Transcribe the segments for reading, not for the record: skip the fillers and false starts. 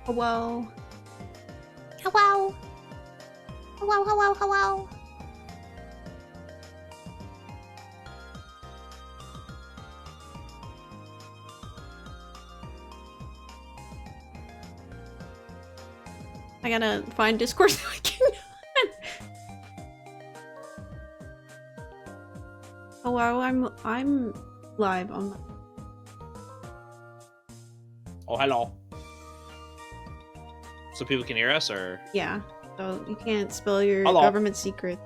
Hello. Hello. Hello, hello, hello. I gotta find Discord so I can. Hello, I'm live on. Oh, hello. So people can hear us, or Yeah, so you can't spill your hello. Government secret.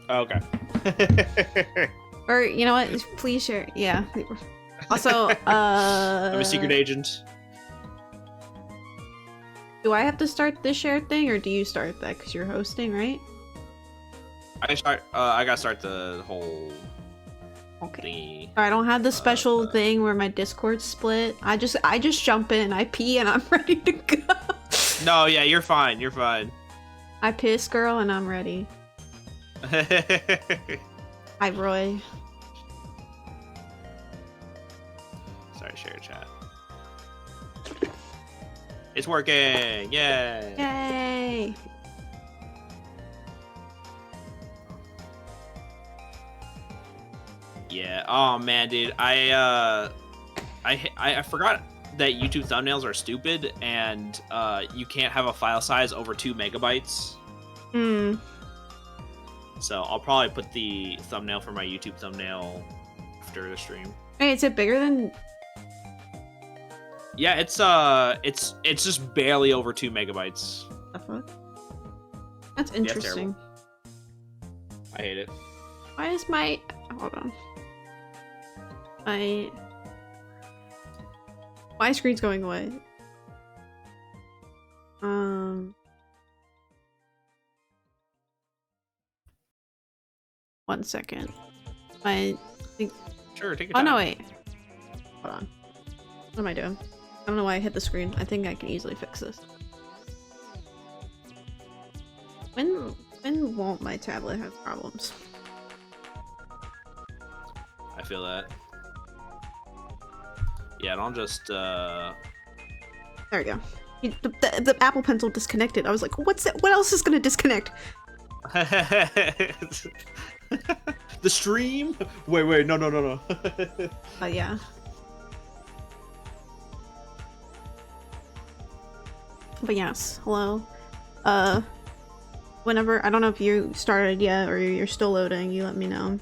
Oh, okay. Or you know what? Please share. Yeah. Also, I'm a secret agent. Do I have to start this share thing, or do you start that? Because you're hosting, right? I gotta start the whole thingy. I don't have the special thing where my Discord's split. I just jump in, I pee, and I'm ready to go. No, yeah, you're fine. You're fine. I piss, girl, and I'm ready. Hi, Roy. Sorry, share chat. It's working! Yay! Yay! Yeah. Oh man, dude, I forgot that YouTube thumbnails are stupid, and you can't have a file size over 2 megabytes. Hmm. So I'll probably put the thumbnail for my YouTube thumbnail after the stream. Hey, is it bigger than? Yeah, it's just barely over 2 megabytes. The fuck? That's interesting. Yeah, I hate it. Why is my? Hold on. My screen's going away. 1 second. Sure, take your time. time. Oh no, wait. Hold on. What am I doing? I don't know why I hit the screen. I think I can easily fix this. When won't my tablet have problems? I feel that. Yeah, don't just There we go. The Apple Pencil disconnected. I was like, what's that? What else is gonna disconnect? The stream? Wait, no. Yeah. But yes, hello. Whenever, I don't know if you started yet or you're still loading, you let me know.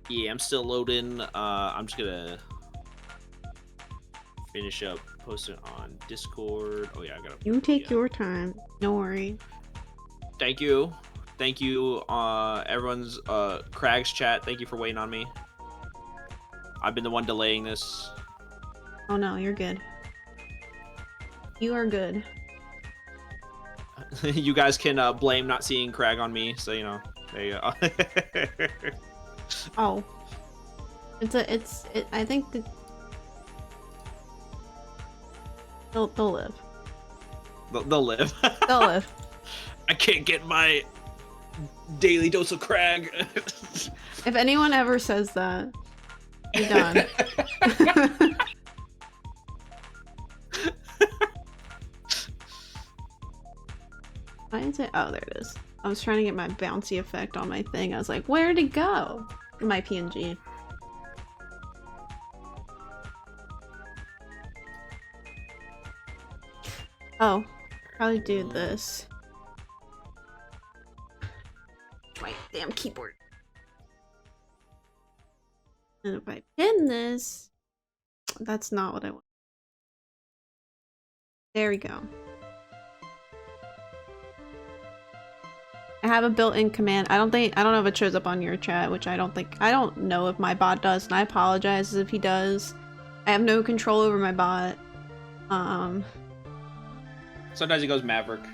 Yeah, I'm still loading. I'm just gonna finish up, post it on Discord. Oh yeah, I gotta. You take your time. Don't worry. Thank you. Thank you, everyone's, Crag's chat. Thank you for waiting on me. I've been the one delaying this. Oh no, you're good. You are good. You guys can blame not seeing Crag on me, so you know. There you go. Oh. I think that they'll live. They'll live. They'll live. I can't get my daily dose of Crag. If anyone ever says that, you're done. Why is it? Oh, there it is. I was trying to get my bouncy effect on my thing. I was like, where'd it go? My PNG. Oh, probably do this. My damn keyboard. And if I pin this, that's not what I want. There we go. I have a built-in command. I don't know if it shows up on your chat, which I don't know if my bot does, and I apologize if he does. I have no control over my bot. Sometimes he goes Maverick.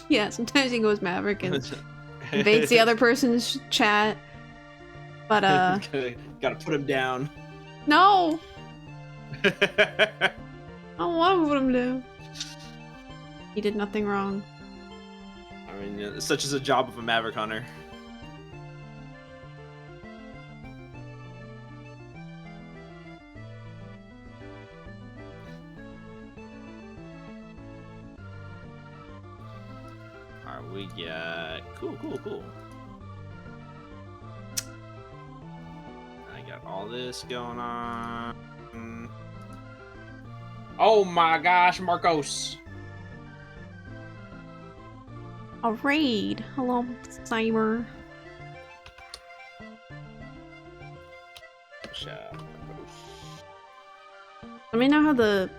Yeah, sometimes he goes Maverick and invades the other person's chat. But gotta put him down. No! I don't want to put him down. He did nothing wrong. I mean, such is a job of a Maverick hunter. we got cool. I got all this going on. Oh my gosh, Marcos. A raid. Hello, Cyber. Let me know how the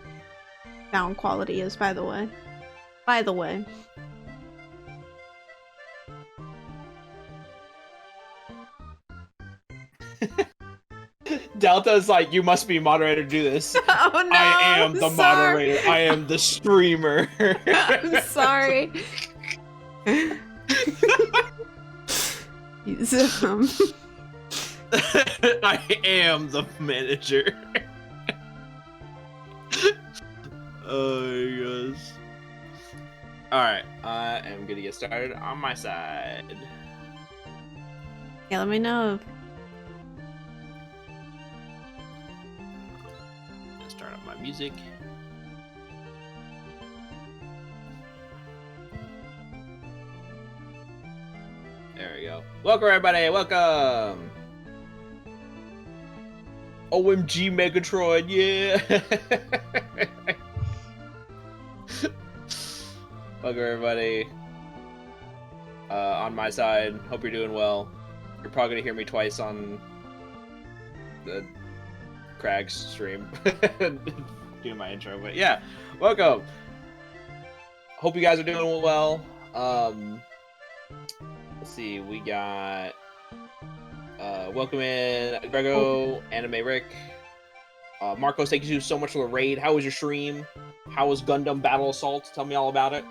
sound quality is, by the way. Delta's like, you must be moderator to do this. Oh no! I am the moderator. I am the streamer. I'm sorry. I am the manager. Oh my gosh. Alright, I am gonna get started on my side. Yeah, let me know. Start up my music. There we go. Welcome everybody, welcome! OMG Megatron, yeah! Welcome everybody. On my side, hope you're doing well. You're probably gonna hear me twice on the Crag's stream doing my intro, but yeah, welcome. Hope you guys are doing well. Let's see, we got welcome in Grego, Anime Rick, Marcos. Thank you so much for the raid. How was your stream? How was Gundam Battle Assault? Tell me all about it.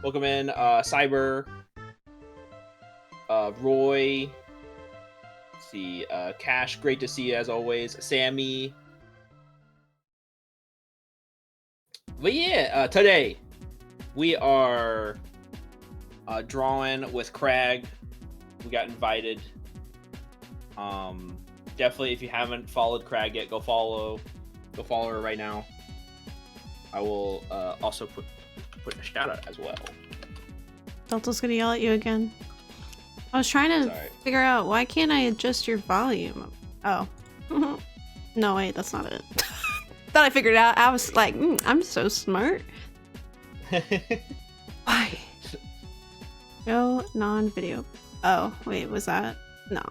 Welcome in Cyber, Roy. Let's see, Cash. Great to see you as always. Sammy. But yeah, today we are drawing with Crag. We got invited. Definitely, if you haven't followed Crag yet, go follow her right now. I will also put a shout out as well. Delta's gonna yell at you again. I was trying to figure out why can't I adjust your volume. Oh, no wait, that's not it. Thought I figured it out. I was like, I'm so smart. Why? Show non-video. Oh, wait, was that? No.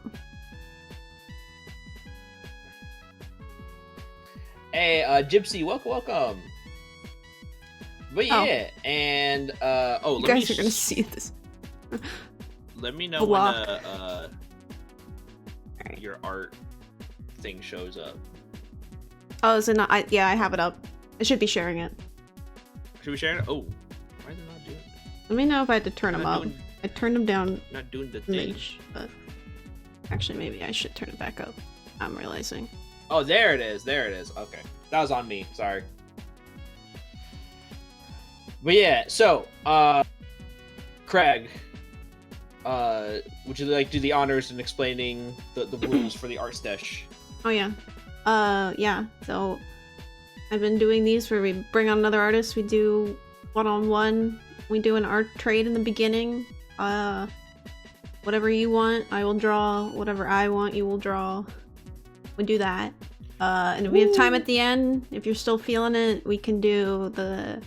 Hey, Gypsy, welcome. But yeah, and you guys are gonna see this. Let me know when your art thing shows up. Oh, is it not? Yeah, I have it up. I should be sharing it. Should we share it? Oh, why is it not doing it? Let me know if I had to turn them up. I turned them down. Not doing the thing. But actually, maybe I should turn it back up. I'm realizing. Oh, there it is. There it is. Okay, that was on me. Sorry. But yeah, so Craig, would you like to do the honors in explaining the rules for the art stash? Oh yeah. Yeah. So I've been doing these where we bring on another artist. We do one-on-one. We do an art trade in the beginning. Whatever you want, I will draw. Whatever I want, you will draw. We do that. And if we have time at the end, if you're still feeling it, we can do the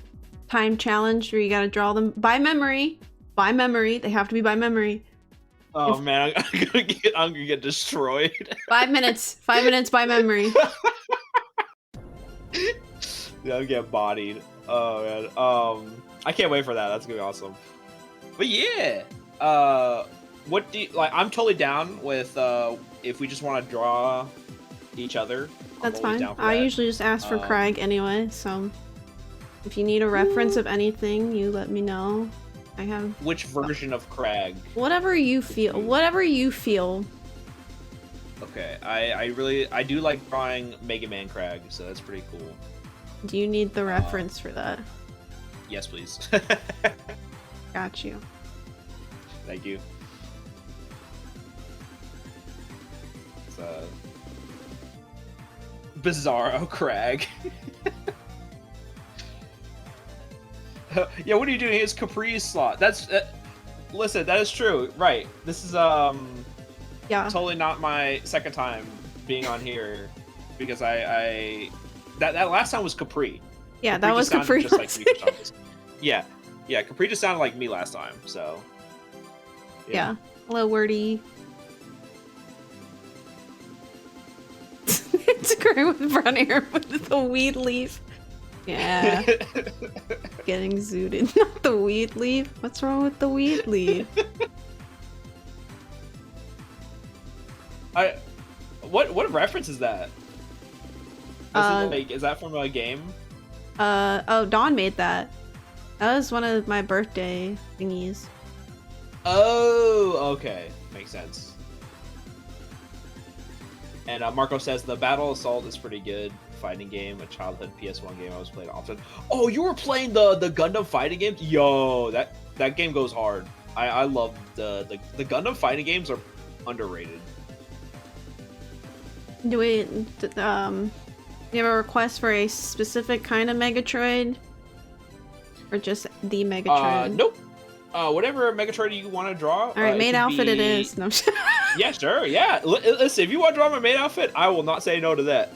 time challenge where you gotta draw them by memory. By memory. They have to be by memory. Oh man, I'm gonna get destroyed. 5 minutes. 5 minutes by memory. Yeah, I'll get bodied. Oh man. I can't wait for that. That's gonna be awesome. But yeah. What do you like? I'm totally down with if we just want to draw each other. That's fine. I usually just ask for Craig anyway, so if you need a reference of anything, you let me know. I have which version of Crag? Whatever you feel. Whatever you feel. Okay, I do like drawing Mega Man Crag, so that's pretty cool. Do you need the reference for that? Yes, please. Got you. Thank you. It's Bizarro Crag. Yeah, what are you doing? His Capri slot. That's Listen, that is true. Right. This is Yeah. totally not my second time being on here because that last time was Capri. Yeah, Capri that was just sounded Capri. just like me for some reason. Yeah. Yeah, Capri just sounded like me last time, so Yeah. A little wordy. It's great with brown hair with the weed leaf. Yeah. Getting zooted. Not the weed leaf. What's wrong with the weed leaf? What reference is that? Is that from a game? Oh, Dawn made that. That was one of my birthday thingies. Oh, okay. Makes sense. And Marco says the Battle Assault is pretty good fighting game, a childhood PS1 game I was playing often. Oh, you were playing the Gundam fighting games? Yo, that game goes hard. I love the Gundam fighting games are underrated. Do we you have a request for a specific kind of Megatroid? Or just the Megatroid? Nope. Whatever Megatroid you want to draw. Alright, main outfit it is. No. Yeah, sure. Yeah. Listen, if you want to draw my main outfit, I will not say no to that.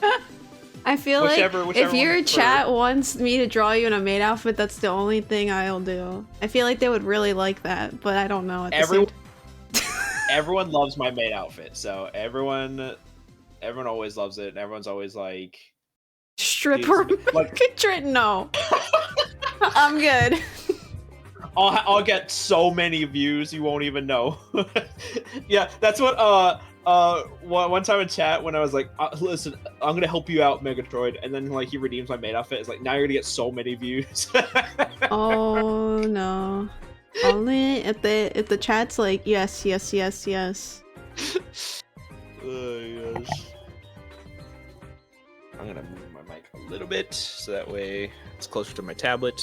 I feel whichever like if your one chat wants me to draw you in a maid outfit, that's the only thing I'll do. I feel like they would really like that, but I don't know. Everyone loves my maid outfit, so everyone always loves it. Everyone's always like, stripper Megatron. No, I'm good. I'll get so many views you won't even know. Yeah, that's what one time in chat when I was like, listen, I'm gonna help you out, Megatroid, and then like he redeems my maid outfit. It's like, now you're gonna get so many views. Oh no! Only if the chat's like yes, yes, yes, yes. Oh yes. I'm gonna move my mic a little bit so that way it's closer to my tablet.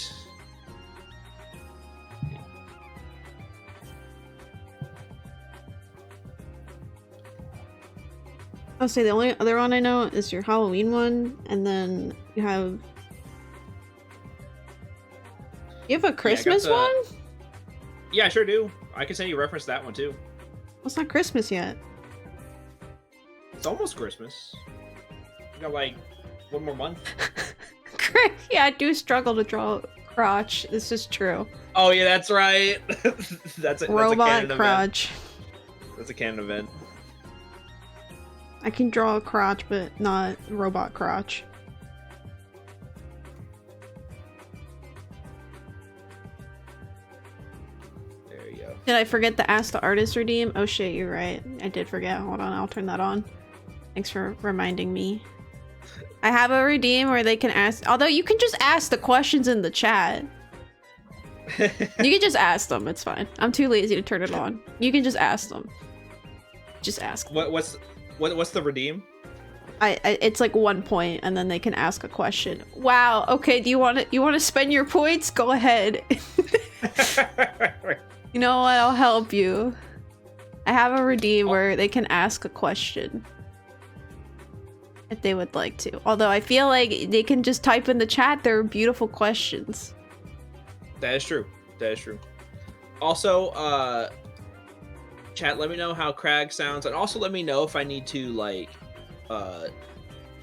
I'll say the only other one I know is your Halloween one, and then you have a Christmas one? Yeah, I sure do. I can send you a reference to that one too. Well, it's not Christmas yet. It's almost Christmas. We got like one more month. Yeah, I do struggle to draw crotch. This is true. Oh yeah, that's right. That's a Robot canon crotch. Event. That's a canon event. I can draw a crotch, but not robot crotch. There you go. Did I forget to ask the artist redeem? Oh shit, you're right. I did forget. Hold on, I'll turn that on. Thanks for reminding me. I have a redeem where they can ask, although you can just ask the questions in the chat. You can just ask them, it's fine. I'm too lazy to turn it on. You can just ask them. Just ask them. What's the redeem? It's like 1 point, and then they can ask a question. Wow. Okay. Do you want to spend your points? Go ahead. You know what? I'll help you. I have a redeem where they can ask a question if they would like to. Although I feel like they can just type in the chat their beautiful questions. That is true. That is true. Also, chat, let me know how Crag sounds, and also let me know if I need to like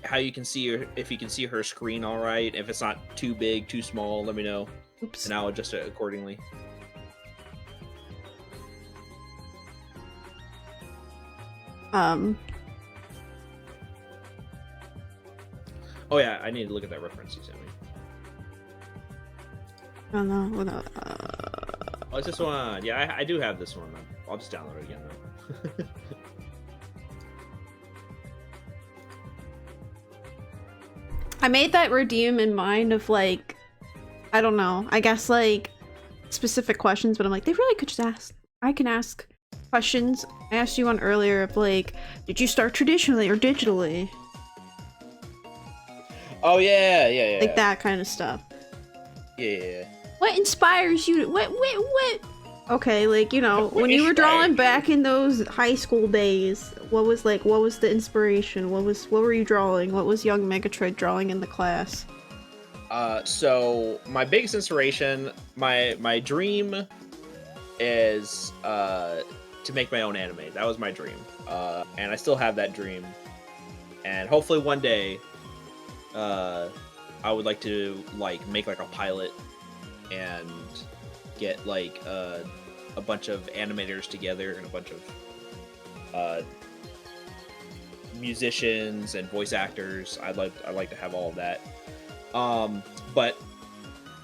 how you can see her, if you can see her screen all right. If it's not too big, too small, let me know. Oops. And I'll adjust it accordingly. Oh yeah, I need to look at that reference you sent me. Oh no, Oh, it's this one. Yeah, I do have this one. I'll just download it again though. I made that redeem in mind of like, I don't know, I guess like specific questions, but I'm like, they really could just ask. I can ask questions. I asked you one earlier of like, did you start traditionally or digitally? Oh yeah. Like that kind of stuff. Yeah. What inspires you to, what? Okay, like, you know, when you were drawing back in those high school days, what was the inspiration? What were you drawing? What was young Megatroid drawing in the class? So my biggest inspiration, my dream is to make my own anime. That was my dream, and I still have that dream. And hopefully one day, I would like to make like a pilot and get like a bunch of animators together and a bunch of musicians and voice actors. I'd like to have all of that. But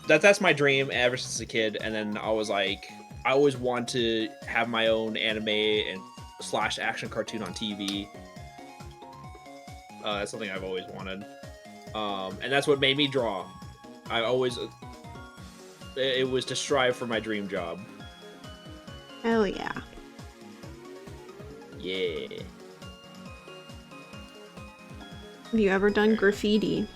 that's my dream ever since a kid. And then I was like, I always want to have my own anime and / action cartoon on TV. That's something I've always wanted. And that's what made me draw. It was to strive for my dream job. Hell yeah. Yeah. Have you ever done graffiti?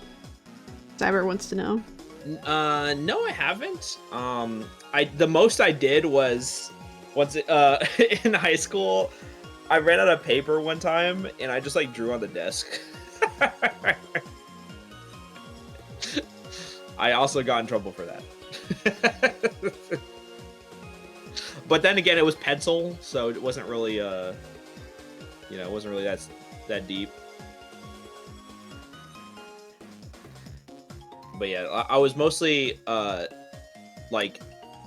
Cyber wants to know. No, I haven't. The most I did was once in high school. I ran out of paper one time and I just drew on the desk. I also got in trouble for that. But then again, it was pencil, so it wasn't really it wasn't really that deep. But yeah, I was mostly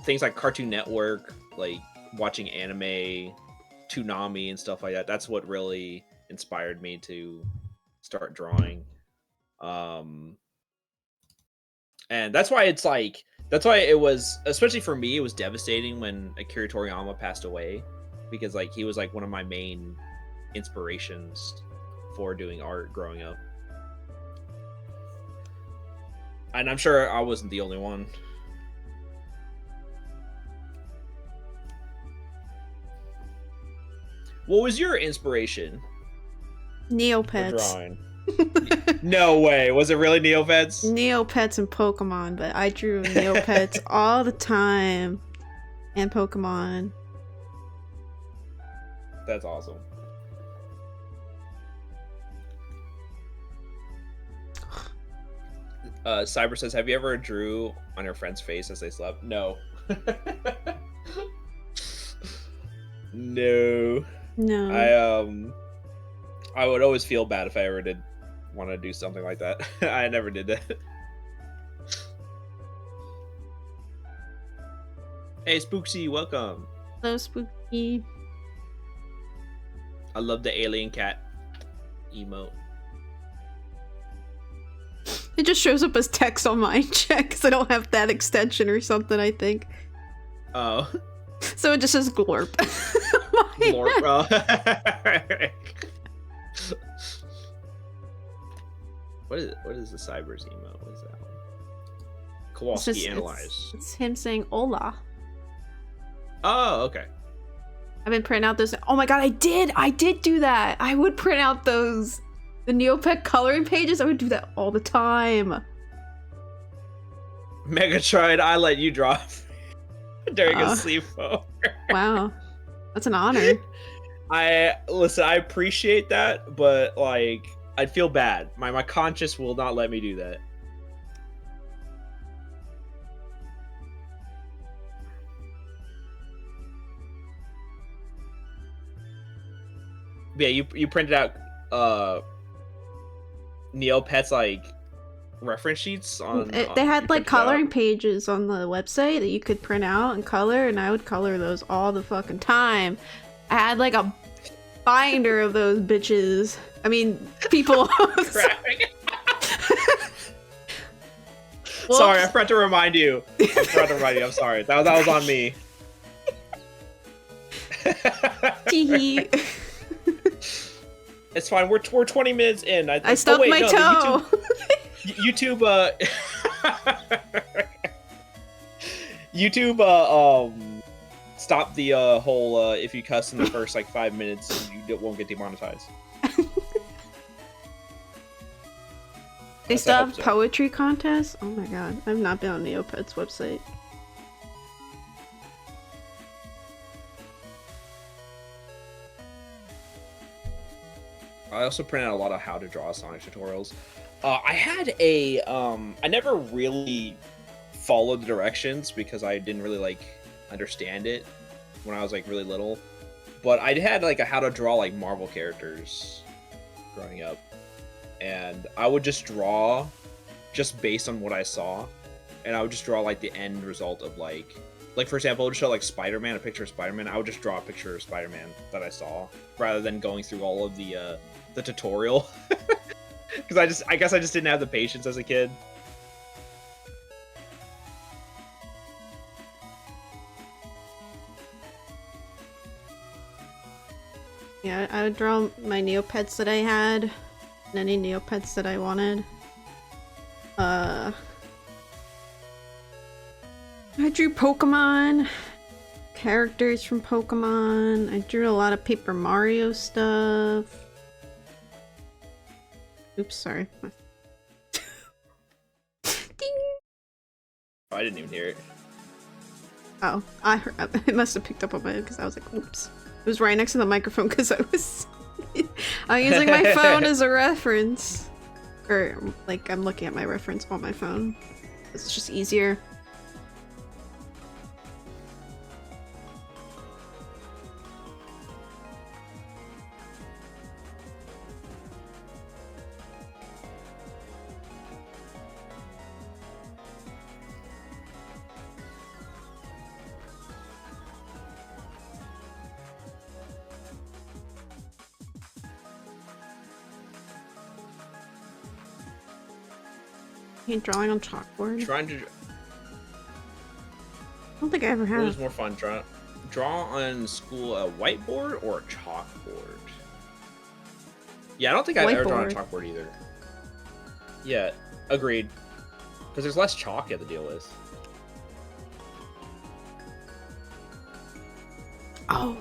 things like Cartoon Network, like watching anime, Toonami and stuff like that. That's what really inspired me to start drawing. And that's why it was, especially for me, it was devastating when Akira Toriyama passed away, because he was one of my main inspirations for doing art growing up. And I'm sure I wasn't the only one. What was your inspiration? Neopets. Drawing? No way. Was it really Neopets? Neopets and Pokemon, but I drew Neopets all the time. And Pokemon. That's awesome. Cyber says, have you ever drew on your friend's face as they slept? No. No. I would always feel bad if I ever did want to do something like that. I never did that. Hey, Spooksy, welcome. Hello, Spooky. I love the alien cat emote. It just shows up as text on my check because I don't have that extension or something, I think. Oh. So it just says glorp. Glorp. What is the Cyber's emote? What is that one? Kowalski analyze. It's him saying hola. Oh, okay. I've been printing out those. Oh my god, I did do that. I would print out the Neopet coloring pages. I would do that all the time. Megatroid, I let you draw during a sleepover. Wow, that's an honor. I appreciate that, but I'd feel bad. My conscience will not let me do that. Yeah, you printed out Neopets reference sheets on. They had coloring pages on the website that you could print out and color, and I would color those all the fucking time. I had a binder of those bitches. I mean, people. Sorry, I forgot to remind you. I'm sorry. That was on me. Teehee. It's fine. We're 20 minutes in. I stubbed my toe. YouTube stop the whole if you cuss in the first 5 minutes, you won't get demonetized. They still have poetry contests? Oh my god, I've not been on Neopet's website. I also print out a lot of how to draw Sonic tutorials. I had a I never really followed the directions because I didn't really understand it. when I was like really little. But I had like a how to draw like Marvel characters growing up, and I would just draw just based on what I saw, and I would just draw like the end result of like for example, I would show like Spider-Man, a picture of Spider-Man. I would just draw a picture of Spider-Man that I saw rather than going through all of the tutorial. Because I guess I just didn't have the patience as a kid. Yeah, I would draw my Neopets that I had, and any Neopets that I wanted. I drew Pokemon, characters from Pokemon. I drew a lot of Paper Mario stuff. Oops, sorry. Ding! I didn't even hear it. Oh, I heard, it must have picked up on my because I was like, oops. It was right next to the microphone because I was I'm using my phone as a reference. Or, like, I'm looking at my reference on my phone. It's just easier. Drawing on chalkboard? Trying to. I don't think I ever have. What was more fun, draw on school a whiteboard or a chalkboard? Yeah, I don't think I've ever drawn on a chalkboard either. Yeah, agreed. Because there's less chalk you have to deal with. Oh.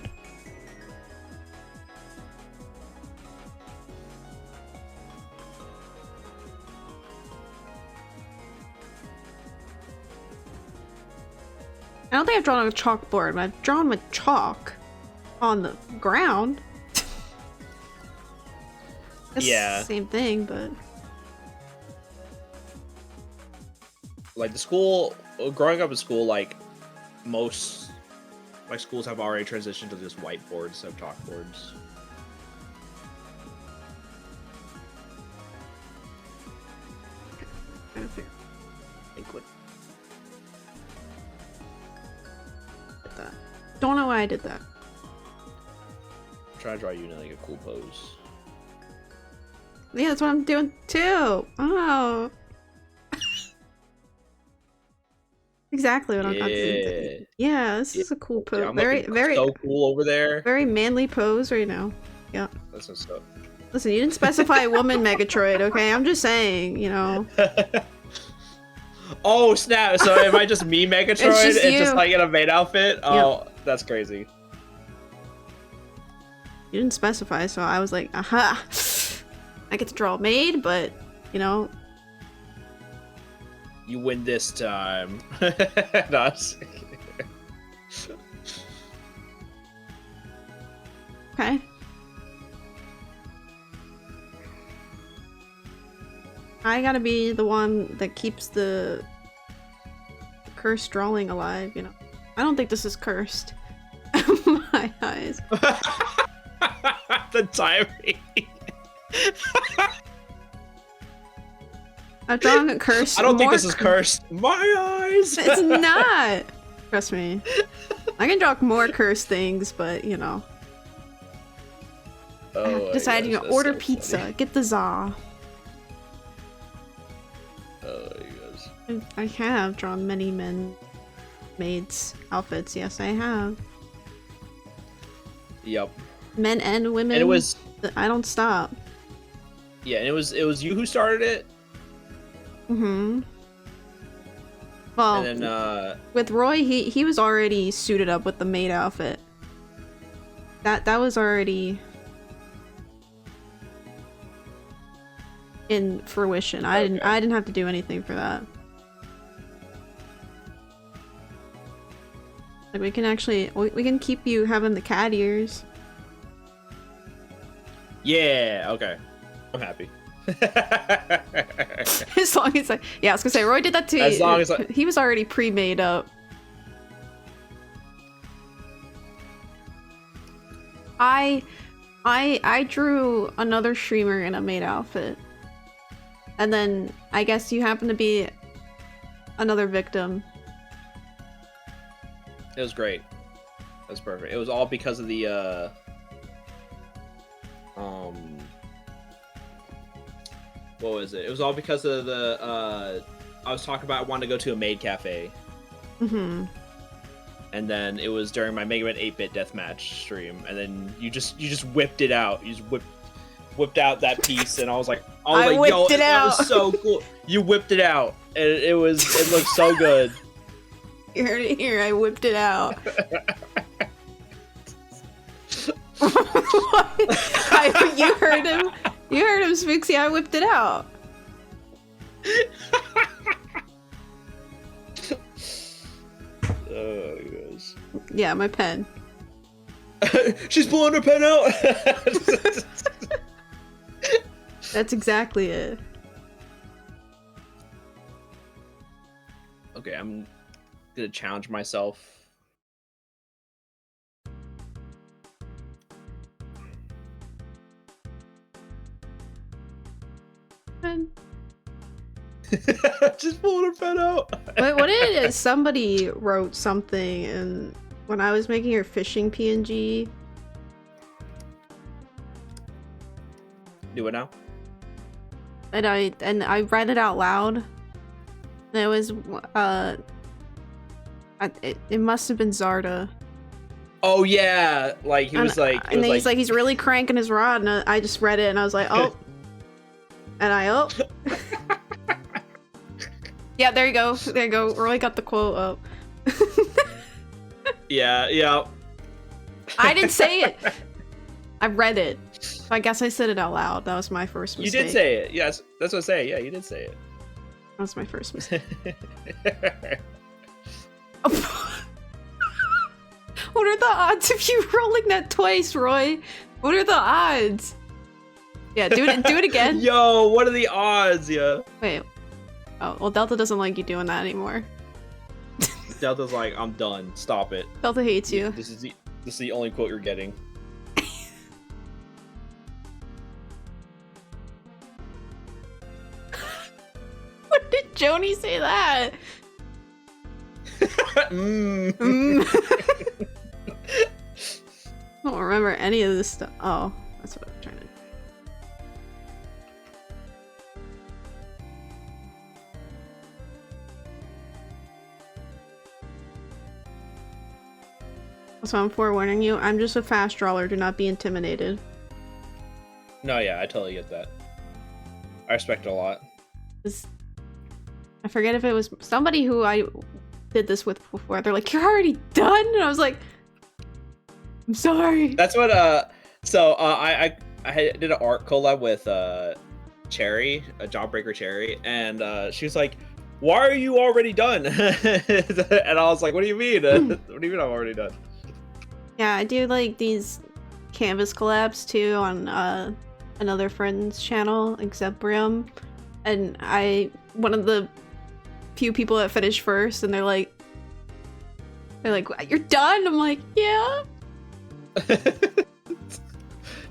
I don't think I've drawn on a chalkboard, but I've drawn with chalk on the ground. It's yeah. the same thing, but... Like, the school... Growing up in school, like, most... Like, schools have already transitioned to just whiteboards instead of chalkboards. Liquid. That. Don't know why I did that. I'm trying to draw you in like a cool pose. Yeah, that's what I'm doing too. Oh. Exactly what I'm doing. Yeah, this is a cool pose. I'm very so cool over there. Very manly pose right now. Yeah. That's what's up. Listen, you didn't specify woman Megatroid, okay? I'm just saying, you know. Oh snap! So am I just me Megatroid just and you. just like in a maid outfit? Oh, Yep. That's crazy. You didn't specify, so I was like, aha! I get to draw a maid, but, you know. You win this time. No, Okay. I gotta be the one that keeps the cursed drawing alive, you know. I don't think this is cursed. My eyes. The timing. I'm drawing a curse. I don't think this is cursed. My eyes. It's not. Trust me. I can draw more cursed things, but you know. Oh, I decided to order so pizza. Funny. Get the za. Oh, you guys. I have drawn many maids outfits. Yes, I have. Yep. Men and women. And it was. I don't stop. Yeah, and it was you who started it. Mm-hmm. Well, And then with Roy, he was already suited up with the maid outfit. That was already in fruition. I didn't have to do anything for that. Like we can actually we can keep you having the cat ears. yeah. Okay. I'm happy. As long as yeah, I was gonna say Roy did that too. As long as he was already pre-made up. I drew another streamer in a maid outfit. And then I guess you happen to be another victim. It was great. That's perfect. It was all because of the what was it? It was all because of the I was talking about I wanted to go to a maid cafe. Mm-hmm. And then it was during my Mega Man 8-bit deathmatch stream, and then you just whipped it out. You just whipped out that piece, and I was like, yo, that was so cool. You whipped it out, and it looked so good. You heard it here. I whipped it out. You heard him. You heard him, Spixie. I whipped it out. Oh gosh. Yeah, my pen. She's pulling her pen out. That's exactly it. Okay, I'm gonna challenge myself. Pen. Just pulling her pen out. Wait, what it is? Somebody wrote something, and when I was making your fishing PNG. Do it now. And I read it out loud. And it was it must have been Zarda. Oh yeah, like he was like, and he's like he's really cranking his rod, and I just read it, and I was like, oh, and yeah, there you go, Roy got the quote up. yeah. I didn't say it. I read it. So I guess I said it out loud. That was my first mistake. You did say it. Yes, that's what I say. Yeah, you did say it. That was my first mistake. What are the odds of you rolling that twice, Roy? What are the odds? Yeah, do it again. Yo, what are the odds? Yeah. Wait. Oh, well, Delta doesn't like you doing that anymore. Delta's like, I'm done. Stop it. Delta hates you. This is the only quote you're getting. When did Joni say that? I don't remember any of this stuff. Oh, that's what I'm trying to do. So I'm forewarning you, I'm just a fast drawer, do not be intimidated. No, yeah, I totally get that. I respect it a lot. I forget if it was somebody who I did this with before. They're like, "You're already done?" And I was like, "I'm sorry." That's what I did an art collab with Cherry, a Jawbreaker Cherry, and she was like, "Why are you already done?" And I was like, "What do you mean? What do you mean I'm already done?" Yeah, I do like these canvas collabs too on another friend's channel, Exebrium, and one of the few people that finished first, and they're like, "You're done?" I'm like, "Yeah."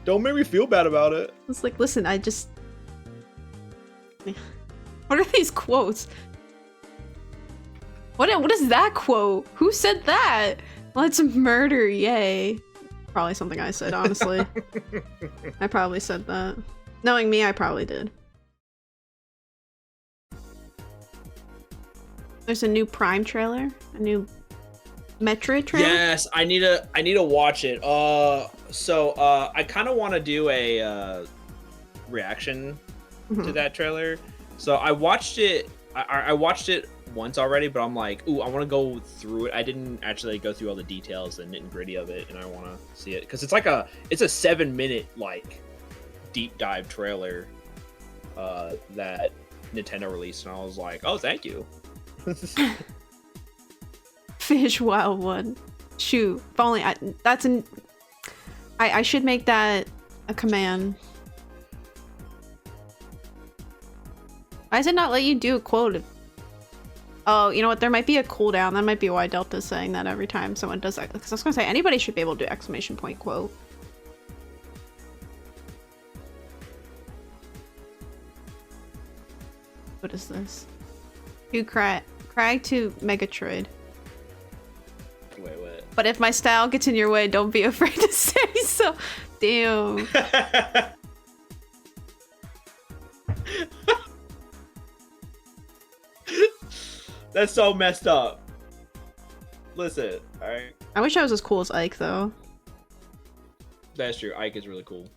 Don't make me feel bad about it. It's like, listen, what are these quotes? What is that quote? Who said that? Let's murder, yay. Probably something I said, honestly. I probably said that. Knowing me, I probably did. There's a new Prime trailer, a new Metroid trailer. Yes, I need to watch it. I kind of want to do a reaction to that trailer. So I watched it. I watched it once already, but I'm like, ooh, I want to go through it. I didn't actually go through all the details and nitty gritty of it, and I want to see it because it's a 7-minute like deep dive trailer that Nintendo released, and I was like, oh, thank you. Fish Wild One. Shoot, if only I should make that a command. Why does it not let you do a quote? Oh, you know what? There might be a cooldown. That might be why Delta's saying that every time someone does that. Because I was gonna say anybody should be able to do exclamation point quote. What is this? To Crag to Megatroid. Wait, what? But if my style gets in your way, don't be afraid to say so. Damn. That's so messed up. Listen, alright? I wish I was as cool as Ike, though. That's true. Ike is really cool.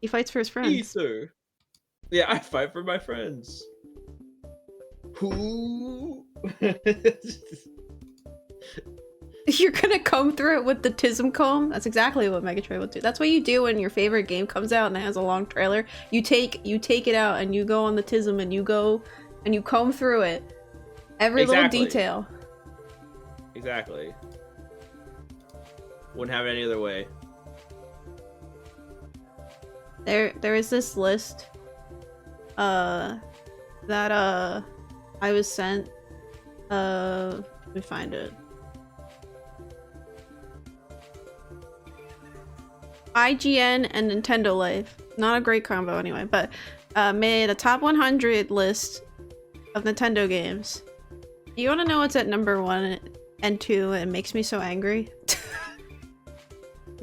He fights for his friends. Ether. Yeah, I fight for my friends. Who? You're gonna comb through it with the Tism comb? That's exactly what Megatroid will do. That's what you do when your favorite game comes out and it has a long trailer. You take it out and you go on the Tism and you go and you comb through it. Every little detail. Exactly. Wouldn't have it any other way. There is this list that I was sent. Let me find it. IGN and Nintendo Life. Not a great combo anyway, but made a top 100 list of Nintendo games. You want to know what's at number 1 and 2? It makes me so angry.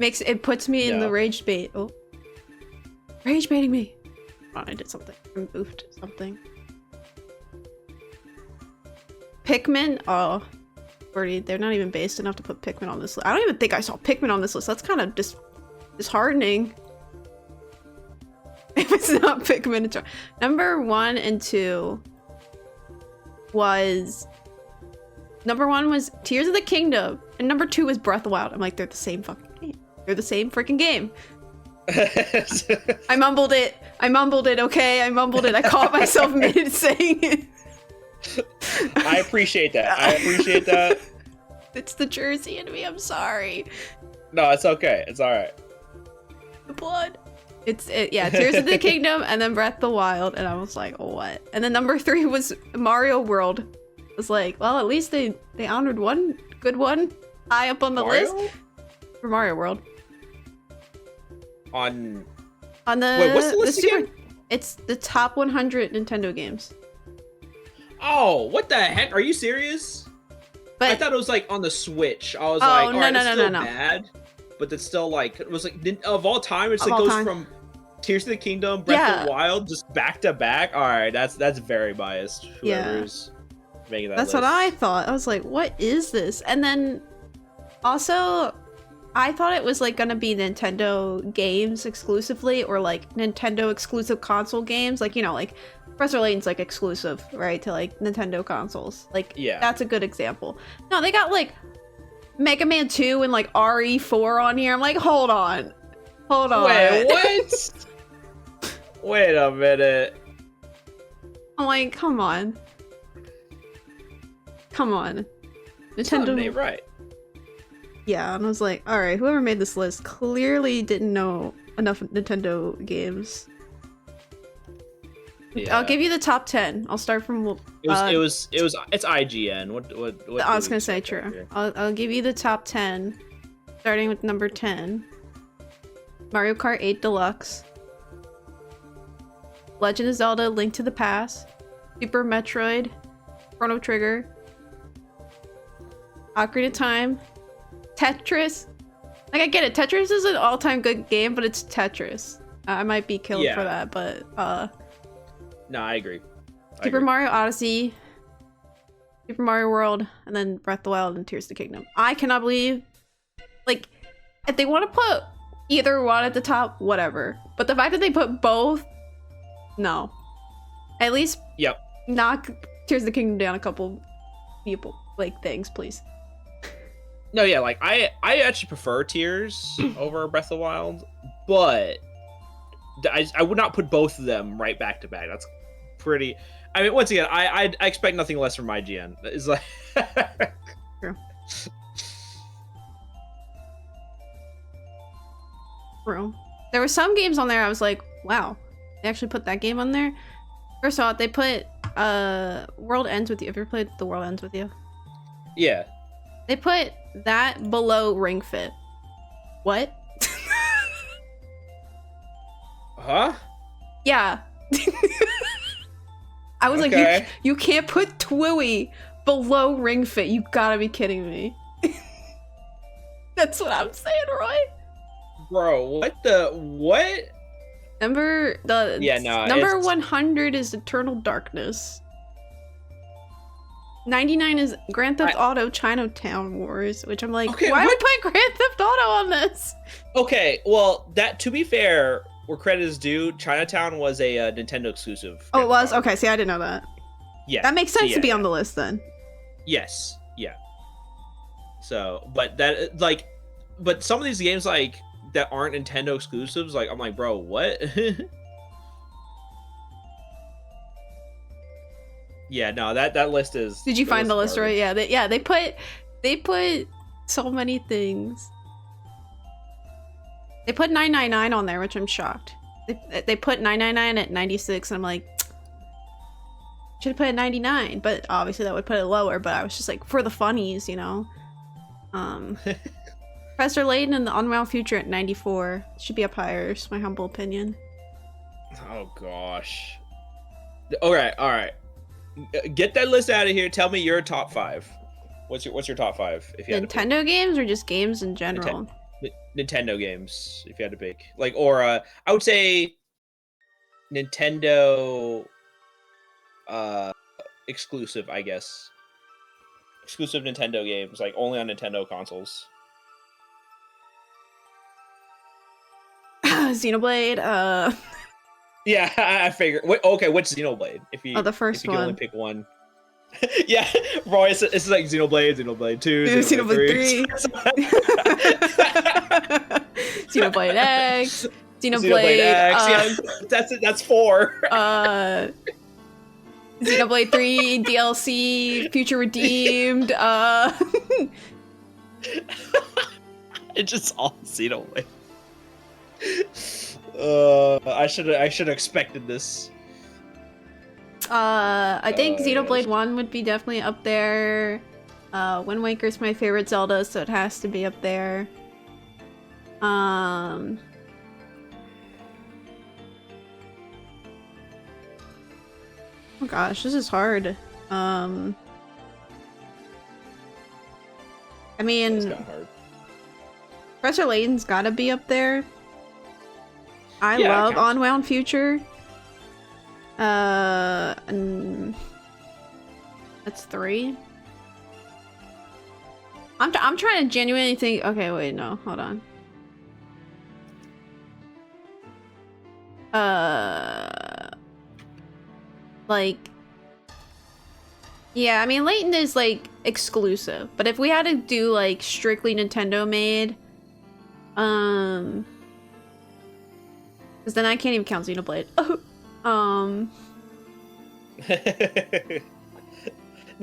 It puts me in the rage bait. Oh, rage baiting me. Oh, I did something. I moved something. Pikmin. Oh, they're not even based enough to put Pikmin on this list. I don't even think I saw Pikmin on this list. That's kind of just disheartening. If it's not Pikmin, it's number 1 and 2 was. Number 1 was Tears of the Kingdom, and number 2 was Breath of the Wild. I'm like, they're the same fucking game. They're the same freaking game. I mumbled it. Okay, I mumbled it. I caught myself mid saying it. I appreciate that. I appreciate that. It's the Jersey in me. I'm sorry. No, it's okay. It's all right. The blood. Yeah, Tears of the Kingdom, and then Breath of the Wild, and I was like, oh, what? And then number 3 was Mario World. I was like, well, at least they honored one good one high up on the list for Mario World. On the wait, what's the list again? It's the top 100 Nintendo games. Oh, what the heck? Are you serious? But I thought it was like on the Switch. I was like, no, it's still bad, but it's still like it was like of all time. It's like goes from Tears of the Kingdom, Breath of the Wild, just back to back. All right, that's very biased. Whoever's making that that's list. what I thought. I was like, what is this? And then also, I thought it was like gonna be Nintendo games exclusively, or like Nintendo exclusive console games, like, you know, like Professor Layton's like exclusive, right, to like Nintendo consoles. Like, that's a good example. No, they got like Mega Man 2 and like RE4 on here. I'm like, hold on. Wait, what? Wait a minute. I'm like, come on. Nintendo ain't right. Yeah, and I was like, alright, whoever made this list clearly didn't know enough Nintendo games. Yeah. I'll give you the top 10. I'll start from it's IGN. What I was gonna say true. I'll give you the top 10, starting with number 10. Mario Kart 8 Deluxe, Legend of Zelda: Link to the Past, Super Metroid, Chrono Trigger, Ocarina of Time, Tetris. Like, I get it, Tetris is an all-time good game, but it's Tetris. I might be killed for that, but no, I agree. Super Mario Odyssey, Super Mario World, and then Breath of the Wild and Tears of the Kingdom. I cannot believe, like, if they want to put either one at the top, whatever. But the fact that they put both, no. At least knock Tears of the Kingdom down a couple people, like, things, please. No, yeah, like, I actually prefer Tears over Breath of the Wild, but I would not put both of them right back to back. That's pretty... I mean, once again, I expect nothing less from IGN. It's like... True. True. There were some games on there I was like, wow, they actually put that game on there? First of all, they put World Ends With You. Have you ever played The World Ends With You? Yeah. They put that below Ring Fit. What? Huh? Yeah. I was like, Okay. you can't put Twiwi below Ring Fit. You gotta be kidding me. That's what I'm saying, Roy. Bro, what? Number it's... 100 is Eternal Darkness. 99 is Grand Theft Auto Chinatown Wars, which I'm like, okay, why would we put Grand Theft Auto on this? Okay, well, that, to be fair, where credit is due, Chinatown was a Nintendo exclusive. Oh, it was? Okay, see, I didn't know that. Yeah. That makes sense to be on the list then. Yes, yeah. So, but that, like, but some of these games, like, that aren't Nintendo exclusives, like, I'm like, bro, what? Yeah, no, that list is... Did you find the list right? Yeah, they put so many things. They put 999 on there, which I'm shocked. They put 999 at 96, and I'm like, should have put it at 99, but obviously that would put it lower, but I was just like, for the funnies, you know? Professor Layton and the Unwound Future at 94. Should be up higher, is my humble opinion. Oh, gosh. Alright. Get that list out of here. Tell me your top 5. What's your top 5? If you had Nintendo games or just games in general? Nintendo games, if you had to pick. Like, or I would say Nintendo exclusive, I guess. Exclusive Nintendo games, like only on Nintendo consoles. Xenoblade, Yeah, I figured. Okay, what's Xenoblade? If you the first if you one. can only pick one. Yeah, Roy, it's like Xenoblade 2, Xenoblade 3. Xenoblade X, Xenoblade X. Yeah, that's 4. Xenoblade 3 DLC, Future Redeemed. It's just all Xenoblade. I should have expected this. I think Xenoblade 1 would be definitely up there. Wind Waker's my favorite Zelda, so it has to be up there. Oh gosh, this is hard. I mean, It's kinda hard. Professor Layton's gotta be up there. I love Unwound Future. And that's 3. I'm trying to genuinely think. Okay, wait, no, hold on. Like, yeah, I mean, Layton is like exclusive, but if we had to do like strictly Nintendo made, because then I can't even count Xenoblade. No,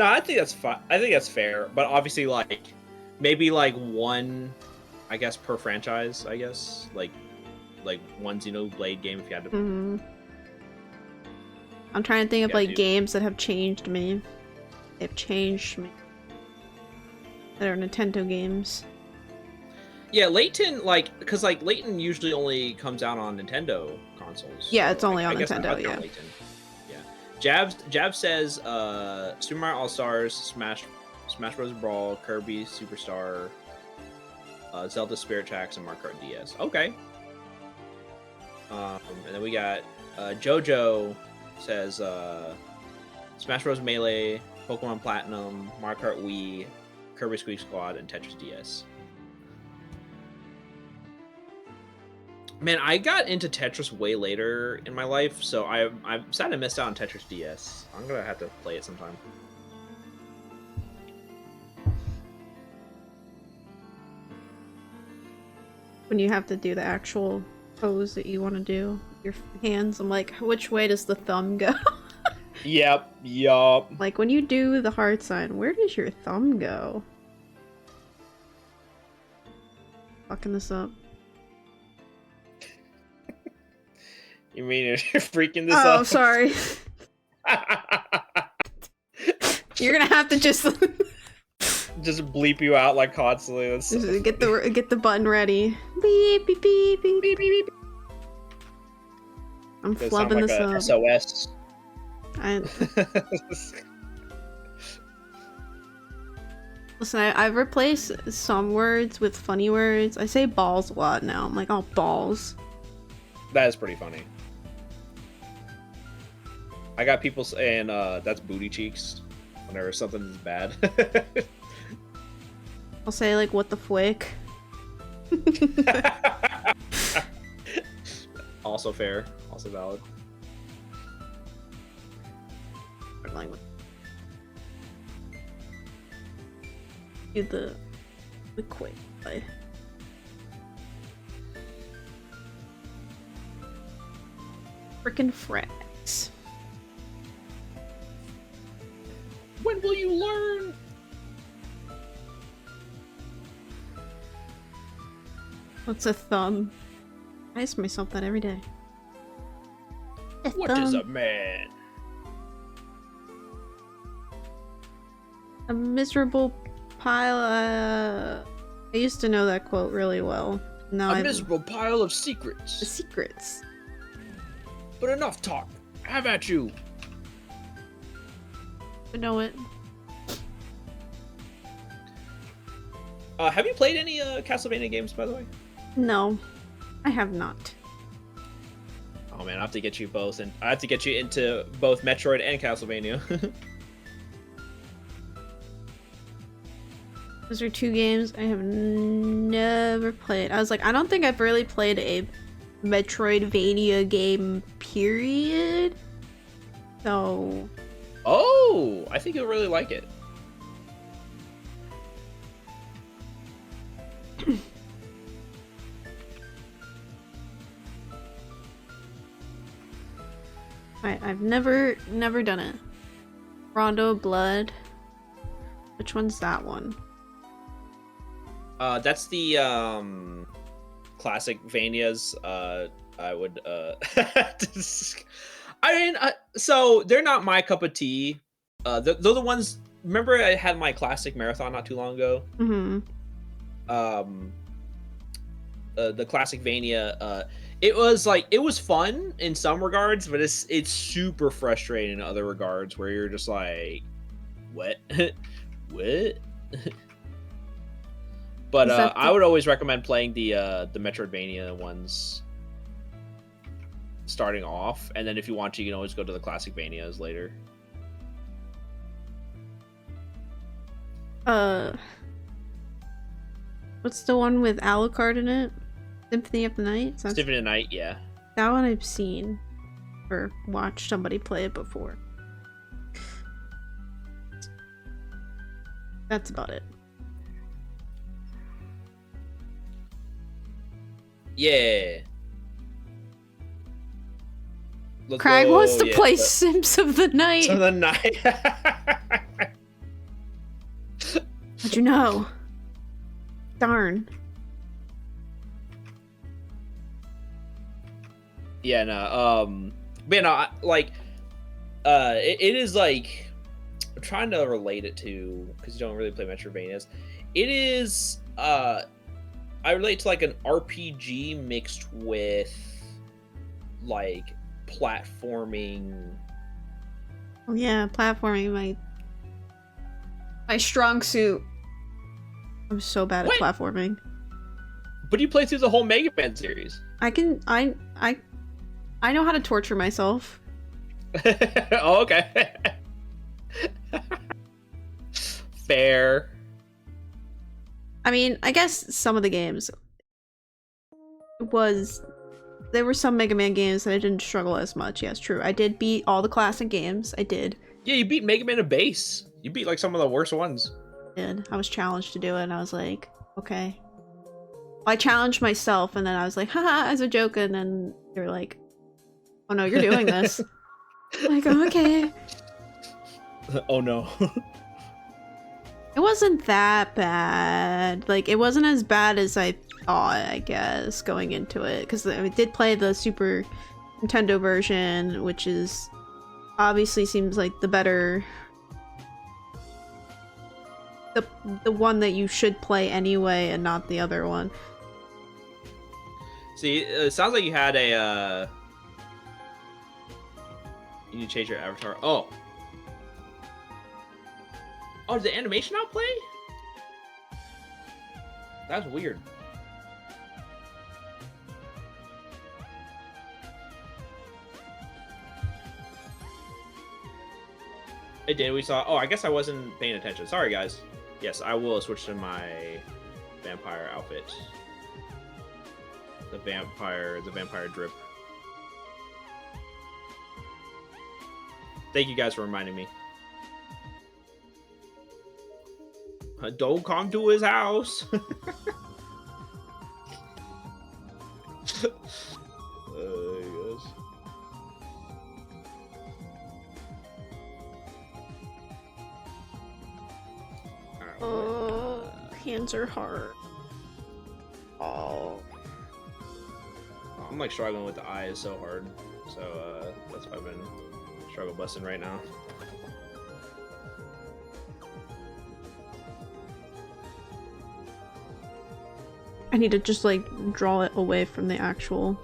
I think that's fine. I think that's fair, but obviously, like, maybe like one, I guess, per franchise. I guess like one Xenoblade game if you had to. I'm trying to think of like games that have changed me. They've changed me. That are Nintendo games. Yeah, Layton, like, because like Layton usually only comes out on Nintendo consoles. Yeah, so it's only on I guess Nintendo. I'd count Layton. Yeah. Jab says Super Mario All Stars, Smash Bros. Brawl, Kirby Superstar, Zelda Spirit Tracks, and Mario Kart DS. Okay. And then we got JoJo says Smash Bros. Melee, Pokemon Platinum, Mario Kart Wii, Kirby Squeak Squad, and Tetris DS. Man, I got into Tetris way later in my life, so I'm sad I missed out on Tetris DS. I'm gonna have to play it sometime. When you have to do the actual pose that you want to do, your hands, I'm like, which way does the thumb go? Yep. Like, when you do the heart sign, where does your thumb go? Fucking this up. You mean you're freaking this up? Oh, up? sorry. You're gonna have to just bleep you out like constantly. That's so get the button ready. Beep beep beep beep beep beep. I'm flubbing like this up. SOS. Listen, I've replaced some words with funny words. I say balls a lot now. I'm like, oh, balls. That is pretty funny. I got people saying that's booty cheeks whenever something is bad. I'll say like, what the fwick. Also fair, also valid. Do the quick play. Frickin' frags. When will you learn? What's a thumb? I ask myself that every day. What is a man? A miserable pile. I used to know that quote really well. Now A miserable pile of secrets. The secrets. But enough talk. Have at you. I know it. Have you played any Castlevania games, by the way? No, I have not. Oh man, I have to get you both, and I have to get you into both Metroid and Castlevania. Those are two games I have never played. I was like, I don't think I've really played a Metroidvania game, period. So... Oh! I think you'll really like it. I've never done it. Rondo Blood. Which one's that one? That's the classic Vanias. I would I mean, so they're not my cup of tea. They're the ones. Remember, I had my classic marathon not too long ago. Mm-hmm. The classic Vania. It was fun in some regards, but it's super frustrating in other regards where you're just like, what, what? But I would always recommend playing the Metroidvania ones starting off, and then if you want to, you can always go to the classic Vanias later. What's the one with Alucard in it? Symphony of the Night? Symphony of the Night, yeah. That one I've seen or watched somebody play it before. That's about it. Yeah. Craig wants to play Sims of the Night. Sims of the Night. How'd you know? Darn. Yeah, no. But you know, it is like, I'm trying to relate it to, because you don't really play Metroidvanias. It is, I relate to like an RPG mixed with like platforming. Oh yeah, platforming, my strong suit. I'm so bad at platforming. But you play through the whole Mega Man series. I know how to torture myself. Oh, okay. Fair. I mean, I guess some of the games there were some Mega Man games that I didn't struggle as much. Yes, true. I did beat all the classic games. I did. Yeah, you beat Mega Man a base. You beat like some of the worst ones. I was challenged to do it, and I was like, okay. I challenged myself, and then I was like, haha, as a joke, and then they were like, oh no, you're doing this. I'm like, okay. Oh no. It wasn't that bad. Like, it wasn't as bad as I thought, I guess, going into it. Because I did play the Super Nintendo version, which is obviously seems like the better... The one that you should play anyway, and not the other one. See, it sounds like you had a You need to change your avatar. Oh. Oh, did the animation not play? That's weird. It did. We saw. Oh, I guess I wasn't paying attention. Sorry, guys. Yes, I will switch to my vampire outfit. The vampire drip. Thank you guys for reminding me. Don't come to his house. Yes. Hands are hard. Oh. I'm like struggling with the eyes so hard. So that's why I've been struggle busting right now. I need to just like draw it away from the actual.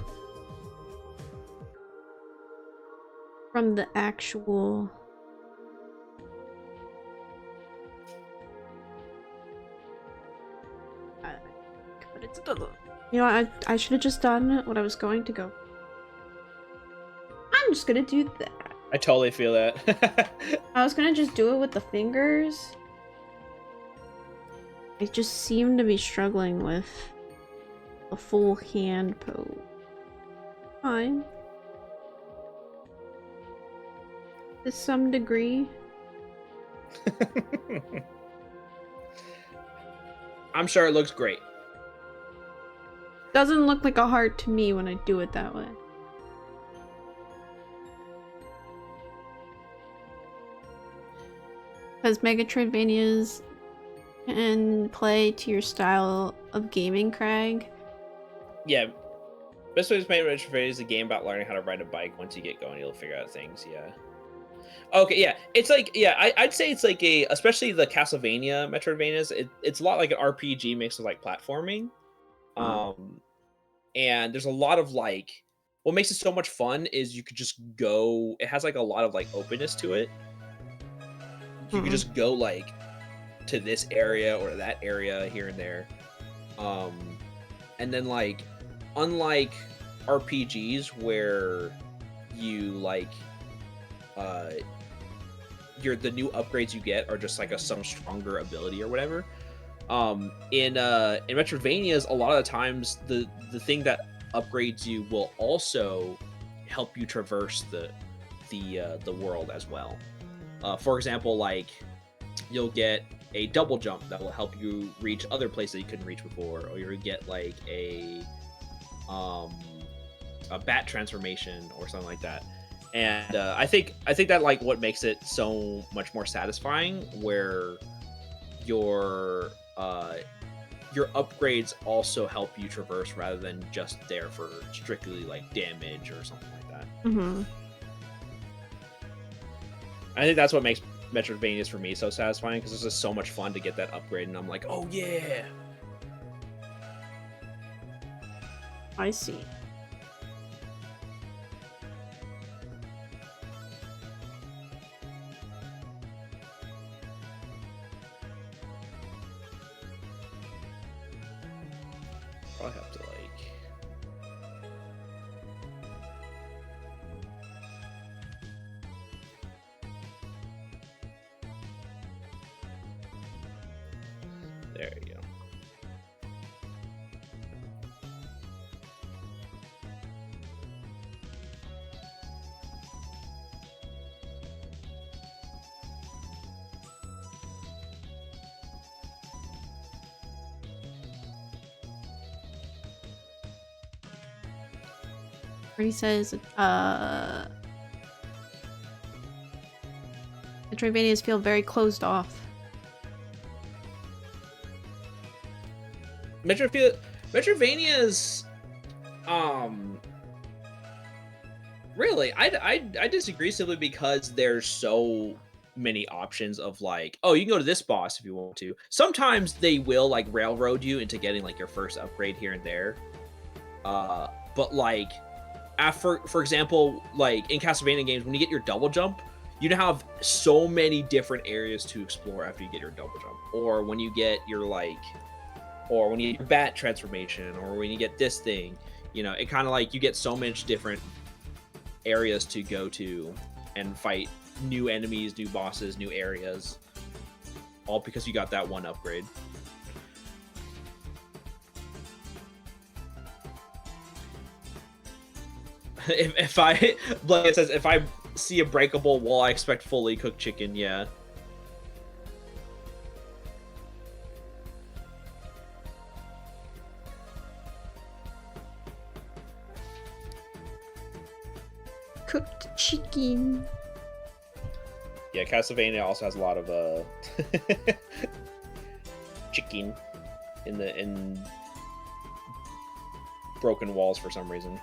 But it's you know, I should have just done what I was going to go. I'm just gonna do that. I totally feel that. I was gonna just do it with the fingers. I just seem to be struggling with a full hand pose. Fine. To some degree. I'm sure it looks great. Doesn't look like a heart to me when I do it that way. Because Megatroidvanias can play to your style of gaming, Craig. Yeah. Best way to play Metroidvania is a game about learning how to ride a bike. Once you get going, you'll figure out things, yeah. Okay, yeah. It's like, yeah, I'd say it's like a, especially the Castlevania Metroidvanias, it's a lot like an RPG mixed with like platforming. And there's a lot of like, what makes it so much fun is you could just go, it has like a lot of like openness to it. You could just go like to this area or that area here and there. And then like, unlike RPGs where you like, the new upgrades you get are just like some stronger ability or whatever. In Metroidvanias, a lot of the times the thing that upgrades you will also help you traverse the world as well. For example, like you'll get a double jump that will help you reach other places you couldn't reach before, or you'll get like a bat transformation or something like that. And I think that like what makes it so much more satisfying, where your upgrades also help you traverse rather than just there for strictly like damage or something like that. I think that's what makes Metroidvanias for me so satisfying, because it's just so much fun to get that upgrade, and I'm like, oh yeah. I see. Probably have to like. There you go. He says, Metroidvanias feel very closed off. Metroidvanias, really, I disagree, simply because there's so many options of like, oh, you can go to this boss if you want to. Sometimes they will like railroad you into getting like your first upgrade here and there, but like for example, like in Castlevania games, when you get your double jump, you have so many different areas to explore after you get your double jump, or when you get your or when you get your bat transformation, or when you get this thing, you know, it kind of like you get so much different areas to go to and fight new enemies, new bosses, new areas, all because you got that one upgrade. if I, like it says, if I see a breakable wall, I expect fully cooked chicken. Yeah. Cooked chicken. Yeah, Castlevania also has a lot of chicken in broken walls for some reason.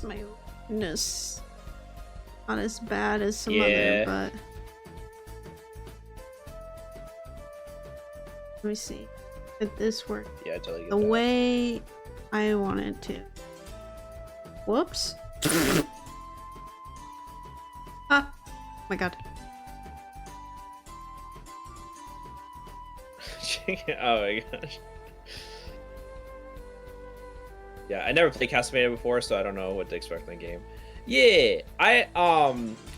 My weakness. Not as bad as some Yeah. other, but let me see. Did this work Yeah, I totally get the that. way I wanted to? Whoops. Ah, my god. Oh my gosh. Yeah, I never played Castlevania before, so I don't know what to expect in the game. Yeah, I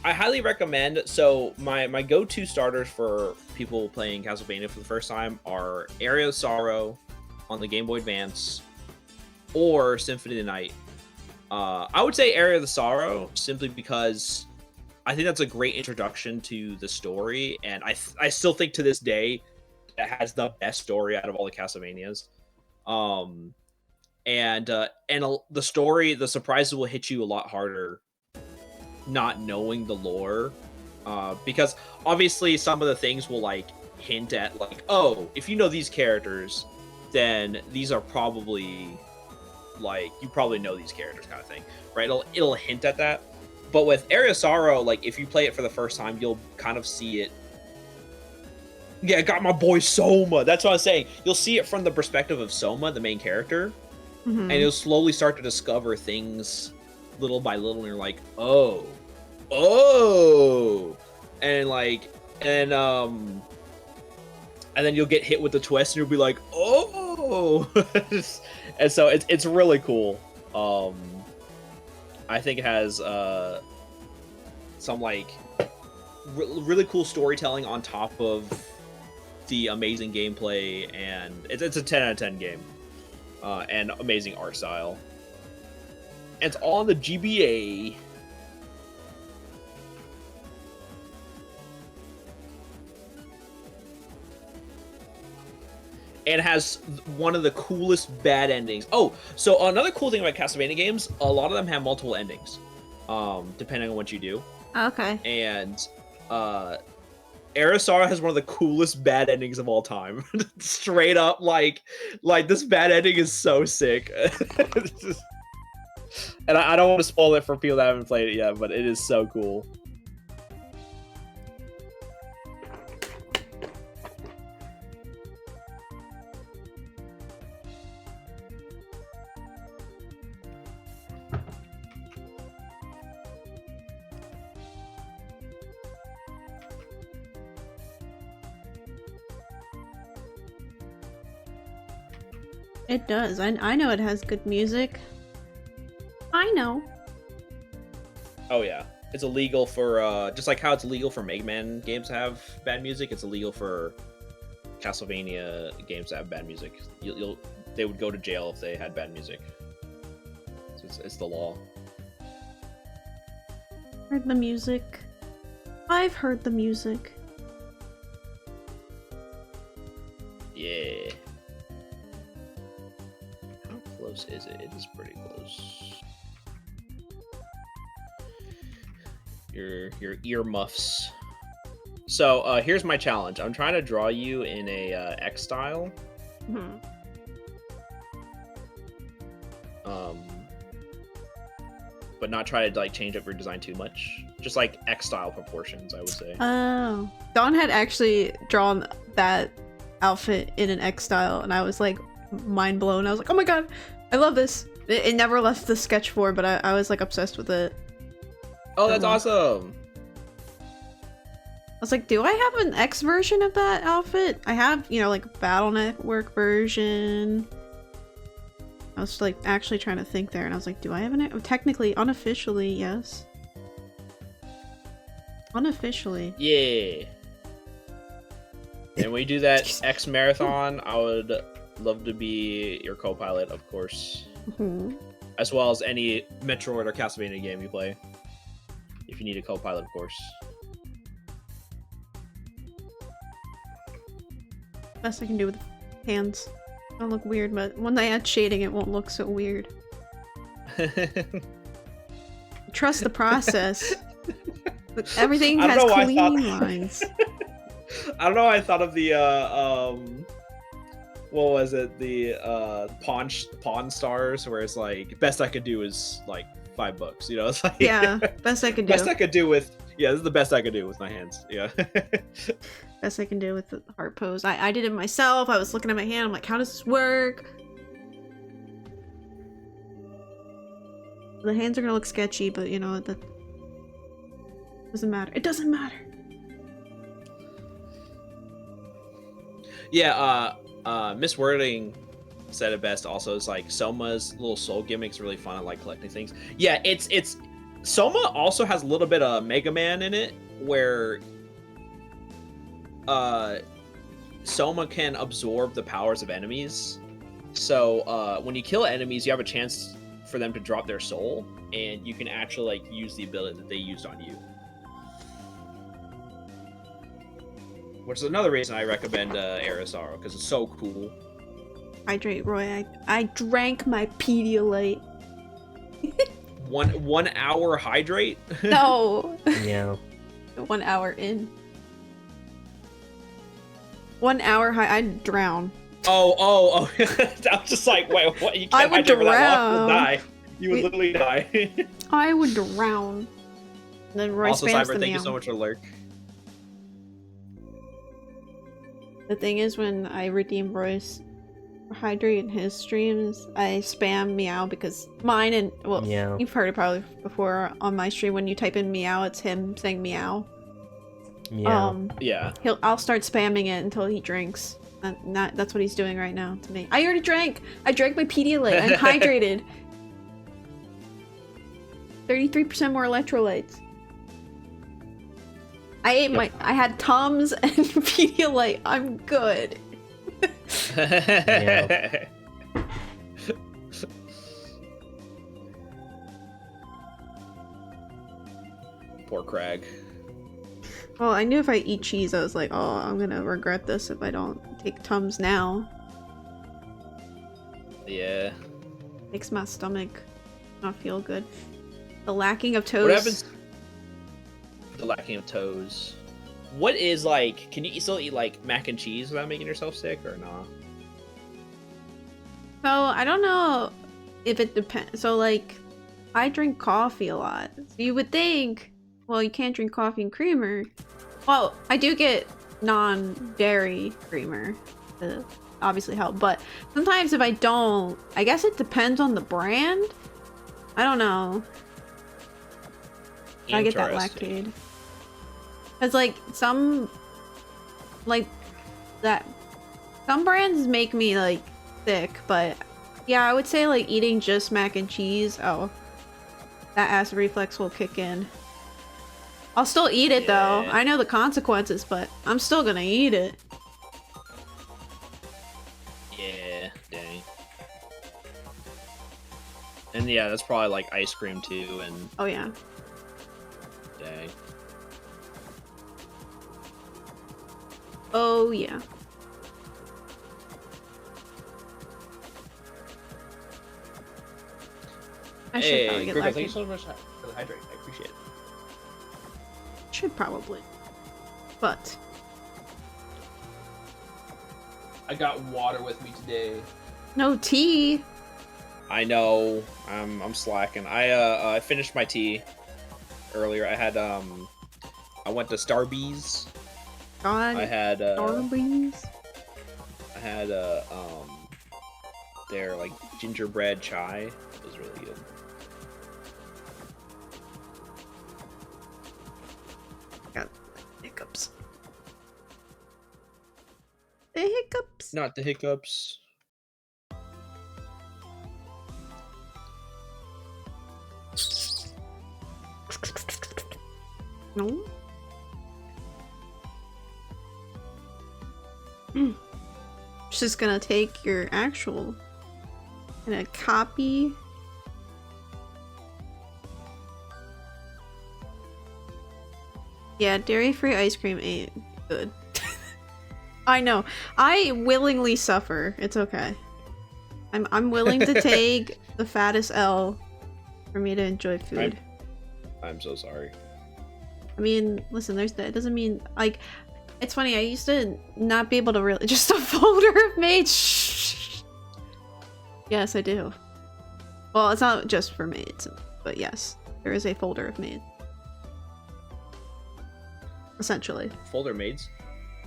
highly recommend. So my go-to starters for people playing Castlevania for the first time are Area of Sorrow on the Game Boy Advance or Symphony of the Night. I would say Area of the Sorrow simply because I think that's a great introduction to the story, and I still think to this day that has the best story out of all the Castlevanias. And the story, the surprises will hit you a lot harder not knowing the lore, because obviously some of the things will like hint at like, oh, if you know these characters, then these are probably like, you probably know these characters, kind of thing, right? It'll hint at that. But with Area of Sorrow, like if you play it for the first time, you'll kind of see it. Yeah, I got my boy Soma. That's what I'm saying. You'll see it from the perspective of Soma, the main character. Mm-hmm. And you'll slowly start to discover things little by little, and you're like, oh, and like, and then you'll get hit with the twist, and you'll be like, oh, and so it's really cool. I think it has some like really cool storytelling on top of the amazing gameplay, and it's a 10 out of 10 game. And amazing art style. And it's on the GBA. And has one of the coolest bad endings. Oh, so another cool thing about Castlevania games, a lot of them have multiple endings, depending on what you do. Okay. And Arisara has one of the coolest bad endings of all time. Straight up, like this bad ending is so sick. And I don't want to spoil it for people that haven't played it yet, but it is so cool. It does. I know it has good music. I know. Oh yeah, it's illegal for just like how it's illegal for Mega Man games to have bad music. It's illegal for Castlevania games to have bad music. They would go to jail if they had bad music. So it's the law. Heard the music. I've heard the music. close is it? It is pretty close. Your earmuffs. So here's my challenge. I'm trying to draw you in a X style. Hmm. But not try to like change up your design too much. Just like X style proportions, I would say. Oh. Dawn had actually drawn that outfit in an X style, and I was like mind blown. I was like, oh my god, I love this. It never left the sketch for, but I was like obsessed with it. Oh, that's awesome. I was like, do I have an X version of that outfit? I have, you know, like Battle Network version. I was like actually trying to think there, and I was like, do I have an technically, unofficially, yes. Unofficially. Yeah. And when we do that X marathon, I would love to be your co-pilot, of course. As well as any Metroid or Castlevania game you play. If you need a co-pilot, of course. Best I can do with hands. It'll look weird, but when I add shading, it won't look so weird. Trust the process. Everything has clean lines. I don't know why I thought of the what was it? The Pawn Stars, where it's like best I could do is like $5. You know, it's like yeah, best I could do. Best I could do with this is the best I could do with my hands. Yeah. Best I can do with the heart pose. I did it myself. I was looking at my hand. I'm like, how does this work? The hands are gonna look sketchy, but you know that doesn't matter. It doesn't matter. Yeah. Miss Wording said it best. Also, it's like Soma's little soul gimmick's really fun. I like collecting things. Yeah, it's Soma also has a little bit of Mega Man in it, where Soma can absorb the powers of enemies. So when you kill enemies, you have a chance for them to drop their soul, and you can actually like use the ability that they used on you. Which is another reason I recommend Aerosaro, because it's so cool. Hydrate, Roy. I drank my Pedialyte. 1 hour hydrate? No. Yeah. 1 hour in. 1 hour I'd drown. Oh. I was just like, wait, what? You can't hydrate for that long. You'll die. You would literally die. I would drown. And then Roy also, spams Cyber, the thank you meow. so much for lurk. The thing is, when I redeem Roy's hydrate in his streams, I spam meow because mine and well, Meow. you've heard it probably before on my stream. When you type in meow, it's him saying meow. Meow. Yeah. I'll start spamming it until he drinks. That's what he's doing right now to me. I already drank. I drank my Pedialyte. I'm hydrated. 33% more electrolytes. I ate I had Tums and Pedialyte. I'm good. Yeah. Poor Crag. Well, I knew if I eat cheese, I was like, oh, I'm gonna regret this if I don't take Tums now. Yeah. Makes my stomach not feel good. The lacking of toes. What happens? The lacking of toes. What is like? Can you still eat like mac and cheese without making yourself sick or not? So I don't know if it depends. So like, I drink coffee a lot. So you would think, well, you can't drink coffee and creamer. Well, I do get non-dairy creamer to obviously help, but sometimes if I don't, I guess it depends on the brand. I don't know. I get that lactate. Cause like some brands make me like sick, but yeah, I would say like eating just mac and cheese. Oh, that acid reflex will kick in. I'll still eat it though. I know the consequences, but I'm still gonna eat it. Yeah, dang. And yeah, that's probably like ice cream too, and Oh yeah. dang. Oh yeah. I should probably get Grigo, lucky. thank you so much for the hydrate. I appreciate it. Should probably. But I got water with me today. no tea. I know. I'm slacking. I finished my tea earlier. I had I went to Starbucks. God, I had Starbucks. I had their like gingerbread chai. It was really good. Got hiccups. The hiccups. Not the hiccups. No. Just gonna take your actual and a copy. Yeah, dairy-free ice cream ain't good. I know. I willingly suffer. It's okay. I'm willing to take the fattest L for me to enjoy food. I'm so sorry. I mean, listen, there's that. It doesn't mean, like, it's funny, I used to not be able to really, just a folder of maids. Shh. Yes, I do. Well, it's not just for maids, but yes, there is a folder of maids. Essentially. Folder maids?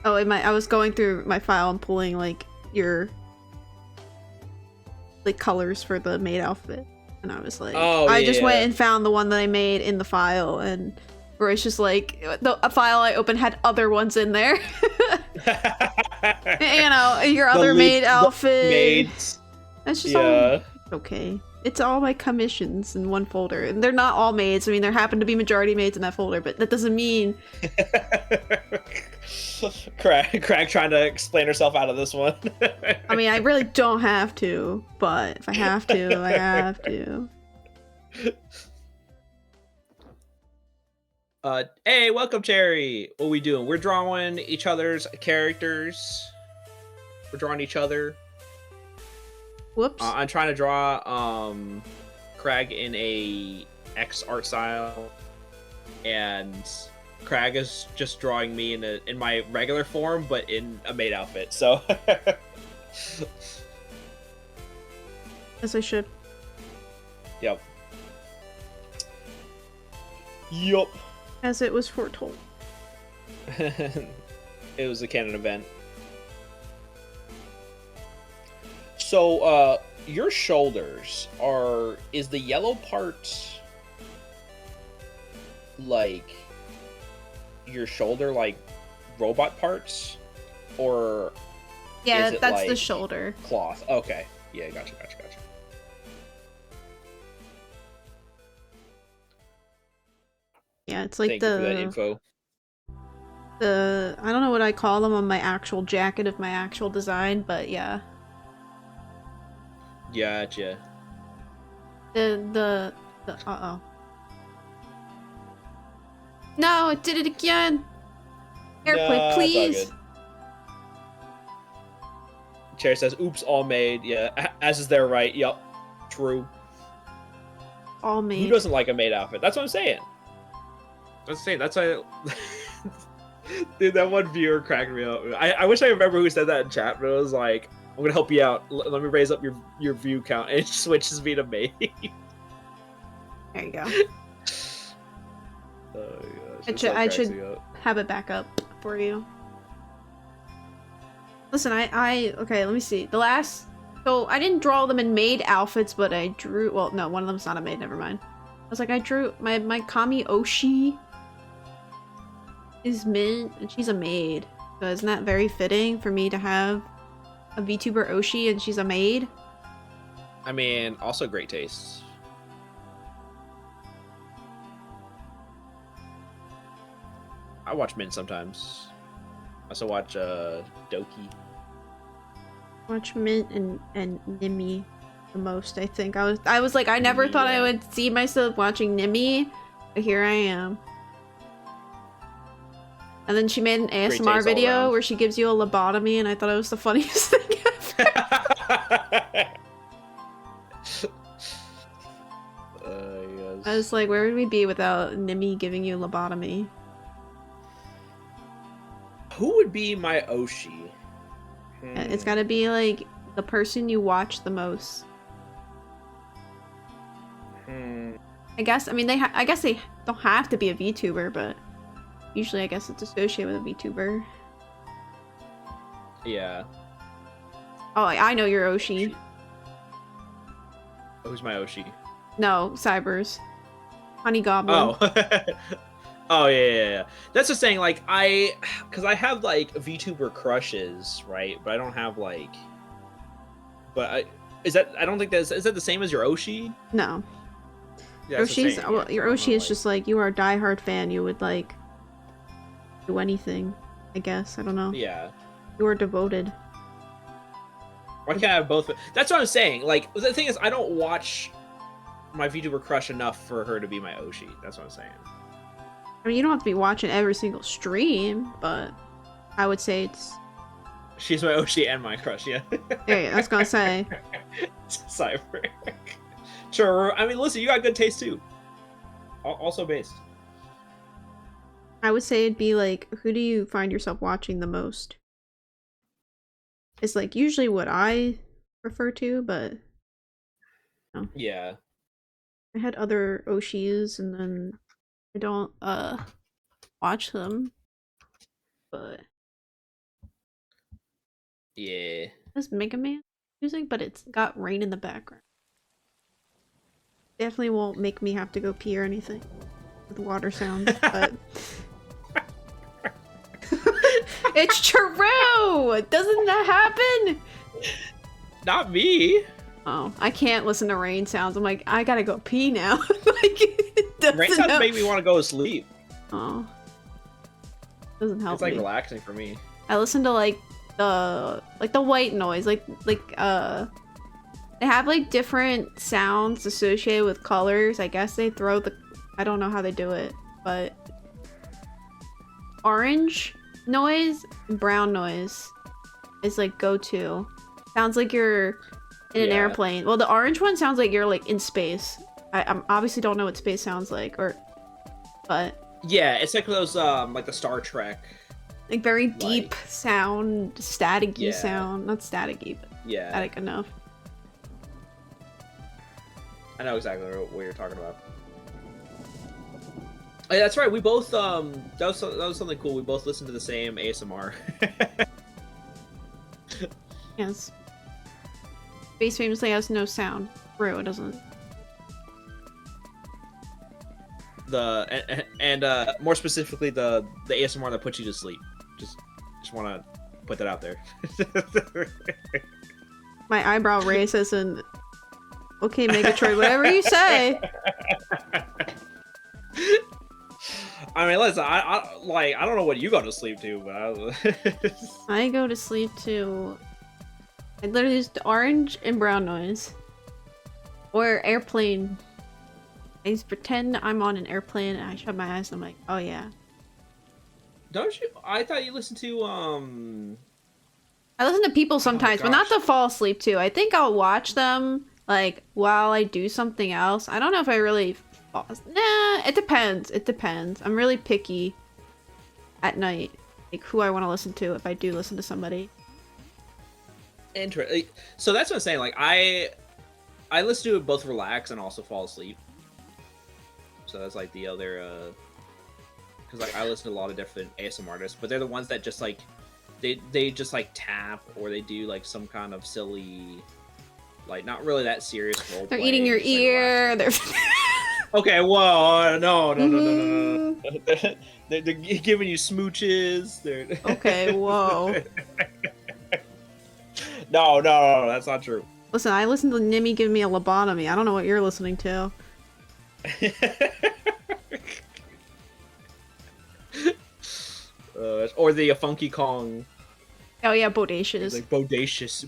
Oh, I was going through my file and pulling, like, your, like, colors for the maid outfit. And I was like, oh, I just went and found the one that I made in the file, and where it's just like, a file I opened had other ones in there. You know, your other maid outfit. Maids. That's just all okay. It's all my commissions in one folder. And they're not all maids. I mean, there happen to be majority maids in that folder, but that doesn't mean... Craig trying to explain herself out of this one. I mean, I really don't have to, but if I have to, I have to. Hey, welcome, Cherry. What we doing? We're drawing each other's characters. We're drawing each other. Whoops. I'm trying to draw Craig in a X art style, and Craig is just drawing me in my regular form, but in a maid outfit. So, as I should. Yep. Yup. As it was foretold. It was a canon event. So, your shoulders is the yellow part like your shoulder, like robot parts, or yeah, is it that's like the shoulder cloth? Okay, yeah, gotcha. Yeah, it's like Thank you for that info. I don't know what I call them on my actual jacket of my actual design, but yeah. Gotcha. The uh-oh. No, it did it again! Airplane, please! Cherry says, oops, all made. Yeah, as is their right. Yup. True. All made. Who doesn't like a maid outfit? That's what I'm saying. That's why... Dude, that one viewer cracked me up. I wish I remember who said that in chat, but it was like, I'm gonna help you out. Let me raise up your view count, and it switches me to maid. There you go. Oh gosh, I should have it back up for you. Listen, okay, let me see. So I didn't draw them in maid outfits, but I drew, well, no, one of them's not a maid, never mind. I was like, I drew, my Kami Oshi is mint, and she's a maid. So isn't that very fitting for me to have a VTuber Oshi and she's a maid? I mean, also great taste. I watch Mint sometimes. I also watch Doki. Watch Mint and Nimi the most, I think. I was like, I never thought I would see myself watching Nimi, but here I am. And then she made an ASMR video where she gives you a lobotomy, and I thought it was the funniest thing ever. I was like, where would we be without Nimi giving you lobotomy? Who would be my Oshi? It's gotta be like the person you watch the most. I guess. I mean, I guess they don't have to be a VTuber, but usually I guess it's associated with a VTuber. Yeah. Oh, I know your Oshi. Who's my Oshi? No, Cybers. Honey Goblin. Oh. Oh yeah. That's just saying, like, because I have like VTuber crushes, right? But I don't have like, I don't think is that the same as your Oshi? No. Yeah, your Oshi is just like, you are a diehard fan. You would like do anything, I guess. I don't know. Yeah. You are devoted. Why can't I have both? That's what I'm saying. Like, the thing is, I don't watch my VTuber crush enough for her to be my Oshi. That's what I'm saying. I mean, you don't have to be watching every single stream, but I would say it's... She's my Oshi and my crush, yeah. Yeah, I was gonna say. Cyber. Sure, I mean, listen, you got good taste, too. Also based. I would say it'd be like, who do you find yourself watching the most? It's like usually what I refer to, but... No. Yeah. I had other Oshis, and then I don't, watch them. But... Yeah. It's Mega Man music, but it's got rain in the background. Definitely won't make me have to go pee or anything with water sounds, but... It's true! Doesn't that happen? Not me! Oh, I can't listen to rain sounds. I'm like, I gotta go pee now. Like, it doesn't Rain sounds make me want to go to sleep. Oh. Doesn't help It's like me. relaxing for me. I listen to like the white noise, they have like different sounds associated with colors. I guess they throw I don't know how they do it, but orange noise, brown noise is like go-to. Sounds like you're in an airplane. Well, the orange one sounds like you're like in space. I obviously don't know what space sounds like, but yeah, it's like those like the Star Trek, like very deep sound, staticky sound. Not staticky, but yeah, static enough. I know exactly what you're talking about. Oh, yeah, that's right. We both that was something cool. We both listened to the same ASMR. Yes. Space famously has no sound. True, it doesn't. More specifically the ASMR that puts you to sleep. Just want to put that out there. My eyebrow raises and okay, Megatroid, whatever you say. I mean, listen, I don't know what you go to sleep to, but I go to sleep to... I literally use the orange and brown noise. Or airplane. I just pretend I'm on an airplane and I shut my eyes and I'm like, oh yeah. Don't you? I thought you listened to, I listen to people sometimes, but not to fall asleep to. I think I'll watch them, like, while I do something else. I don't know if I really... Nah, it depends. It depends. I'm really picky at night, like who I want to listen to if I do listen to somebody. Interesting. So that's what I'm saying. Like I listen to it both relax and also fall asleep. So that's like the other. Because like I listen to a lot of different ASMR artists, but they're the ones that just like they just like tap or they do like some kind of silly, like not really that serious role. They're eating your ear. They're. Okay, well, no. They're giving you smooches. Okay, whoa. No, that's not true. Listen, I listen to Nimi give me a lobotomy. I don't know what you're listening to. Or the Funky Kong. Oh yeah, bodacious. Like bodacious.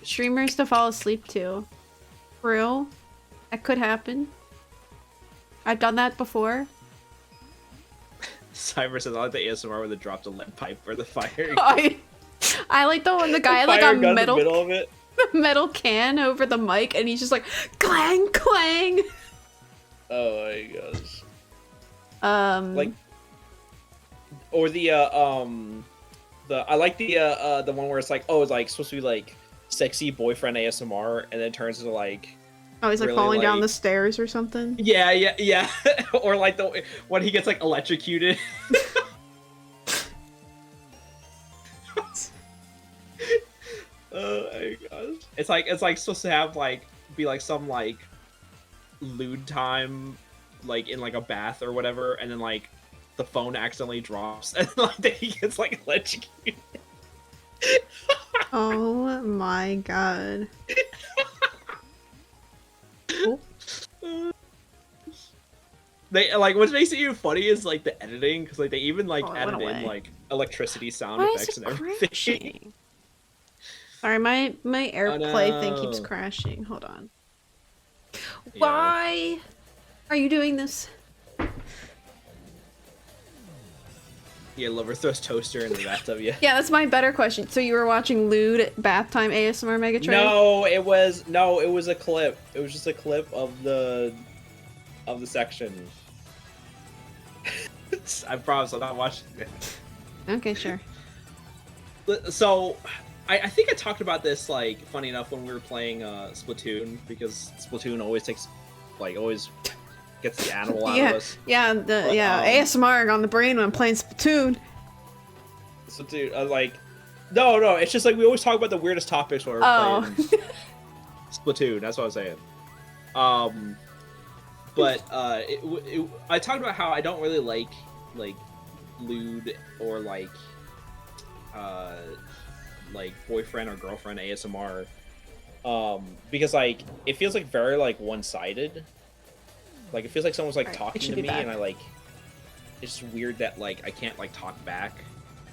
Streamers to fall asleep to. True. That could happen. I've done that before. Cyber says, I like the ASMR where they dropped a lead pipe for the fire. I like the one the guy had like a metal, in the middle of it. metal can over the mic and he's just like clang clang. Oh my gosh. Like, or the I like the one where it's like, oh, it's like supposed to be like sexy boyfriend ASMR, and then it turns into like, oh, he's like really, falling down like- the stairs or something. yeah, or like the when he gets like electrocuted. Oh my gosh! It's like supposed to have like be like some like lewd time, like in like a bath or whatever, and then like the phone accidentally drops, and like then he gets like electrocuted. Oh my god. Oh. They like what makes it even funny is like the editing, because like they even like Oh, it added went in away. like electricity sound Why effects is it and everything. crashing? Sorry, my AirPlay thing keeps no. crashing. Hold on. Yeah. Why are you doing this? Yeah, Lover throws toaster in the bathtub. Yeah. Yeah, that's my better question. So you were watching lewd bath time ASMR Megatron? No, it was a clip. It was just a clip of the section. I promise I'm not watching it. Okay, sure. So, I think I talked about this, like, funny enough, when we were playing Splatoon, because Splatoon always takes, like, always gets the animal out of us. Yeah, ASMR on the brain when I'm playing Splatoon. So, dude, like, no, it's just like we always talk about the weirdest topics when we're playing Splatoon. That's what I'm saying. But I talked about how I don't really like lewd or like boyfriend or girlfriend ASMR, because like it feels like very like one-sided. Like it feels like someone's like talking to me, and I like it's just weird that like I can't like talk back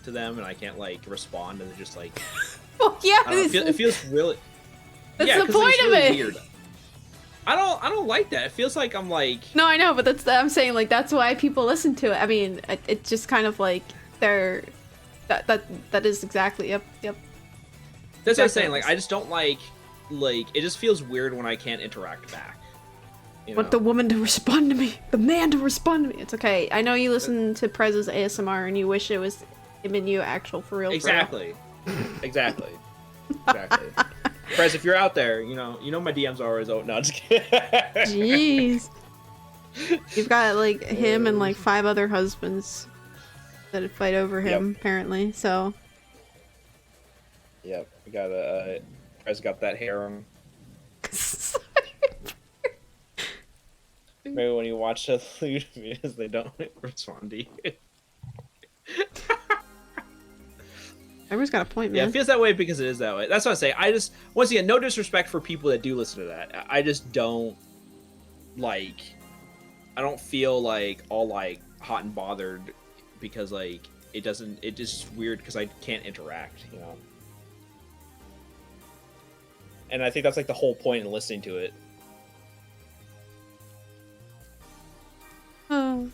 to them, and I can't like respond, and they're just like, well, yeah, I don't know, it feels really. That's yeah, the point it's of really it. Weird. I don't like that. It feels like I'm like. No, I know, but I'm saying like that's why people listen to it. I mean, it's just kind of like they're that is exactly yep. That's what I'm saying. Like I just don't like it just feels weird when I can't interact back. You Want the woman to respond to me, the man to respond to me. It's okay. I know you listen to Prez's ASMR and you wish it was him and you actual for real. Exactly. Exactly. Prez, if you're out there, you know my DMs are always open. No, just kidding. Jeez. You've got like him and like 5 other husbands that fight over him, apparently. So. Yep, we got Prez got that harem. Maybe when you watch the lewd videos, they don't respond to you. Everyone's got a point, man. Yeah, it feels that way because it is that way. That's what I say. I just, once again, no disrespect for people that do listen to that. I just don't like. I don't feel like all like hot and bothered because like it doesn't. It just weird because I can't interact, you know. And I think that's like the whole point in listening to it. Oh.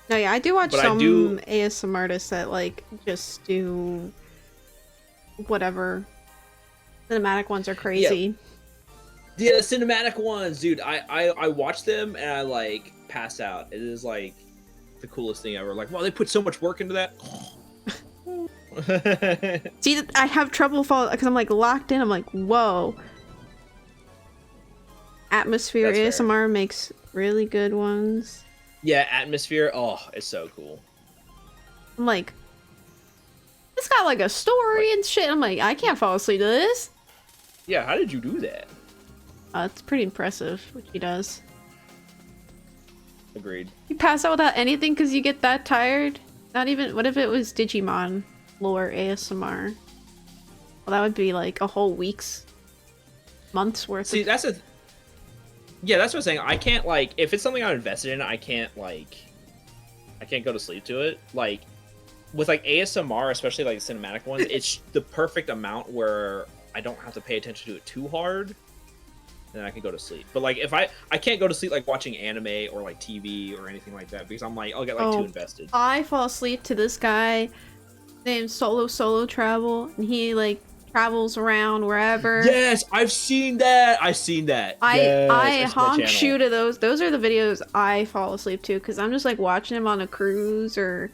No, yeah, I do watch some ASMR artists that like just do whatever. Cinematic ones are crazy. Yeah, the cinematic ones, dude. I watch them and I like pass out. It is like the coolest thing ever. Like, wow, they put so much work into that. See, I have trouble following because I'm like locked in. I'm like, whoa. Atmosphere That's ASMR fair. makes really good ones. Yeah, Atmosphere. Oh, it's so cool. I'm like, it's got like a story and shit. I'm like, I can't fall asleep to this. Yeah, how did you do that? It's pretty impressive what she does. Agreed. You pass out without anything because you get that tired? Not even. What if it was Digimon lore ASMR? Well, that would be like a whole month's worth. See, that's a. Yeah, that's what I'm saying. I can't like if it's something I'm invested in. I can't go to sleep to it. Like with like ASMR, especially like cinematic ones, it's the perfect amount where I don't have to pay attention to it too hard. Then I can go to sleep. But like if I can't go to sleep like watching anime or like TV or anything like that because I'm like I'll get like too invested. I fall asleep to this guy named Solo Travel, and he like travels around wherever. Yes, I've seen that. I've seen that. Yes, I I've seen that honk channel. shoe to those. Those are the videos I fall asleep to because I'm just like watching him on a cruise or,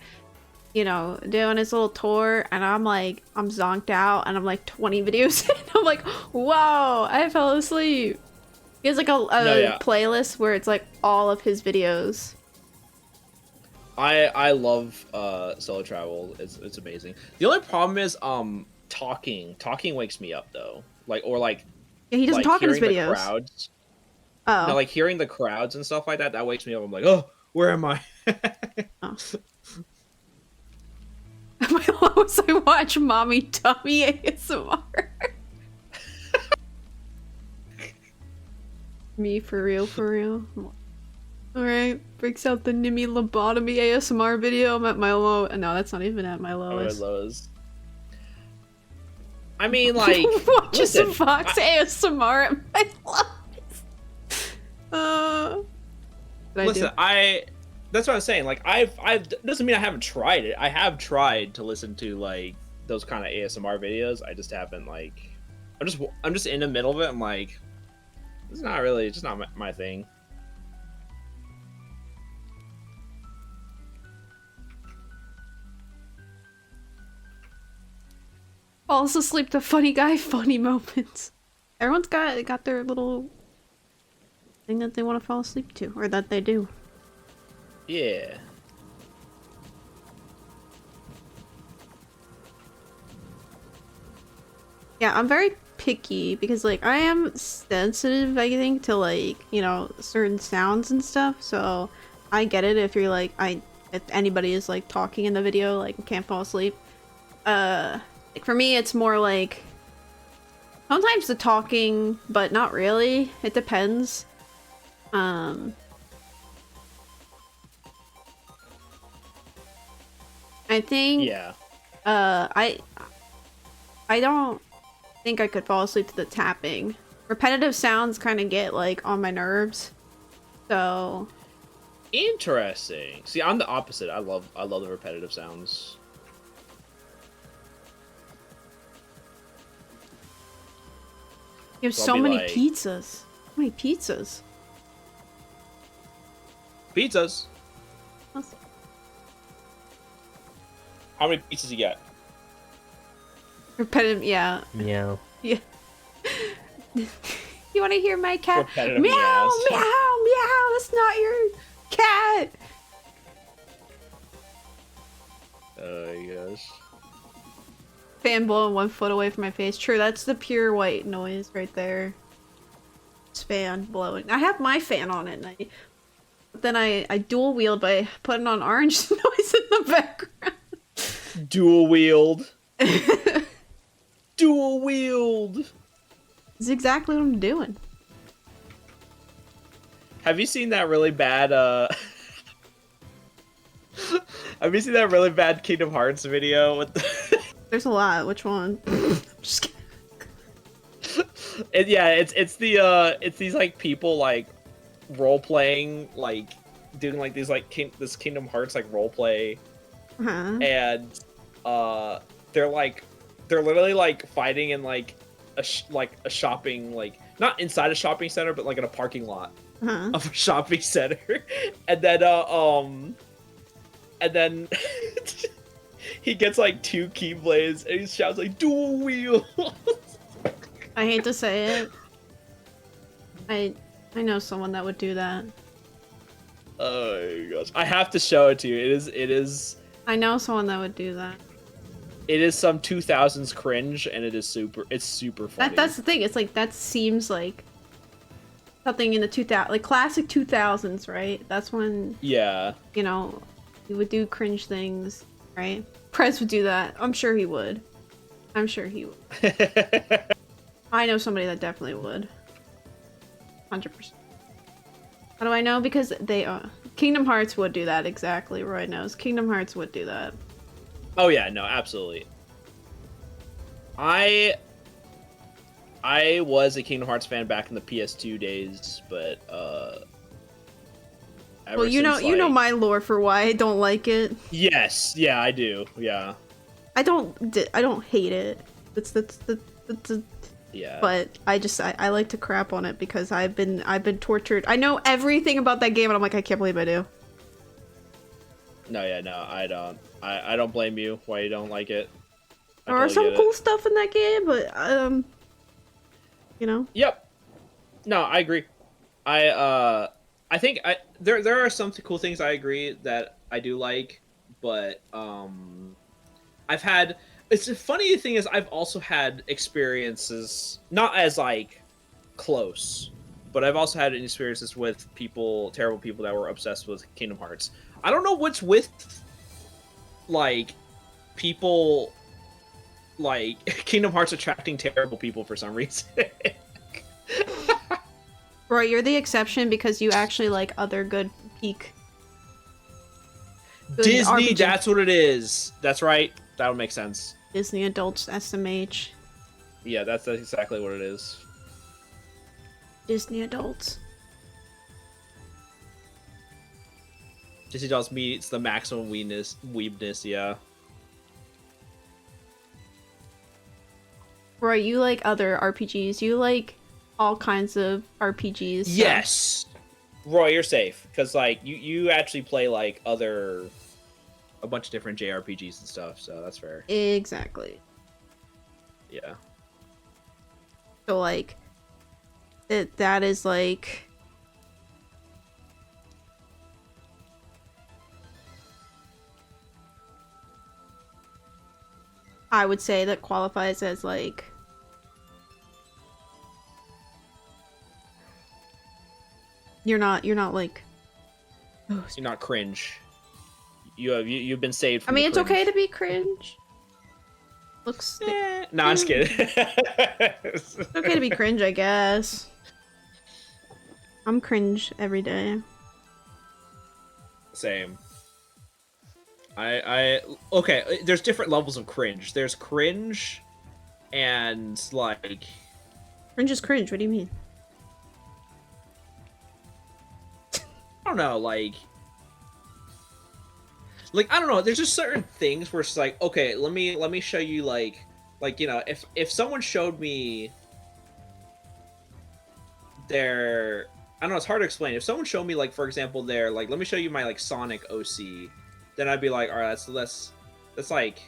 you know, doing his little tour, and I'm zonked out, and I'm like 20 videos in. I'm like, whoa, I fell asleep. He has like a playlist where it's like all of his videos. I love solo travel. It's amazing. The only problem is talking wakes me up though. Like Yeah, he doesn't talk in his videos. The crowds. Oh. No, like hearing the crowds and stuff like that, that wakes me up. I'm like, oh, where am I? Oh. My lowest, I watch Mommy Tummy ASMR. Me for real, for real. Alright, breaks out the Nimmy lobotomy ASMR video. I'm at my low. No, that's not even at my lowest. I mean, like, watches some Fox ASMR at my lowest. Listen, that's what I'm saying. Like, I've doesn't mean I haven't tried it. I have tried to listen to like those kind of ASMR videos. I just haven't like. I'm just in the middle of it. I'm like, it's not really, it's just not my thing. Falls asleep to funny guy, funny moments. Everyone's got their little thing that they want to fall asleep to, or that they do. Yeah. Yeah, I'm very picky because like I am sensitive, I think, to like, you know, certain sounds and stuff. So I get it if you're like if anybody is like talking in the video, like can't fall asleep. Like for me, it's more like sometimes the talking, but not really. It depends. I think. Yeah. I don't think I could fall asleep to the tapping. Repetitive sounds kind of get like on my nerves. So. Interesting. See, I'm the opposite. I love the repetitive sounds. You have so many pizzas. How many pizzas? Pizzas. Awesome. How many pizzas you got? Repetitive, yeah. Meow. Yeah. You want to hear my cat? Repetitive meow, meows. meow, meow. That's not your cat. Yes. Fan blowing 1 foot away from my face. True, that's the pure white noise right there. It's fan blowing. I have my fan on it, and then I dual wield by putting on orange noise in the background. Dual wield. Dual wield. It's exactly what I'm doing. Have you seen that really bad have you seen that really bad Kingdom Hearts video with There's a lot. Which one? Just kidding. It's these like people like role playing, like doing like these like this Kingdom Hearts like role play, and they're literally like fighting in like a shopping, like not inside a shopping center but like in a parking lot of a shopping center, and then he gets like 2 keyblades and he shouts like dual wheel. I hate to say it. I know someone that would do that. Oh my gosh. I have to show it to you. It is I know someone that would do that. It is some 2000s cringe, and it's super funny. That's the thing. It's like that seems like something in the 2000s, like classic 2000s, right? That's when you know, he would do cringe things, right? Prez would do that. I'm sure he would. I'm sure he would. I know somebody that definitely would. 100%. How do I know? Because they Kingdom Hearts would do that, exactly. Roy knows. Kingdom Hearts would do that. Oh yeah, no, absolutely. I was a Kingdom Hearts fan back in the PS2 days, but well, you know my lore for why I don't like it. Yes, yeah, I do. Yeah. I don't hate it. Yeah. But I like to crap on it because I've been tortured. I know everything about that game, and I'm like, I can't believe I do. No, I don't. I don't blame you why you don't like it. There are some cool stuff in that game, but you know. Yep. No, I agree. I think there are some cool things I agree that I do like, but I've had. It's the funny thing is I've also had experiences not as like close, but I've also had experiences with terrible people that were obsessed with Kingdom Hearts. I don't know what's with like people like Kingdom Hearts attracting terrible people for some reason. Roy, you're the exception because you actually like other good Disney, RPG. that's what it is. That's right. That would make sense. Disney Adults SMH. Yeah, that's exactly what it is. Disney Adults. Disney Adults meets the maximum weebness, yeah. Roy, you like other RPGs. You like all kinds of RPGs. So. Yes! Roy, you're safe. Because, like, you actually play, like, a bunch of different JRPGs and stuff, so that's fair. Exactly. Yeah. So, like, that is, like... I would say that qualifies as, like... You're not like... Oh, you're not cringe. You've been saved from I mean, it's cringe. okay to be cringe. Looks... No, I'm just kidding. It's okay to be cringe, I guess. I'm cringe every day. Same. Okay, there's different levels of cringe. There's cringe and like Cringe is cringe, what do you mean? I don't know, like I don't know, there's just certain things where it's like, okay, let me show you like you know, if someone showed me their I don't know, it's hard to explain. If someone showed me like, for example, their like, let me show you my like Sonic OC, then I'd be like, all right, that's like,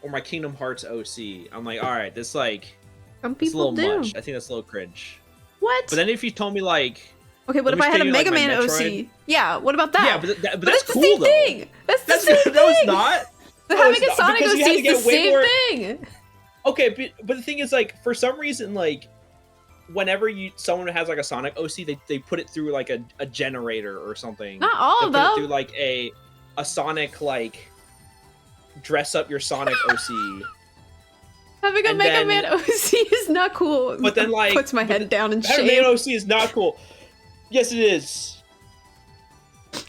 or my Kingdom Hearts OC. I'm like, all right, this like, some it's a people little do. much. I think that's a little cringe. What? But then if you told me like, okay, what if I had a Mega Man OC? Yeah, what about that? Yeah, but that's cool though. Thing. That's the same thing. No, it's not. But No, having it's a Sonic not, OC is the same thing. Okay, but the thing is, like, for some reason, like, whenever someone has like a Sonic OC, they put it through like a generator or something. Not all of them. them. Through like a Sonic like dress up your Sonic OC. Having a Mega Man OC is not cool. But then like puts my head down in shame. Having a Mega Man OC is not cool. Yes, it is.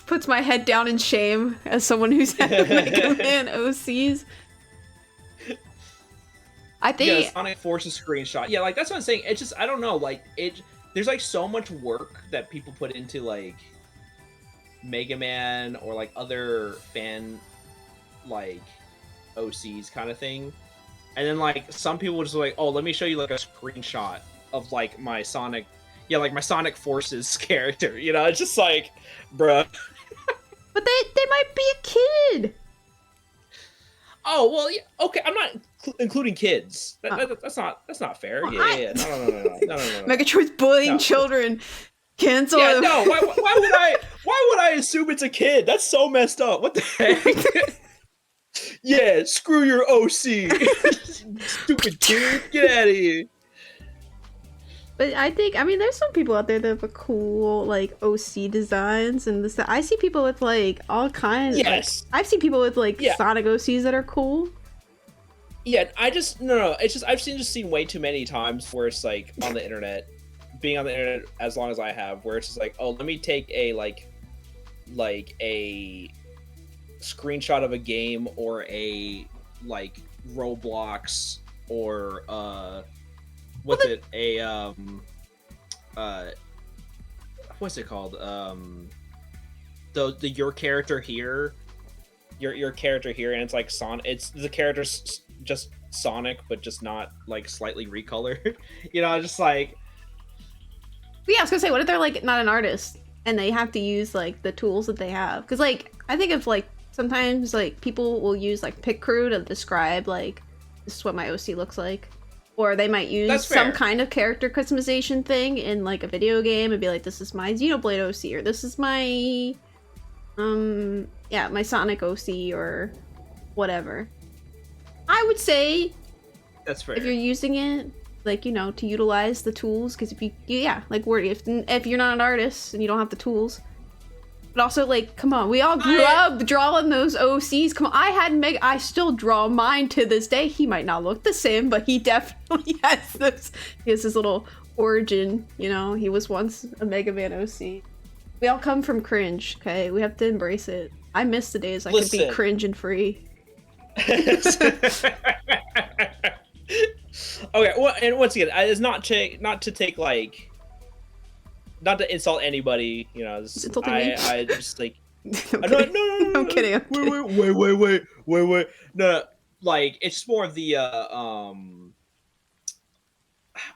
Puts my head down in shame as someone who's had Mega Man OCs. I think yeah, Sonic Forces screenshot. Yeah, like that's what I'm saying. It's just I don't know. Like there's like so much work that people put into like Mega Man or like other fan like OCs kind of thing, and then like some people just like, oh, let me show you like a screenshot of like my Sonic, like my Sonic Forces character. You know, it's just like, bruh. But they might be a kid. Oh well, yeah, okay. I'm not including kids. That's not fair. Well, yeah. No. Megatron's bullying children. Cancel. Yeah, no. Why would I assume it's a kid? That's so messed up. What the heck? Yeah, screw your OC. Stupid kid. Get out of here. But I mean, there's some people out there that have cool, like, OC designs and this. I see people with, like, all kinds. Yes. Like, I've seen people with, like, Sonic OCs that are cool. Yeah, no. It's just, I've seen way too many times where it's, like, on the internet, being on the internet as long as I have, where it's just like, oh, let me take a, like a screenshot of a game or a, like, Roblox or, what's it called? The your character here, your character here, and it's like it's the character's just Sonic, but just not like slightly recolored. You know, just like. But yeah, I was gonna say, what if they're like not an artist and they have to use like the tools that they have? Because like I think of like sometimes like people will use like Pic Crew to describe like this is what my OC looks like, or they might use some kind of character customization thing in like a video game and be like, this is my Xenoblade OC, or this is my my Sonic OC, or whatever. I would say that's fair if you're using it, like, you know, to utilize the tools, because if if you're not an artist and you don't have the tools, but also like, come on, we all grew up drawing those OCs. Come on, I still draw mine to this day. He might not look the same, but he definitely has this. He has his little origin. You know, he was once a Mega Man OC. We all come from cringe. Okay, we have to embrace it. I miss the days I could be cringe and free. Okay, well, and once again, it's not to take like, not to insult anybody, you know. I just like, no, I'm kidding. Wait. No, like it's just more of the I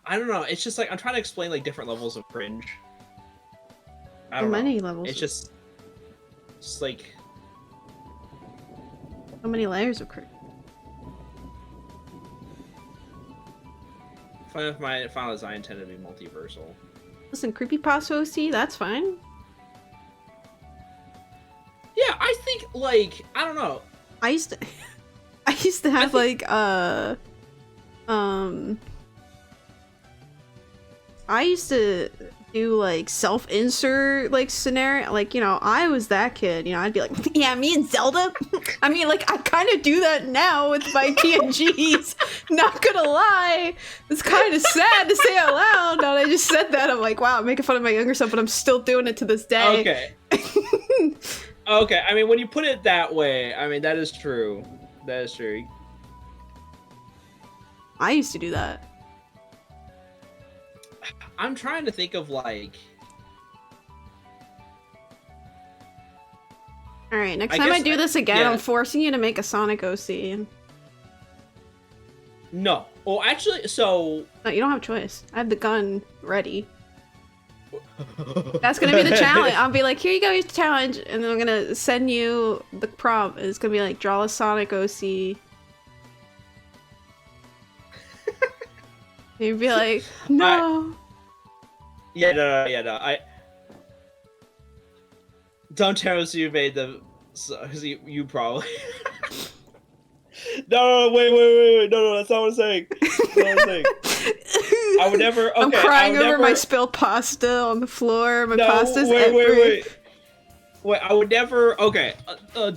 don't know. It's just like I'm trying to explain like different levels of cringe. I don't know. Many levels. It's just like so many layers of cringe. Final design intended to be multiversal. Listen, creepypasta OC, that's fine. Yeah, I think like I don't know. I used to have like I used to do like self-insert like scenario, like, you know, I was that kid, you know, I'd be like, yeah, me and Zelda. I mean, like, I kind of do that now with my TNGs. Not gonna lie, it's kind of sad to say out loud. Now that I just said that, I'm like, wow, I'm making fun of my younger self, but I'm still doing it to this day. Okay. Okay, I mean, when you put it that way, I mean, that is true. That is true. I used to do that. I'm trying to think of like. All right, next time I do this again, I'm forcing you to make a Sonic OC. No. Well, actually, so. No, you don't have a choice. I have the gun ready. That's gonna be the challenge. I'll be like, here you go, here's the challenge, and then I'm gonna send you the prompt. It's gonna be like, draw a Sonic OC. And you'd be like, no. No. I don't tell us you made the. You probably. No, wait. No, that's not what I'm saying. I would never. Okay, I'm crying over my spilled pasta on the floor. My pasta's wait. I would never. Okay,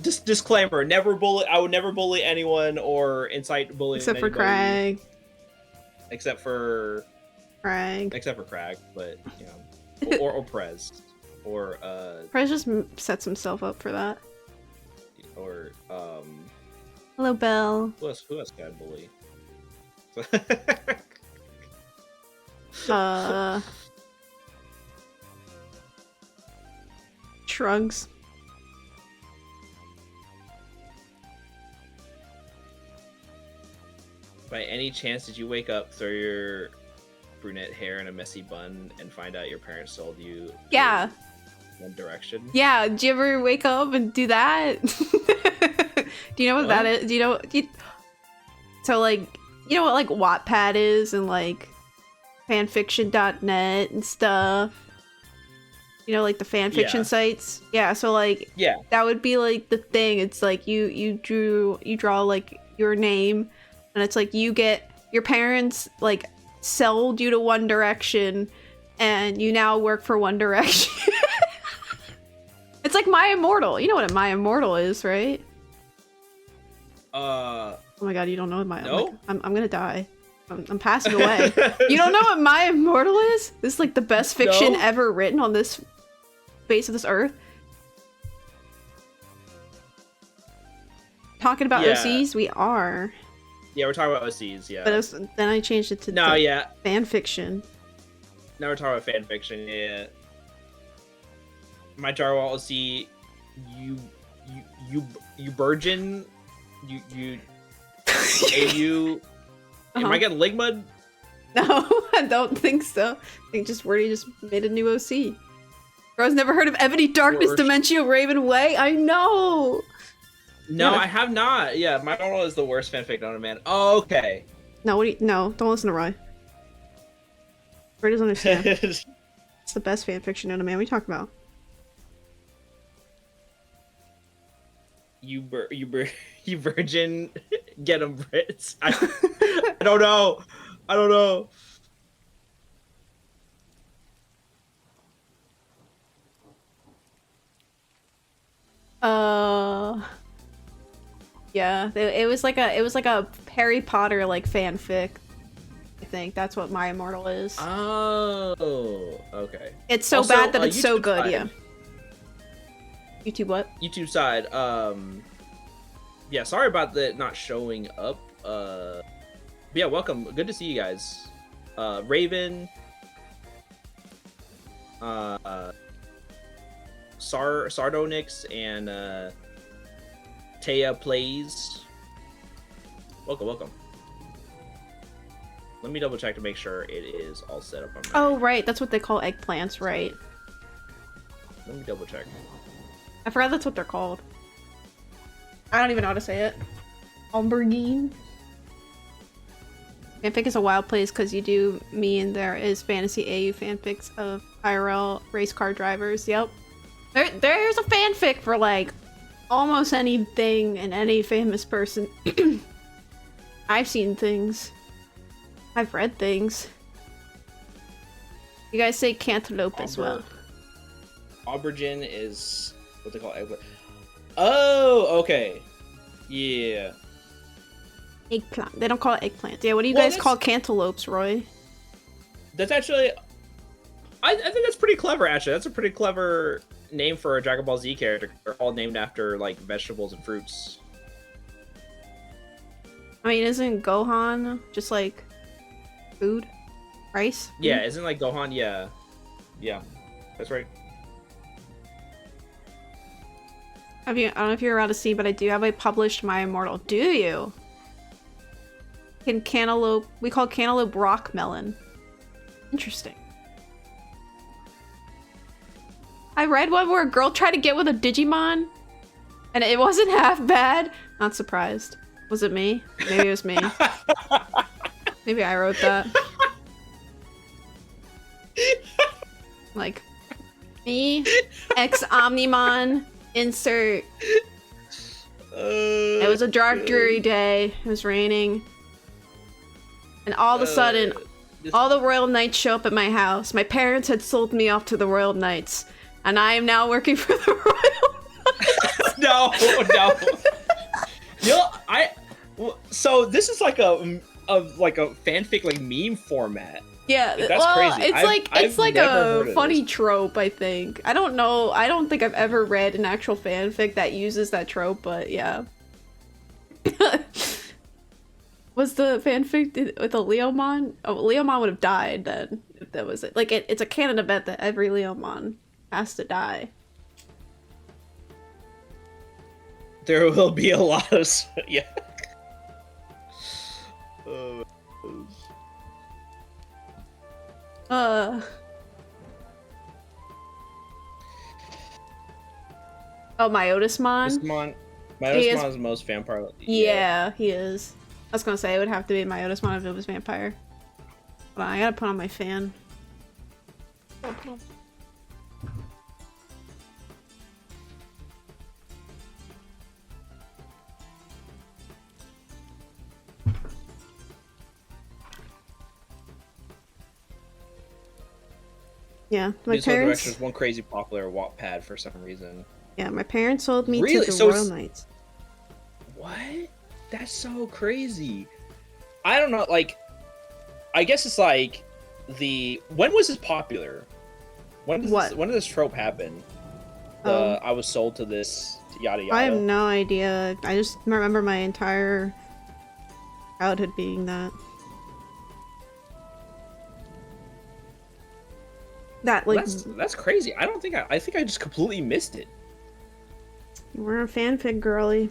disclaimer: never bully. I would never bully anyone or incite bullying. Except for Craig. Except for Crag, but you know, or Prez, or Prez just sets himself up for that. Or hello, Belle. Who else got a bully? Shrugs. By any chance, did you wake up, throw your brunette hair in a messy bun, and find out your parents sold you? Yeah. One Direction. Yeah. Do you ever wake up and do that? Do you know what that is? Do you know? So like, you know what like Wattpad is and like fanfiction.net and stuff. You know, like the fanfiction sites. Yeah. So like, that would be like the thing. It's like you draw like your name. And it's like you get your parents like sold you to One Direction, and you now work for One Direction. It's like My Immortal. You know what a My Immortal is, right? Oh my god, you don't know what No. I'm gonna die. I'm passing away. You don't know what My Immortal is? This is like the best fiction ever written on this face of this earth. Talking about OCs, we are. Yeah, we're talking about OCs, yeah. But then I changed it to fan fiction. Now we're talking about fan fiction, yeah. My Jarwal OC, you virgin, you Am I getting Ligma? No, I don't think so. I think just Wordy just made a new OC. Bro's never heard of Ebony Darkness Dementia Raven Way? I know! No, I have not. Yeah, my model is the worst fanfic known to man. Oh, okay. No, no, don't listen to Roy. Roy doesn't understand. It's the best fanfiction known to man. What are you talking about? You virgin, get them Brits. I don't know. I don't know. Yeah, it was like a Harry Potter like fanfic. I think that's what My Immortal is. Oh, okay. It's so also, bad that it's so YouTube good. side. Yeah. YouTube what? YouTube side. Yeah, sorry about the not showing up. Yeah, welcome. Good to see you guys. Raven. Sardonyx and Taya Plays. Welcome. Let me double check to make sure it is all set up on my Oh, right. That's what they call eggplants, right? Let me double check. I forgot that's what they're called. I don't even know how to say it. Aubergine. Fanfic is a wild place because you do mean there is fantasy AU fanfics of IRL race car drivers. Yep. There's a fanfic for like almost anything and any famous person. I've seen things. I've read things. You guys say cantaloupe as well. Aubergine is what they call eggplant. Oh, okay. Yeah. Eggplant. They don't call it eggplant. Yeah, what do you guys call cantaloupes, Roy? That's actually... I think that's pretty clever, actually. That's a pretty clever name for a Dragon Ball Z character. They're all named after, like, vegetables and fruits. I mean, isn't Gohan just, like, food? Rice? Food? Yeah, isn't, like, Gohan? Yeah. Yeah. That's right. I don't know if you're around to see, but I do have a published My Immortal. Do you? Cantaloupe. We call cantaloupe rock melon. Interesting. I read one where a girl tried to get with a Digimon, and it wasn't half bad. Not surprised. Was it me? Maybe it was me. Maybe I wrote that. Like, me, ex-Omnimon, insert. It was a dark, dreary day. It was raining. And all of a sudden, all the Royal Knights show up at my house. My parents had sold me off to the Royal Knights. And I am now working for the Royal Knights. No. So this is like a fanfic like meme format. Yeah, that's crazy. It's like a funny trope, I think. I don't know. I don't think I've ever read an actual fanfic that uses that trope, but yeah. Was the fanfic with a Leomon? Oh, Leomon would have died then, if that was it. Like, it's a canon event that every Leomon has to die. There will be a lot of... Yeah. Oh, Myotismon? Myotismon is the most vampire. Yeah, he is. I was gonna say it would have to be Myotismon if it was vampire. Hold on, I gotta put on my fan. Yeah, my parents. There's one crazy popular Wattpad for some reason. Yeah, my parents sold me to the Royal Knights. What? That's so crazy. I don't know, like, I guess it's like when was this popular? When did this trope happen? I was sold to this yada yada. I have no idea. I just remember my entire childhood being that. That like that's crazy. I don't think I think I just completely missed it. We're a fanfic girly.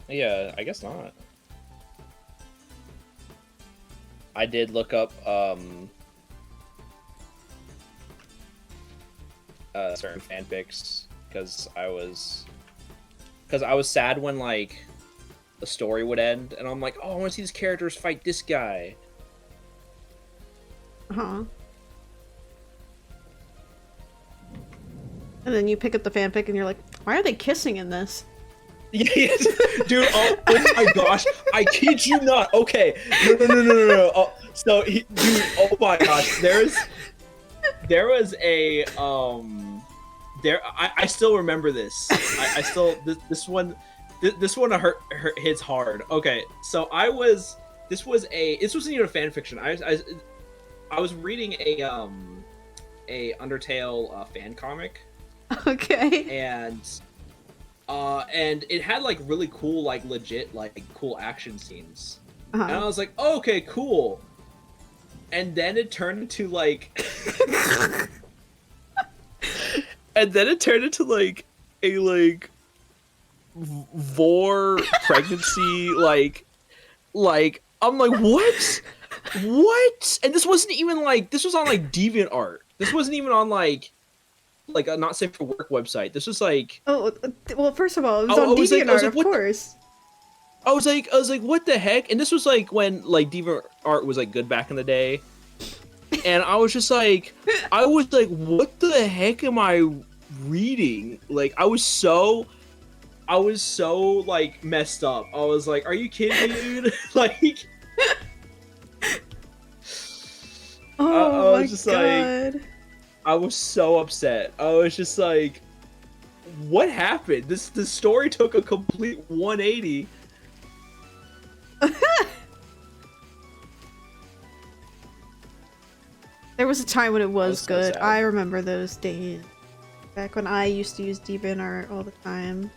Yeah, I guess not. I did look up certain fanfics because I was sad when like the story would end, and I'm like, oh, I want to see these characters fight this guy. Uh-huh. And then you pick up the fanfic and you're like, why are they kissing in this? Yes, dude. Oh my gosh, I kid you not. Okay, no. Oh, so, dude, oh my gosh, there was a I still remember this. I still this one hits hard. Okay, so this wasn't even a fan fiction. I was reading a Undertale fan comic. Okay. And it had like really cool, like legit, like cool action scenes. Uh-huh. And I was like, oh, okay, cool. And then it turned into like and then it turned into like a like vor pregnancy like I'm like, what? And this wasn't even like, this was on like DeviantArt. This wasn't even on like a not safe for work website. This was like, oh, well, first of all, it was on DeviantArt, of course. I was like, what the heck? And this was like when like DeviantArt was like good back in the day. And I was like, what the heck am I reading? Like, I was so like messed up. I was like, are you kidding me, dude? Like, oh I was just God. like, I was so upset. I was just like, what happened? The story took a complete 180. There was a time when it was so good. sad. I remember those days. Back when I used to use DeviantArt all the time.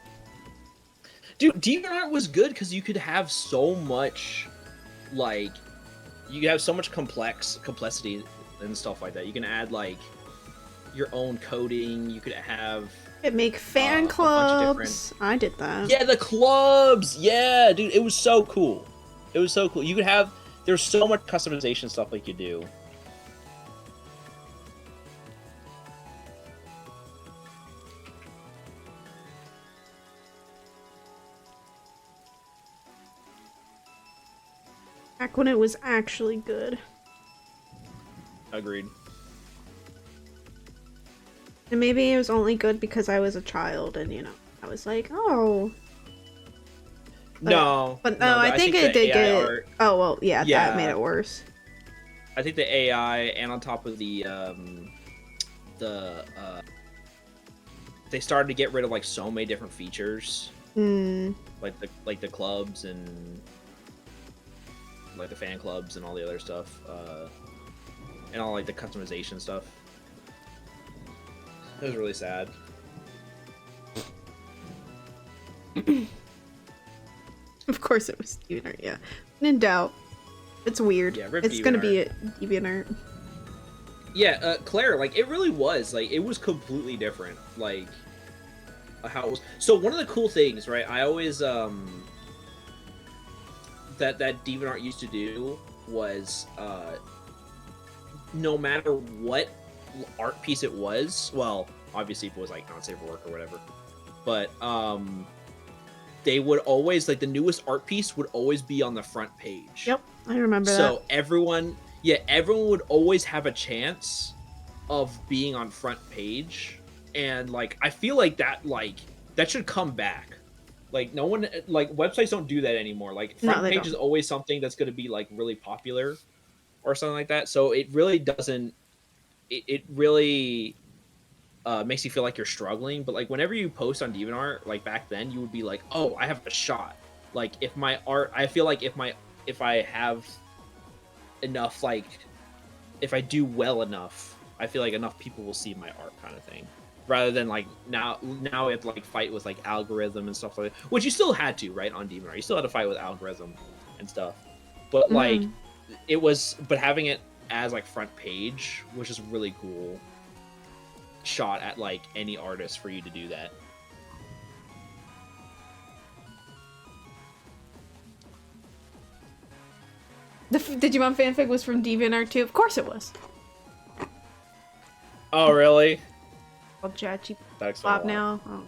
Dude, DeviantArt was good because you could have so much, like, you could have so much complexity and stuff like that. You can add like your own coding. You could have Make fan clubs. I did that. Yeah, the clubs. Yeah, dude, it was so cool. It was so cool. You could have. There's so much customization stuff like you do. Back when it was actually good. Agreed. And maybe it was only good because I was a child and, you know, I was like, oh. But no, I think it did get... Art... Oh, well, yeah, that made it worse. I think the AI, and on top of they started to get rid of, like, so many different features. Like the clubs and... like the fan clubs and all the other stuff. And all, like, the customization stuff. It was really sad. Of course it was DeviantArt, yeah. In doubt. It's weird. Yeah, it's gonna be a DeviantArt. Yeah, Claire, like, it really was. Like, it was completely different. Like, how it was. So, one of the cool things, right, I always, that DeviantArt used to do was, no matter what art piece it was, well, obviously if it was like not safe for work or whatever, but they would always, like, the newest art piece would always be on the front page. Yep, I remember that. So everyone would always have a chance of being on front page, and like I feel like that should come back. Like, no one, like, websites don't do that anymore. Like, front page is always something that's going to be like really popular or something like that. So it really doesn't. It really makes you feel like you're struggling. But like, whenever you post on DeviantArt, like back then, you would be like, oh, I have a shot. Like, if my art, I feel like if I have enough, like, if I do well enough, I feel like enough people will see my art, kind of thing. Rather than like now we have to like fight with like algorithm and stuff like that, which you still had to, right, on DeviantArt. You still had to fight with algorithm and stuff. But like but having it as like front page was just really cool shot at like any artist for you to do that. The Digimon fanfic was from DeviantArt too? Of course it was. Oh, really? Called Jachi That's Bob now. Oh.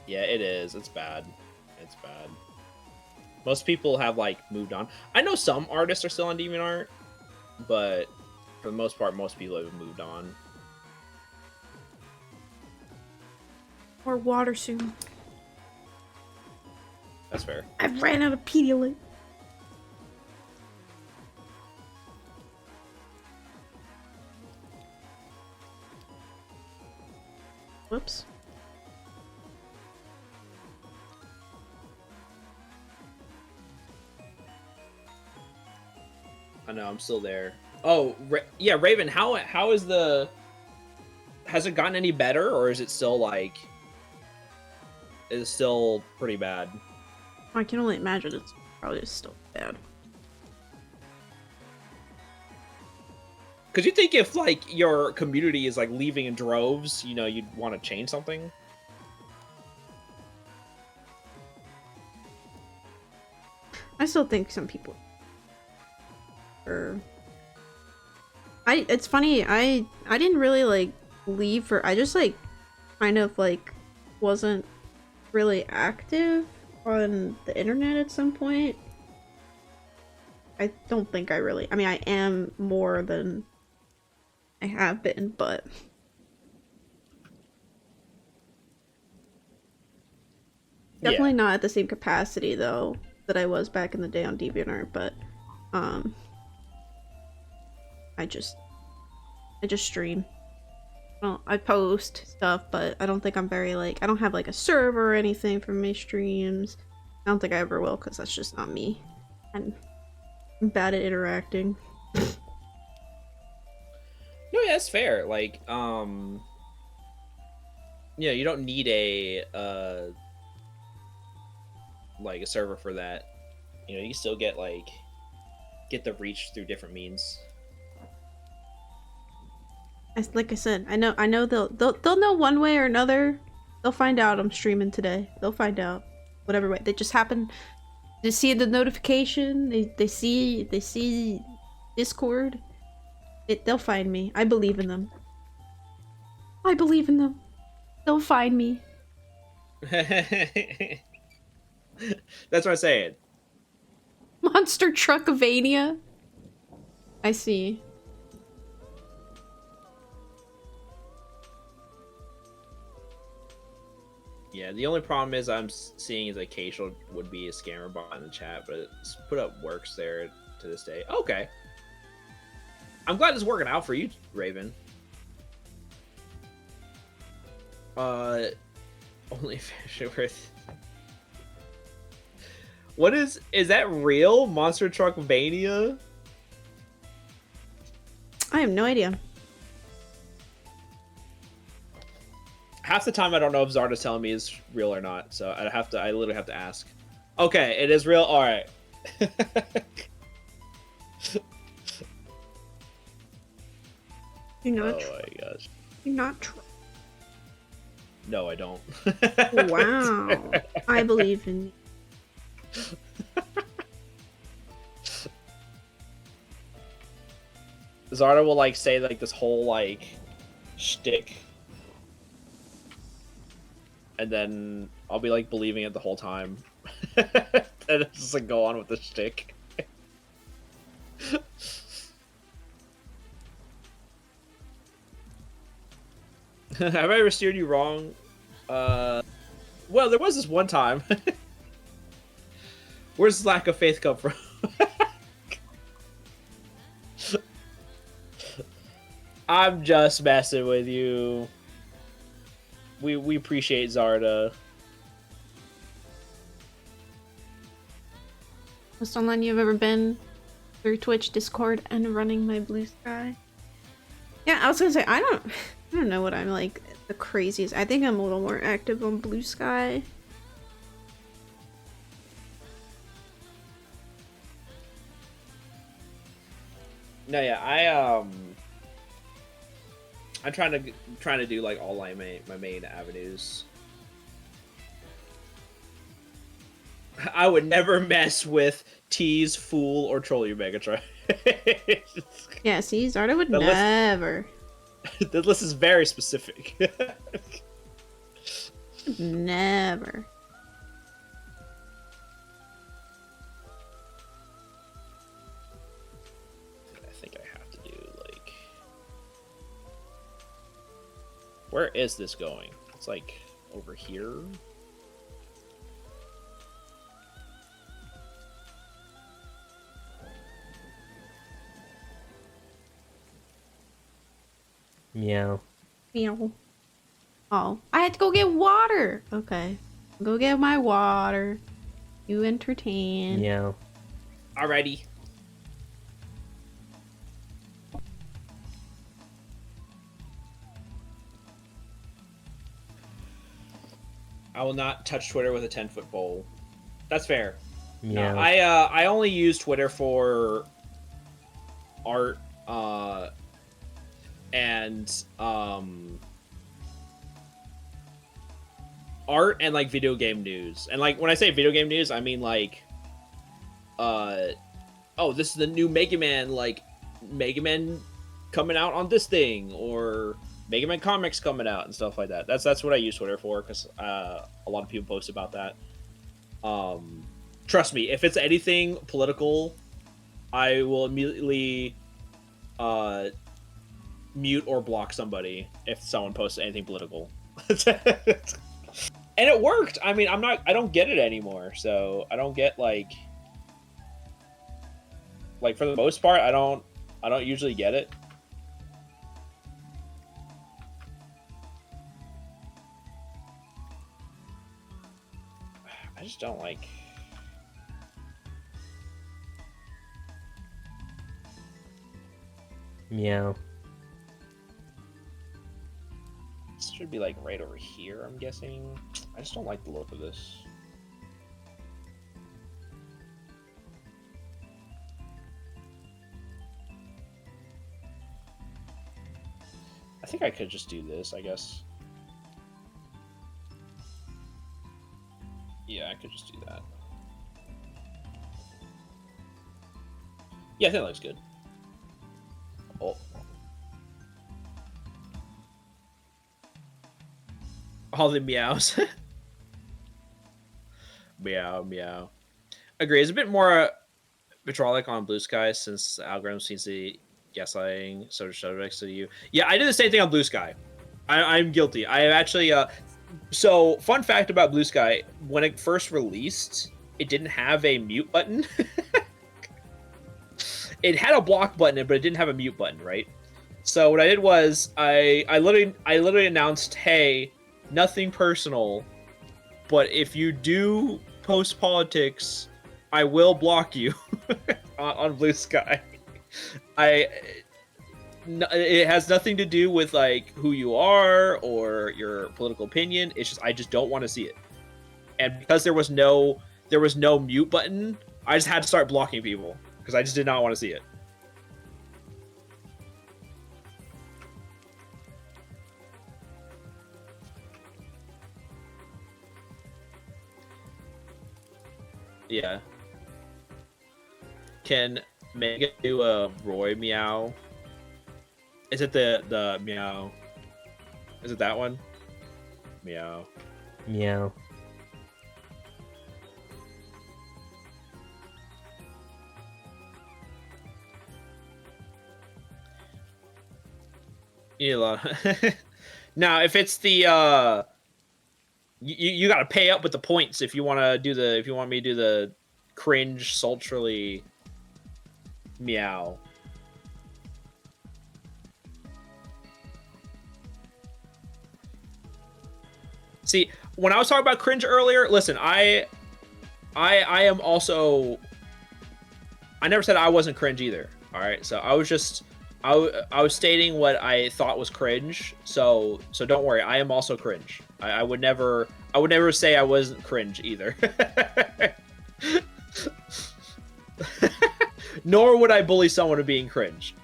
Yeah, it is. It's bad. It's bad. Most people have, like, moved on. I know some artists are still on DeviantArt, but for the most part, most people have moved on. Or water soon. That's fair. I ran out of Pedialyte. Whoops. I know, I'm still there. Oh, yeah, Raven, how is the... Has it gotten any better, or is it still, like... Is it still pretty bad? I can only imagine it's probably still bad. Because you think if, like, your community is, like, leaving in droves, you know, you'd want to change something? I still think some people it's funny, I didn't really like leave for I just like kind of like wasn't really active on the internet at some point. I don't think I mean I am more than I have been, but definitely not at the same capacity though that I was back in the day on DeviantArt, but I just stream. Well, I post stuff, but I don't think I'm very like I don't have like a server or anything for my streams. I don't think I ever will because that's just not me. I'm bad at interacting. No, yeah, that's fair. Like, yeah, you don't need a like a server for that. You know, you still get the reach through different means. Like I said, I know they'll know one way or another. They'll find out I'm streaming today. They'll find out whatever way. They just happen to see the notification. They see Discord. They'll find me. I believe in them. I believe in them. They'll find me. That's what I'm saying. Monster Truckavania. I see. Yeah, the only problem is I'm seeing is occasional would be a scammer bot in the chat, but it's put up works there to this day. Okay. I'm glad it's working out for you, Raven. Only fish worth. What is that real? Monster Truck Mania? I have no idea. Half the time I don't know if Zarda's telling me is real or not, so I literally have to ask. Okay, it is real. All right. You're not. Oh my gosh. You're not. No, I don't. Wow. I believe in you. Zarda will like say like this whole like shtick, and then I'll be like believing it the whole time, and it's just like go on with the shtick. Have I ever steered you wrong? Well, there was this one time. Where's this lack of faith come from? I'm just messing with you. We appreciate Zarda. Most online you've ever been through Twitch, Discord, and running my Blue Sky. Yeah, I was gonna say I don't know what I'm like the craziest. I think I'm a little more active on Blue Sky. No, yeah, I'm trying to do like all my main avenues. I would never mess with tease, fool, or troll you, Megatron. Yeah, see, Zarda would The list- never. The list is very specific. Never. I think I have to do, like... Where is this going? It's like over here? Meow. Meow. Oh, I had to go get water. Okay. Go get my water. You entertain. Meow. Alrighty. I will not touch Twitter with a 10-foot pole. That's fair. Meow. No, I only use Twitter for art and art and like video game news. And like when I say video game news, I mean like oh, this is the new Mega Man, like Mega Man coming out on this thing, or Mega Man comics coming out and stuff like that. That's what I use Twitter for, because a lot of people post about that. Trust me, if it's anything political, I will immediately mute or block somebody if someone posts anything political. And it worked. I mean, I don't get it anymore, so I don't get like for the most part, I don't usually get it. I just don't like. Meow. This should be like right over here, I'm guessing. I just don't like the look of this. I think I could just do this, I guess. Yeah, I could just do that. Yeah, I think that looks good. Oh. All the meows. Meow, meow. Agree. It's a bit more vitriolic on Blue Sky, since the algorithm seems to be gaslighting subjects to you. Yeah, I did the same thing on Blue Sky. I'm guilty. I have actually... So, fun fact about Blue Sky, when it first released, it didn't have a mute button. It had a block button, but it didn't have a mute button, right? So what I did was I literally announced, hey, nothing personal, but if you do post politics, I will block you on Blue Sky. It has nothing to do with like who you are or your political opinion. It's just I just don't want to see it. And because there was no mute button, I just had to start blocking people because I just did not want to see it. Yeah. Can Megan do a Roy meow? Is it the meow? Is it that one? Meow. Meow. You need a lot. Now, if it's the you got to pay up with the points if you want to do the me to do the cringe sultry meow. See, when I was talking about cringe earlier, listen, I am also... I never said I wasn't cringe either, all right? So I was just... I was stating what I thought was cringe, so don't worry, I am also cringe. I would never say I wasn't cringe either. Nor would I bully someone to being cringe.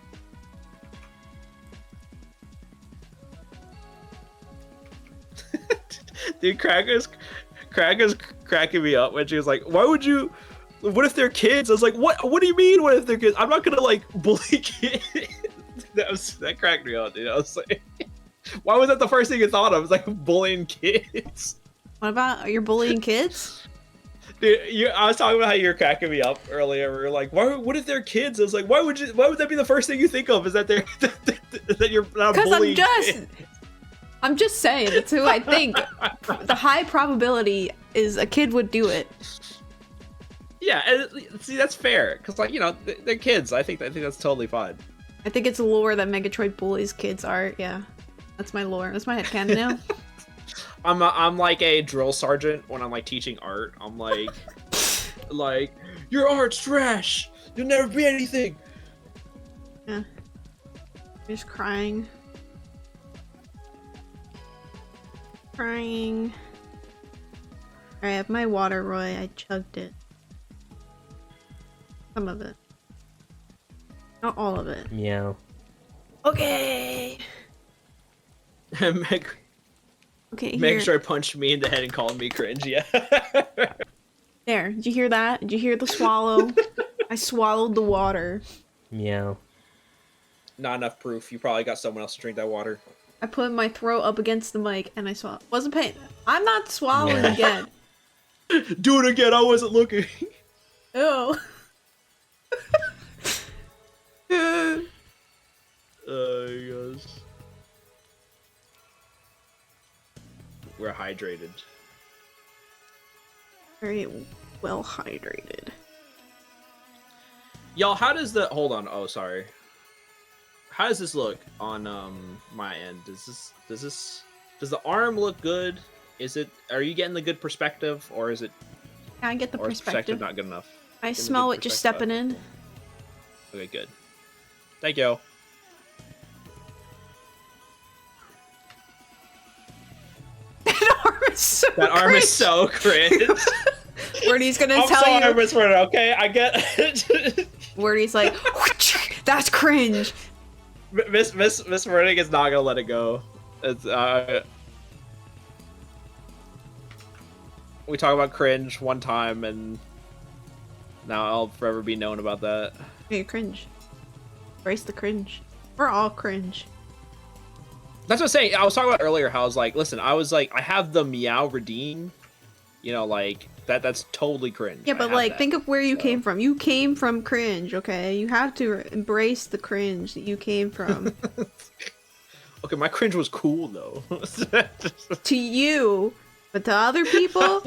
Dude, Crack is cracking me up when she was like, "Why would you? What if they're kids?" I was like, "What? What do you mean? What if they're kids? I'm not gonna like bully kids." That cracked me up, dude. I was like, "Why was that the first thing you thought of? It's like bullying kids." What about you're bullying kids? Dude, I was talking about how you were cracking me up earlier. We were like, "Why? What if they're kids?" I was like, "Why would you? Why would that be the first thing you think of? Is that they're that you're not bullying kids?" I'm just saying, it's who I think. The high probability is a kid would do it. Yeah, and see, that's fair because, like, you know, they're kids. I think that's totally fine. I think it's lore that Megatroid bullies kids art. Yeah, that's my lore. That's my headcanon now. I'm like a drill sergeant when I'm like teaching art. I'm like your art's trash. You'll never be anything. Yeah, just crying. Crying. I have my water, Roy. I chugged it. Some of it. Not all of it. Meow. Okay. Meg Okay, sure punched me in the head and called me cringe. Yeah. There. Did you hear that? Did you hear the swallow? I swallowed the water. Meow. Not enough proof. You probably got someone else to drink that water. I put my throat up against the mic and I swallowed. Wasn't paying. I'm not swallowing Yeah. again. Do it again. I wasn't looking. Ew. Gosh. We're hydrated. Very well hydrated. Y'all, how does the hold on? Oh, sorry. How does this look on my end? Does the arm look good? Are you getting the good perspective, or is it? I get the or is perspective perspective. not good enough? I Getting the smell good it just perspective. stepping in. Okay, good. Thank you. That arm is so That arm cringe. is so cringe. Wordy's gonna I'm tell sorry, you. Miss Werner, okay, I get it. Wordy's like, that's cringe. Miss Werner is not gonna let it go. It's we talk about cringe one time, and now I'll forever be known about that. You're cringe. Embrace the cringe. We're all cringe. That's what I'm saying. I was talking about earlier how I was like, listen, I have the meow redeem. You know, like that's totally cringe. Yeah, I but have like, that. think of where you So- came from. You came from cringe, okay? You have to embrace the cringe that you came from. Okay, my cringe was cool though. To you, but to other people.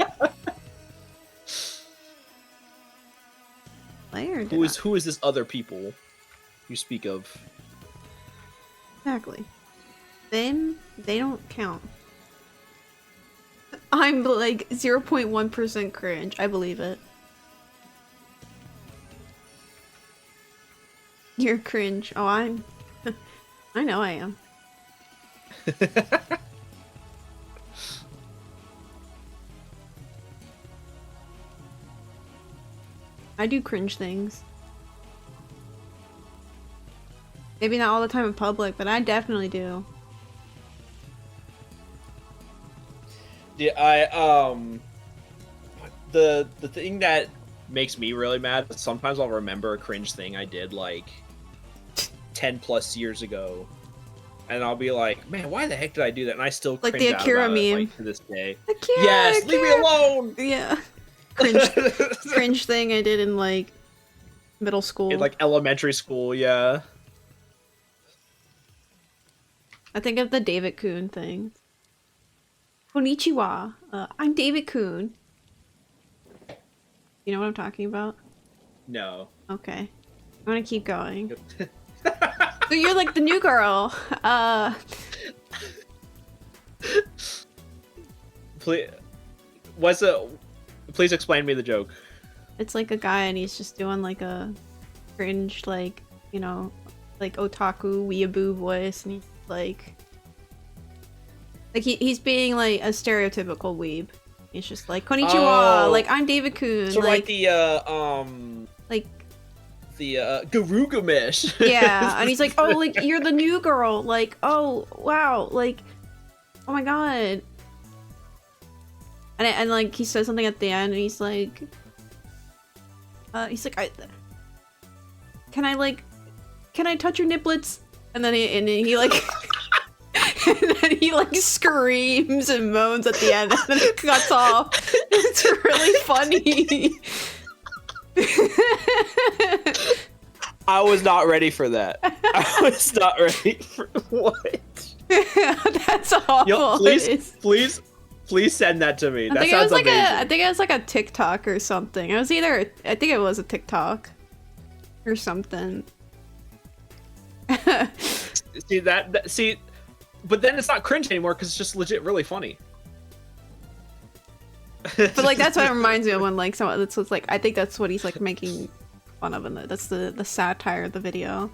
Player. Who is this other people you speak of? Exactly. Then they don't count. I'm like 0.1% cringe. I believe it. You're cringe. Oh, I'm. I know I am. I do cringe things. Maybe not all the time in public, but I definitely do. Yeah, the thing that makes me really mad is sometimes I'll remember a cringe thing I did like 10 plus years ago, and I'll be like, man, why the heck did I do that? And I still Like cringe the out Akira about it, meme. like, to this day. Akira, Yes, leave me Akira. alone. Yeah. Cringe, cringe thing I did in like middle school. In like elementary school, yeah. I think of the David Kuhn thing. Konnichiwa. I'm David Kuhn. You know what I'm talking about? No. Okay. I'm gonna keep going. So you're like the new girl. Please, please explain me the joke. It's like a guy and he's just doing like a cringe, like, you know, like otaku weeaboo voice, and he's like he's being like a stereotypical weeb. He's just like, konnichiwa, Oh. like I'm David Kuhn, So like the like Garugamesh. yeah, and he's like, oh, like you're the new girl, like, oh wow, like, oh my god. And like he says something at the end, and he's like, can I touch your niplets? And then he like, and then he like screams and moans at the end, and then it cuts off. It's really funny. I was not ready for that. I was not ready for what? That's awful. Yo, please send that to me. That sounds amazing. I think it was like a TikTok or something. I think it was a TikTok or something. See, but then it's not cringe anymore because it's just legit really funny. But like that's what it reminds me of when like someone that's like I think that's what he's like making fun of, and that's the satire of the video.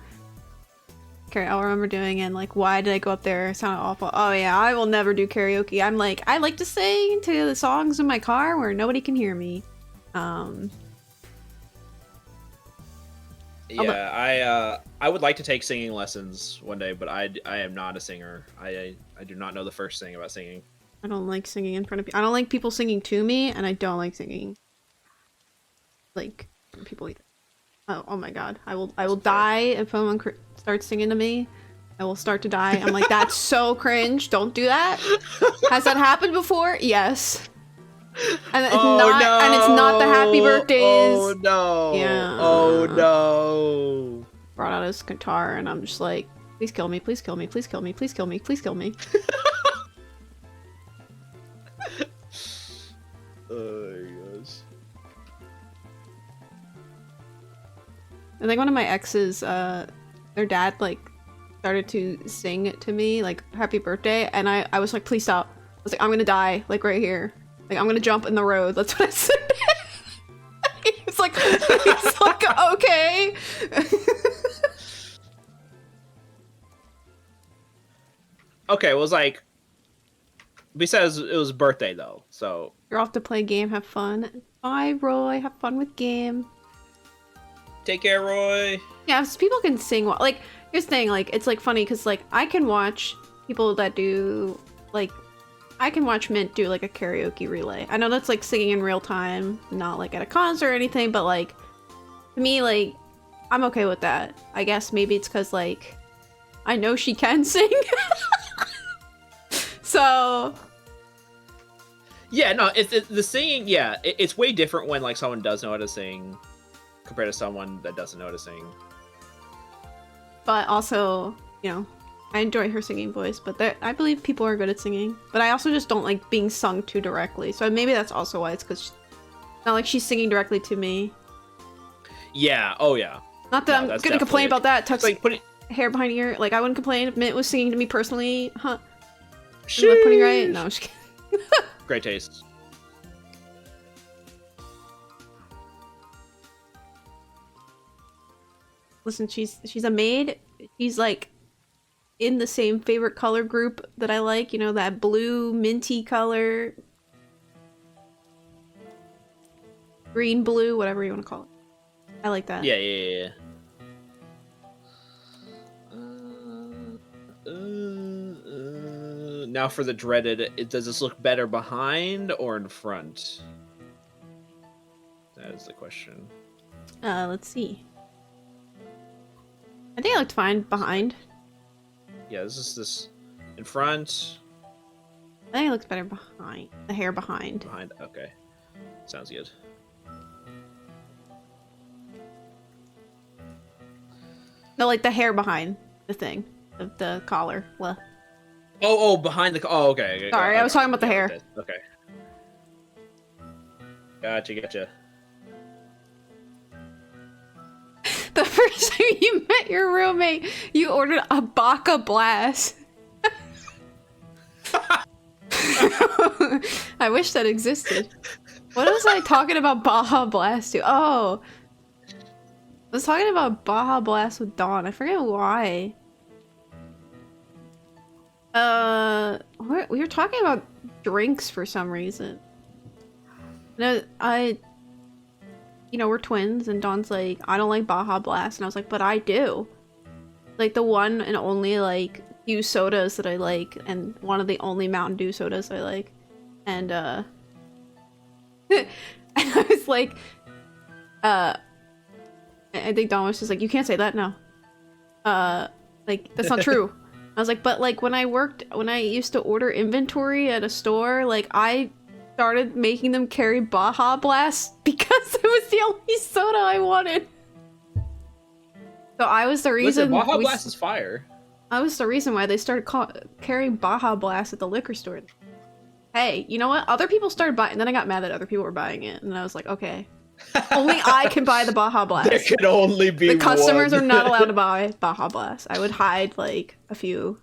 Okay, I'll remember doing it, and like, why did I go up there? It sounded awful. Oh yeah, I will never do karaoke. I'm like, I like to sing to the songs in my car where nobody can hear me. Yeah, I would like to take singing lessons one day, but I am not a singer. I do not know the first thing about singing. I don't like singing in front of people. I don't like people singing to me, and I don't like singing like people either. Oh my god, I will die if someone starts singing to me. I will start to die. I'm like, that's so cringe. Don't do that. Has that happened before? Yes. And it's and it's not the happy birthdays. Oh no. Yeah. Oh no. Brought out his guitar, and I'm just like, please kill me, please kill me, please kill me, please kill me, please kill me. Oh my gosh. I think one of my exes, their dad like started to sing to me like happy birthday, and I was like, please stop. I was like, I'm gonna die like right here. Like I'm gonna jump in the road. That's what I said. He's like okay. Okay, it was like besides it was birthday though, so You're off to play game, have fun. Bye, Roy, have fun with game. take care, Roy. Yeah, so people can sing well. Like, here's the thing, like, it's like funny because like I can watch people that do like I can watch Mint do like a karaoke relay. I know that's like singing in real time, not like at a concert or anything, but like to me, like I'm okay with that. I guess maybe it's because like I know she can sing. So yeah, no, it's the singing. Yeah, it's way different when like someone does know how to sing compared to someone that doesn't know how to sing. But also, you know, I enjoy her singing voice, but I believe people are good at singing. But I also just don't like being sung to directly. So maybe that's also why it's because not like she's singing directly to me. Yeah. Oh yeah. Not that I'm gonna complain about that. Touch like putting hair behind your ear. Like I wouldn't complain if Mint was singing to me personally. Huh? Am I putting right? No, I'm just kidding. Great taste. Listen, she's a maid. She's like in the same favorite color group that I like. You know, that blue minty color, green, blue, whatever you want to call it. I like that. Yeah. Now for the dreaded, does this look better behind or in front? That is the question. Let's see. I think it looked fine behind. Yeah, this in front. I think it looks better behind. The hair behind. Behind, okay. Sounds good. No, like the hair behind the thing. The collar. Well. Oh, behind the. Oh, okay. Sorry, I was talking about the hair. Okay. Gotcha. The first time you met your roommate, you ordered a Baka Blast. I wish that existed. What was I talking about Baja Blast to? Oh. I was talking about Baja Blast with Dawn. I forget why. We were talking about drinks for some reason. No, you know, we're twins, and Dawn's like, I don't like Baja Blast, and I was like, but I do. Like, the one and only, like, few sodas that I like, and one of the only Mountain Dew sodas I like. And, And I was like, I think Don was just like, you can't say that now. Like, that's not true. I was like, but like when I used to order inventory at a store, like I started making them carry Baja Blast because it was the only soda I wanted. So I was the reason. Listen, Baja Blast is fire. I was the reason why they started carrying Baja Blast at the liquor store. Hey, you know what? Other people started buying, and then I got mad that other people were buying it, and I was like, okay, only I can buy the Baja Blast. There can only be the customers one. are not allowed to buy Baja Blast. I would hide like a few.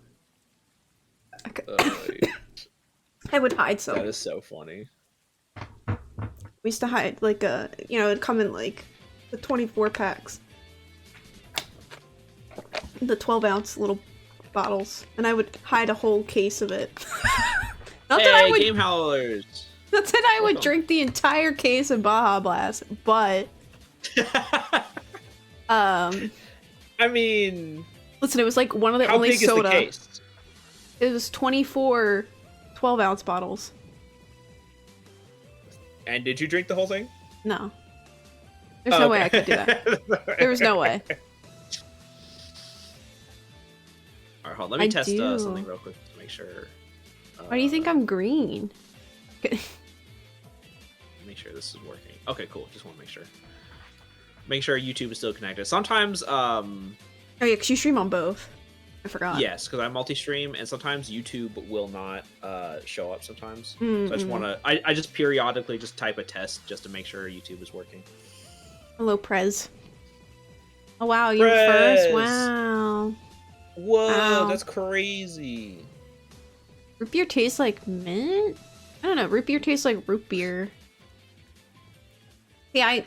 I would hide some. That is so funny. We used to hide like it'd come in like the 24 packs. The 12-ounce little bottles, and I would hide a whole case of it. Not Hey, that I would, Game Howlers! not that I would Welcome. drink the entire case of Baja Blast, but I mean, listen, it was like one of the how only big soda. is the case? It was 24 12-ounce bottles. And did you drink the whole thing? No. There's no way I could do that. There was no way. Alright, hold on. Let me I test do. something real quick to make sure. Why do you think I'm green? Make sure this is working. Okay, cool. Just want to make sure. Make sure YouTube is still connected. Sometimes, Oh yeah, because you stream on both. I forgot. yes, because I multi-stream, and sometimes YouTube will not show up sometimes. So I just want to. I just periodically just type a test just to make sure YouTube is working. Hello, Prez. Oh wow, you Prez! first? Wow. Whoa, Wow. that's crazy. Root beer tastes like mint? I don't know. Root beer tastes like root beer. See, I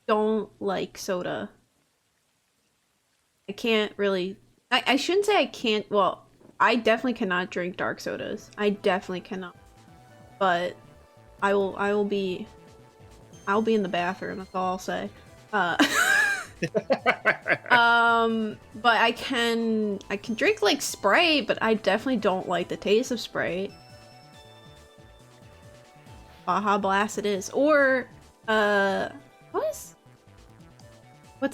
don't like soda. I can't really. I shouldn't say I can't. Well, I definitely cannot drink dark sodas. I definitely cannot. But I will be. I'll be in the bathroom. That's all I'll say. But I can drink like Sprite, but I definitely don't like the taste of Sprite. Baja Blast it is. Or what's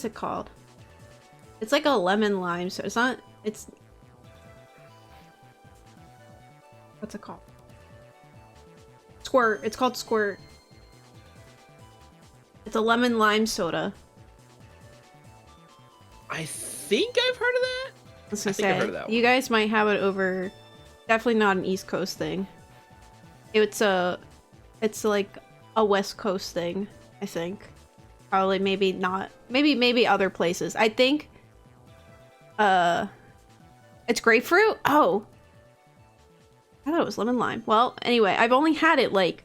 it called? It's like a lemon lime, so it's not it's what's it called? Squirt. It's called Squirt. It's a lemon lime soda. I think I've heard of that. I was I gonna think I've heard say, of that you guys might have it over. Definitely not an East Coast thing. It's like a West Coast thing, I think. Probably, maybe not. Maybe other places. I think. It's grapefruit. Oh, I thought it was lemon lime. Well, anyway, I've only had it like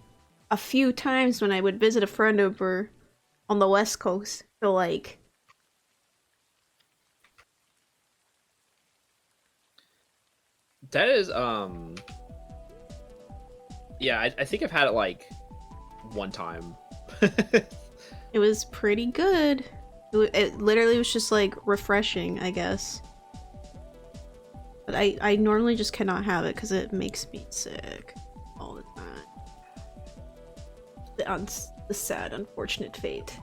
a few times when I would visit a friend over on the West Coast. So like. That is yeah, I think I've had it like one time. It was pretty good. It literally was just like refreshing, I guess. But I normally just cannot have it because it makes me sick all the time. The sad, unfortunate fate.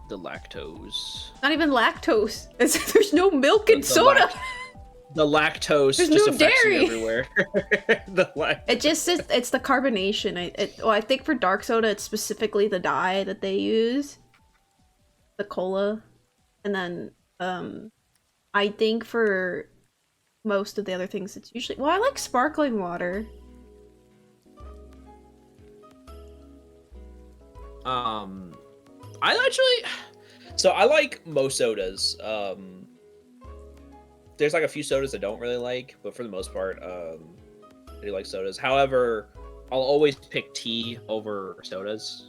The lactose. Not even lactose. There's no milk in soda. The lactose There's just no affects dairy. me everywhere. It's the carbonation. I think for dark soda, it's specifically the dye that they use, the cola, and then I think for most of the other things, it's usually I like sparkling water. I like most sodas. There's like a few sodas I don't really like, but for the most part, I do like sodas. However, I'll always pick tea over sodas.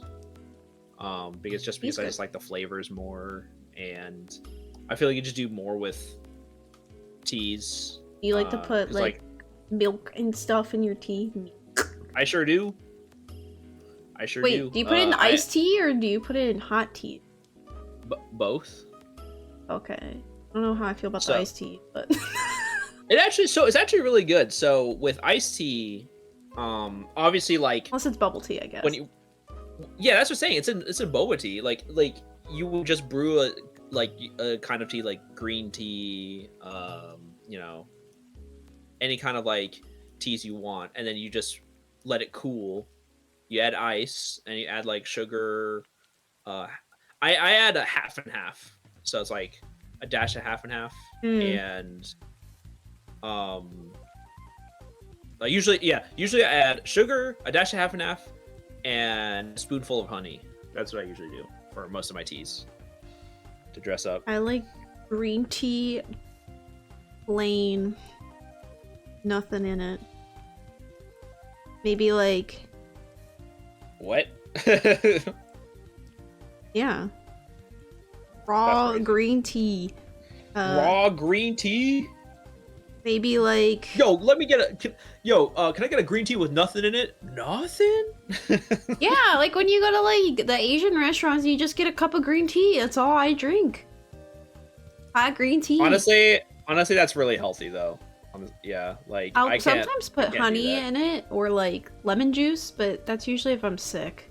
Because I just like the flavors more, and I feel like you just do more with teas. You like to put 'cause, like milk and stuff in your tea? I sure do. I sure do. Wait, do you put it in iced tea or do you put it in hot tea? Both. Okay. I don't know how I feel about So- the iced tea, but It's actually really good. So with iced tea, Obviously, like Unless it's bubble tea, I guess. when you, yeah, that's what I'm saying. It's in boba tea. Like you would just brew a kind of tea like green tea, you know, any kind of like teas you want, and then you just let it cool. You add ice and you add like sugar. I add a half and half, so it's like a dash of half and half, and like usually I add sugar, a dash of half and half, and a spoonful of honey. That's what I usually do for most of my teas to dress up. I like green tea, plain, nothing in it. Maybe like What? yeah, raw crazy. green tea. Raw green tea? Maybe like Yo, let me get a. Can I get a green tea with nothing in it? Nothing? yeah, like when you go to like the Asian restaurants, you just get a cup of green tea. That's all I drink. Hot green tea. Honestly, that's really healthy though. Yeah, like I'll I can't, sometimes I put can't do honey that. in it or like lemon juice, but that's usually if I'm sick.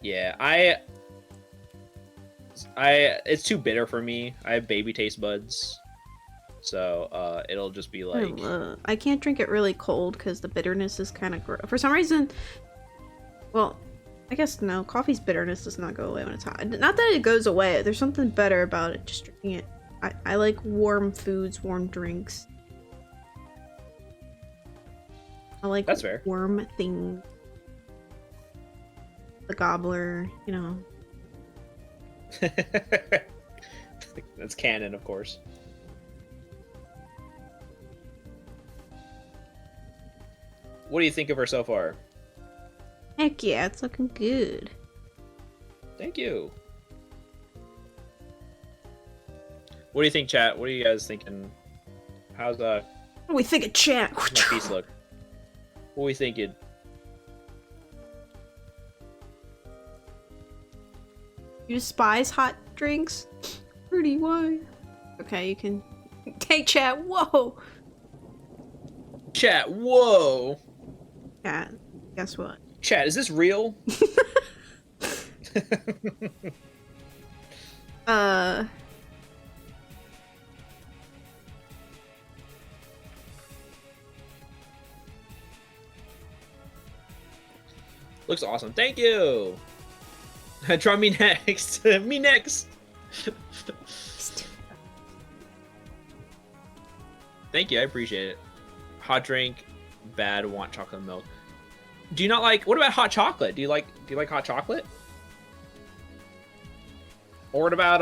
Yeah, it's too bitter for me. I have baby taste buds, so it'll just be like I can't drink it really cold because the bitterness is kind of for some reason. Well, I guess no. Coffee's bitterness does not go away when it's hot. Not that it goes away. There's something better about it. Just drinking it. I like warm foods, warm drinks. I like That's fair. warm things. The gobbler, you know. That's canon, of course. What do you think of her so far? Heck yeah, it's looking good. Thank you. What do you think, chat? What are you guys thinking? How's What do we think of chat? my piece look? What are we thinking? You despise hot drinks? Pretty why? Okay, you can take chat. Whoa! Chat, whoa! Chat, guess what? Chat, is this real? Looks awesome. Thank you! Try me next. Me next! Thank you, I appreciate it. Hot drink, bad, want chocolate milk. Do you not like, what about hot chocolate? Do you like hot chocolate? Or what about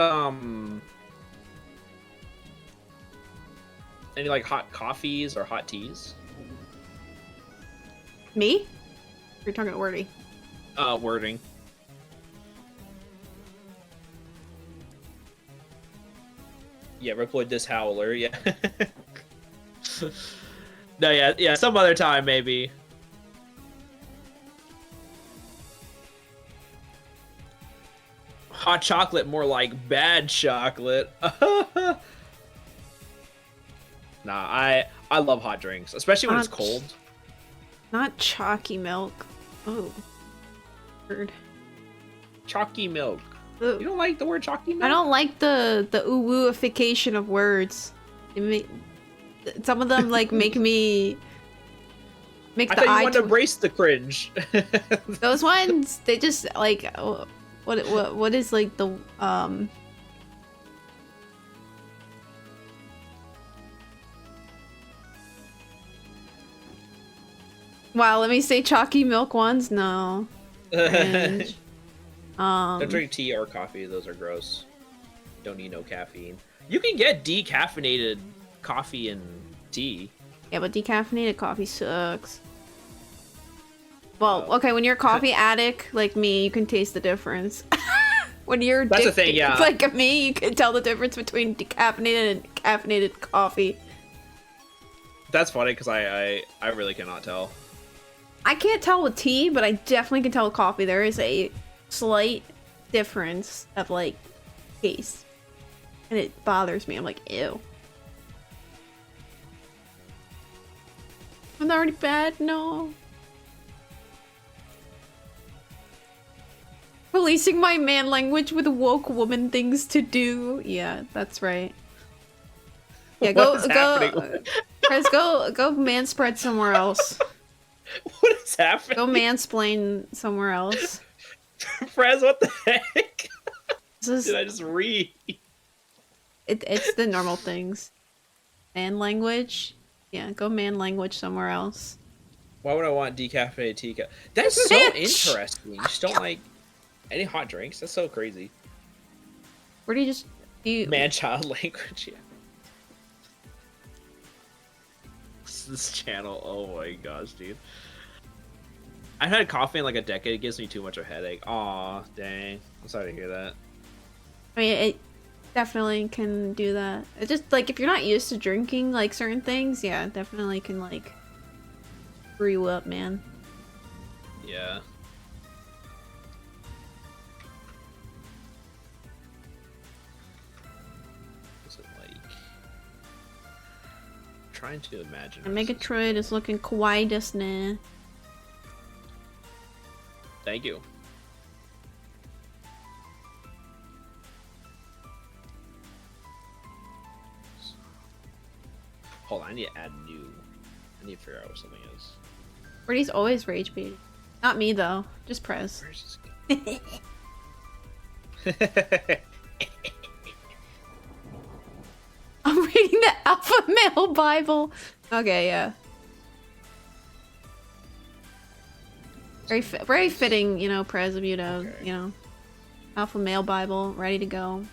any like hot coffees or hot teas? Me? You're talking about Wordy. Wording. Yeah, reploid this howler, yeah. No, yeah, some other time maybe. Hot chocolate, more like bad chocolate. Nah, I love hot drinks, especially when it's cold. Not chalky milk. Oh. Weird. Chalky milk. Ooh. You don't like the word chalky milk? I don't like the ooh-wooification of words. Some of them like make me make I the thought you eye wanted to embrace the cringe. Those ones, they just like what is like the Wow, let me say chalky milk ones. No. Cringe. Don't drink tea or coffee. Those are gross. Don't need no caffeine. You can get decaffeinated coffee and tea. Yeah, but decaffeinated coffee sucks. Well, okay, when you're a coffee addict like me, you can taste the difference. When you're That's the addicted thing, yeah. like me, you can tell the difference between decaffeinated and caffeinated coffee. That's funny because I really cannot tell. I can't tell with tea, but I definitely can tell with coffee. There is a slight difference of like taste, and it bothers me. I'm like, ew. I'm already bad? No. Releasing my man language with woke woman things to do. Yeah, that's right. Yeah, What is happening? Chris, go man spread somewhere else. What is happening? Go mansplain somewhere else. Frez, what the heck? This is, Did I just read? it's the normal things. Man language? Yeah, go man language somewhere else. Why would I want decaffeinated tea? That's so interesting. You just don't like any hot drinks? That's so crazy. Where do you just... Man-child language, yeah. This channel, oh my gosh, dude. I've had coffee in like a decade. It gives me too much of a headache. Aw, dang. I'm sorry to hear that. I mean, it definitely can do that. It just, like, if you're not used to drinking, like, certain things, yeah, it definitely can, like, screw you up, man. Yeah. What's it like? I'm trying to imagine. And Megatroid is looking kawaii desu ne. Thank you. Hold on, I need to add new. I need to figure out what something is. Birdie's always rage baiting. Not me, though. Just Prez. Where's this? I'm reading the Alpha Male Bible. Okay, yeah. Very fitting, you know, Prez of you to, Okay. you know, Alpha Male Bible, ready to go.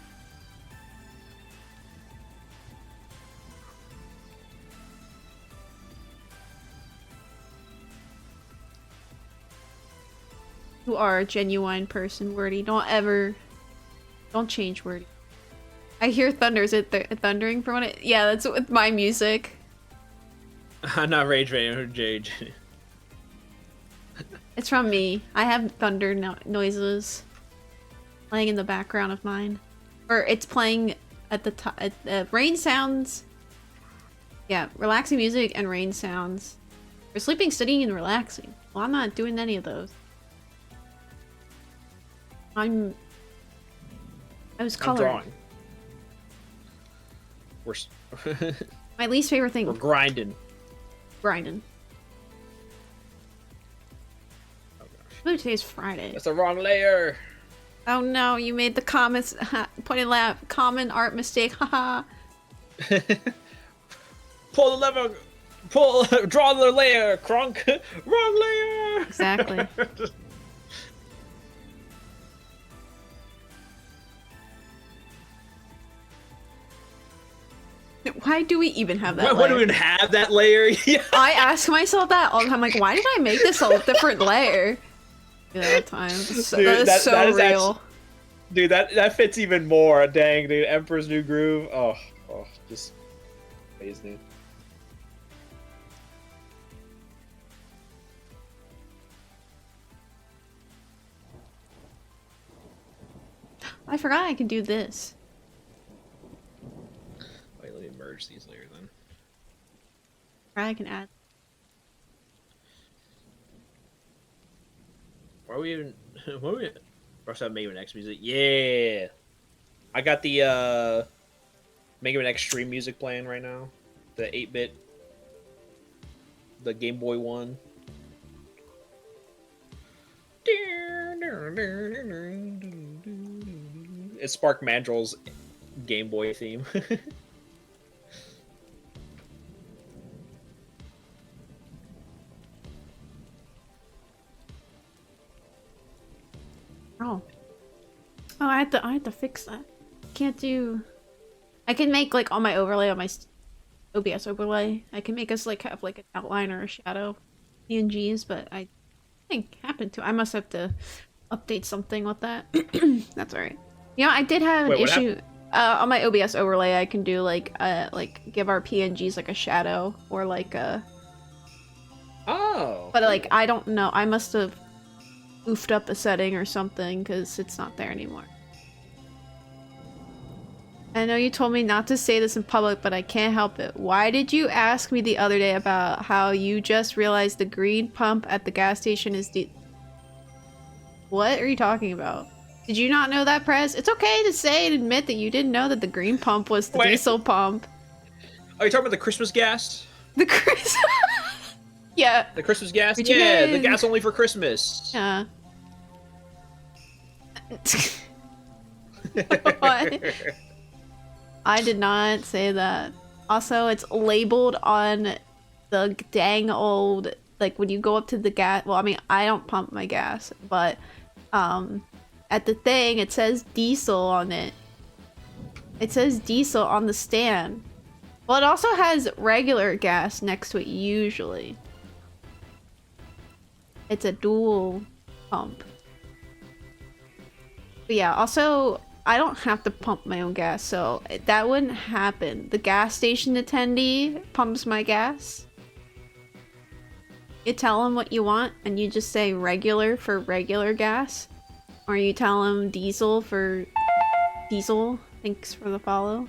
You are a genuine person, Wordy. Don't change Wordy. I hear thunder. Is it thundering for one? Yeah, that's with my music. I'm not rage baiting, I'm Jade. It's from me. I have thunder noises playing in the background of mine. Or it's playing at the top. Rain sounds. Yeah, relaxing music and rain sounds. For sleeping, studying, and relaxing. Well, I'm not doing any of those. I was I'm coloring. drawing. My least favorite thing. We're grinding. Grinding. Oh gosh. Really, today's Friday. That's the wrong layer. Oh no, you made the comments pointed lab common art mistake. Haha. Pull the lever. Draw the layer. Crunk. Wrong layer. Exactly. Why do we even have that? Why do we layer? even have that layer? Yeah. I ask myself that all the time. Like, why did I make this a different layer? Yeah, all the time. Dude, that is so real. Dude, that fits even more. Dang, dude. Emperor's New Groove. Oh, just amazing. I forgot I could do this. Wait, let me merge these layers then. I can add. Why are we even? What are we? Brush up Mega Man X music. Yeah, I got the Mega Man X Stream music playing right now. The 8-bit, the Game Boy one. It's Spark Mandrill's Game Boy theme. Oh. Oh, I had to fix that. Can't do. I can make like on my overlay on my OBS overlay. I can make us like have like an outline or a shadow PNGs, but I think happened to. I must have to update something with that. That's alright. You know, I did have an issue on my OBS overlay. I can do like give our PNGs like a shadow or like a. Oh. But like I don't know. I must have goofed up a setting or something because it's not there anymore. I know you told me not to say this in public, but I can't help it. Why did you ask me the other day about how you just realized the green pump at the gas station is What are you talking about? Did you not know that, Prez? It's okay to say and admit that you didn't know that the green pump was the diesel pump. Are you talking about the Christmas gas? The Christmas... Yeah. The Christmas gas? But Yeah, guys... the gas only for Christmas. Yeah. What? I did not say that. Also, it's labeled on the dang old, like when you go up to the gas, well, I mean, I don't pump my gas, but at the thing, it says diesel on it. It says diesel on the stand. Well, it also has regular gas next to it usually. It's a dual pump. But yeah, also, I don't have to pump my own gas, so that wouldn't happen. The gas station attendee pumps my gas. You tell them what you want, and you just say regular for regular gas. Or you tell them diesel for diesel. Thanks for the follow.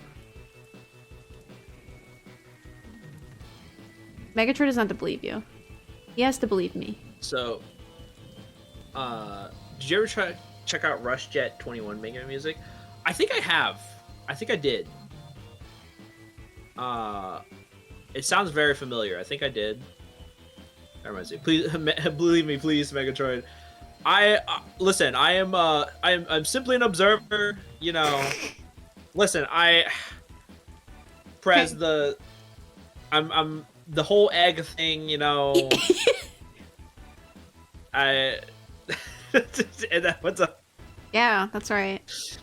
Megatron doesn't have to believe you. He has to believe me. So, did you ever check out Rush Jet 21 Mega Music? I think I have. I think I did. It sounds very familiar. I think I did. That reminds me. Please believe me, please, Megatroid. Listen. I'm simply an observer. You know. Listen, Prez, I'm the whole egg thing. You know. And that was a... Yeah, that's right.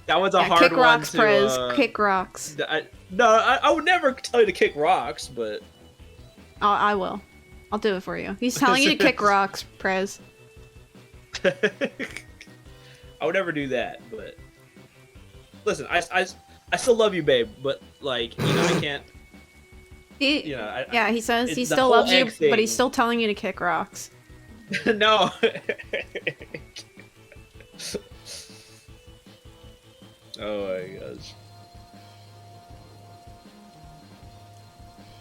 That was a hard kick one rocks, to... Prez. Kick rocks. I would never tell you to kick rocks, but... I will. I'll do it for you. He's telling you to kick rocks, Prez. I would never do that, but... Listen, I still love you, babe, but, like, you know, I can't... Yeah, he says he still loves you, but he's still telling you to kick rocks. No. Oh my gosh.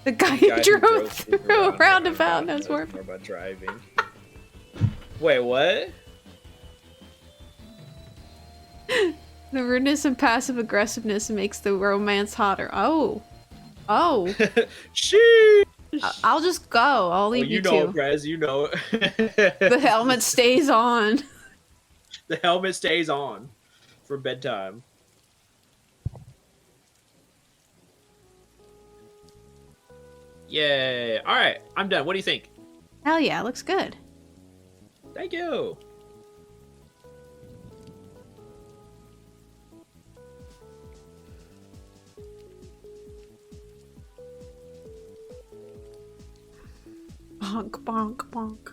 The guy who drove through a roundabout knows more about driving. Wait, what? The rudeness and passive aggressiveness makes the romance hotter. Oh. Sheesh. I'll just go. I'll leave you know, two. Prez, you know. The helmet stays on. The helmet stays on for bedtime. Yay. All right, I'm done. What do you think? Hell yeah, looks good. Thank you. Bonk, bonk, bonk.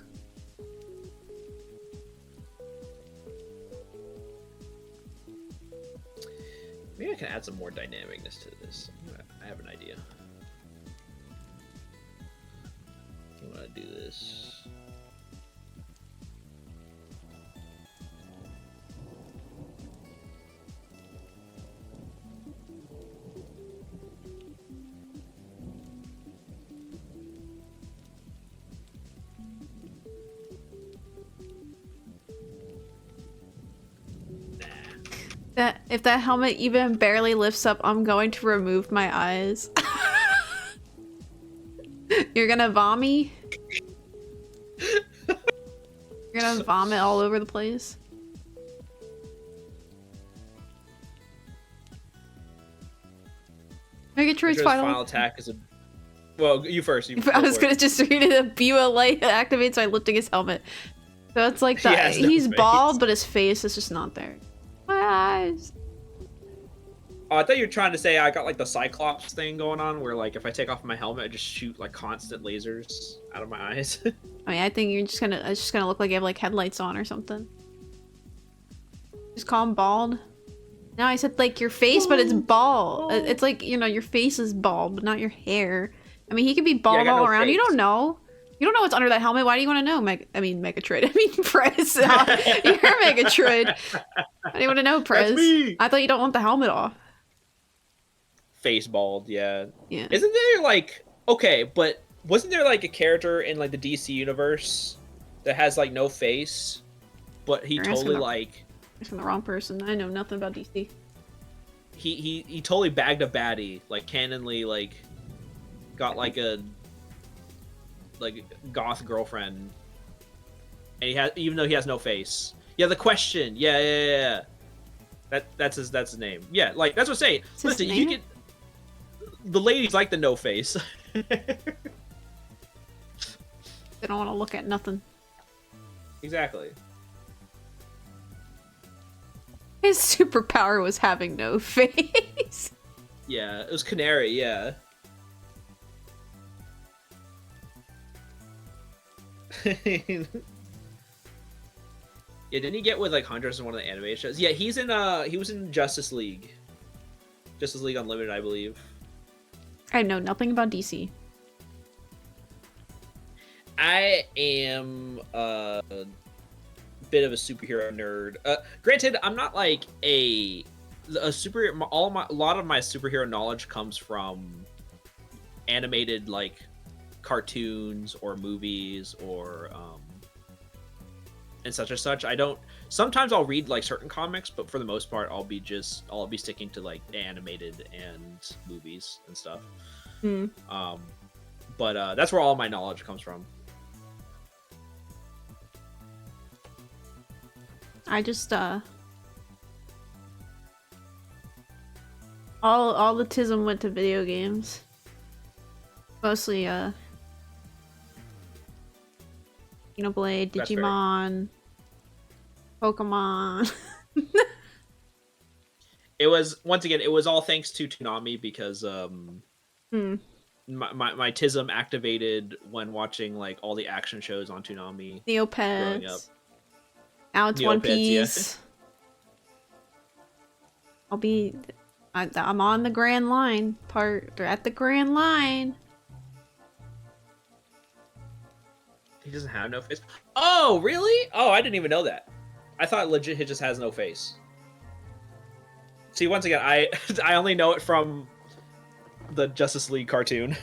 Maybe I can add some more dynamicness to this. I have an idea. I'm gonna do this. If that helmet even barely lifts up, I'm going to remove my eyes. You're gonna vomit? You're gonna vomit all over the place? Megatroid's final attack is a... Well, you first. I was gonna just read it. A Biwa light activates by lifting his helmet. So it's like that. He's bald, but his face is just not there. My eyes. Oh, I thought you were trying to say I got like the Cyclops thing going on, where like if I take off my helmet, I just shoot like constant lasers out of my eyes. I mean, I think you're just gonna. It's just gonna look like you have like headlights on or something. Just call him bald. No, I said like your face, but it's bald. It's like, you know, your face is bald, but not your hair. I mean, he could be bald all around. Face. You don't know. You don't know what's under that helmet. Why do you want to know? Megatroid. I mean, Prez. You're Megatroid. I didn't want to know, Prez. I thought you don't want the helmet off. Face bald, yeah. Yeah. Isn't there like okay, but wasn't there like a character in like the DC universe that has like no face, but he You're totally asking like Asking the wrong person. I know nothing about DC. he totally bagged a baddie, like canonly like got like a goth girlfriend, and he has even though he has no face. Yeah, the Question. Yeah. That's his name. Yeah, like that's what I'm saying. Is his Listen, name? you can. The ladies like the no face. They don't want to look at nothing. Exactly. His superpower was having no face. Yeah, it was Canary. Yeah. Yeah, didn't he get with like Hunters in one of the anime shows? Yeah, he was in Justice League. Justice League Unlimited, I believe. I know nothing about DC. I am a bit of a superhero nerd. Granted, I'm not like a superhero. A lot of my superhero knowledge comes from animated like cartoons or movies or and such and such. I don't. Sometimes I'll read like certain comics, but for the most part, I'll be sticking to like animated and movies and stuff. But that's where all my knowledge comes from. I just all the tism went to video games. Mostly Blade, That's fair. Digimon, Pokemon. It was once again. It was all thanks to Toonami because my tism activated when watching like all the action shows on Toonami. Growing up. Neopets. Now it's One Neopets, yeah. Piece. I'm on the Grand Line part. They're at the Grand Line. He doesn't have no face. Oh, really? Oh, I didn't even know that. I thought legit he just has no face. See, once again, I only know it from the Justice League cartoon.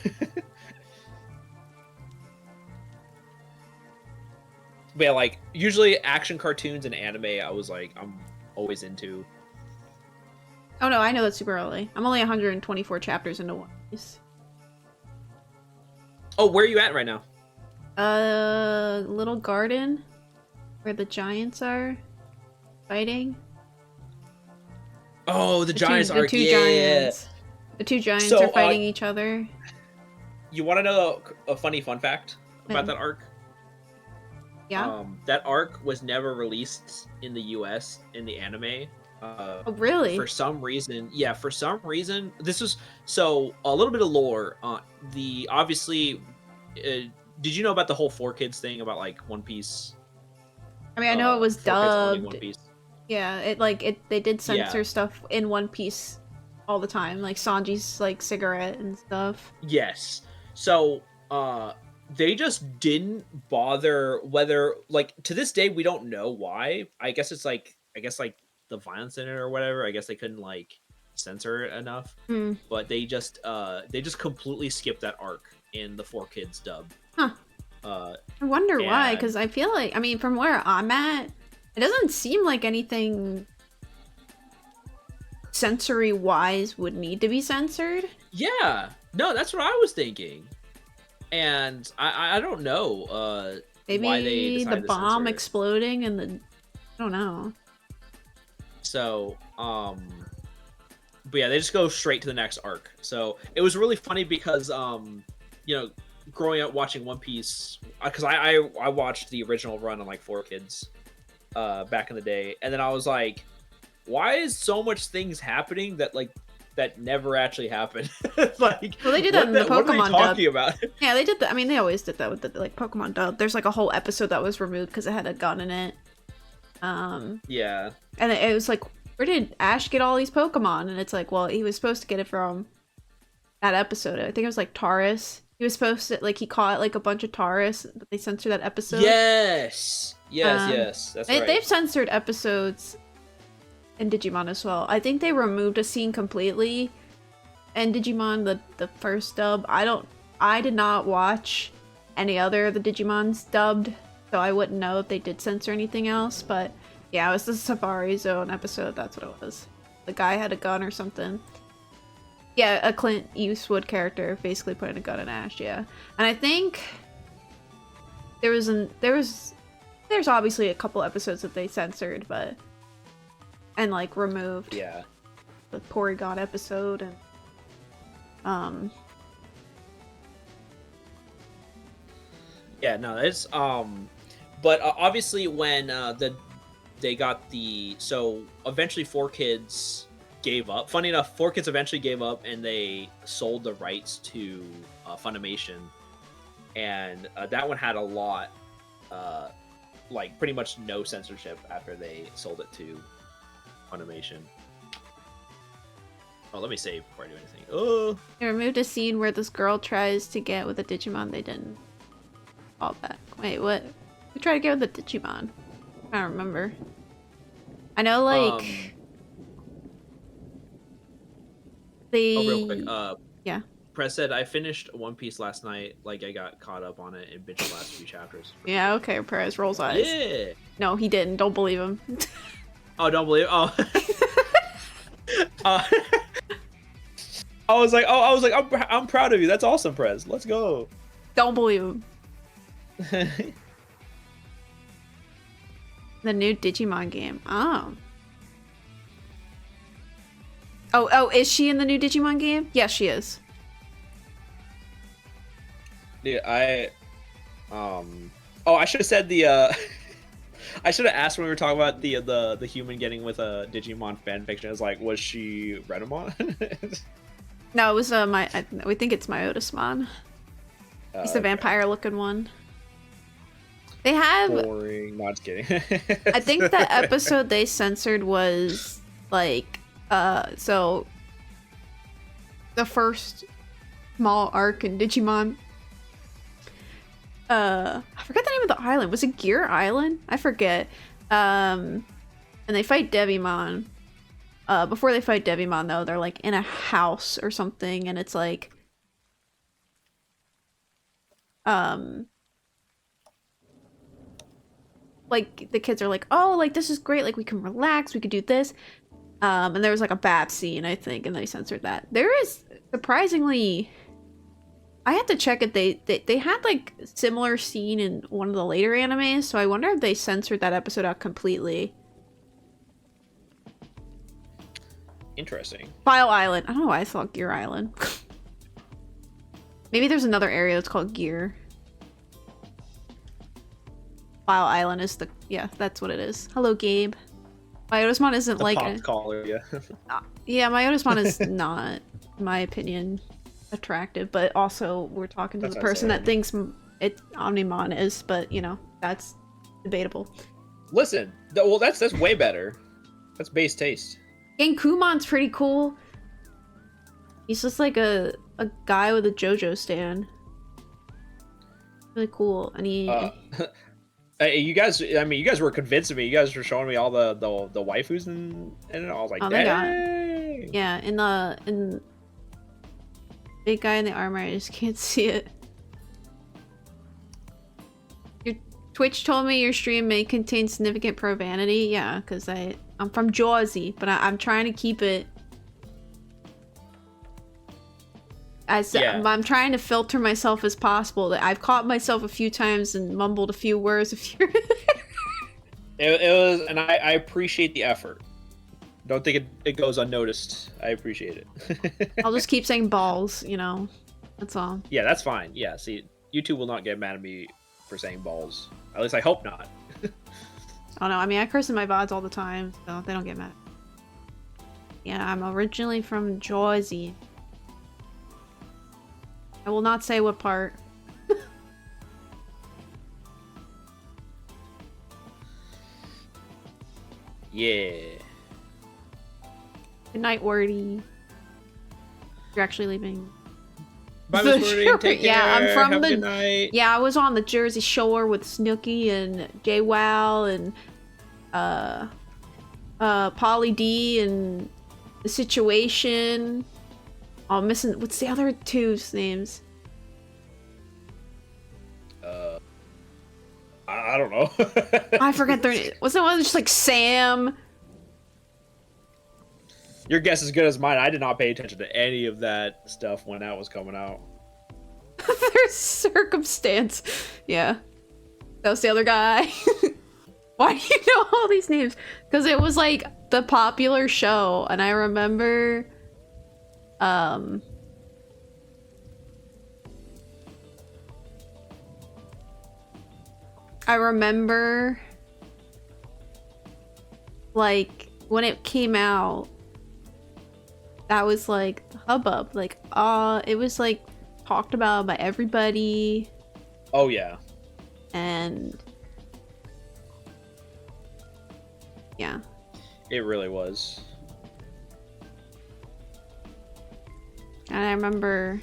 But yeah, like usually action cartoons and anime, I'm always into. Oh no, I know that's super early. I'm only 124 chapters into One Piece. Oh, where are you at right now? Little garden where the giants are fighting. Oh, the Giants The arc. two Yeah. giants. The two giants So, are fighting each other. You want to know a funny fun fact about Hmm. that arc? Yeah. That arc was never released in the US in the anime. Oh really? For some reason, this was so a little bit of lore. Obviously, did you know about the whole 4Kids thing about like One Piece? I mean, I know it was 4Kids owning dubbed. One Piece. Yeah, they did censor stuff in One Piece all the time, like Sanji's like cigarette and stuff. Yes. So, they just didn't bother whether like to this day we don't know why. I guess the violence in it or whatever. I guess they couldn't like censor it enough. But they just completely skipped that arc in the 4Kids dub. Huh. I wonder why, and- because I feel like, I mean, from where I'm at, it doesn't seem like anything sensory-wise would need to be censored. Yeah. No, that's what I was thinking. And I don't know Maybe why they the decided to bomb censor it. exploding and the... I don't know. So, but yeah, they just go straight to the next arc. So it was really funny because, growing up watching One Piece, because I watched the original run on like 4Kids back in the day, and then I was like, why is so much things happening that never actually happened? Like, Well, they did that in the what are they Pokemon talking dub. about? Yeah, they did that. I mean, they always did that with the like Pokemon dub. There's like a whole episode that was removed because it had a gun in it. Yeah. And it was like, where did Ash get all these Pokemon? And it's like, well, he was supposed to get it from that episode. I think it was like Taurus. He was supposed to, like, he caught like a bunch of Taurus, but they censored that episode. Yes. Yes. That's right. They've censored episodes in Digimon as well. I think they removed a scene completely, and Digimon, the first dub. I did not watch any other of the Digimons dubbed, so I wouldn't know if they did censor anything else, but yeah, it was the Safari Zone episode, that's what it was. The guy had a gun or something. Yeah, a Clint Eastwood character basically putting a gun in Ash, yeah. And I think there's obviously a couple episodes that they censored, but and like removed. Yeah. The Porygon episode and Yeah, no, it's but obviously when they got so eventually 4Kids gave up. Funny enough, 4Kids eventually gave up and they sold the rights to Funimation, and that one had a lot, like pretty much no censorship after they sold it to Funimation. Oh, let me save before I do anything. Oh, they removed a scene where this girl tries to get with a Digimon they didn't fall back. Wait, what? Who tried to get with a Digimon? I don't remember. I know, like they. oh, real quick. Yeah. Press said I finished One Piece last night. Like I got caught up on it and binged the last few chapters. Yeah. Okay. Perez rolls eyes. Yeah. No, he didn't. Don't believe him. Oh, don't believe. Oh. I was like, I'm proud of you. That's awesome, Prez. Let's go. Don't believe him. The new Digimon game. Oh. Oh, is she in the new Digimon game? Yes, she is. Yeah, oh, I should have said the I should have asked when we were talking about the human getting with a Digimon fanfiction. I was like, was she Redamon? No, it was we think it's Myotismon. He's the vampire looking one. They have boring. Not just kidding. I think the episode they censored was like so the first small arc in Digimon. I forgot the name of the island. Was it Gear Island? I forget. And they fight Devimon. Before they fight Devimon though, they're like in a house or something, and it's like the kids are like, oh, like this is great, like we can relax, we could do this. And there was like a bath scene, I think, and they censored that. There is surprisingly, I had to check it, they had like similar scene in one of the later animes, so I wonder if they censored that episode out completely. Interesting. File Island. I don't know why I thought Gear Island. Maybe there's another area that's called Gear. File Island is the... Yeah, that's what it is. Hello, Gabe. Myotismon isn't The like... popped collar, yeah. Yeah, Myotismon is not, in my opinion, attractive, but also we're talking to the person that thinks Omnimon is, but, you know, that's debatable. Listen, well, that's way better. That's base taste. Genkumon's pretty cool. He's just like a guy with a JoJo stand. Really cool, and he... Hey, you guys, I mean, you guys were convincing me. You guys were showing me all the waifus and I was like, dang. Yeah, in big guy in the armor, I just can't see it. Your Twitch told me your stream may contain significant profanity. Yeah, because I'm from Jersey, but I'm trying to keep it as I'm trying to filter myself as possible. I've caught myself a few times and mumbled a few words. It was, and I appreciate the effort. Don't think it goes unnoticed. I appreciate it. I'll just keep saying balls, you know. That's all. Yeah, that's fine. Yeah, see, YouTube will not get mad at me for saying balls. At least I hope not. Oh no, I mean, I curse in my VODs all the time, so they don't get mad. Yeah, I'm originally from Jersey. I will not say what part. Yeah. Good night, Wordy. You're actually leaving. Bye, Miss Wordy. Take care. Yeah, I'm from Have a good night. Yeah, I was on the Jersey Shore with Snooki and JWoww and Polly D and The Situation. Oh, I'm missing. What's the other two's names? I don't know. I forget their name. Wasn't one just like Sam? Your guess is good as mine. I did not pay attention to any of that stuff when that was coming out. There's Circumstance. Yeah. That was the other guy. Why do you know all these names? Because it was like the popular show, and I remember like when it came out, that was like hubbub. Like it was like talked about by everybody. Oh yeah. And yeah. It really was. And I remember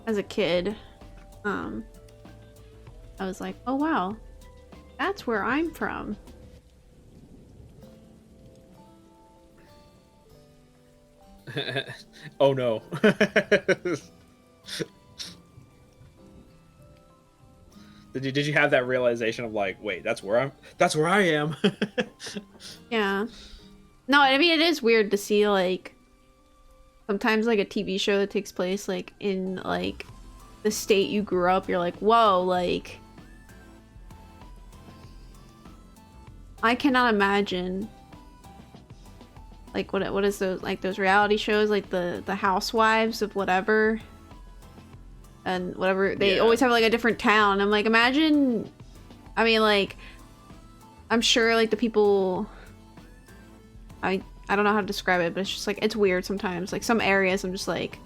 as a kid, I was like, oh wow, that's where I'm from. Oh no. Did you have that realization of like, wait, that's where I am? Yeah. No, I mean, it is weird to see like sometimes like a TV show that takes place like in like the state you grew up. You're like, whoa, like I cannot imagine like what is those like those reality shows like the housewives of whatever and whatever they always have like a different town. I'm like, imagine, I mean, like I'm sure like the people, I don't know how to describe it, but it's just like it's weird sometimes. Like some areas I'm just like,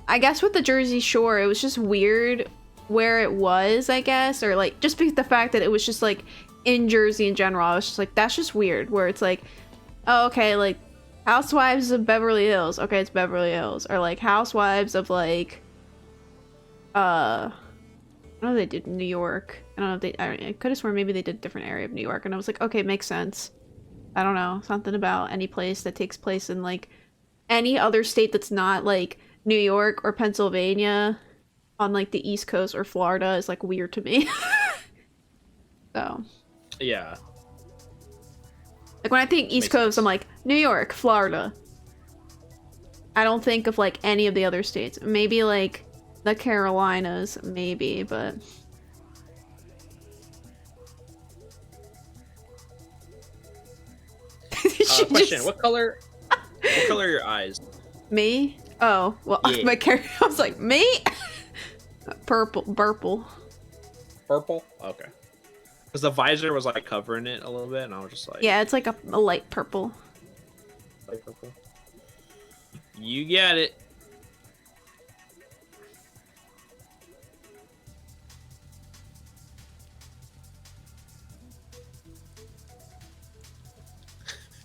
I guess with the Jersey Shore it was just weird where it was, I guess, or like just because the fact that it was just like in Jersey in general, I was just like, that's just weird where it's like, oh, okay, like Housewives of Beverly Hills, okay, it's Beverly Hills, or like Housewives of like I don't know if they did New York. I don't know if they, I could have sworn maybe they did a different area of New York, and I was like, okay, makes sense. I don't know, something about any place that takes place in like any other state that's not like New York or Pennsylvania on like the East Coast or Florida is like weird to me. So Yeah. like when I think East Coast, I'm like New York, Florida. I don't think of like any of the other states. Maybe like the Carolinas, maybe, but Question: What color are your eyes? Me? Oh, well, Yeah. my character. I was like, me? Purple. Purple? Okay. Because the visor was like covering it a little bit, and I was just like, Yeah, it's like a light purple. light purple. You get it.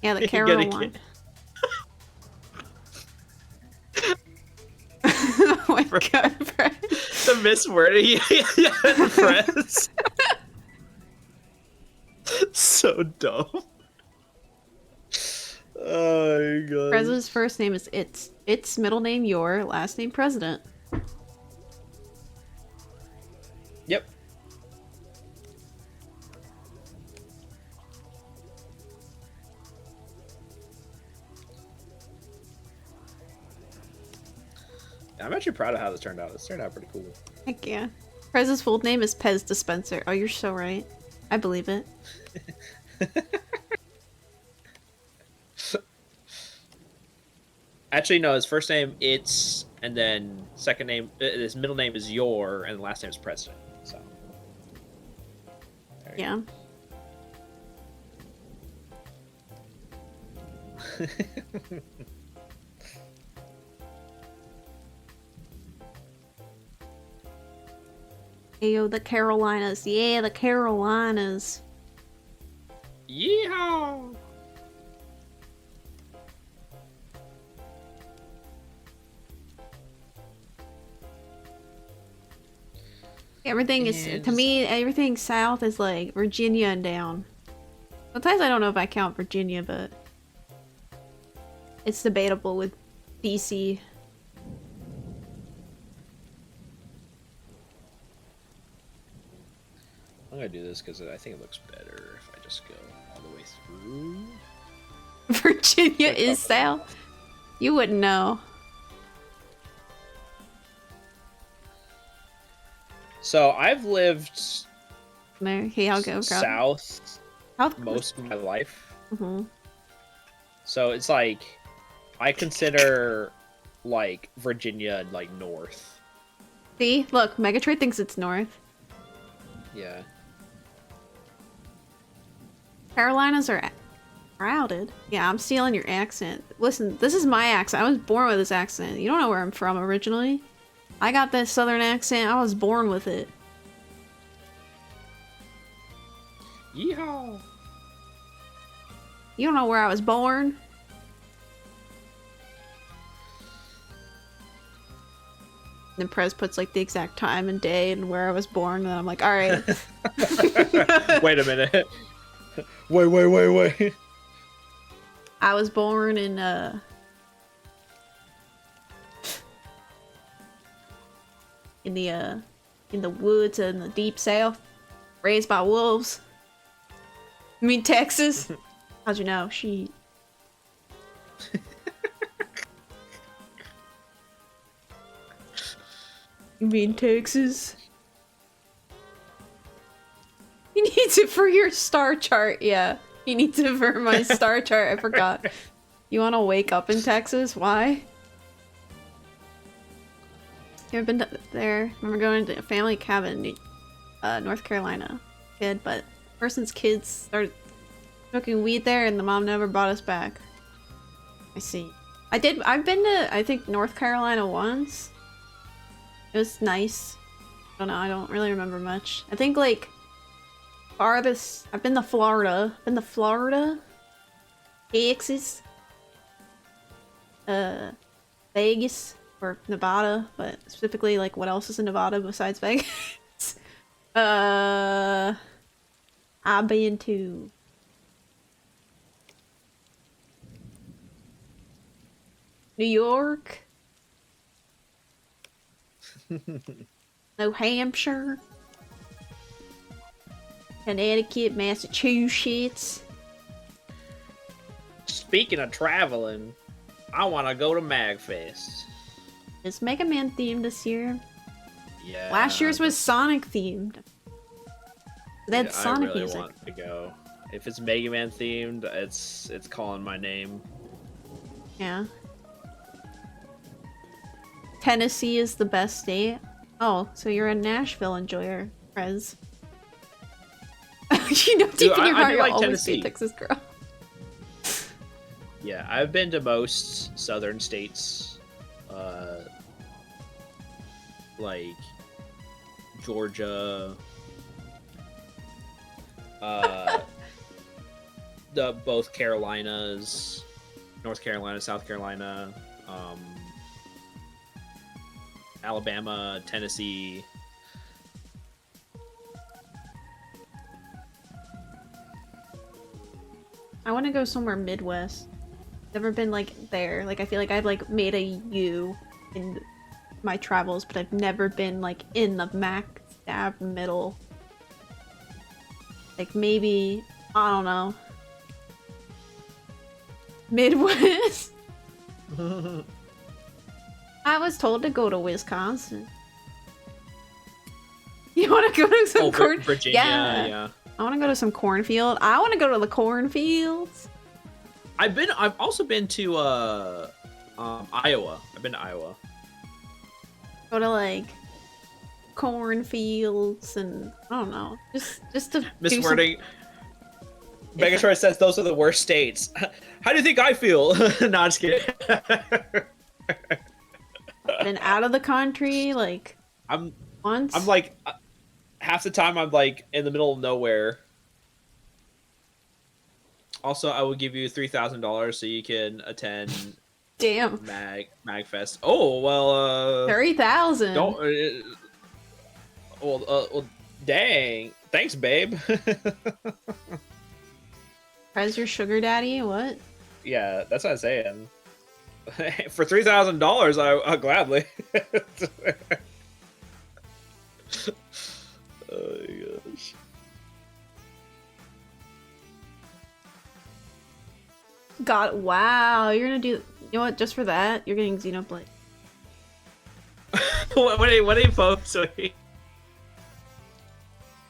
Yeah, the You get it, Carolina. kid. Oh my god, Fred. The miswording in press. So dumb. Oh my god. President's first name is It's middle name Your, last name President. Yep. I'm actually proud of how this turned out. This turned out pretty cool. Heck yeah. Prez's full name is Pez Dispenser. Oh, you're so right. I believe it. Actually, no. His first name it's, and then second name, his middle name is Your, and the last name is President. So. There you Yeah. go. Ayo, the Carolinas. Yeah, the Carolinas. Yeehaw! Everything is, to me, everything south is like Virginia and down. Sometimes I don't know if I count Virginia, but it's debatable with DC. I'm gonna do this because I think it looks better if I just go all the way through. Virginia is south. You wouldn't know. So I've lived There, okay, I'll go. south South most of my life. Mm-hmm. So it's like I consider like Virginia like north. See, look, Megatrade thinks it's north. Yeah. Carolinas are crowded. Yeah, I'm stealing your accent. Listen, this is my accent. I was born with this accent. You don't know where I'm from originally. I got this southern accent. I was born with it. Yeehaw! You don't know where I was born. Then Prez puts like the exact time and day and where I was born, and I'm like, all right. Wait a minute. Wait. I was born in the woods in the deep south, raised by wolves. You mean Texas? How'd you know? She. You mean Texas? He needs it for your star chart, yeah. He needs it for my star chart, I forgot. You wanna wake up in Texas? Why? You ever been there? Remember going to a family cabin in North Carolina? Kid, but the person's kids started smoking weed there and the mom never brought us back. I see. I've been to, I think, North Carolina once. It was nice. I don't know, I don't really remember much. I think, like, farthest... I've been to Florida. Texas. Vegas. Or Nevada. But specifically, like, what else is in Nevada besides Vegas? I've been to... New York. New Hampshire. Connecticut, Massachusetts. Speaking of traveling, I want to go to MagFest. Is Mega Man themed this year? Yeah. Last year's was Sonic themed. That's Sonic I really music. want to go. If it's Mega Man themed, it's calling my name. Yeah. Tennessee is the best state. Oh, so you're a Nashville enjoyer, Prez. You know, deep in your heart, you'll like always be Tennessee. a Texas girl. Yeah, I've been to most southern states, like Georgia, both Carolinas, North Carolina, South Carolina, Alabama, Tennessee. I want to go somewhere Midwest. Never been like there. Like I feel like I've like made a U in my travels, but I've never been like in the smack dab middle. Like maybe, I don't know, Midwest. I was told to go to Wisconsin. You want to go to some Virginia, yeah. I want to go to some cornfield. I want to go to the cornfields. I've also been to Iowa. I've been to Iowa. Go to like cornfields and I don't know, just to Miss do some- Wording. Megatron says those are the worst states. How do you think I feel? No, I'm just kidding. Been out of the country like once. I'm like half the time I'm like in the middle of nowhere. Also, I will give you $3,000 so you can attend Damn. MagFest. Oh well, 30,000. don't. Well, dang. Thanks, babe. Prez your sugar daddy? What? Yeah, that's what I'm saying. For $3,000, I'll gladly. Oh my gosh. God, wow, you're gonna do. You know what? Just for that, you're getting Xenoblade. What are you posting?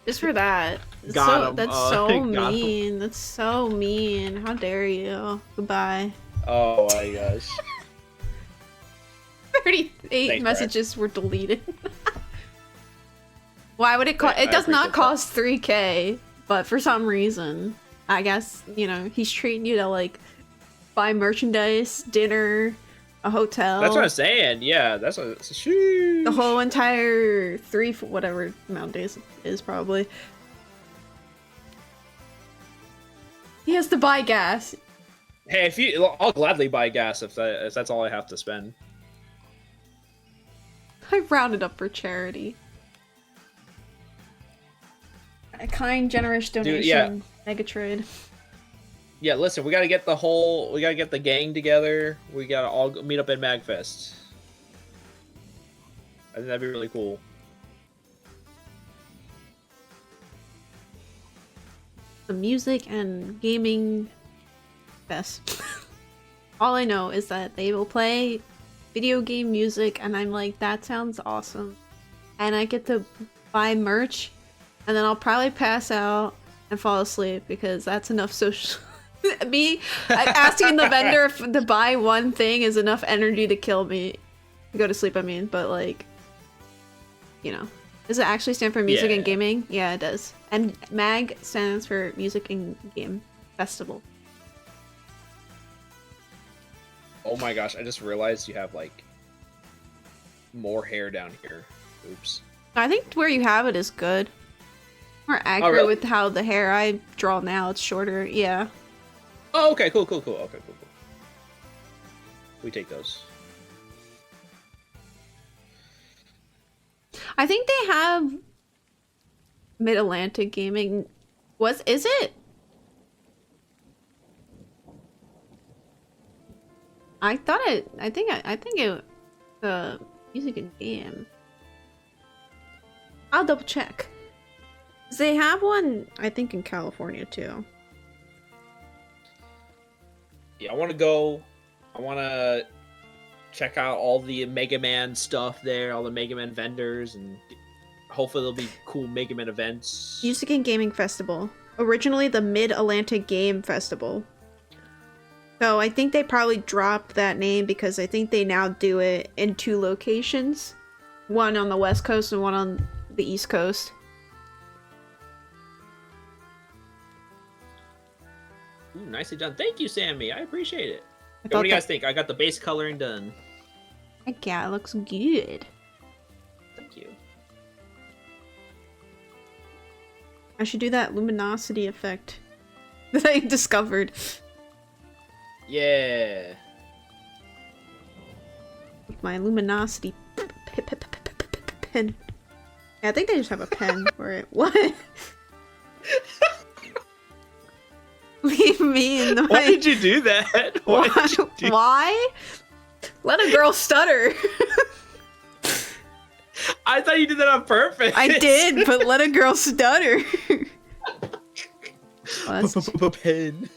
Just for that. Got him. That's so got him. mean. That's so mean. How dare you? Goodbye. Oh my gosh. 38 Thanks, messages were deleted. Why would it cost? I It does not appreciate cost 3K, but for some reason, I guess, you know, he's treating you to like buy merchandise, dinner, a hotel. That's what I'm saying. Yeah, that's a sheesh. The whole entire whatever amount of days it is probably. He has to buy gas. Hey, I'll gladly buy gas if that's all I have to spend. I rounded up for charity. A kind, generous donation. Dude, yeah. Mega trade. Yeah, listen, we gotta get the gang together. We gotta all meet up at MagFest. I think that'd be really cool. The music and gaming fest. All I know is that they will play video game music, and I'm like, that sounds awesome. And I get to buy merch, and then I'll probably pass out and fall asleep because that's enough social. Me asking the vendor to buy one thing is enough energy to kill me. To go to sleep, I mean, but like, you know. Does it actually stand for music and gaming? Yeah, it does. And MAG stands for Music and Game Festival. Oh my gosh, I just realized you have like more hair down here. Oops. I think where you have it is good. More accurate really? with how the hair I draw now. It's shorter. Yeah. Oh, okay, cool. Okay, cool. We take those. I think they have Mid-Atlantic Gaming. Is it? I think it the music and game. I'll double check. 'Cause they have one, I think, in California too. Yeah, I want to go. I want to check out all the Mega Man stuff there, all the Mega Man vendors, and hopefully there'll be cool Mega Man events. Music and Gaming Festival. Originally the Mid-Atlantic Game Festival. So I think they probably dropped that name because I think they now do it in 2 locations. One on the West Coast and one on the East Coast. Ooh, nicely done. Thank you, Sammy. I appreciate it. I What do you guys think? I got the base coloring done. Yeah, it looks good. Thank you. I should do that luminosity effect that I discovered. Yeah. With my luminosity pen. Yeah, I think they just have a pen for it. What? Leave me in the Why did you do that? Why? Let a girl stutter. I thought you did that on purpose. I did, but let a girl stutter. Pen.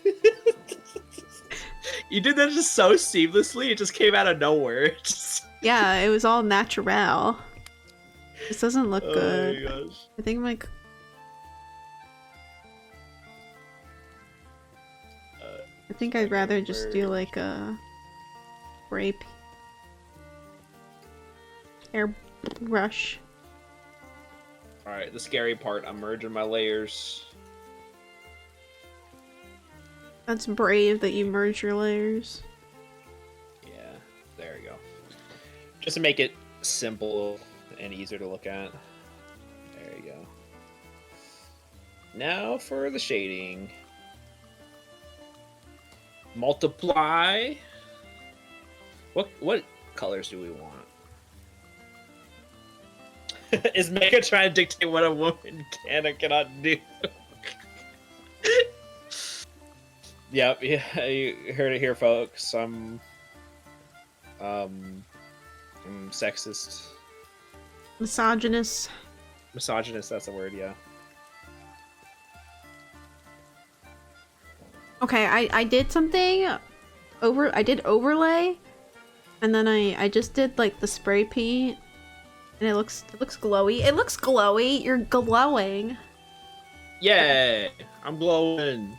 You did that just so seamlessly. It just came out of nowhere. Yeah, it was all natural. This doesn't look Oh good. my gosh. I think my... I think I'd rather just do like a spray airbrush. Alright, the scary part. I'm merging my layers. That's brave that you merge your layers. Yeah, there we go. Just to make it simple and easier to look at. There you go. Now for the shading. Multiply. What colors do we want? Is Mega trying to dictate what a woman can or cannot do? Yep, yeah, you heard it here, folks. I'm Sexist. Misogynist. Misogynist, that's the word, yeah. Okay, I did something I did overlay, and then I just did like the spray paint, and it looks glowy. It looks glowy. You're glowing. Yeah, I'm glowing.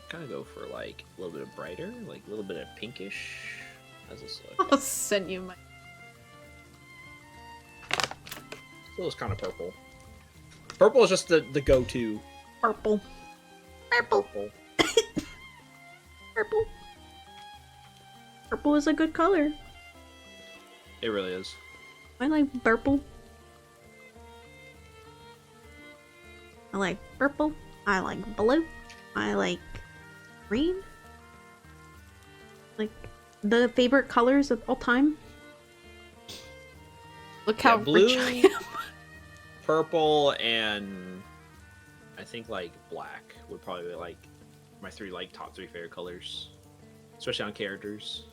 Kind of go for like a little bit of brighter, like a little bit of pinkish. How's this look? I'll send you my. Still is kind of purple. Purple is just the go-to. Purple. Purple. Purple. Purple. Purple is a good color. It really is. I like purple. I like purple. I like blue. I like green. Like the favorite colors of all time. Look how blue, rich I am. Purple, and I think like black would probably be like my top three favorite colors, especially on characters.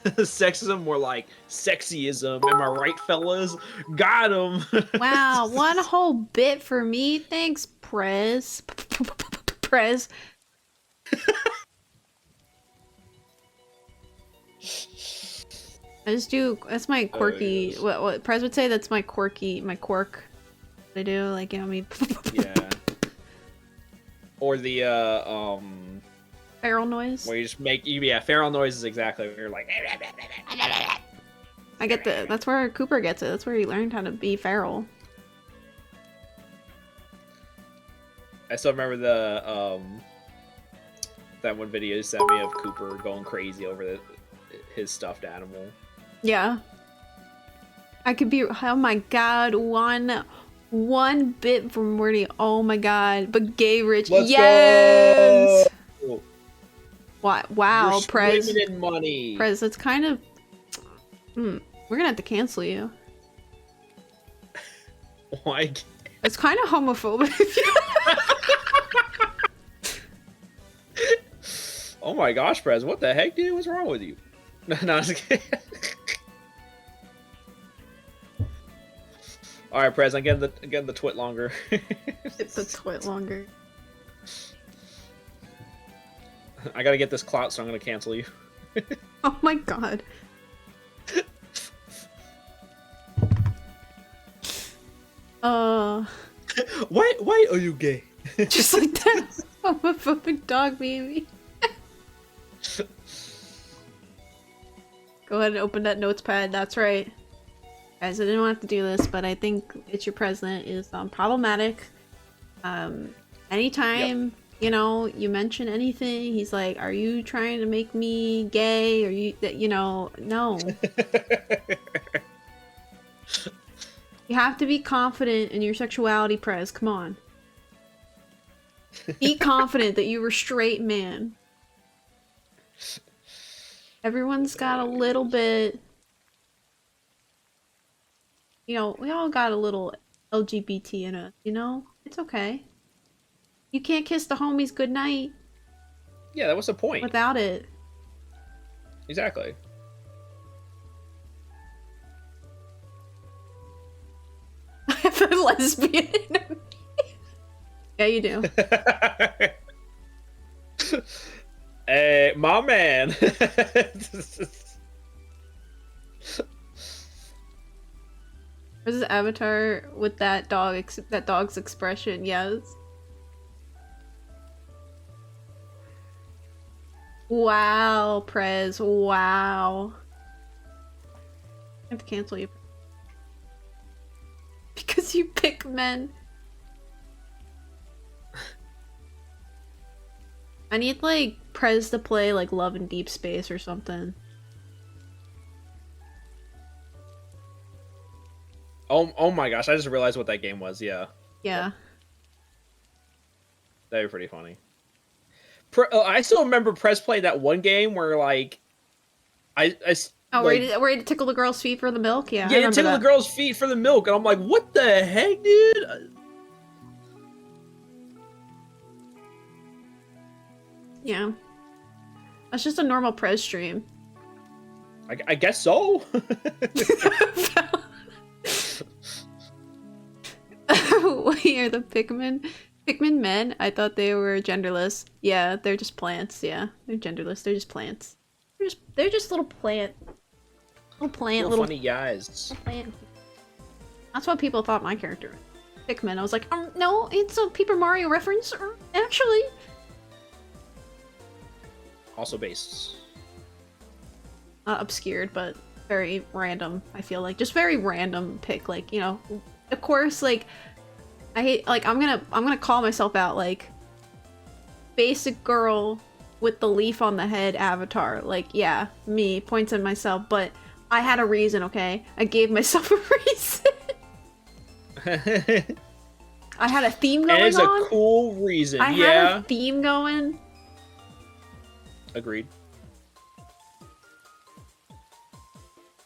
Sexism, more like sexyism. Am I right, fellas? Got him. Wow, one whole bit for me. Thanks, Prez. Prez. I just do. That's my quirky. yes. What Prez would say. That's my quirky. My quirk. I do like you know me. Yeah. Or the Feral noise. where you just make feral noise is exactly where you're like. I get the. That's where Cooper gets it. That's where he learned how to be feral. I still remember the that one video you sent me of Cooper going crazy over his stuffed animal. Yeah. I could be. Oh my god! One bit from Morty. Oh my god! But gay rich. Let's Yes. go! Wow, You're Prez. swimming in money. Prez, that's kind of. We're gonna have to cancel you. Why? It's kind of homophobic. Oh my gosh, Prez, what the heck, dude? What's wrong with you? No, I was kidding. All right, Prez, I'm getting the twit longer. It's a twit longer. I gotta get this clout, so I'm gonna cancel you. Oh my god. Why are you gay? Just like that homophobic dog baby. Go ahead and open that notes pad. That's right. Guys, I didn't want to do this, but I think It's Your President is problematic. Anytime, you know, you mention anything, he's like, are you trying to make me gay? Or you know, no. You have to be confident in your sexuality, Prez. Come on. Be confident that you were straight man. Everyone's got a little bit. You know, we all got a little LGBT in us, you know? It's okay. You can't kiss the homies goodnight Yeah, that was the point. without it. Exactly. I have a lesbian enemy. Yeah, you do. Hey, my man. There's this avatar with that dog's expression. Yes. Wow, Prez. Wow. I have to cancel you. Because you pick men. I need, like, Prez to play, like, Love in Deep Space or something. Oh my gosh, I just realized what that game was, yeah. Yeah. That'd be pretty funny. I still remember Prez playing that one game where, like, I Oh, like, ready to tickle the girl's feet for the milk? Yeah, I yeah, remember tickle the that. girl's feet for the milk, and I'm like, what the heck, dude? Yeah. That's just a normal Prez stream. I guess so. Wait, are the Pikmin men? I thought they were genderless. Yeah, they're just plants. Yeah, they're genderless. They're just plants. They're just little plant. Little funny guys. plant. That's what people thought my character was. Pikmin. I was like, no, it's a Paper Mario reference. Actually. Also based. Not obscured, but very random. I feel like just very random pick. Like, you know, of course, like I hate. Like I'm gonna call myself out. Like basic girl with the leaf on the head avatar. Like, yeah, me points at myself, but I had a reason. Okay, I gave myself a reason. I had a theme going And it's on. a cool reason. I had a theme going. Agreed.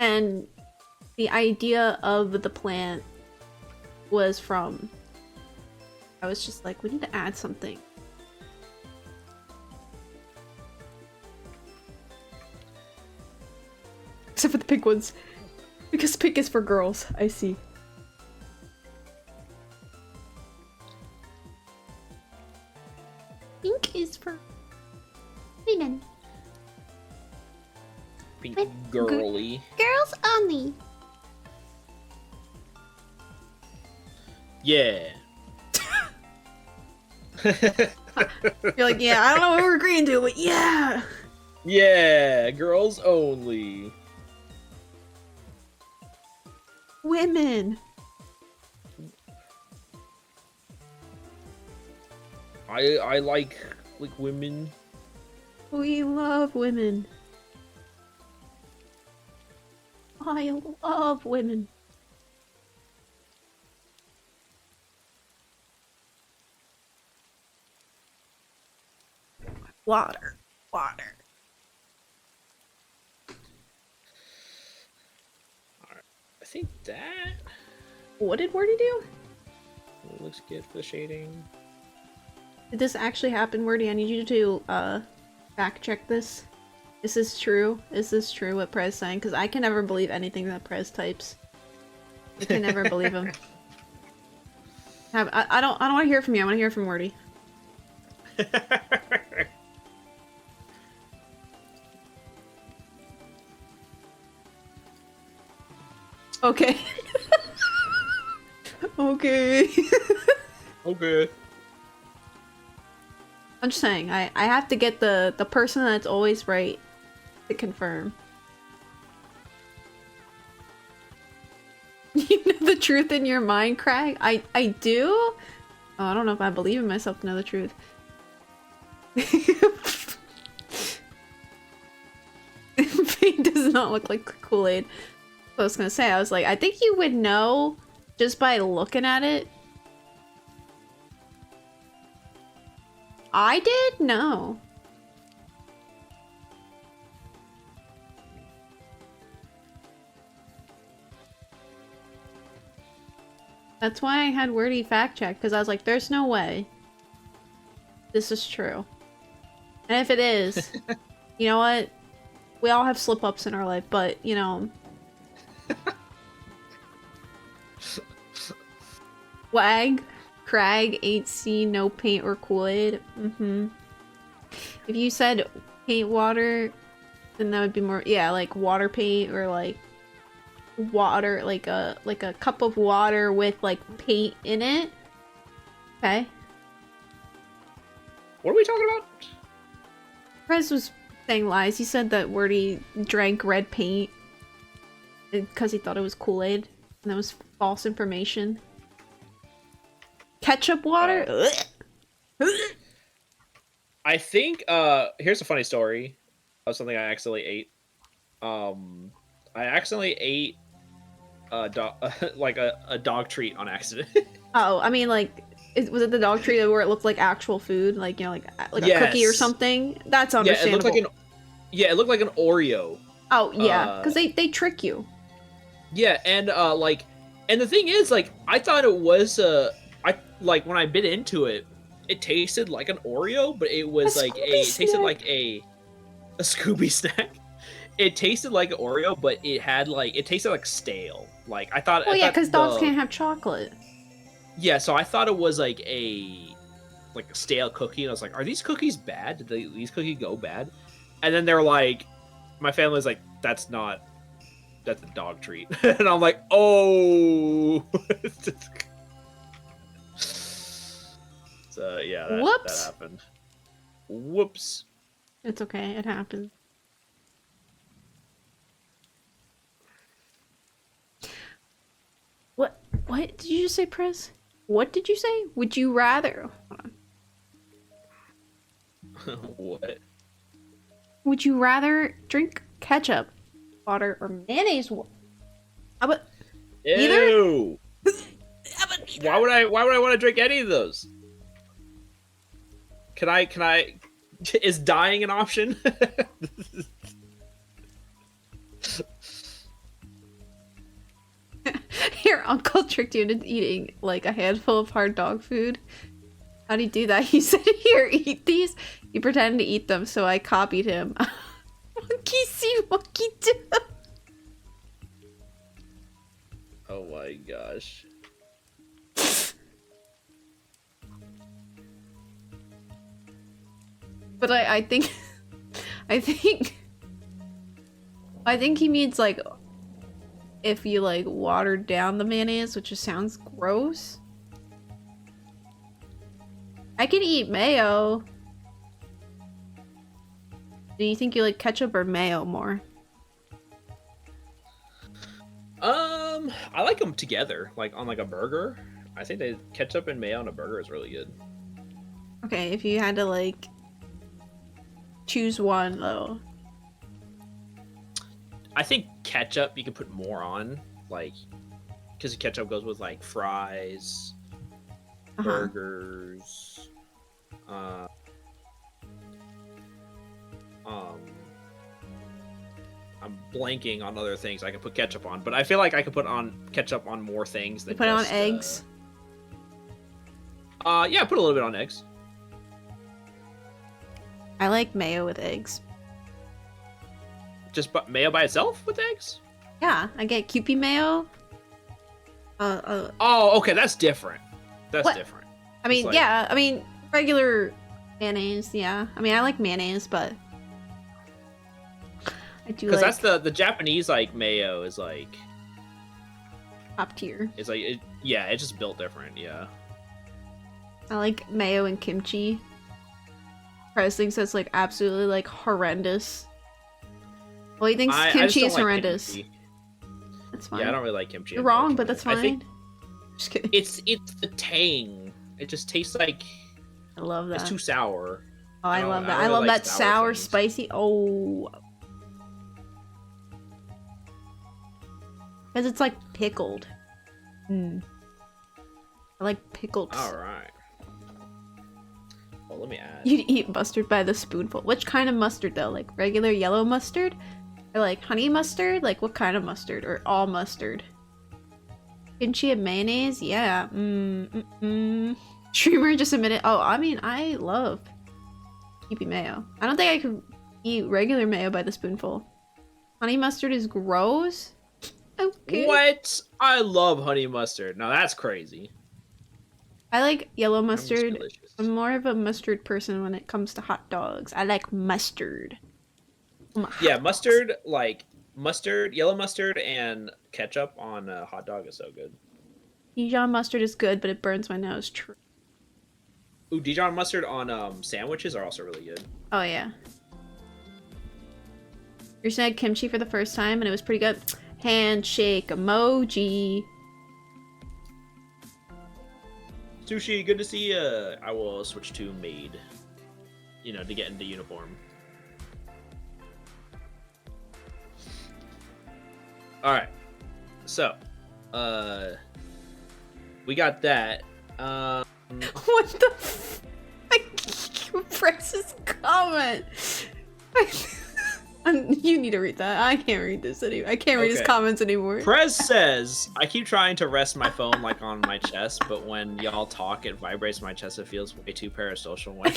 And the idea of the plant was from... I was just like, we need to add something. Except for the pink ones. Because pink is for girls, I see. Pink is for women. Pink girly. Girls only. Yeah. You're like, yeah, I don't know what we're agreeing to, but yeah. Yeah, girls only. Women. I like women. We love women. I love women. Water. Water. Alright. I think that What did Wordy do? looks good for the shading. Did this actually happen, Wordy? I need you to, fact check this. Is this true? Is this true what Prez saying? Because I can never believe anything that Prez types. I can never believe him. I don't want to hear from you. I want to hear from Wordy. Okay. Okay. Okay. I'm just saying, I have to get the person that's always right to confirm. You know the truth in your mind, Craig? I do? Oh, I don't know if I believe in myself to know the truth. Paint does not look like Kool-Aid. I was gonna say, I was like, I think you would know just by looking at it. I did? No. That's why I had Wordy fact check, because I was like, there's no way this is true. And if it is, you know what? We all have slip-ups in our life, but, you know... Wag, Crag, 8C, no paint or Kool-Aid. Mm-hmm. If you said paint water, then that would be more, yeah, like water paint or like water, like a cup of water with like paint in it. Okay. What are we talking about? Prez was saying lies. He said that Wordy drank red paint because he thought it was Kool-Aid, and that was false information. Ketchup water? I think here's a funny story of something I accidentally ate. I accidentally ate like a dog treat on accident. Oh, I mean, like, was it the dog treat where it looked like actual food, like, you know, like a Yes. cookie or something? That's understandable. It looked like an Oreo. Oh yeah, because they trick you. Yeah, and like, and the thing is, like, I thought it was I like when I bit into it, it tasted like an Oreo, but it was like it tasted like a Scooby snack. It tasted like an Oreo, but it had like it tasted like stale. Like I thought. Well, I yeah, thought because dogs can't have chocolate. Yeah, so I thought it was like a stale cookie, and I was like, "Are these cookies bad? Did these cookies go bad?" And then they're like, my family was like, "That's a dog treat," and I'm like, "Oh." So yeah, that happened. Whoops. It's okay. It happens. What did you just say, Prez? What did you say? Would you rather? Hold on. What? Would you rather drink ketchup, water, or mayonnaise? How about neither? Ew. How about neither? Why would I want to drink any of those? Can I is dying an option? Your uncle tricked you into eating like a handful of hard dog food. How'd he do that? He said, "Here, eat these." He pretended to eat them, so I copied him. Monkey see, monkey do. Oh my gosh. But I think I think he means like if you like watered down the mayonnaise, which just sounds gross. I can eat mayo. Do you think you like ketchup or mayo more? I like them together, like on like a burger. I think the ketchup and mayo on a burger is really good. Okay, if you had to like choose one though. I think ketchup you can put more on, like, because ketchup goes with like fries, burgers, I'm blanking on other things I can put ketchup on, but I feel like I could put on ketchup on more things than You put it on just, eggs. Yeah, put a little bit on eggs. I like mayo with eggs. Just mayo by itself with eggs? Yeah, I get Kewpie mayo. Oh, okay, that's different. That's What? different. I mean, like- yeah, I mean, regular mayonnaise, yeah. I mean, I like mayonnaise, but I do Because like that's the Japanese like mayo is like top tier. it's like it's just built different. Yeah. I like mayo and kimchi. Prez thinks that's like absolutely like horrendous. Well, he thinks I just kimchi don't is like horrendous. kimchi. That's fine. Yeah, I don't really like kimchi. You're wrong, but that's fine. unfortunately. Just kidding. It's the tang. It just tastes like I love that. it's too sour. Oh, I don't- love I that. don't I really love like that sour sour, things. spicy. Oh. Because it's like pickled. I like pickled. All right. Well, let me add. You'd eat mustard by the spoonful. Which kind of mustard though? Like regular yellow mustard? Or like honey mustard? Like what kind of mustard? Or all mustard? Kimchi and mayonnaise? Yeah. Streamer just admitted. Oh, I mean, I love Kewpie mayo. I don't think I could eat regular mayo by the spoonful. Honey mustard is gross? Okay. What? I love honey mustard. Now that's crazy. I like yellow Honey's mustard. delicious. I'm more of a mustard person when it comes to hot dogs. I like mustard. Yeah, mustard, like mustard, yellow mustard, and ketchup on a hot dog is so good. Dijon mustard is good, but it burns my nose. True. Ooh, Dijon mustard on sandwiches are also really good. Oh yeah. You said kimchi for the first time and it was pretty good. Handshake emoji. Sushi, good to see you. I will switch to maid. You know, to get into uniform. Alright. So, we got that. What the f- Press's comment. You need to read that. I can't read this anymore. I can't read his Okay. comments anymore. Prez says, I keep trying to rest my phone like on my chest, but when y'all talk, it vibrates my chest. It feels way too parasocial when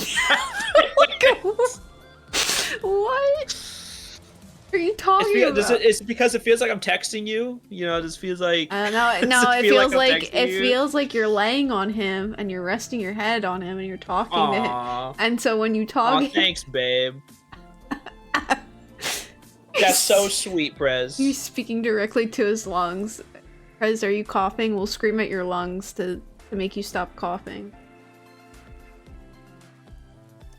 What are you talking about? It's because it feels like I'm texting you. You know, it just feels like. No, Does it feel feels I'm like texting you? feels like you're laying on him and you're resting your head on him and you're talking to him. Aw. And so when you talk, Aw, thanks, babe. That's so sweet, Prez. you're speaking directly to his lungs. Prez, are you coughing? We'll scream at your lungs to make you stop coughing.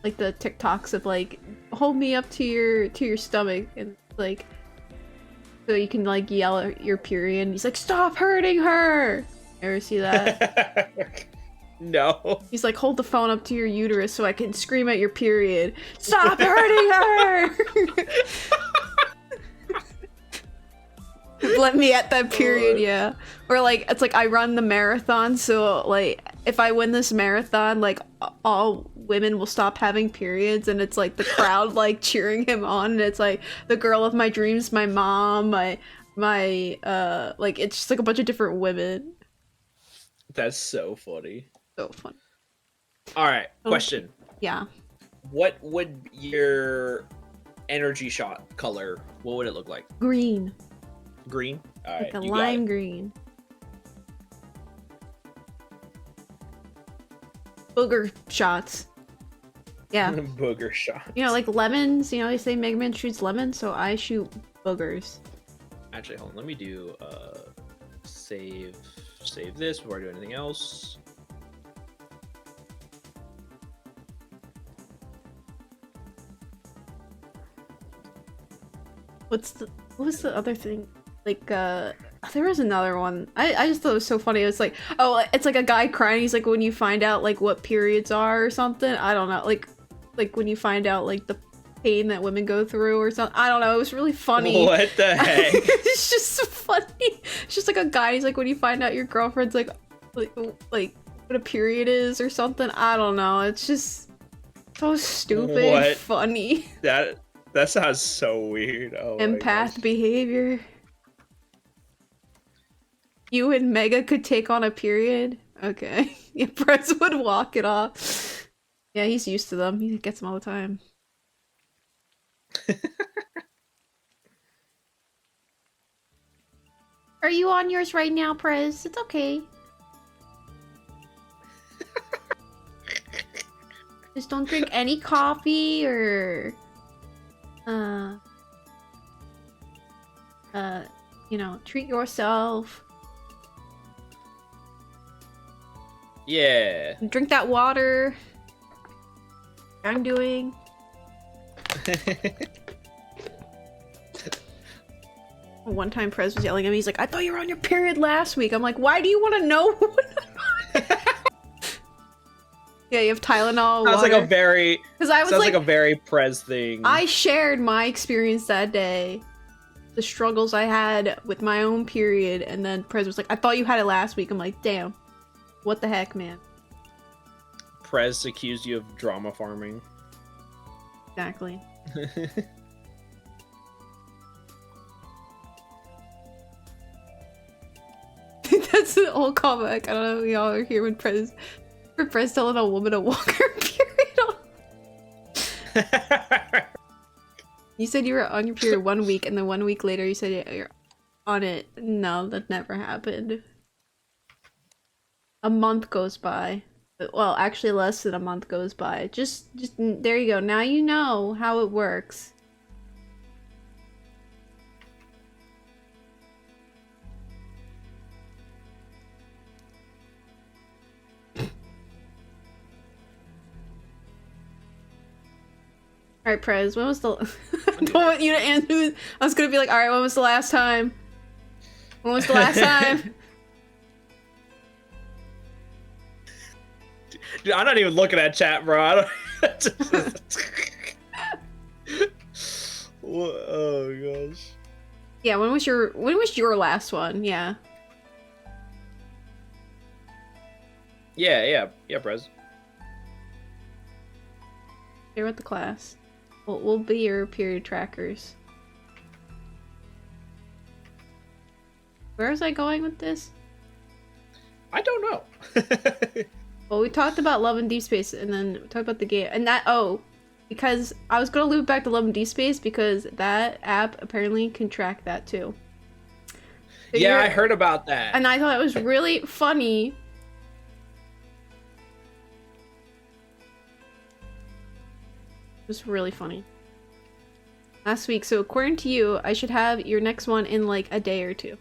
Like the TikToks of like, hold me up to your stomach and like, so you can like yell at your period. And he's like, stop hurting her. Ever see that? No. He's like, hold the phone up to your uterus so I can scream at your period. Stop hurting her! Let me at that period, yeah. Or like, it's like I run the marathon, so like, if I win this marathon, like all women will stop having periods, and it's like the crowd like cheering him on, and it's like the girl of my dreams, my mom, my like it's just like a bunch of different women. That's so funny. So fun. All right, question. Yeah. What would your energy shot color? What would it look like? Green. Green. All right, Like a you got lime it. green. Booger shots. Yeah. Booger shot. You know, like lemons. You know, they say Mega Man shoots lemons, so I shoot boogers. Actually, hold on. Let me do save this before I do anything else. What was the other thing? Like, there was another one. I just thought it was so funny. It was like, oh, it's like a guy crying. He's like, when you find out, like, what periods are or something. I don't know. Like when you find out, like, the pain that women go through or something. I don't know. It was really funny. What the heck? It's just so funny. It's just like a guy. He's like, when you find out your girlfriend's like what a period is or something. I don't know. It's just so stupid and What? funny. That sounds so weird. Oh, my Empath gosh. behavior. You and Mega could take on a period? Okay. Yeah, Prez would walk it off. Yeah, he's used to them. He gets them all the time. Are you on yours right now, Prez? It's okay. Just don't drink any coffee or you know, treat yourself. Yeah. Drink that water. I'm doing. One time Prez was yelling at me, he's like, I thought you were on your period last week. I'm like, why do you want to know? Yeah, you have Tylenol, Sounds water. like a very Because I was sounds like, like a very Prez thing. I shared my experience that day. The struggles I had with my own period. And then Prez was like, I thought you had it last week. I'm like, damn. What the heck, man? Prez accused you of drama farming. Exactly. That's the whole callback. I don't know if y'all are here when Prez telling a woman to walk her period off. You said you were on your period 1 week, and then 1 week later you said you're on it. No, that never happened. A month goes by. Well, actually less than a month goes by. Just there you go. Now you know how it works. Alright, Prez, when was the... I don't want you to answer. I was gonna be like, alright, when was the last time? When was the last time? Dude, I'm not even looking at chat, bro. I don't... Oh gosh. Yeah, when was your last one? Yeah. Yeah, Prez. Share with the class. We'll be your period trackers. Where was I going with this? I don't know. Well, we talked about Love and Deep Space, and then we talked about the game, and that because I was gonna loop back to Love and Deep Space because that app apparently can track that too. So yeah, I heard about that. and I thought it was really funny. It was really funny. Last week, so according to you, I should have your next one in like a day or two.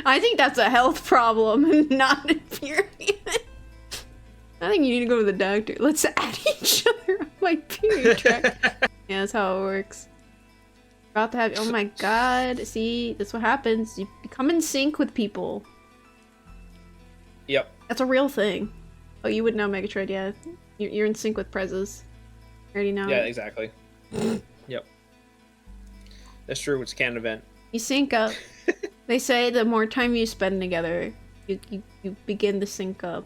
I think that's a health problem, not a period. I think you need to go to the doctor. Let's add each other on my period track. Yeah, that's how it works. About to have. Oh my god! See, that's what happens. You become in sync with people. Yep. That's a real thing. Oh, you would know, Megatroid. Yeah, you're in sync with Prezes. I already know. Yeah, exactly. Yep. That's true. It's a canon event. You sync up. They say the more time you spend together, you begin to sync up.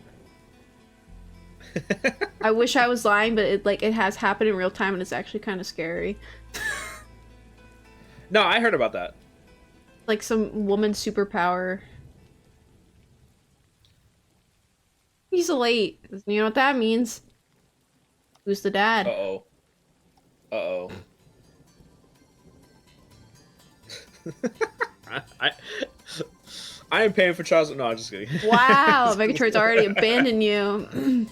I wish I was lying, but it has happened in real time, and it's actually kind of scary. No, I heard about that. Like some woman superpower. He's late. You know what that means? Who's the dad? Uh-oh. Uh-oh. I am paying for Charles. No, I'm just kidding. Wow, Megatroid's already abandoned you.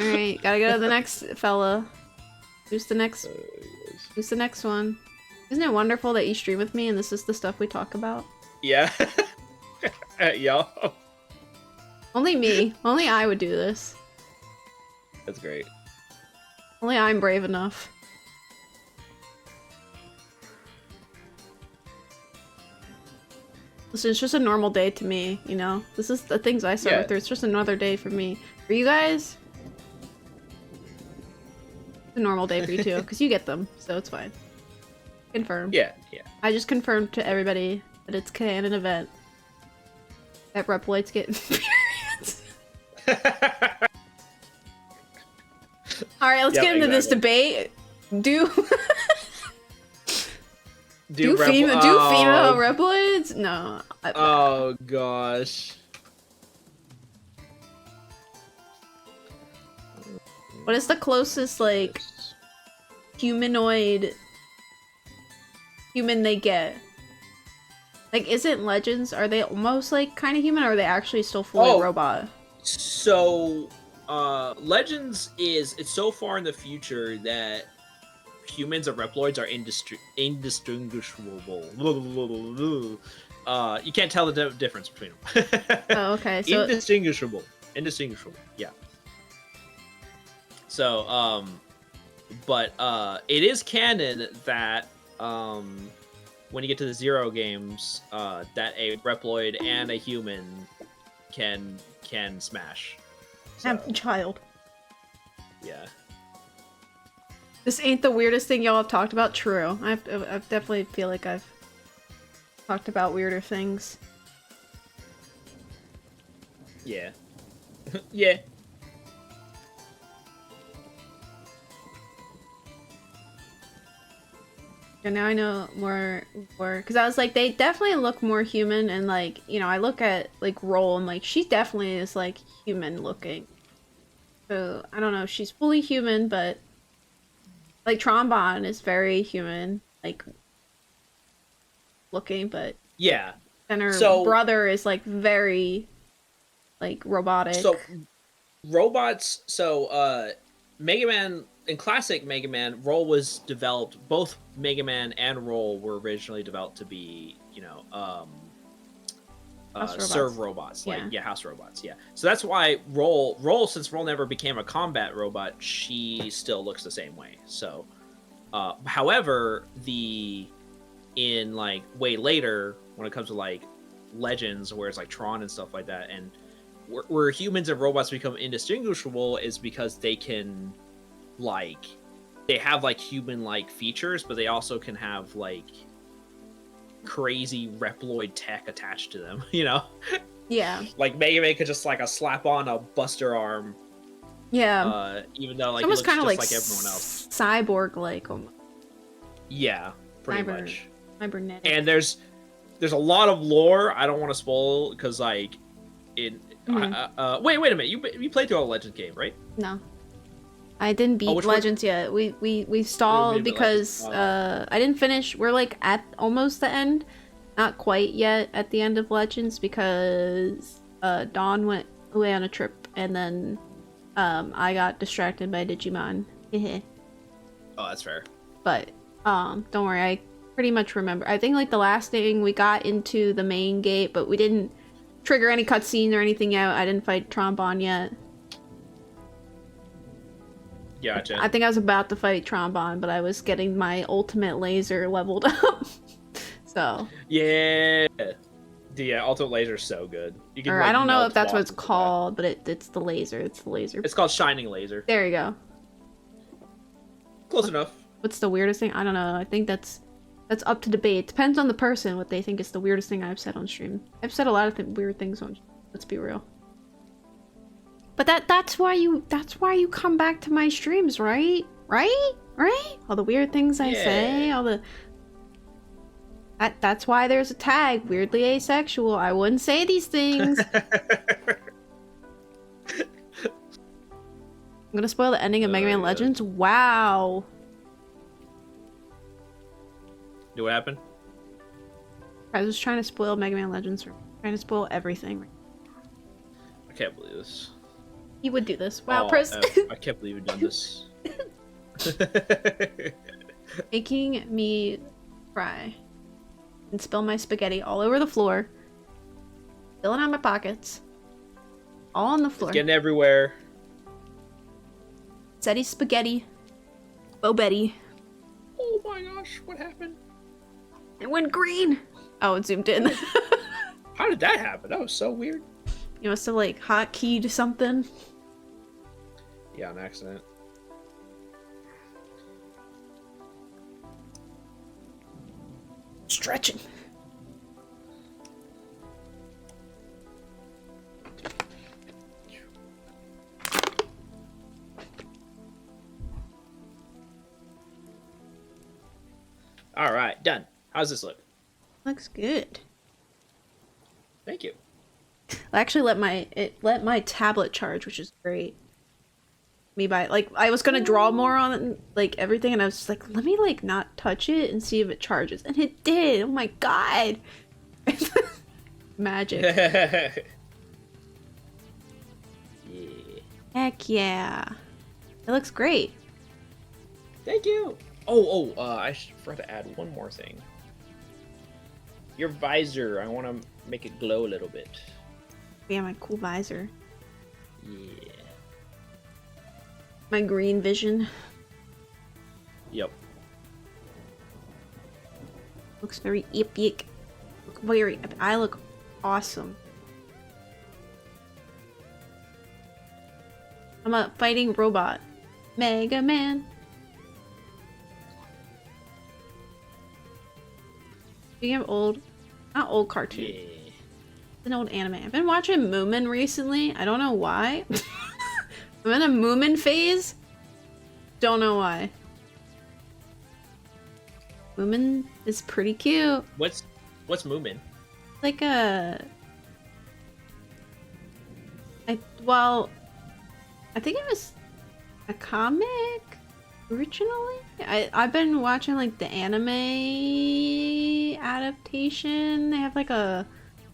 Alright, gotta go to the next fella. Who's the next? Who's the next one? Isn't it wonderful that you stream with me and this is the stuff we talk about? Yeah. Yo. Only me. Only I would do this. That's great. Only I'm brave enough. Listen, it's just a normal day to me, you know? This is the things I suffer through. It's just another day for me. For you guys, it's a normal day for you too, because you get them, so it's fine. Confirm. Yeah, yeah. I just confirmed to everybody that it's canon event. That Reploids get periods. Alright, let's get into this debate. Do female Reploids? No. Oh gosh. What is the closest, like, humanoid human they get? Like, isn't Legends, are they almost, like, kind of human, or are they actually still fully robot? So, Legends it's so far in the future that humans and Reploids are indistinguishable. You can't tell the difference between them. Oh, okay. So Indistinguishable, yeah. So, but it is canon that when you get to the Zero games, that a Reploid and a human can smash. So, have a child. yeah. This ain't the weirdest thing y'all have talked about. True. I've definitely feel like I've talked about weirder things. Yeah. Yeah. And now I know more, because I was like, they definitely look more human, and like, you know, I look at like Roll, and like, she definitely is like human looking. So I don't know if she's fully human, but like Trombone is very human, like looking, but Yeah. and her brother is like very like robotic. So robots. So Mega Man. In classic Mega Man, Roll was developed. Both Mega Man and Roll were originally developed to be, you know, serve robots, like house robots. Yeah. So that's why Roll, since Roll never became a combat robot, she still looks the same way. So, however, in like way later, when it comes to like Legends, where it's like Tron and stuff like that, and where humans and robots become indistinguishable, is because they can. Like, they have like human-like features, but they also can have like crazy Reploid tech attached to them, you know? Yeah. Like Mega Man could just like slap on a Buster arm Yeah. Even though like It's almost he looks kind of just like like everyone else. cyborg-like. Yeah, pretty Cyber- much. Cybernetic. And there's a lot of lore I don't want to spoil because like wait a minute, you played through all the Legends game, right? No. I didn't beat which one? Legends yet. We stalled beat because Legends? I didn't finish. We're like at almost the end. Not quite yet at the end of Legends because Dawn went away on a trip and then I got distracted by Digimon. Oh, that's fair. But don't worry, I pretty much remember. I think like the last thing we got into the main gate, but we didn't trigger any cutscenes or anything out. I didn't fight Trombone yet. Gotcha. I think I was about to fight Trombone, but I was getting my ultimate laser leveled up. So Yeah. The ultimate laser is so good. You can, or like, I don't know melt if that's what it's bosses with that. called, but it's the laser. It's the laser. It's called Shining Laser. There you go. Close enough. What's the weirdest thing? I don't know. I think that's up to debate. Depends on the person what they think is the weirdest thing I've said on stream. I've said a lot of weird things on. Let's be real. But that's why you come back to my streams, right? Right? All the weird things I say, all the. That's why there's a tag, weirdly asexual. I wouldn't say these things. I'm gonna spoil the ending of Mega Man Legends. Wow. What happened? I was trying to spoil Mega Man Legends. Trying to spoil everything. I can't believe this. He would do this. Wow, Oh, Pris. I can't believe you've done this. Making me cry. And spill my spaghetti all over the floor. Spilling out my pockets. All on the floor. Getting everywhere. Zeddy spaghetti. Bo Betty. Oh my gosh, what happened? It went green! Oh, it zoomed in. How did that happen? That was so weird. You must have like hotkeyed something. Yeah, on accident. Stretching. All right, done. How's this look? Looks good. Thank you. I actually let my tablet charge, which is great. Me by like I was gonna draw more on like everything, and I was just like, let me like not touch it and see if it charges, and it did. Oh my god, magic! Yeah. Heck yeah, it looks great. Thank you. I forgot to add one more thing. Your visor, I want to make it glow a little bit. Yeah, my cool visor, Yeah. my green vision Yep. looks very epic. Very, I look awesome. I'm a fighting robot, Mega Man. Speaking of not old cartoon. Yeah. An old anime. I've been watching Moomin recently. I don't know why. I'm in a Moomin phase. Don't know why. Moomin is pretty cute. What's Moomin? Like a... I think it was a comic originally. I've been watching like the anime adaptation. They have like a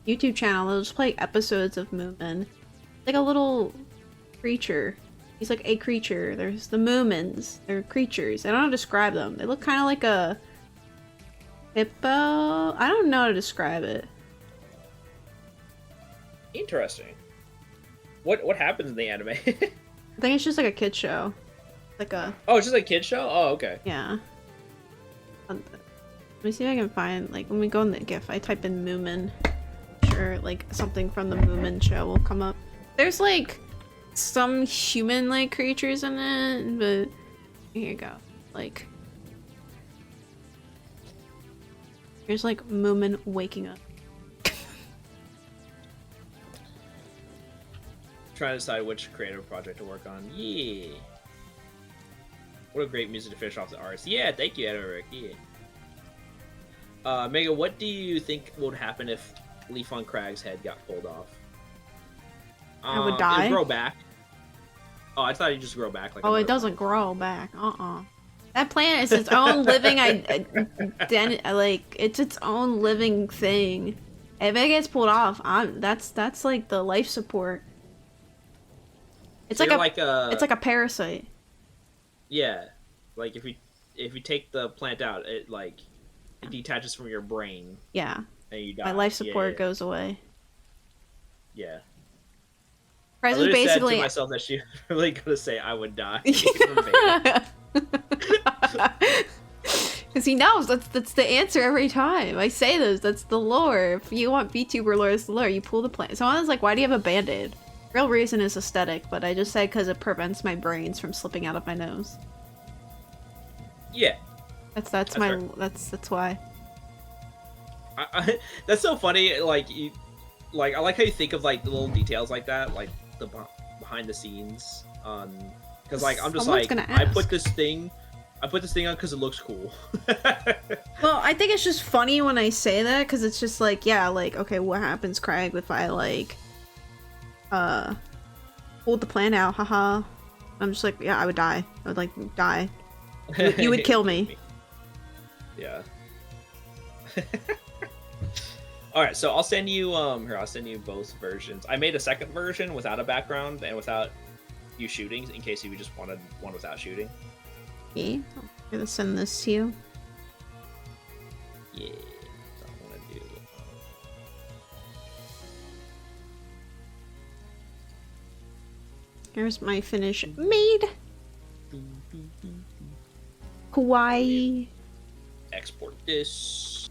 YouTube channel. They'll just play episodes of Moomin. Like a little creature. He's like a creature. There's the Moomins. They're creatures. I don't know how to describe them. They look kind of like a hippo. I don't know how to describe it. Interesting. What happens in the anime? I think it's just like a kid show. Like a... Oh, it's just like a kid show? Oh, okay. Yeah. Let me see if I can find, like, when we go in the GIF, I type in Moomin. Sure, like, something from the Moomin show will come up. There's, like, some human-like creatures in it, but... Here you go. Like... Here's, like, Moomin waking up. trying to decide which creative project to work on. Yeah. What a great music to finish off the artist. Yeah, thank you, Eric. Yeah. Mega, what do you think would happen if Leaf on Crag's head got pulled off? I would die. It'd grow back. Oh, I thought it'd just grow back. Like Oh, it doesn't grow back. That plant is its own living. Like it's its own living thing. If it gets pulled off, that's like the life support. It's So like it's like a parasite. Yeah, like if you take the plant out, it detaches from your brain. Yeah. And you die. My life support goes away. Yeah. Price I is basically basically said to myself that she was really gonna say I would die. Because he knows that's the answer every time. I say those. That's the lore. If you want VTuber lore, it's the lore. You pull the plant. Someone's like, why do you have a band-aid? Real reason is aesthetic, but I just said because it prevents my brains from slipping out of my nose. Yeah. That's fair. that's why. That's so funny. I like how you think of like the little details like that, like the behind the scenes. Because like I'm just Someone's like gonna I ask. put this thing on because it looks cool. Well, I think it's just funny when I say that because it's just like, yeah, like, okay, what happens, Craig, if I like pulled the plant out, haha. I'm just like, yeah, I would die. I would like die. You would kill me. Yeah. All right, so I'll send you here. I'll send you both versions. I made a second version without a background and without you shooting, in case you just wanted one without shooting. Okay, I'm gonna send this to you. Yeah. So I want to do. Here's my finish made. Kawaii. Export this.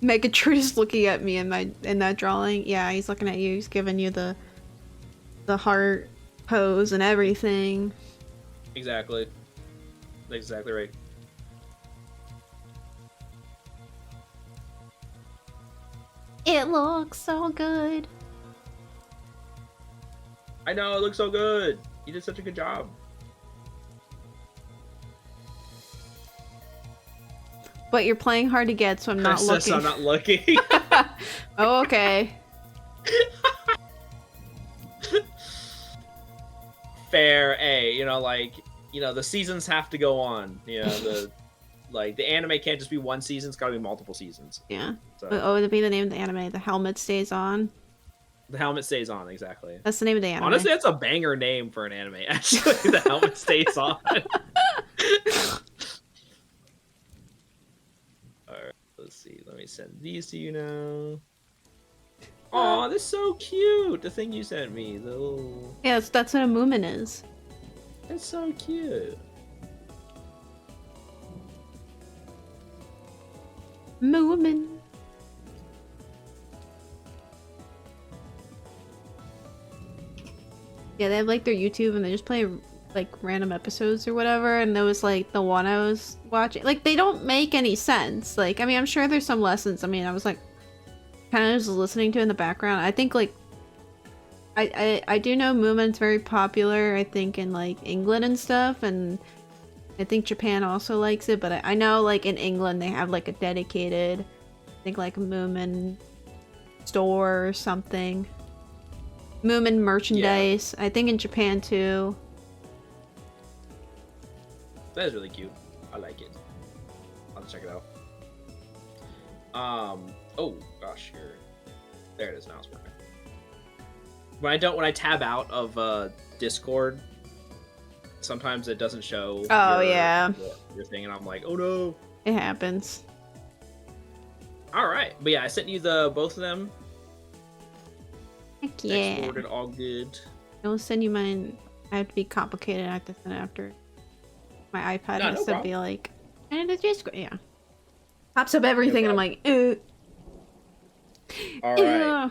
Megatru's looking at me in that drawing. Yeah, he's looking at you. He's giving you the heart pose and everything. Exactly. That's exactly right. It looks so good. I know, it looks so good. You did such a good job. But you're playing hard to get, so I'm not looking. I'm not looking. Oh, okay. Fair, the seasons have to go on. The anime can't just be one season; it's got to be multiple seasons. Yeah. So, Oh, it'd be the name of the anime. The helmet stays on. the helmet stays on, exactly. That's the name of the anime. Honestly, that's a banger name for an anime. Actually, the helmet stays on. Alright, let's see. Let me send these to you now. Aw, this is so cute! The thing you sent me, the little... Yeah, that's what a Moomin is. It's so cute. Moomin. Yeah, they have like their YouTube and they just play like random episodes or whatever, and there was like the one I was watching. Like, they don't make any sense. Like, I mean, I'm sure there's some lessons. I mean, I was like kind of just listening to it in the background. I think like I do know Moomin's very popular, I think, in like England and stuff, and I think Japan also likes it, but I know like in England they have like a dedicated, I think like a Moomin store or something. Moomin merchandise. Yeah. I think in Japan too. That is really cute. I like it. I'll check it out. Oh gosh, here. There it is. Now it's working. When I tab out of Discord, sometimes it doesn't show. Oh, your thing, and I'm like, oh no. It happens. All right, but yeah, I sent you both of them. Heck yeah. Exported, all good. I'll send you mine. I have to be complicated. I have to send it after. My iPad has to be like, and it's just, yeah. Pops up everything, and I'm like, All right.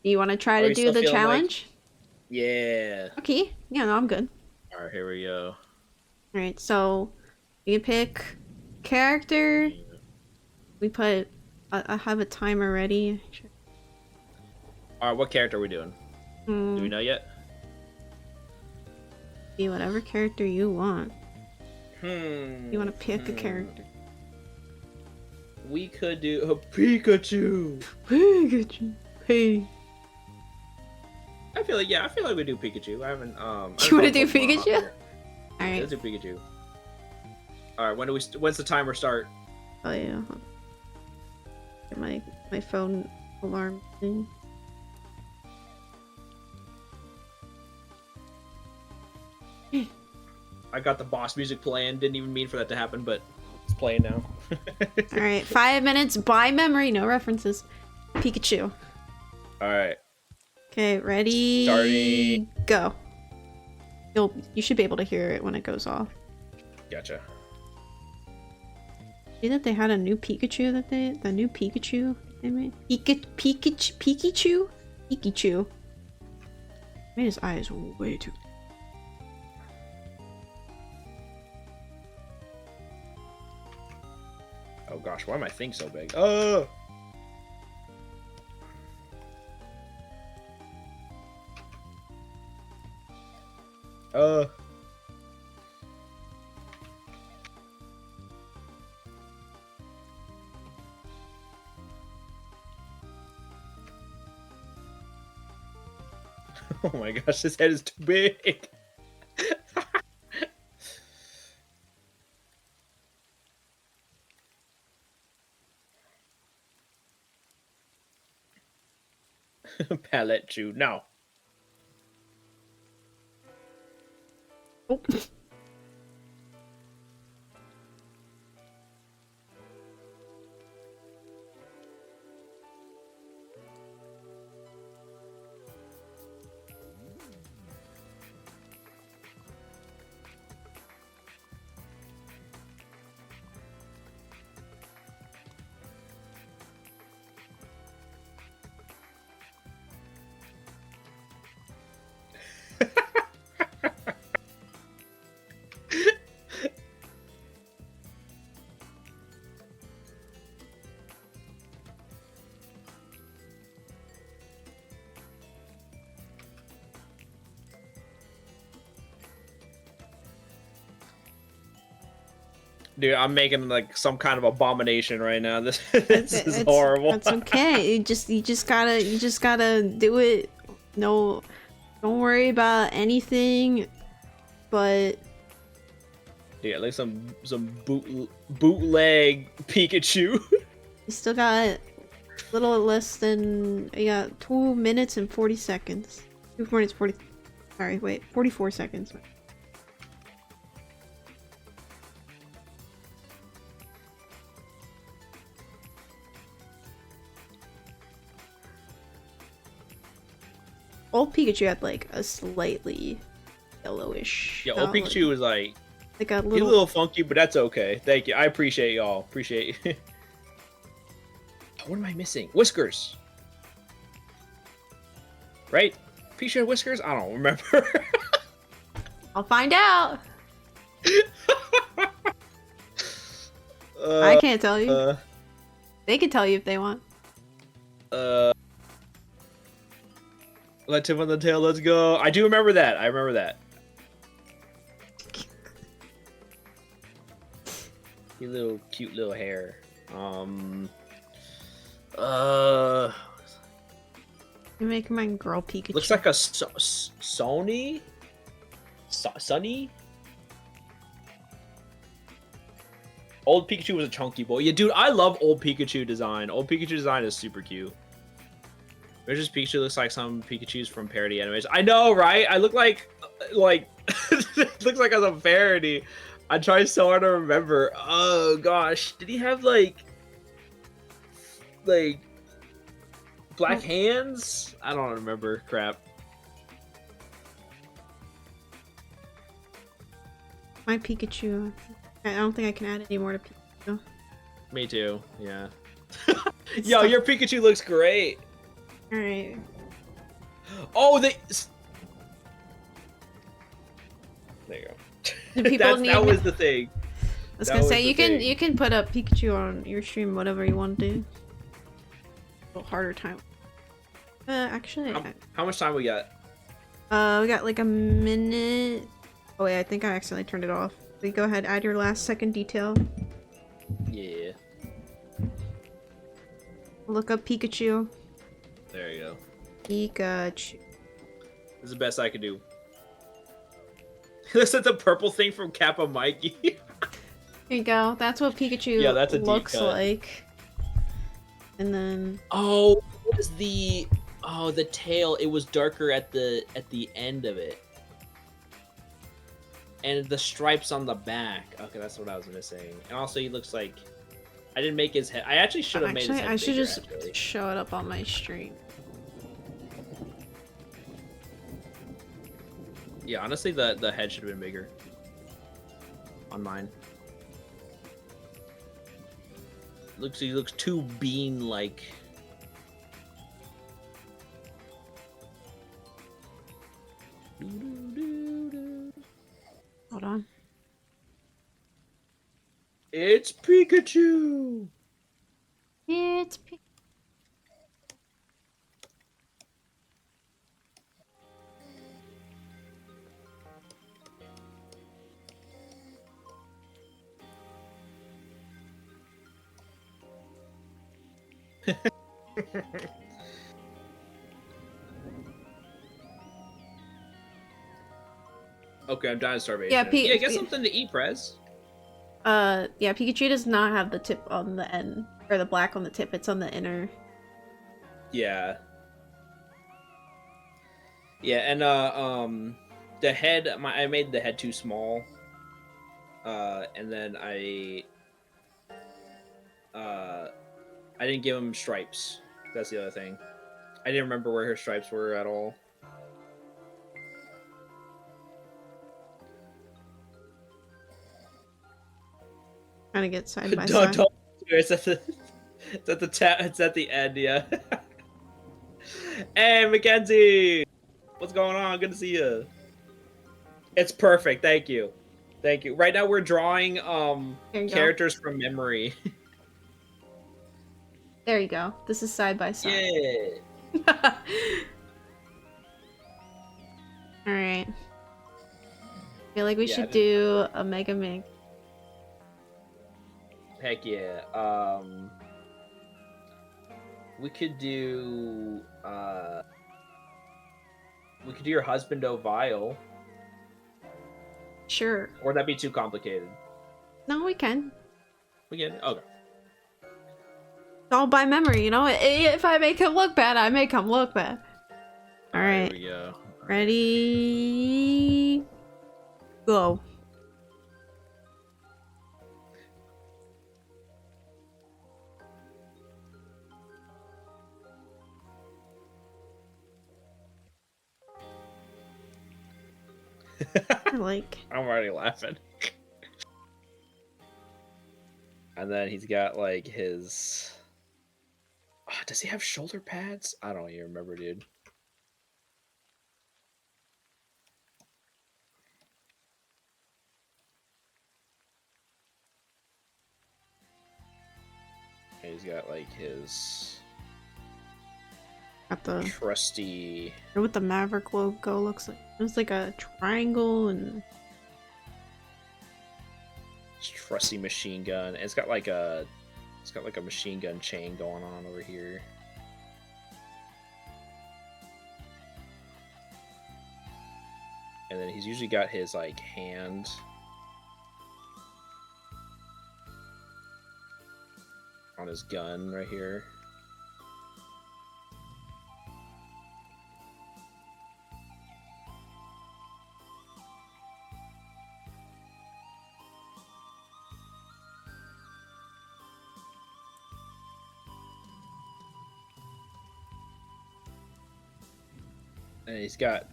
You want to try to do the challenge? Yeah. Okay. Yeah, no, I'm good. All right, here we go. All right, so you can pick character, We put. I have a timer ready. All right, what character are we doing? Do we know yet? Be whatever character you want. You want to pick a character. We could do a Pikachu. Pikachu. Hey. I feel like we do Pikachu. I haven't You want to do Pikachu? All right. Let's do Pikachu. All right. When's the timer start? Oh yeah. Get my phone alarm thing. I got the boss music playing. Didn't even mean for that to happen, but it's playing now. All right. 5 minutes by memory. No references. Pikachu. All right. Okay. Ready. Starting. Go. You should be able to hear it when it goes off. Gotcha. See that they had a new Pikachu the new Pikachu they made? Pikachu? Made his eyes way too. Oh gosh, why am I thing so big? Oh my gosh, his head is too big. Palette chew. No. Oh. Dude, I'm making like some kind of abomination right now. This is horrible. That's okay. You just gotta do it. No, don't worry about anything. But yeah, like some bootleg Pikachu. you still got a little less than 2 minutes and 40 seconds. 2 minutes 40. Sorry, wait, 44 seconds. Old Pikachu had like a slightly yellowish. Yeah, old Pikachu was like a he's a little funky, but that's okay. Thank you. I appreciate y'all. Appreciate it. What am I missing? Whiskers. Right? Pikachu had whiskers? I don't remember. I'll find out. I can't tell you. They can tell you if they want. Let tip on the tail, let's go. I do remember that. I remember that. Your little cute little hair. You're making my girl Pikachu. Looks like a Sony? Sunny? Old Pikachu was a chunky boy. Yeah, dude, I love old Pikachu design. Old Pikachu design is super cute. Vicious Pikachu looks like some Pikachus from parody animes. I know, right? I look like it looks like as a parody. I try so hard to remember. Oh gosh, did he have like black hands? I don't remember. Crap. My Pikachu. I don't think I can add any more to Pikachu. Me too. Yeah. Yo, your Pikachu looks great. All right. Oh, there you go. Do people that was the thing. was That gonna was say the thing. you can put a Pikachu on your stream, whatever you want to do. A little harder time. Actually, How much time we got? we got like a minute. Oh wait, I think I accidentally turned it off. So you go ahead, add your last second detail. Yeah. Look up Pikachu. There you go. Pikachu. This is the best I can do. This is the purple thing from Kappa Mikey. There you go. That's what Pikachu Yeah, that's a deep looks cut. like. And then Oh, what is the tail? It was darker at the end of it. And the stripes on the back. Okay, that's what I was missing. And also he looks like I didn't make his head. I actually should have made his head I should bigger, just actually. show it up on my stream. Yeah, honestly the head should have been bigger. On mine. He looks too bean like. Hold on. It's Pikachu. It's Pikachu. Okay, I'm dying of starvation. Yeah, get something to eat, Prez. Yeah, Pikachu does not have the tip on the end, or the black on the tip. It's on the inner. Yeah. Yeah, and the head. I made the head too small. And then I didn't give him stripes. That's the other thing. I didn't remember where her stripes were at all. Trying to get side by side. Don't. It's at the end. Yeah. Hey, Mackenzie. What's going on? Good to see you. It's perfect. Thank you. Thank you. Right now we're drawing characters from memory. There you go. This is side by side. Yeah. Alright. Feel like we should do a Mega Mix. Heck yeah. We could do your husband Ovile. Sure. Or would that be too complicated? No, we can. We can. Okay. It's all by memory, you know? If I make him look bad, I make him look bad. Alright. Here we go. Ready? Go. Like, I'm already laughing. And then he's got like his. Oh, does he have shoulder pads? I don't even remember, dude. And he's got like his got the trusty. what the Maverick logo looks like. It's like a triangle and Trusty machine gun. And it's got like a machine gun chain going on over here. And then he's usually got his like hand on his gun right here. And he's got.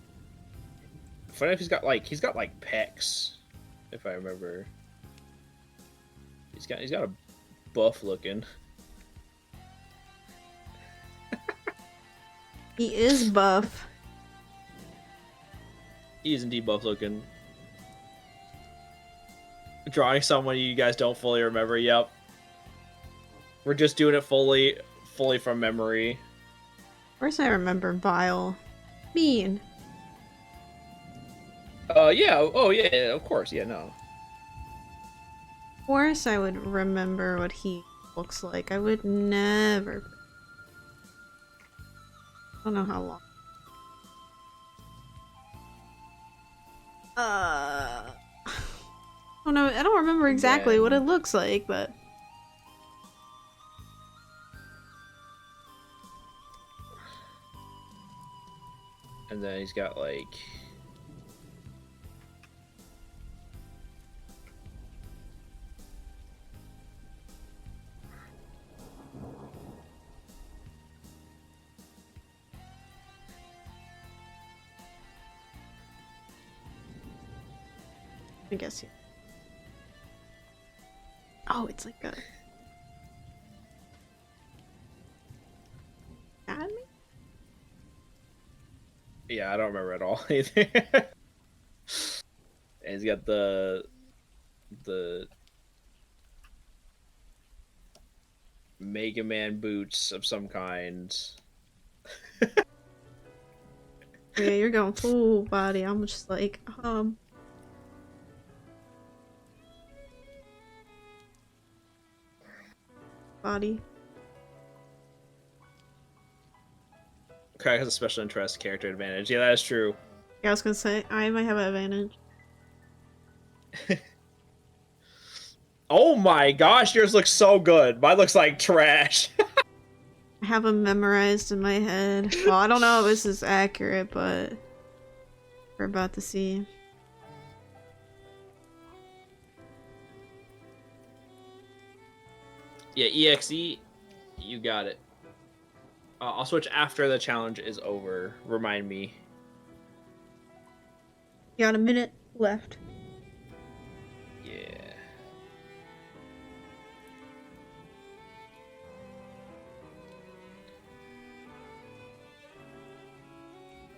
Funny if he's got like pecs, if I remember. He's got a buff looking. he is buff. He is indeed buff looking. Drawing someone you guys don't fully remember. Yep. We're just doing it fully from memory. Of course I remember Vile. Mean. Yeah. Oh, yeah. Of course. Yeah. No. Of course I would remember what he looks like. I would never. I don't know how long. I don't know. I don't remember exactly what it looks like, but. And then he's got like. I guess yeah. Oh, it's like a. Academy? Yeah, I don't remember at all either. And he's got the Mega Man boots of some kind. Yeah, you're going full body. I'm just like, body. Craig has a special interest character advantage. Yeah, that is true. Yeah, I was gonna say, I might have an advantage. Oh my gosh, yours looks so good. Mine looks like trash. I have them memorized in my head. Well, I don't know if this is accurate, but we're about to see. Yeah, EXE, you got it. I'll switch after the challenge is over. Remind me. You got a minute left. Yeah.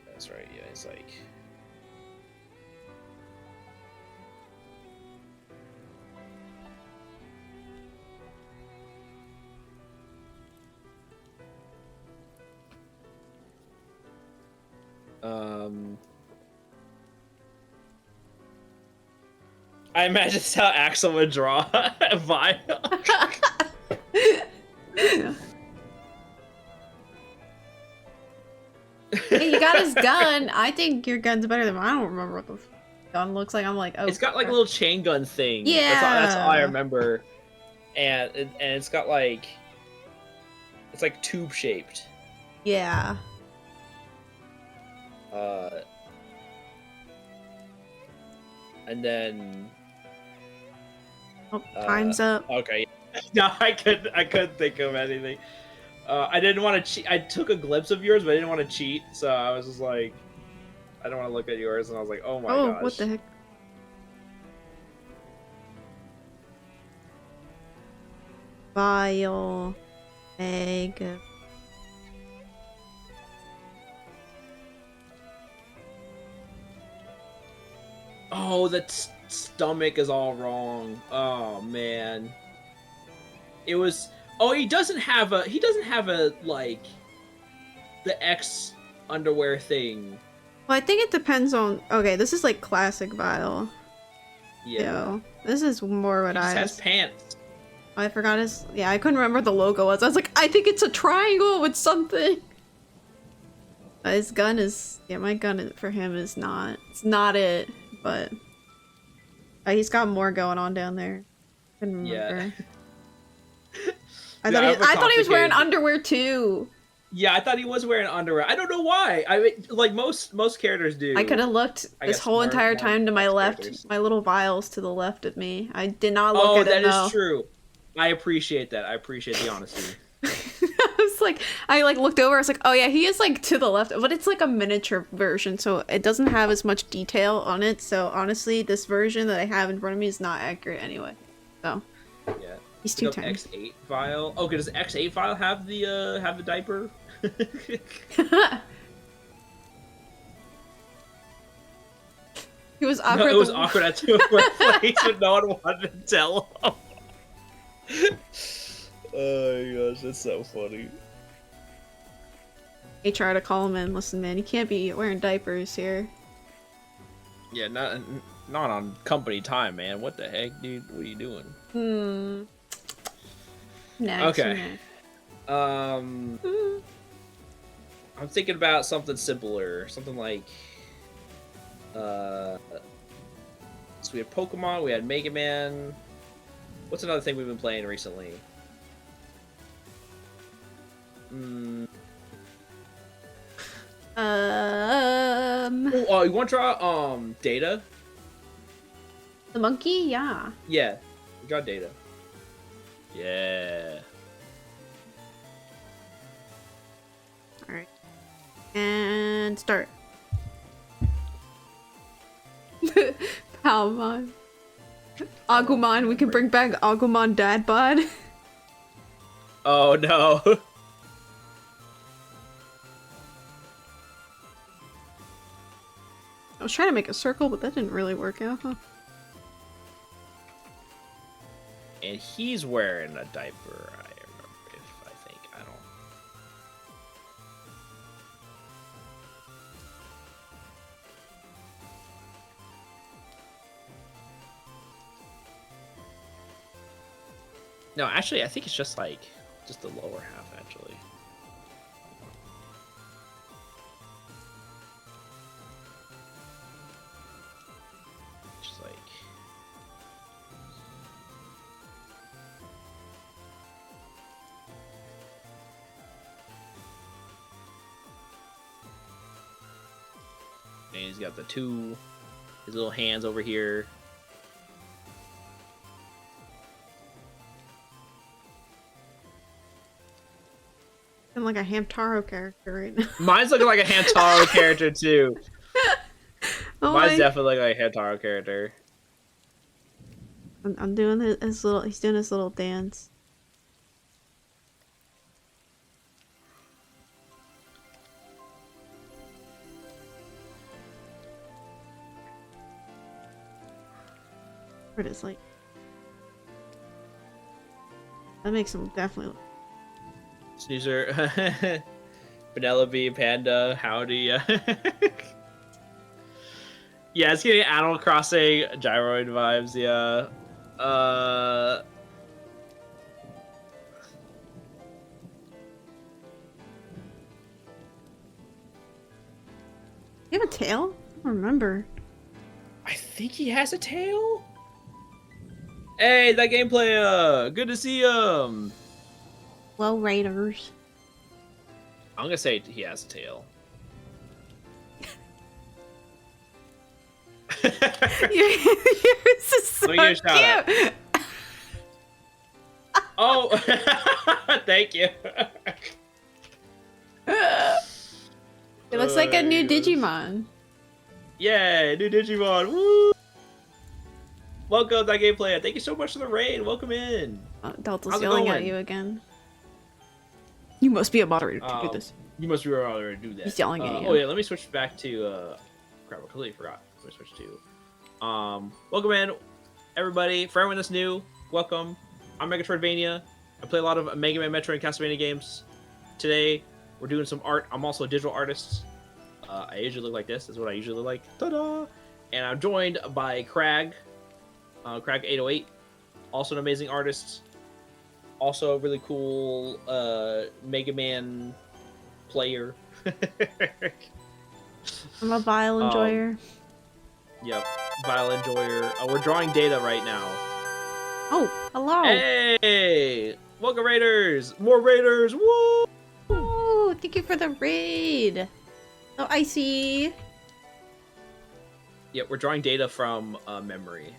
That's right, yeah, it's like... I imagine that's how Axel would draw Vile. Hey, you got his gun. I think your gun's better than mine. I don't remember what the gun looks like. I'm like, oh. It's got like a little chain gun thing. Yeah. That's all I remember. And it's got like, it's like tube shaped. Yeah. And then. Oh, time's up. Okay. No, I couldn't think of anything. I didn't want to cheat. I took a glimpse of yours, but I didn't want to cheat, so I was just like, I don't want to look at yours, and I was like, oh my gosh. Oh, what the heck? Vile. Mega. Oh, that stomach is all wrong. Oh man. It was. Oh, he doesn't have a like the X underwear thing. Well, I think it depends on. Okay, this is like classic Vile. Yeah. Yo, this is more what He just I. has pants. I forgot his. Yeah, I couldn't remember what the logo was. I was like, I think it's a triangle with something. His gun is. Yeah, my gun for him is not. It's not it, but. He's got more going on down there. Couldn't remember. Yeah. I thought he was wearing underwear too. Yeah, I thought he was wearing underwear. I don't know why. I mean, like most characters do. I could have looked this whole entire time to my left. Characters. My little vials to the left of me. I did not look at it. Oh, that is true. I appreciate that. I appreciate the honesty. I was like, I like looked over. I was like, oh yeah, he is like to the left, but it's like a miniature version, so it doesn't have as much detail on it. So honestly, this version that I have in front of me is not accurate anyway. So Yeah. he's too tiny. X8 file. Okay, does X8 file have the diaper? He was awkward. No, it was awkward at two place, but no one wanted to tell him. Oh my gosh, that's so funny. HR to call him in. Listen, man, you can't be wearing diapers here. Yeah, not on company time, man. What the heck, dude? What are you doing? Next. Okay. I'm thinking about something simpler, something like, so we had Pokemon, we had Mega Man. What's another thing we've been playing recently? Oh, you want to draw Data? The monkey? Yeah. Yeah, draw Data. Yeah. All right. And start. Palmon. Agumon. We can bring back Agumon Dad Bod. Oh no. I was trying to make a circle, but that didn't really work out, huh? And he's wearing a diaper, I think. I don't. No, actually, I think it's just like, just the lower half, actually. Just like... And he's got his little hands over here. I'm like a Hamtaro character right now. Mine's looking like a Hamtaro character too. Oh Mine's my- definitely like a Hamtaro character. I'm doing his little. He's doing his little dance. Where it is like. That makes him definitely. Snoozer, Penelope, Panda, Howdy. Yeah, it's getting Animal Crossing Gyroid vibes. Yeah. You have a tail? I don't remember. I think he has a tail. Hey, that gameplay. Good to see him. Low Raiders. I'm gonna say he has a tail. Yours is so Let me get a shout cute. Oh, thank you. It looks like a new Digimon. Yeah, new Digimon. Woo! Welcome to that gameplay. Thank you so much for the raid. Welcome in. Delta's How's it yelling at going? you again. You must be a moderator to do this. You must be already do that. He's yelling at you. Oh yeah, let me switch back to crap, I completely forgot. Let me switch to welcome in everybody. For everyone that's new, welcome. I'm Megatroidvania. I play a lot of Mega Man, Metro, and Castlevania games. Today we're doing some art. I'm also a digital artist. I usually look like this. This is what I usually look like. Ta-da! And I'm joined by Crag, Crag808, also an amazing artist. Also a really cool Mega Man player. I'm a vile enjoyer. Yep, Vile Enjoyer. We're drawing data right now. Oh, hello. Hey! Welcome, Raiders! More Raiders! Woo! Oh, thank you for the raid. Oh, icy. Yeah, we're drawing data from memory.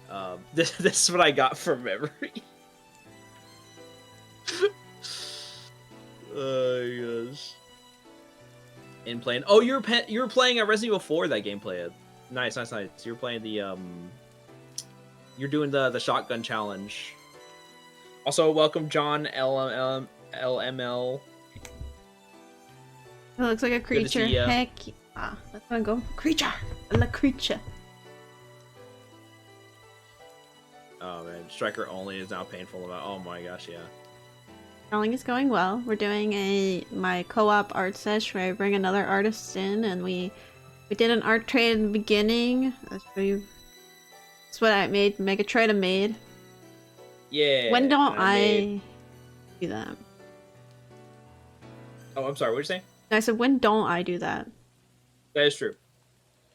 This is what I got from memory. Oh gosh. And playing. Oh, you were playing a Resident Evil 4 that gameplay. Nice. You're playing the You're doing the shotgun challenge. Also, welcome John LML. It looks like a to creature. see ya. Heck. Ah, let's go. Creature. La creature. Oh man, Striker only is now painful about. Oh my gosh, yeah. Drawing is going well. We're doing my co-op art sesh where I bring another artist in, and we did an art trade in the beginning. I'll show you. That's what I made. Megatrida made. Yeah. When don't and I do that? Oh, I'm sorry. What did you say? I said, when don't I do that? That is true.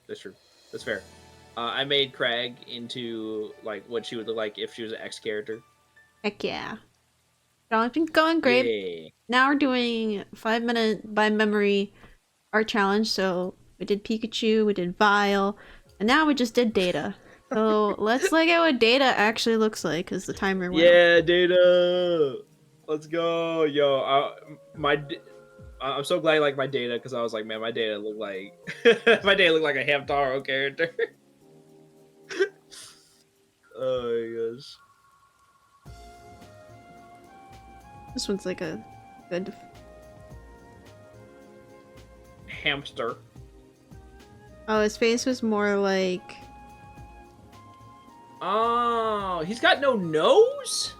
That's true. That's fair. I made Craig into like what she would look like if she was an X character. Heck yeah. Drawing's been going great. Yeah. Now we're doing 5-minute by memory art challenge. So we did Pikachu, we did Vile, and now we just did Data. So let's look at what Data actually looks like because the timer went. Yeah, Data. Let's go, yo. I'm so glad you like my Data because I was like, man, my Data looked like my Data looked like a Hamtaro character. Oh my gosh. This one's like a good. Hamster. Oh, his face was more like. Oh, he's got no nose?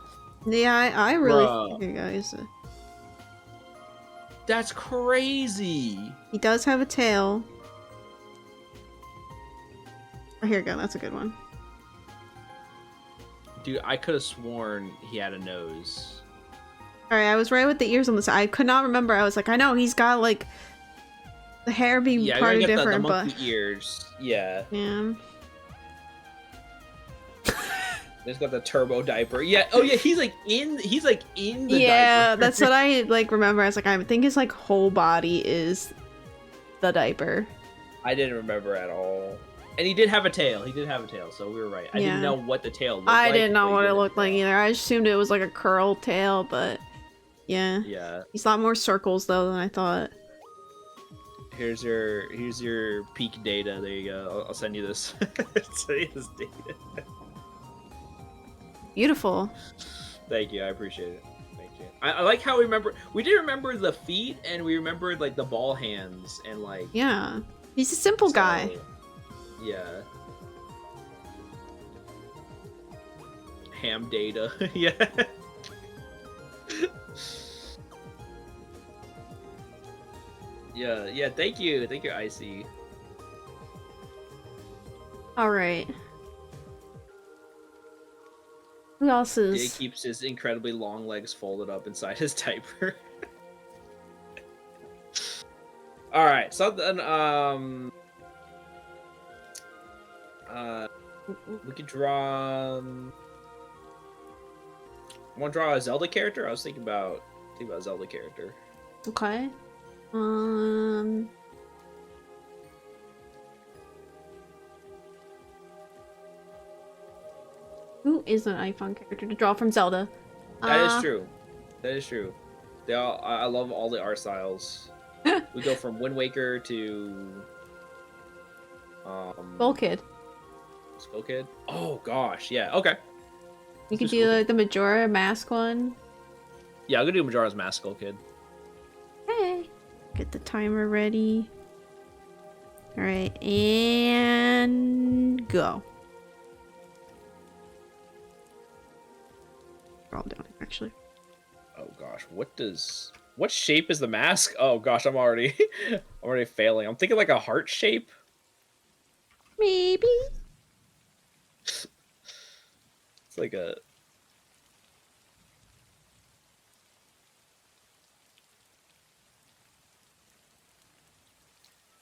Yeah, I really. Bruh. Here, guys. That's crazy. He does have a tail. Oh, here we go. That's a good one. Dude, I could have sworn he had a nose. Alright, I was right with the ears on the side. I could not remember. I was like, I know he's got like the hair being Yeah, part you of got different, the but monkey ears. Yeah. yeah. He's got the turbo diaper. Yeah. Oh yeah, he's like in the Yeah, diaper. that's what I like remember. I was like, I think his like whole body is the diaper. I didn't remember at all. And he did have a tail. He did have a tail, so we were right. I Yeah. didn't know what the tail looked I like. didn't know but what he it did looked have a like tail. either. I assumed it was like a curl tail, but yeah. Yeah. He's a lot more circles though than I thought. Here's your peak data. There you go. I'll send you this. Send you this data. Beautiful. Thank you. I appreciate it. Thank you. I like how we did remember the feet and we remembered like the ball hands and like Yeah. He's a simple guy. so, yeah. Ham data. Yeah. Yeah, thank you, Icy. Alright. Who else Jay is keeps his incredibly long legs folded up inside his diaper. Alright, something we could draw want to draw a Zelda character? I was thinking about a Zelda character. okay? Who is an iPhone character to draw from Zelda? That is true. That is true. They all I love all the art styles. We go from Wind Waker to Skull Kid. Skull Kid. Oh gosh, yeah. Okay. You could do do like the Majora mask one. Yeah, I'm gonna do Majora's Mask Skull Kid. Hey, get the timer ready. All right, and go. Draw down actually. Oh gosh, what shape is the mask? Oh gosh, I'm already failing. I'm thinking like a heart shape. Maybe. It's like a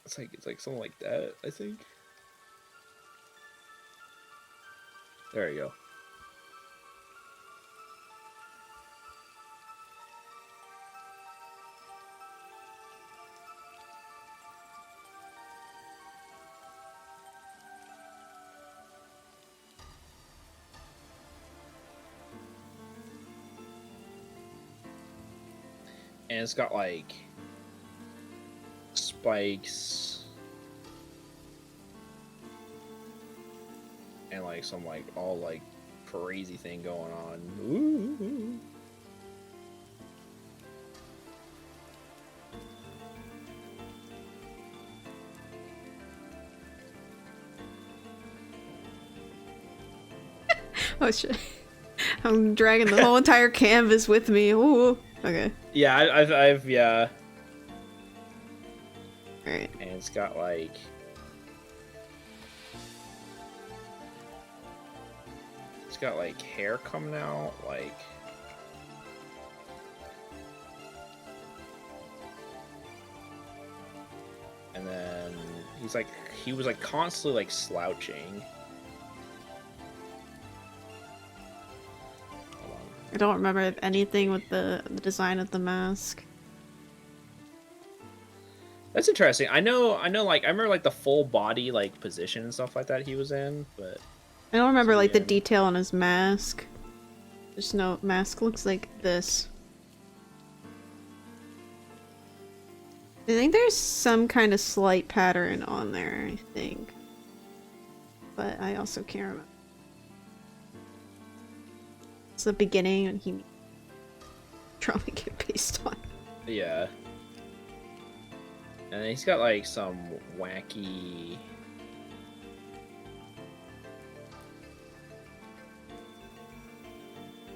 it's like something like that, I think. There you go. And it's got like spikes and like some like all like crazy thing going on. Ooh. Oh shit. I'm dragging the whole entire canvas with me. Ooh. Okay. Yeah, I've yeah. Alright. And it's got like. It's got like hair coming out, like. And then he was like constantly like slouching. Hold on. I don't remember anything with the design of the mask. That's interesting. I know like I remember like the full body like position and stuff like that he was in, but I don't remember So, like the yeah. detail on his mask. Just no mask looks like this. I think there's some kind of slight pattern on there, I think. But I also can't remember. It's the beginning and he trauma get based on. yeah. And then he's got like some wacky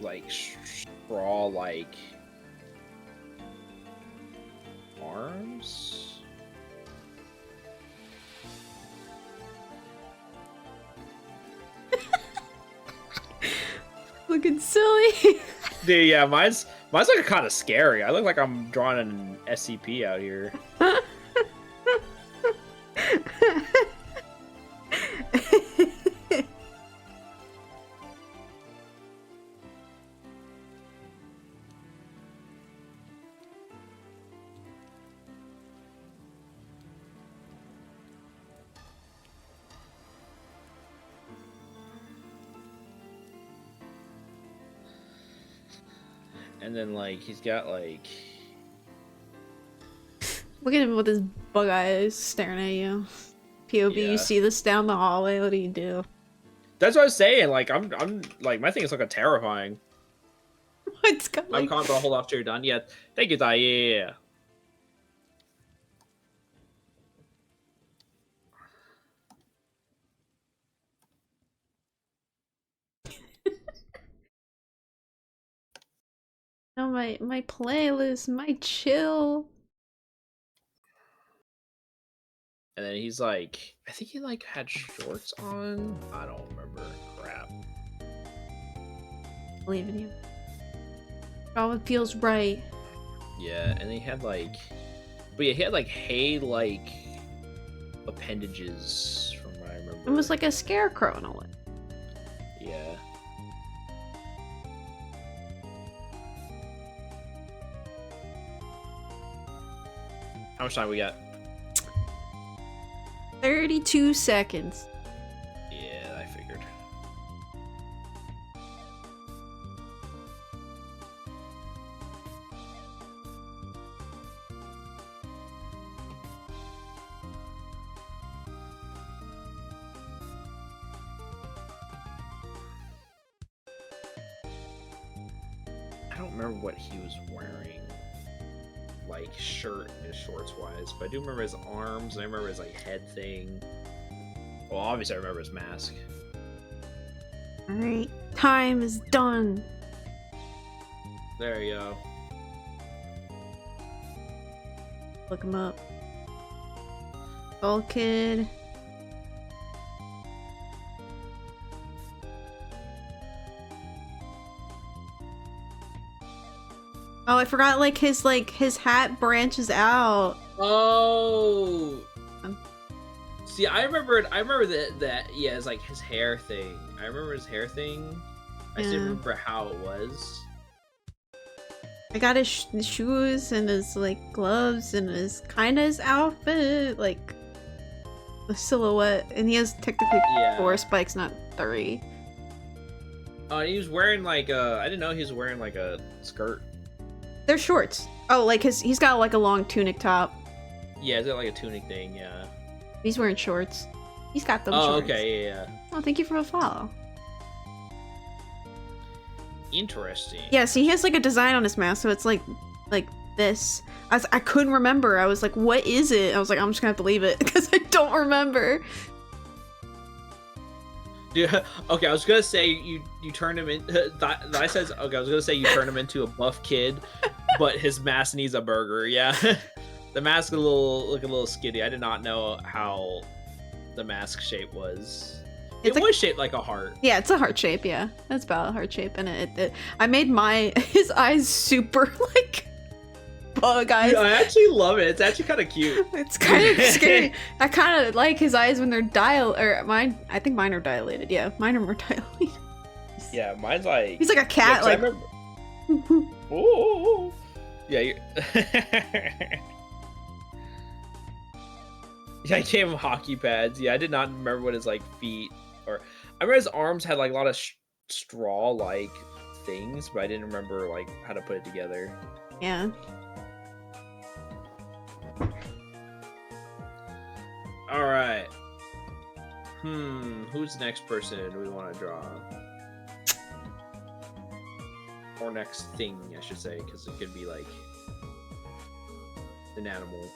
like straw like arms. Looking silly. Dude, yeah, mine's like kind of scary. I look like I'm drawing an SCP out here. And then like he's got like Look at him with his bug eyes staring at you. POV, Yeah. you see this down the hallway, what do you do? that's what I was saying. Like I'm like my thing is like a terrifying. It's got I'm like... calm, but I'll hold off till you're done. Yeah, thank you, Dai. Yeah. Oh, my playlist, my chill. And then he's like, I think he like had shorts on. I don't remember. Crap. Believe in you. Oh, it feels right. Yeah, and he had like, but yeah, he had like hay like appendages from what I remember. It was like a scarecrow in a way. Yeah. How much time we got? 32 seconds. Yeah, I figured. I don't remember what he was wearing, like shirt and shorts wise, but I do remember his arms. And I remember his like head thing. Well, obviously I remember his mask. Alright, time is done. There you go. Look him up. Skull Kid. Oh, I forgot like his hat branches out. Oh. Um. See, I remember that yeah, it's like his hair thing. I remember his hair thing. I still Yeah. remember how it was. I got his shoes and his like gloves and his kinda his outfit, like the silhouette, and he has technically Yeah. 4 spikes, not 3. Oh, he was wearing like I didn't know he was wearing like a skirt. They're shorts. Oh, like he's got like a long tunic top. Yeah, is it like a tunic thing? Yeah. He's wearing shorts. He's got them Oh, shorts. okay, yeah. Oh, thank you for the follow. Interesting. Yeah, see, he has like a design on his mask, so it's like this. I couldn't remember. I was like, what is it? I was like, I'm just gonna have to leave it because I don't remember. Yeah. Okay, I was gonna say you turn him in. I says okay. I was gonna say you turn him into a buff kid, but his mask needs a burger. Yeah, the mask look a little skinny. I did not know how the mask shape was. It's It was shaped like a heart. Yeah, it's a heart shape. Yeah, that's about a heart shape, and I made his eyes super like bug eyes. I actually love it. It's actually kind of cute. It's kind of scary. I kind of like his eyes when they're mine. I think mine are dilated. Yeah, mine are more dilated. Yeah, mine's like. He's like a cat. Yeah, 'cause I like. remember- Ooh. Yeah. Yeah, I gave him hockey pads. Yeah, I did not remember what his like feet or. I remember his arms had like a lot of straw like things, but I didn't remember like how to put it together. Yeah. All right. Who's the next person we want to draw? Or next thing, I should say, because it could be like an animal.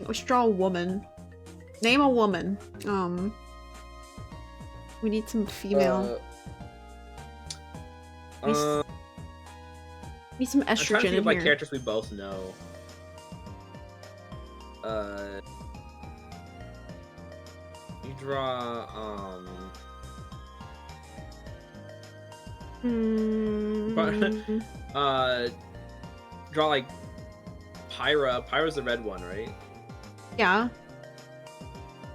Let's draw a woman. Name a woman. We need some female. Need some I'm trying to estrogen think in of like here. characters we both know. You draw draw like Pyra. Pyra's the red one, right? Yeah.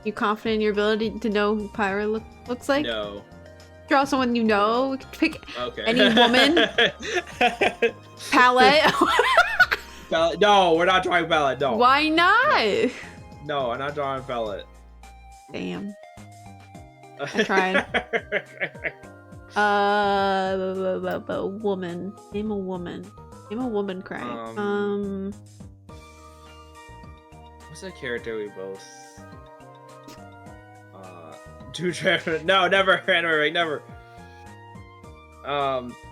You confident in your ability to know who Pyra looks like? No. Draw someone you know. Pick Okay. any woman. Palette. No, we're not drawing Palette. No. Why not? No, I'm not drawing Palette. Damn. I tried. Woman. Name a woman. Name a woman, Craig. What's a character we both? No, never, never.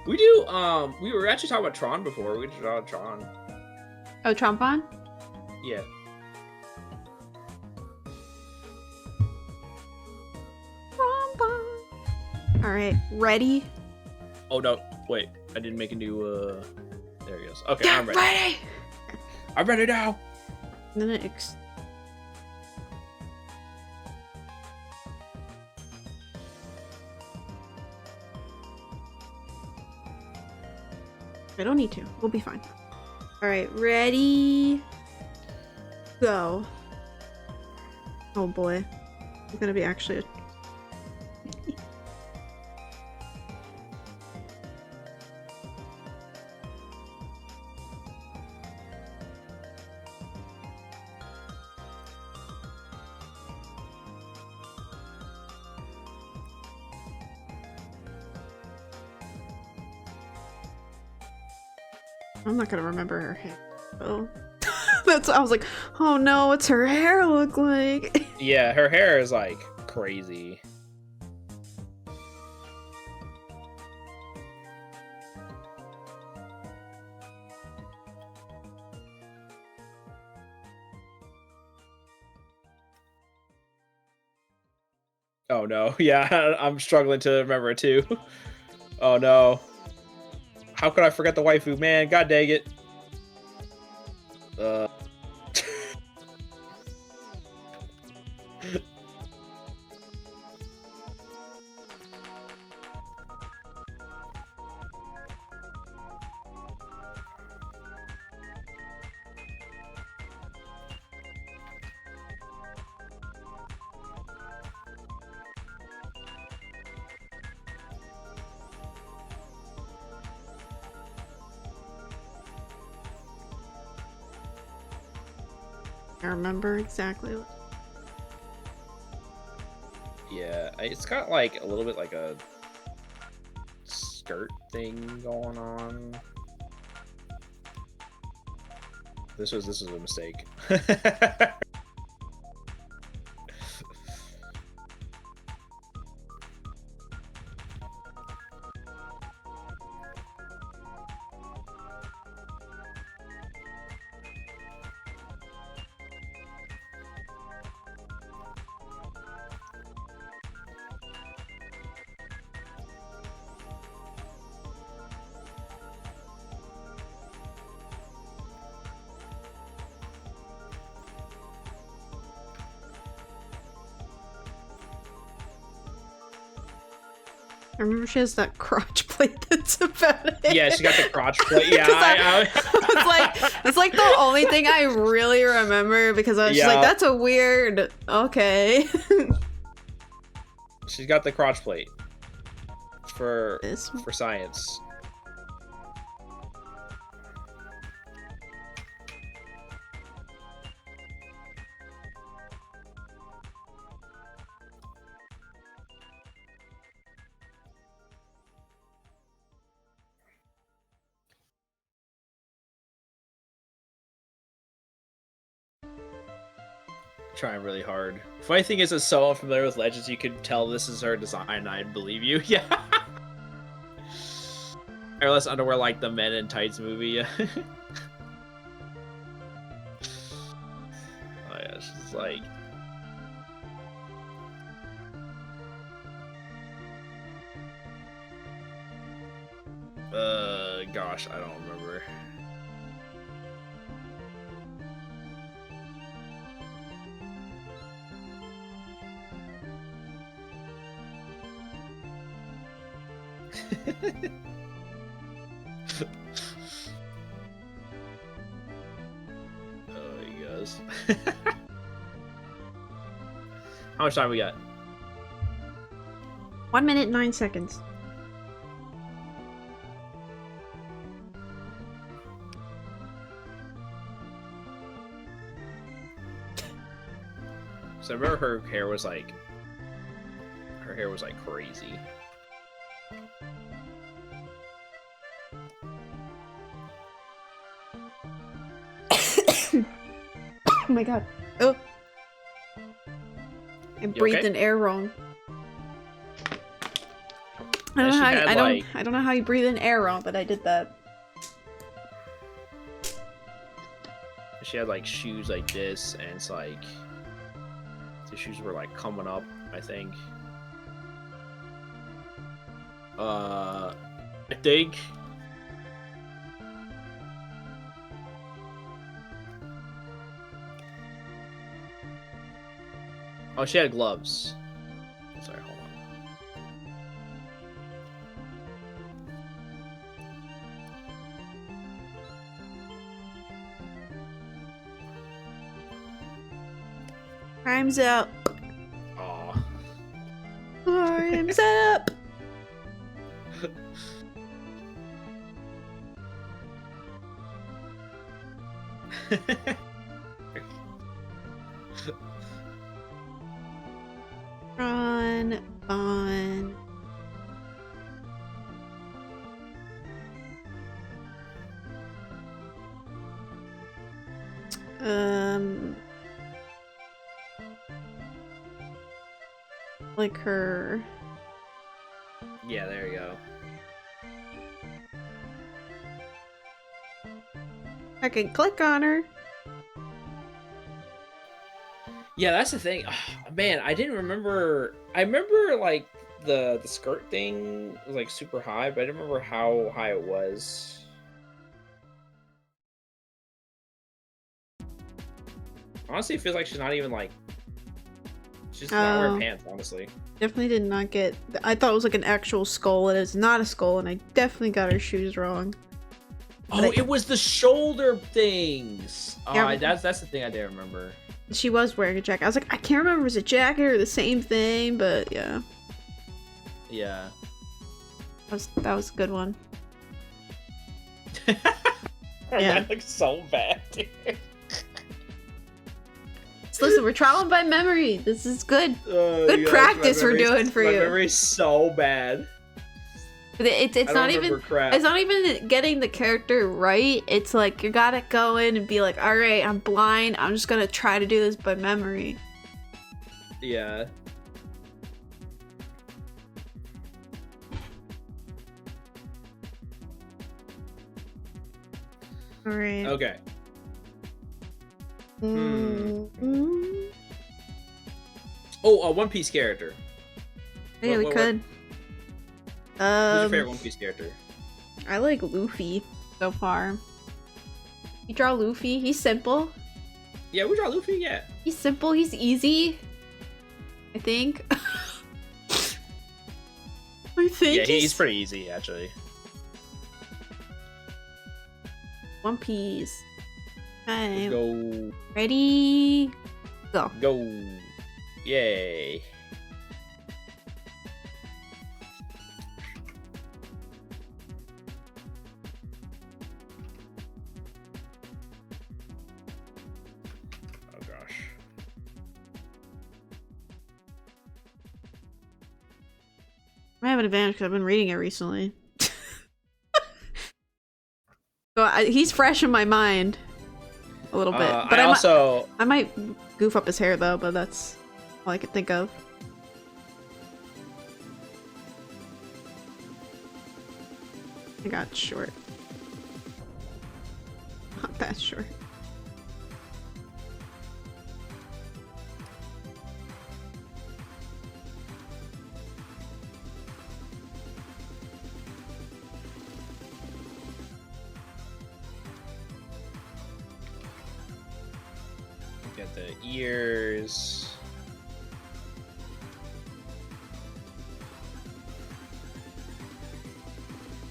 We do. We were actually talking about Tron before. We draw Tron. Oh, Trombone? Yeah. Alright, ready? Oh no, wait. I didn't make a new there he goes. Okay, Get I'm ready. ready! I'm ready now. And then I don't need to. We'll be fine. Alright, ready? Go. Oh boy. It's gonna be actually a I'm not gonna remember her hair. Oh. I was like, oh no, what's her hair look like? Yeah, her hair is like crazy. Oh no, yeah, I'm struggling to remember it too. Oh no. How could I forget the waifu, man? God dang it. I remember exactly what. Yeah, it's got like a little bit like a skirt thing going on. This was a mistake. I remember she has that crotch plate that's about it. Yeah, she got the crotch plate. Yeah, 'Cause it's like the only thing I really remember because I was just like, that's a weird. Okay. She's got the crotch plate for This- science. Trying really hard. Funny thing is, it's so unfamiliar with Legends, you could tell this is her design. I'd believe you. Yeah. Or less underwear like the Men in Tights movie. Oh yeah, she's like. Gosh, I don't remember. Oh, he goes. How much time we got? 1 minute 9 seconds. So I remember her hair was like crazy. Oh my god. Oh. I breathed okay? in air wrong. I And don't know she how had, I don't know how you breathe in air wrong, but I did that. She had like shoes like this, and it's like the shoes were like coming up, I think. I think. Oh, she had gloves. Sorry, hold on. Time's up. Aw. Time's up. Run on. Like her. Yeah, there you go. I can click on her. Yeah, that's the thing. Man, I didn't remember. I remember like the skirt thing was like super high, but I didn't remember how high it was. Honestly, it feels like she's not even like. She's not wearing pants, honestly. Definitely did not get. I thought it was like an actual skull. It is not a skull, and I definitely got her shoes wrong. Oh, it was the shoulder things. Yeah. That's the thing I didn't remember. She was wearing a jacket. I was like, I can't remember if it was a jacket or the same thing, but yeah. Yeah. That was a good one. Yeah. Yeah. That looks so bad, dude. So listen, we're traveling by memory. This is good. Oh, Good gosh, practice my we're memory's- doing for my you. My memory's so bad. But it's not even crap. it's not even getting the character right. It's like you gotta go in and be like, all right, I'm blind. I'm just gonna try to do this by memory. Yeah. All right. Okay. Mm-hmm. Oh, a One Piece character. Yeah, we What- could. Who's your favorite One Piece character? I like Luffy so far. You draw Luffy. He's simple. Yeah, we draw Luffy. Yeah. He's simple. He's easy. I think. I You think? Yeah, he's pretty easy actually. One Piece. Okay. Let's go. Ready? Go. Go. Yay. Oh gosh. I have an advantage because I've been reading it recently. So he's fresh in my mind a little bit. But I might goof up his hair though, but that's all I could think of. I got short. Not that short. Get the ears.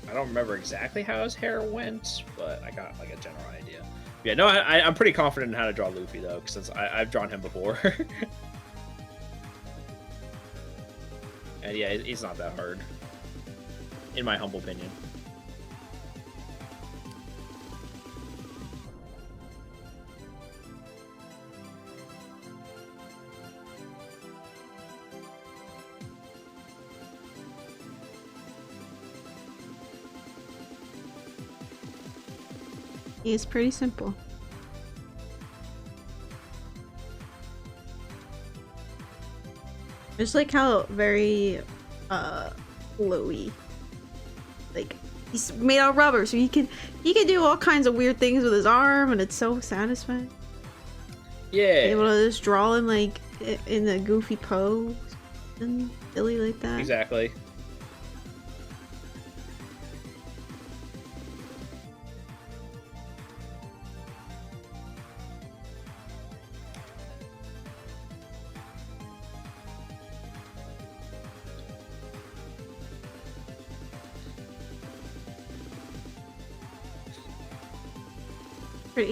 I don't remember exactly how his hair went, but I got like a general idea. Yeah, no, I'm pretty confident in how to draw Luffy though, because I've drawn him before. And yeah, he's not that hard, in my humble opinion. It's pretty simple. I just like how very flowy. Like he's made out of rubber, so he can do all kinds of weird things with his arm, and it's so satisfying. Yeah. Able to just draw him like in a goofy pose and silly like that. Exactly.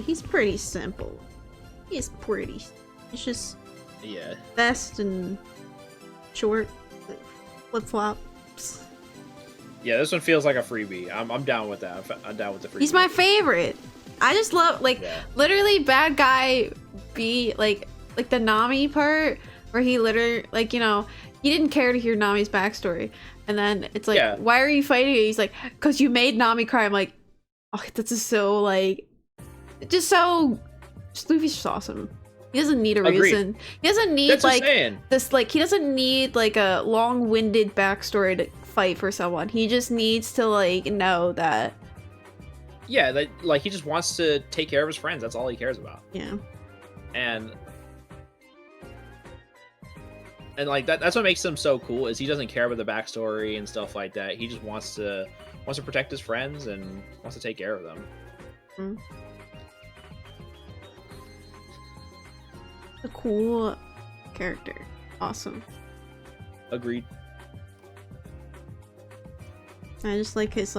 He's pretty simple. He's pretty. It's just Yeah. vest and short flip flops. Yeah, this one feels like a freebie. I'm down with that. I'm down with the freebie. He's my favorite. I just love literally bad guy B like the Nami part where he literally he didn't care to hear Nami's backstory, and then it's like why are you fighting? He's like, because you made Nami cry. I'm like, oh, this is so just Luffy's just awesome. He doesn't need a reason. He doesn't need this he doesn't need a long-winded backstory to fight for someone. He just needs to know that. Yeah, that he just wants to take care of his friends. That's all he cares about. Yeah. And that's what makes him so cool is he doesn't care about the backstory and stuff like that. He just wants to protect his friends and wants to take care of them. Mm. A cool character. Awesome. Agreed. I just like his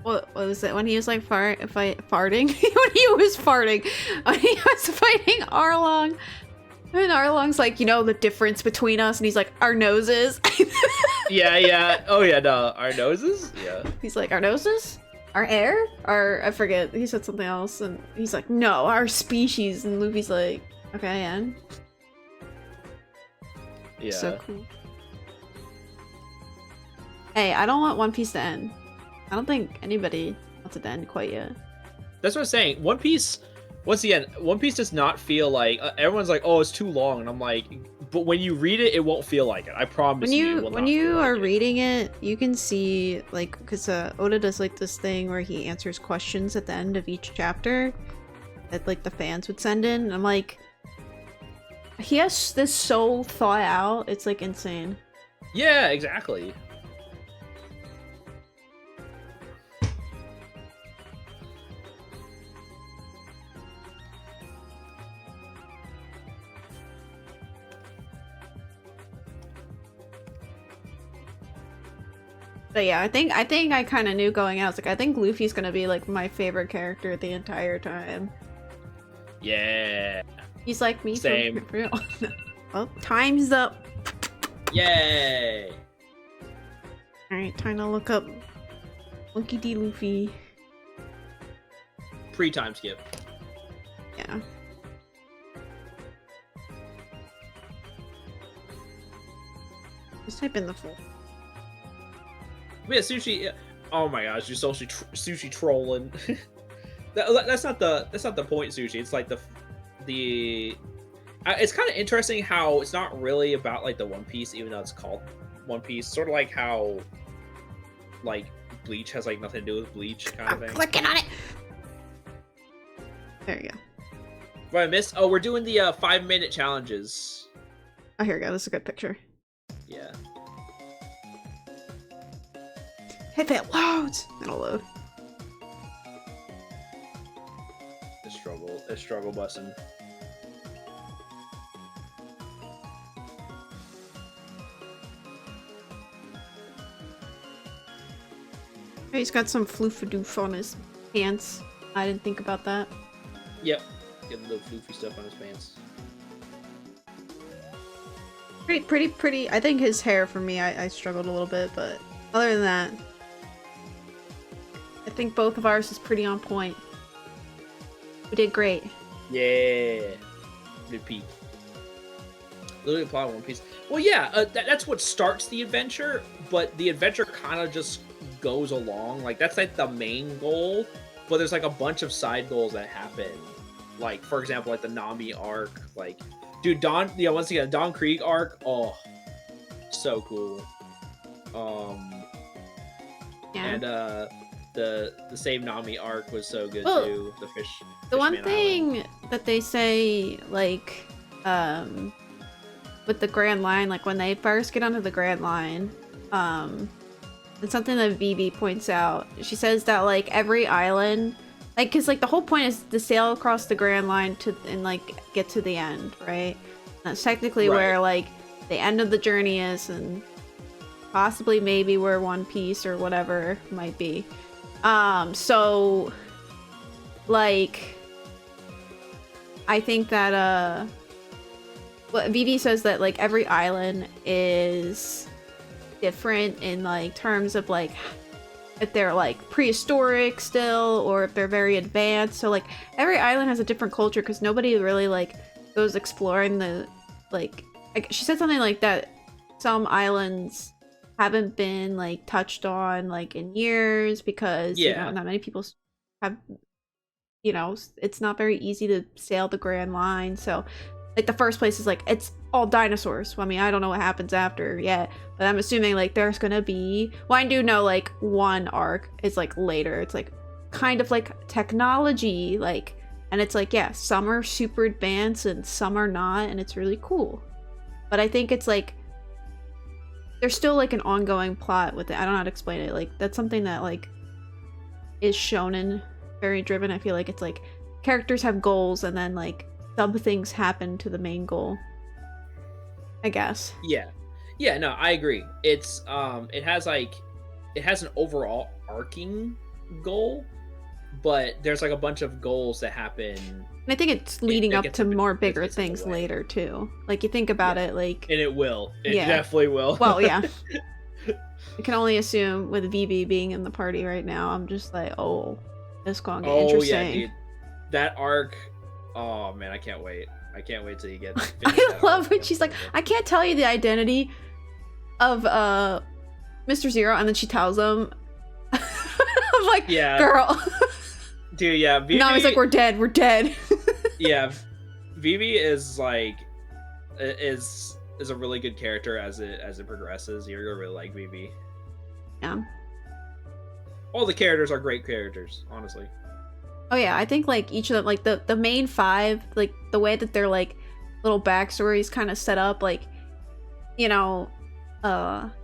what was it when he was farting? When he was farting, when he was fighting Arlong, and Arlong's the difference between us, and he's like, our noses. yeah. Oh yeah, no, our noses. Yeah. He's like, our noses, our air, I forget. He said something else, and he's like, no, our species, and Luffy's like, okay, and yeah, so cool. Hey, I don't want One Piece to end. I don't think anybody wants it to end quite yet. That's what I'm saying. One Piece, once again, One Piece does not feel like everyone's like, oh, it's too long, and I'm like, but when you read it, it won't feel like it. I promise you. When you are reading it, you can see because Oda does this thing where he answers questions at the end of each chapter that the fans would send in. And I'm like, he has this so thought out. It's insane. Yeah, exactly. But yeah, I think I kind of knew going out. I was like, I think Luffy's gonna be like my favorite character the entire time. Yeah. He's like me. Same. For real. Well, time's up. Yay. All right, time to look up Monkey D. Luffy. Pre-time skip. Yeah. Just type in the full. Yeah, sushi. Oh my gosh, you're sushi trolling. That's not the point, sushi. It's like the. It's kind of interesting how it's not really about like the One Piece, even though it's called One Piece. Sort of like how, like, Bleach has like nothing to do with Bleach, kind of thing. Clicking on it. There you go. What I missed? Oh, we're doing the 5-minute challenges. Oh, here we go. This is a good picture. Yeah. If it loads, it'll load. The struggle bussin'. He's got some floofadoof on his pants. I didn't think about that. Yep. Getting the floofy stuff on his pants. Pretty. I think his hair for me, I struggled a little bit, but other than that, I think both of ours is pretty on point. We did great. Yeah. Repeat. Literally apply One Piece. Well, yeah, that's what starts the adventure, but the adventure kind of just goes along. Like, that's like the main goal, but there's like a bunch of side goals that happen. Like, for example, like the Nami arc. Like, dude, once again, Don Krieg arc. Oh, so cool. Yeah. And the Save Nami arc was so good Well, too. The fish. The one Fishman Island. thing that they say, like, with the Grand Line, like when they first get onto the Grand Line, it's something that Vivi points out. She says that like every island, like, cause like the whole point is to sail across the Grand Line and like get to the end, right? That's technically Right. where like the end of the journey is, and possibly maybe where One Piece or whatever might be. So like, I think that what Vivi says that like every island is different in like terms of like if they're like prehistoric still or if they're very advanced. So like every island has a different culture because nobody really like goes exploring the like she said something like that some islands haven't been like touched on like in years because you know, not many people have, you know, it's not very easy to sail the Grand Line. So like the first place is like it's all dinosaurs. Well, I mean, I don't know what happens after yet, but I'm assuming like there's gonna be, well, I do know like one arc is like later. It's like kind of like technology, like, and it's like, yeah, some are super advanced and some are not, and it's really cool. But I think it's like there's still like an ongoing plot with it. I don't know how to explain it. Like that's something that like is shonen very driven. I feel like it's like characters have goals and then like sub things happen to the main goal, I guess. Yeah, no, I agree. It's it has an overall arcing goal, but there's like a bunch of goals that happen, And I think it's leading up to more bigger gets in the things way. later too. Like you think about it, like, and it will. It Yeah. definitely will. well, yeah. I can only assume with Vivi being in the party right now, I'm just like, oh, it's gonna get interesting. dude. That arc. Oh man, I can't wait. I can't wait till you get. finish I that love arc. when she's like, I can't tell you the identity of Mr. Zero, and then she tells him. I'm like, Yeah. girl. Dude, yeah. Vivi, Nami's like, we're dead. yeah, Vivi is like is a really good character as it progresses. You're gonna really like Vivi. Yeah. All the characters are great characters, honestly. Oh yeah, I think like each of them, like the main five, like the way that their like little backstories kind of set up, like, you know,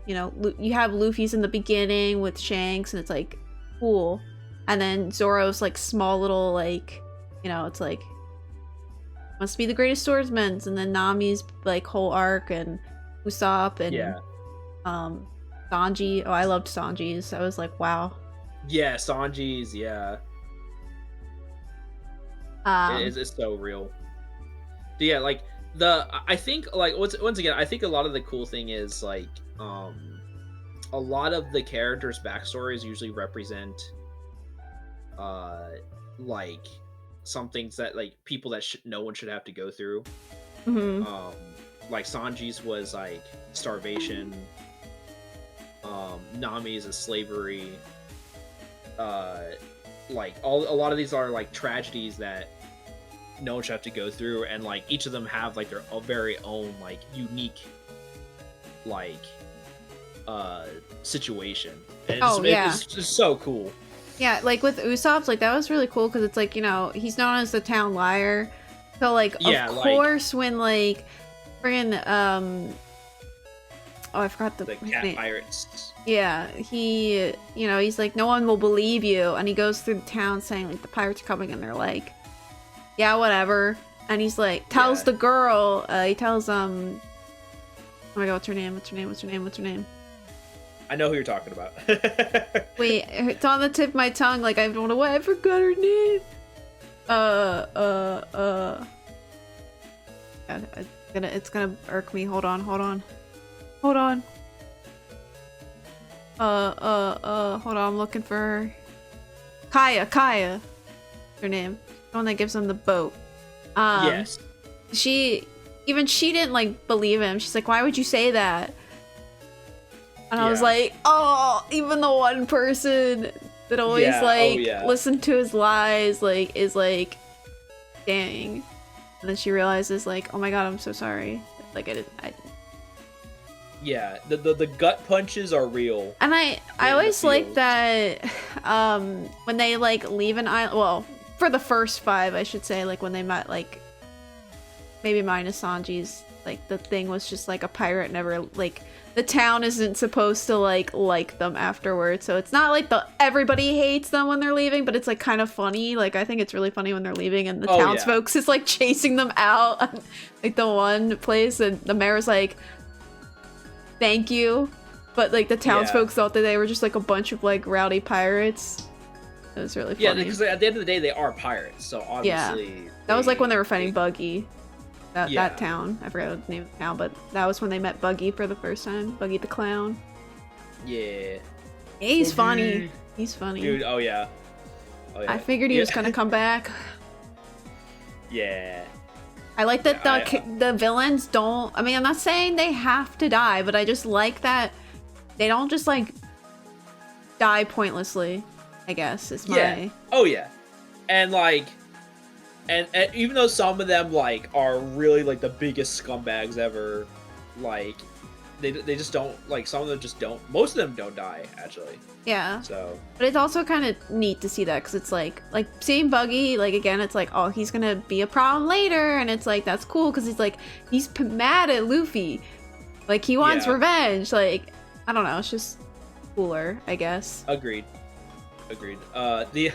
you have Luffy's in the beginning with Shanks, and it's like cool, and then Zoro's like small little like, you know, it's like must be the greatest swordsman, and then Nami's like whole arc and Usopp and Sanji. Oh, I loved Sanji's. I was like, wow. Yeah, Sanji's. Yeah, it's so real. But yeah, like I think like once again, I think a lot of the cool thing is like a lot of the characters' backstories usually represent like some things that like people that no one should have to go through. Like Sanji's was like starvation. Nami's is slavery. Like a lot of these are like tragedies that no one should have to go through, and like each of them have like their very own like unique like situation. And it's just so cool. Yeah, like with Usopp's, like that was really cool because it's like, you know, he's known as the town liar. So like of course when like friggin' oh, I forgot the cat name. Pirates. Yeah, he, you know, he's like, no one will believe you, and he goes through the town saying like the pirates are coming, and they're like, yeah, whatever. And he's like, tells the girl, he tells oh my god, what's her name? I know who you're talking about. Wait, it's on the tip of my tongue. Like I don't know why I forgot her name. It's gonna irk me. Hold on. Hold on. Hold on, I'm looking for her. Kaya. Her name. The one that gives him the boat. Yes. She didn't like believe him. She's like, why would you say that? And I was like, oh, even the one person that always listened to his lies, like, is like, dang. And then she realizes, like, oh my god, I'm so sorry. Like, I yeah, the gut punches are real. And I always like that when they like leave an island, well, for the first 5 I should say, like when they met, like maybe minus Sanji's, like the thing was just like a pirate never, like the town isn't supposed to like them afterwards, so it's not like everybody hates them when they're leaving, but it's like kind of funny. Like I think it's really funny when they're leaving and the townsfolk is like chasing them out. Like the one place, and the mayor's like, thank you, but like the townsfolk thought that they were just like a bunch of like rowdy pirates. It was really funny. Yeah, because at the end of the day they are pirates, so obviously that was like when they were fighting Buggy. That town, I forgot the name of the town, but that was when they met Buggy for the first time. Buggy the clown. Yeah, he's funny. He's funny, dude. Oh yeah. I figured he was gonna come back. Yeah, I like that the villains don't, I mean, I'm not saying they have to die, but I just like that they don't just like die pointlessly, I guess is my... Oh yeah. And like, and even though some of them like are really like the biggest scumbags ever, like they just don't, like some of them just don't, most of them don't die actually. Yeah. So, but it's also kind of neat to see that, because it's like seeing Buggy, like again, it's like, oh, he's gonna be a problem later, and it's like, that's cool because he's mad at Luffy, like he wants revenge. Like I don't know, it's just cooler, I guess. Agreed. The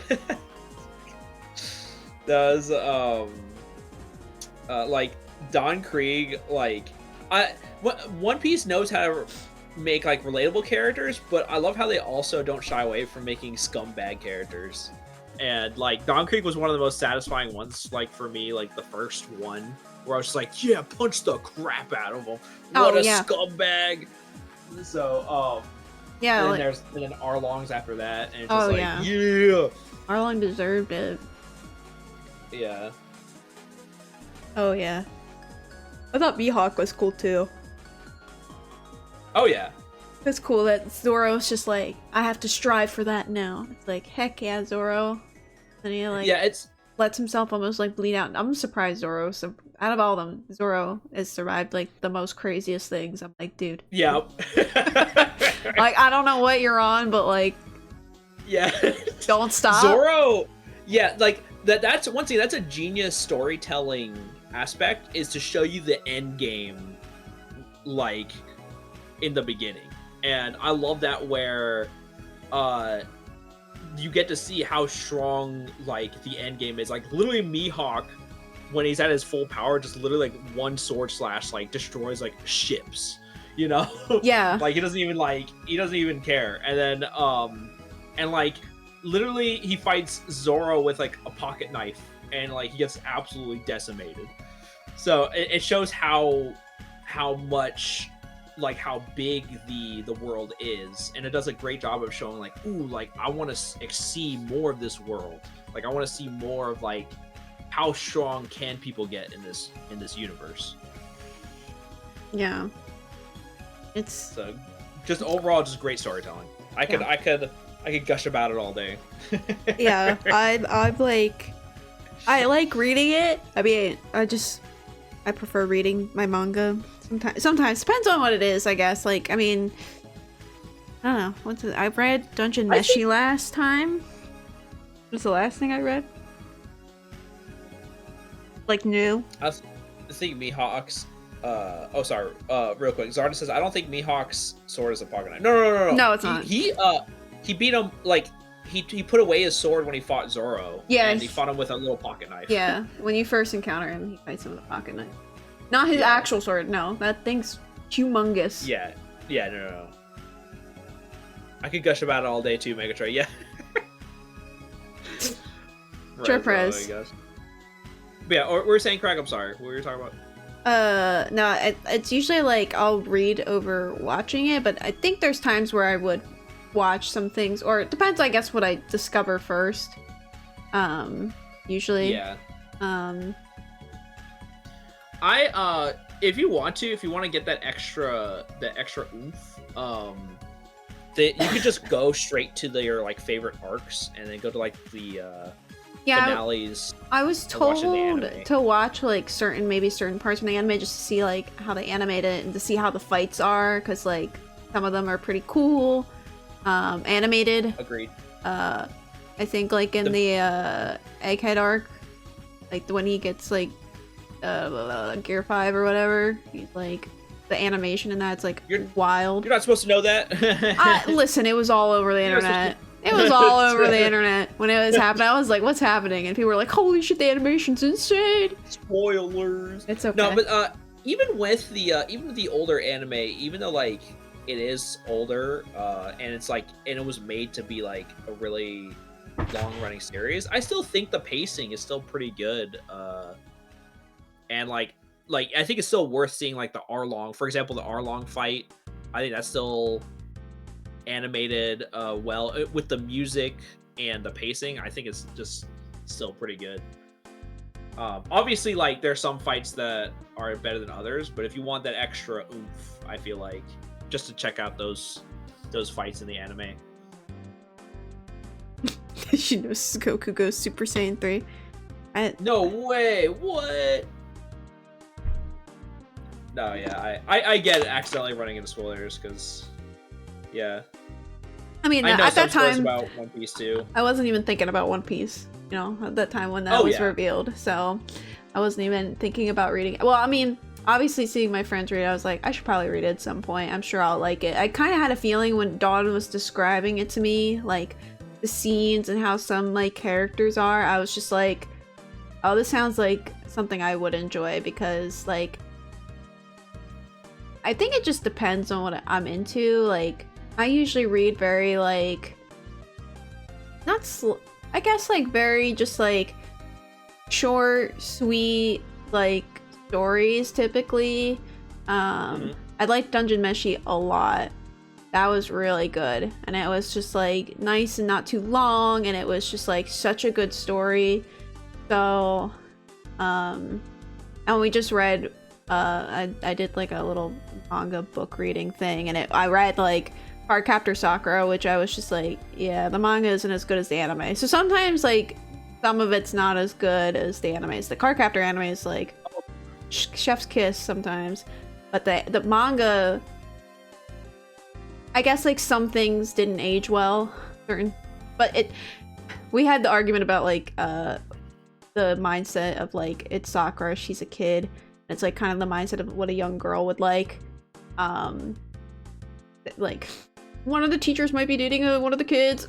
does like Don Krieg, like One Piece knows how to make like relatable characters, but I love how they also don't shy away from making scumbag characters. And like Don Krieg was one of the most satisfying ones, like for me, like the first one where I was just like, yeah, punch the crap out of him. What a scumbag. So yeah, and then Arlong's after that, and it's just yeah, Arlong deserved it. Yeah. Oh yeah, I thought Mihawk was cool too. Oh yeah, it's cool that Zoro's just like, I have to strive for that now. It's like, heck yeah, Zoro. And he like lets himself almost like bleed out. I'm surprised Zoro, so out of all of them, Zoro has survived like the most craziest things. I'm like, dude. Yeah. Like I don't know what you're on, but like, yeah, don't stop. Zoro. Yeah, like that's one thing. That's a genius storytelling aspect, is to show you the end game, like in the beginning. And I love that, where you get to see how strong like the end game is. Like literally Mihawk, when he's at his full power, just literally like one sword slash like destroys like ships. you know? Yeah. Like he doesn't even care. And then and like literally he fights Zoro with like a pocket knife, and like he gets absolutely decimated. So it shows how much, like how big the world is, and it does a great job of showing like, ooh, like I want to see more of this world. Like I want to see more of like how strong can people get in this universe. Yeah. It's So just overall just great storytelling. I could gush about it all day. yeah, I like reading it. I mean, I prefer reading my manga sometimes depends on what it is, I guess. Like, I mean, I don't know. I read Dungeon Meshi last time. What was the last thing I read? Like new. I think Mihawk's real quick. Zarda says I don't think Mihawk's sword is a pocket knife. No. No, it's not. He beat him, like he put away his sword when he fought Zoro. Yeah, and he fought him with a little pocket knife. Yeah, when you first encounter him, he fights him with a pocket knife. Not his actual sword. No, that thing's humongous. Yeah, no. I could gush about it all day too, Megatron. Yeah. Sure, Prez. But yeah, or we're saying, Craig. I'm sorry. What were you talking about? No, it's usually like I'll read over watching it, but I think there's times where I would watch some things, or it depends, I guess, what I discover first. Usually. Yeah. If you want to get that extra oomph, you could just go straight to your like favorite arcs, and then go to like the finales. I was told to watch like certain parts from the anime just to see like how they animate it and to see how the fights are, because like some of them are pretty cool. Animated. Agreed. I think like in the Egghead arc, like when he gets like Gear 5 or whatever, he's like the animation in that's like wild. You're not supposed to know that. Listen, it was all over the internet. It was all over the internet when it was happening. I was like, "What's happening?" And people were like, "Holy shit, the animation's insane!" Spoilers. It's okay. No, but even with the older anime, even though like it is older, and it's like, and it was made to be like a really long running series, I still think the pacing is still pretty good. And like I think it's still worth seeing, like the Arlong, for example, the Arlong fight. I think that's still animated well with the music and the pacing. I think it's just still pretty good. Obviously, like there's some fights that are better than others, but if you want that extra oomph, I feel like just to check out those fights in the anime. She knows Goku goes Super Saiyan 3. No way! What? No, yeah, I get it, accidentally running into spoilers, because, yeah. I mean, I know at that time, about One Piece too. I wasn't even thinking about One Piece, you know, at that time when that was revealed, so I wasn't even thinking about reading it. Well, I mean, obviously seeing my friends read it, I was like, I should probably read it at some point. I'm sure I'll like it. I kind of had a feeling when Dawn was describing it to me, like, the scenes and how some, like, characters are, I was just like, oh, this sounds like something I would enjoy, because, like, I think it just depends on what I'm into. Like, I usually read very, like, I guess, like, very just, like, short, sweet, like, stories, typically. I like Dungeon Meshi a lot. That was really good. And it was just, like, nice and not too long, and it was just, like, such a good story. So, and we just read, I did, like, a little manga book reading thing, and I read, like, Cardcaptor Sakura, which I was just like, yeah, the manga isn't as good as the anime. So sometimes, like, some of it's not as good as the animes. The Cardcaptor anime is, like, chef's kiss sometimes. But the manga, I guess, like, some things didn't age well. But we had the argument about, like, the mindset of, like, it's Sakura, she's a kid. It's, like, kind of the mindset of what a young girl would like. Like, one of the teachers might be dating one of the kids.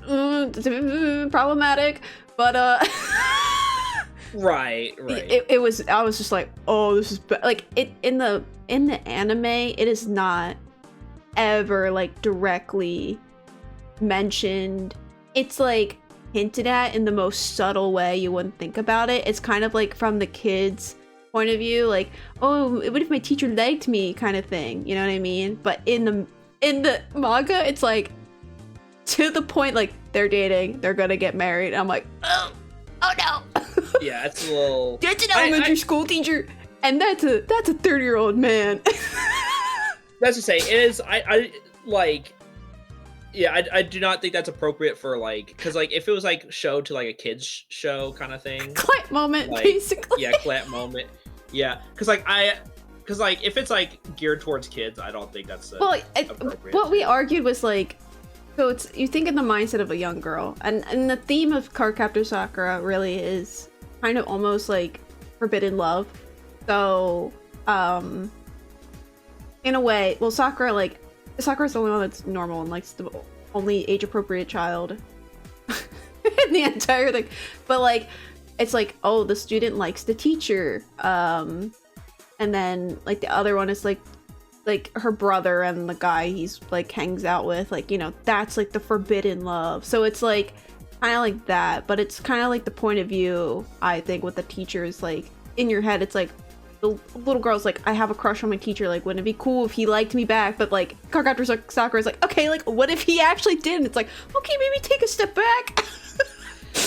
Problematic. But, Right. It was, I was just like, oh, this is like, it in the anime, it is not ever like directly mentioned. It's like hinted at in the most subtle way you wouldn't think about it. It's kind of like from the kids' point of view, like, oh, what if my teacher liked me, kind of thing. You know what I mean? But in the manga, it's like to the point, like they're dating, they're gonna get married. I'm like, oh no. Yeah, it's a little. That's an elementary school teacher, and that's a 30-year-old man. That's to say, it is. I like. Yeah, I do not think that's appropriate for like, because like if it was like showed to like a kids show kind of thing. Clamp moment, like, basically. Yeah, clamp moment. Yeah, because like if it's like geared towards kids, I don't think that's appropriate. What we argued was like, so it's, you think in the mindset of a young girl, and the theme of Cardcaptor Sakura really is kind of almost like forbidden love. So in a way, well, Sakura's the only one that's normal and likes the only age-appropriate child in the entire thing. But like, it's like, oh, the student likes the teacher, and then like the other one is like her brother and the guy he's like hangs out with, like, you know, that's like the forbidden love. So it's like kind of like that, but it's kind of like the point of view, I think, with the teacher is like in your head. It's like the little girl's like, I have a crush on my teacher, like, wouldn't it be cool if he liked me back? But like Cardcaptor Sakura is like, okay, like what if he actually did? And it's like, okay, maybe take a step back.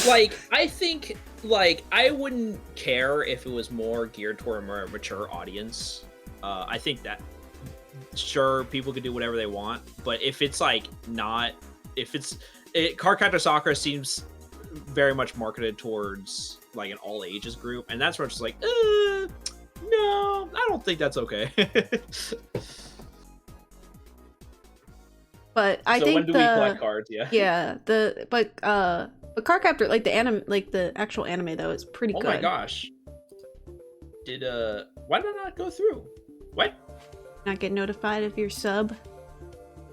Like, I think like I wouldn't care if it was more geared toward a more mature audience. I think that sure, people could do whatever they want, but if it's like not, Cardcaptor Sakura seems very much marketed towards like an all ages group, and that's where it's just like, no, I don't think that's okay. But I think when do we collect cards? Yeah. But Cardcaptor, like the anime, like the actual anime though, is pretty good. Oh my gosh. Why did I not go through? What? Not get notified if you're sub.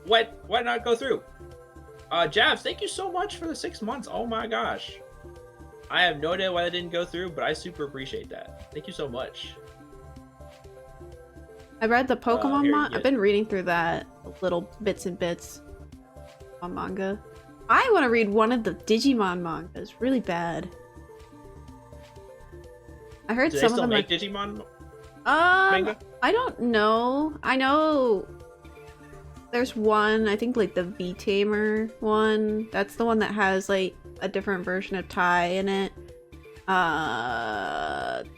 What? Why not go through? Javs, thank you so much for the 6 months. Oh my gosh. I have no idea why that didn't go through, but I super appreciate that. Thank you so much. I read the Pokemon manga. I've been reading through that little bits and bits on manga. I want to read one of the Digimon mangas. Really bad. I heard Do some they still of them make Digimon manga? I don't know. I know there's one, I think like the V-Tamer one. That's the one that has like a different version of Tai in it.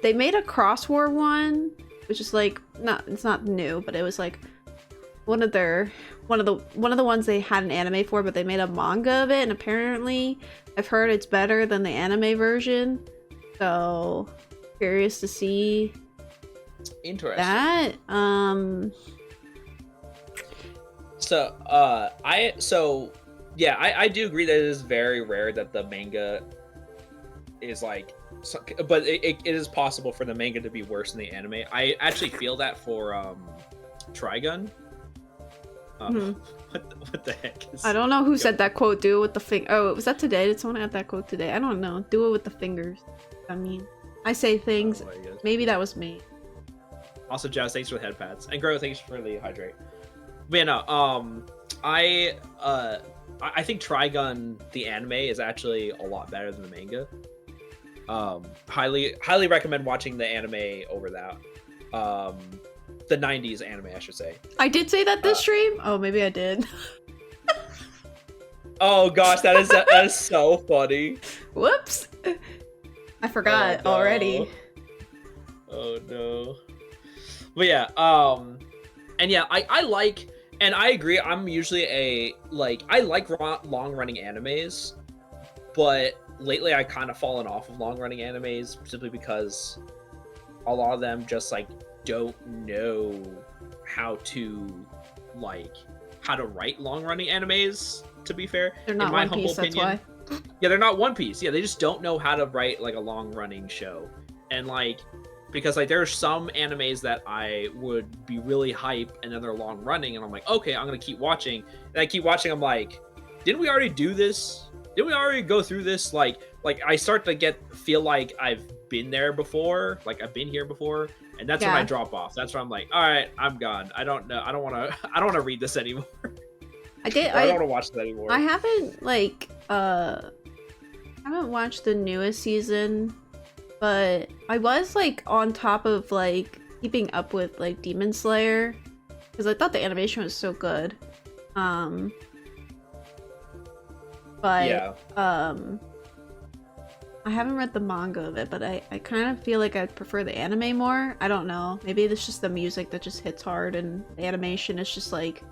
They made a Cross War one, which is like it's not new, but it was like one of the ones they had an anime for, but they made a manga of it, and apparently I've heard it's better than the anime version. So curious to see Interesting. that. I do agree that it is very rare that the manga is like, but it is possible for the manga to be worse than the anime. I actually feel that for Trigun. What the heck is... I don't know who said that quote. Do it with the finger. Oh, was that today? Did someone add that quote today? I don't know. Do it with the fingers. I mean, I say things. Maybe that was me. Also, Jazz, thanks for the head pads, and Grow, thanks for the hydrate. But yeah, no, I think Trigun the anime is actually a lot better than the manga. Highly recommend watching the anime over that. The 90s anime, I should say. I did say that this stream? Oh, maybe I did. Oh gosh, that is so funny. Whoops. I forgot already. Oh no. But yeah, and yeah, I like, and I agree, I'm usually I like long-running animes, but lately I kind of fallen off of long-running animes simply because a lot of them just like don't know how to write long-running animes, to be fair. They're not One Piece, that's why. Yeah, they're not One Piece. Yeah, they just don't know how to write like a long-running show. And like, because like there are some animes that I would be really hype and then they're long-running and I'm like, okay, I'm gonna keep watching. And I keep watching, I'm like, didn't we already do this? Didn't we already go through this? Like I start to feel like I've been there before, like I've been here before, and that's when I drop off. That's when I'm like, all right, I'm gone. I don't know. I don't want to read this anymore. I don't want to watch that anymore. I haven't haven't watched the newest season, but I was like on top of like keeping up with like Demon Slayer because I thought the animation was so good. But yeah. I haven't read the manga of it, but I kind of feel like I prefer the anime more. I don't know. Maybe it's just the music that just hits hard, and the animation is just like.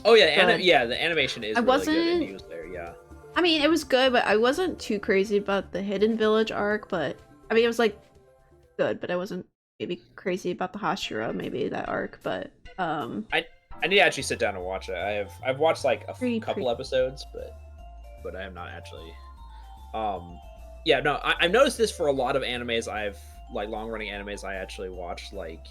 Oh yeah, the animation is really good in Demon Slayer. Yeah. I mean, it was good, but I wasn't too crazy about the Hidden Village arc. But I mean, it was like good, but I wasn't maybe crazy about the Hashira, maybe that arc. But I need to actually sit down and watch it. I've watched like a couple episodes, but I have not actually. Yeah, no, I've noticed this for a lot of animes. I've like long running animes I actually watched. Like,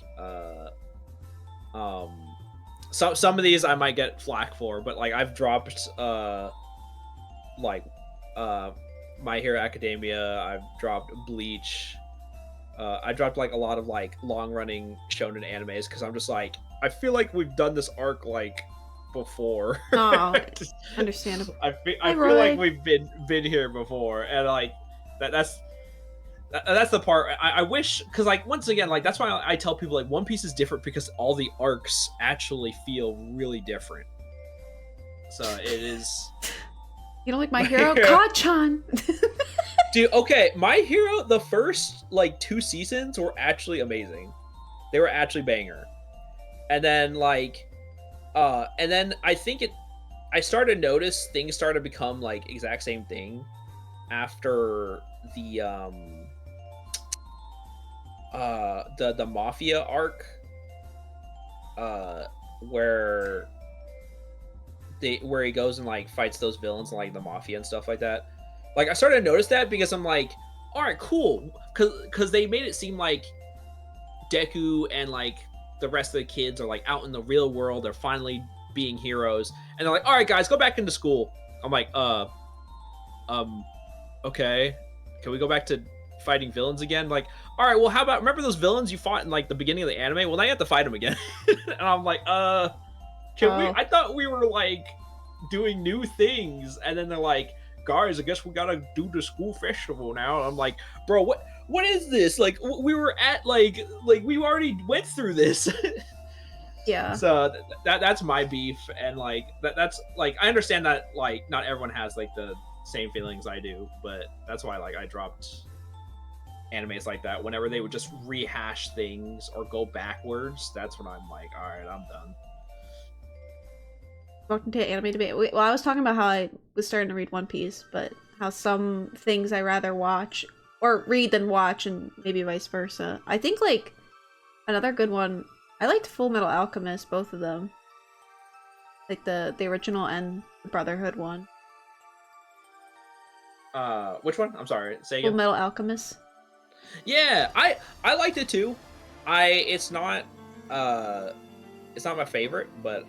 some of these I might get flack for, but like I've dropped My Hero Academia. I've dropped Bleach. I dropped like a lot of like long running shonen animes because I'm just like I feel like we've done this arc like before. Oh, understandable. I feel like we've been here before, and like that's the part I wish, because like once again, like that's why I tell people like One Piece is different because all the arcs actually feel really different. So it is. You don't like My Hero? Ka-chan! Dude, okay, My Hero, the first like 2 seasons were actually amazing. They were actually banger. And then like and then I think I started to notice things started to become like exact same thing after the mafia arc, where he goes and like fights those villains and like the mafia and stuff like that. Like I started to notice that because I'm like, all right, cool, because they made it seem like Deku and like the rest of the kids are like out in the real world. They're finally being heroes, and they're like, all right, guys, go back into school. I'm like, okay, can we go back to fighting villains again? Like, all right, well, how about, remember those villains you fought in like the beginning of the anime? Well, now you have to fight them again. And I'm like, can we? I thought we were like doing new things, and then they're like, guys, I guess we gotta do the school festival now. And I'm like, bro, what is this? Like, we were at like we already went through this. Yeah. So that's my beef, and like that's like I understand that like not everyone has like the same feelings I do, but that's why like I dropped animes like that. Whenever they would just rehash things or go backwards, that's when I'm like, all right, I'm done. Welcome to anime debate. Well, I was talking about how I was starting to read One Piece, but how some things I rather watch or read than watch, and maybe vice versa. I think like another good one. I liked Full Metal Alchemist, both of them. Like the original and the Brotherhood one. Which one? I'm sorry. Say again. Full Metal Alchemist. Yeah, I liked it too. It's not my favorite, but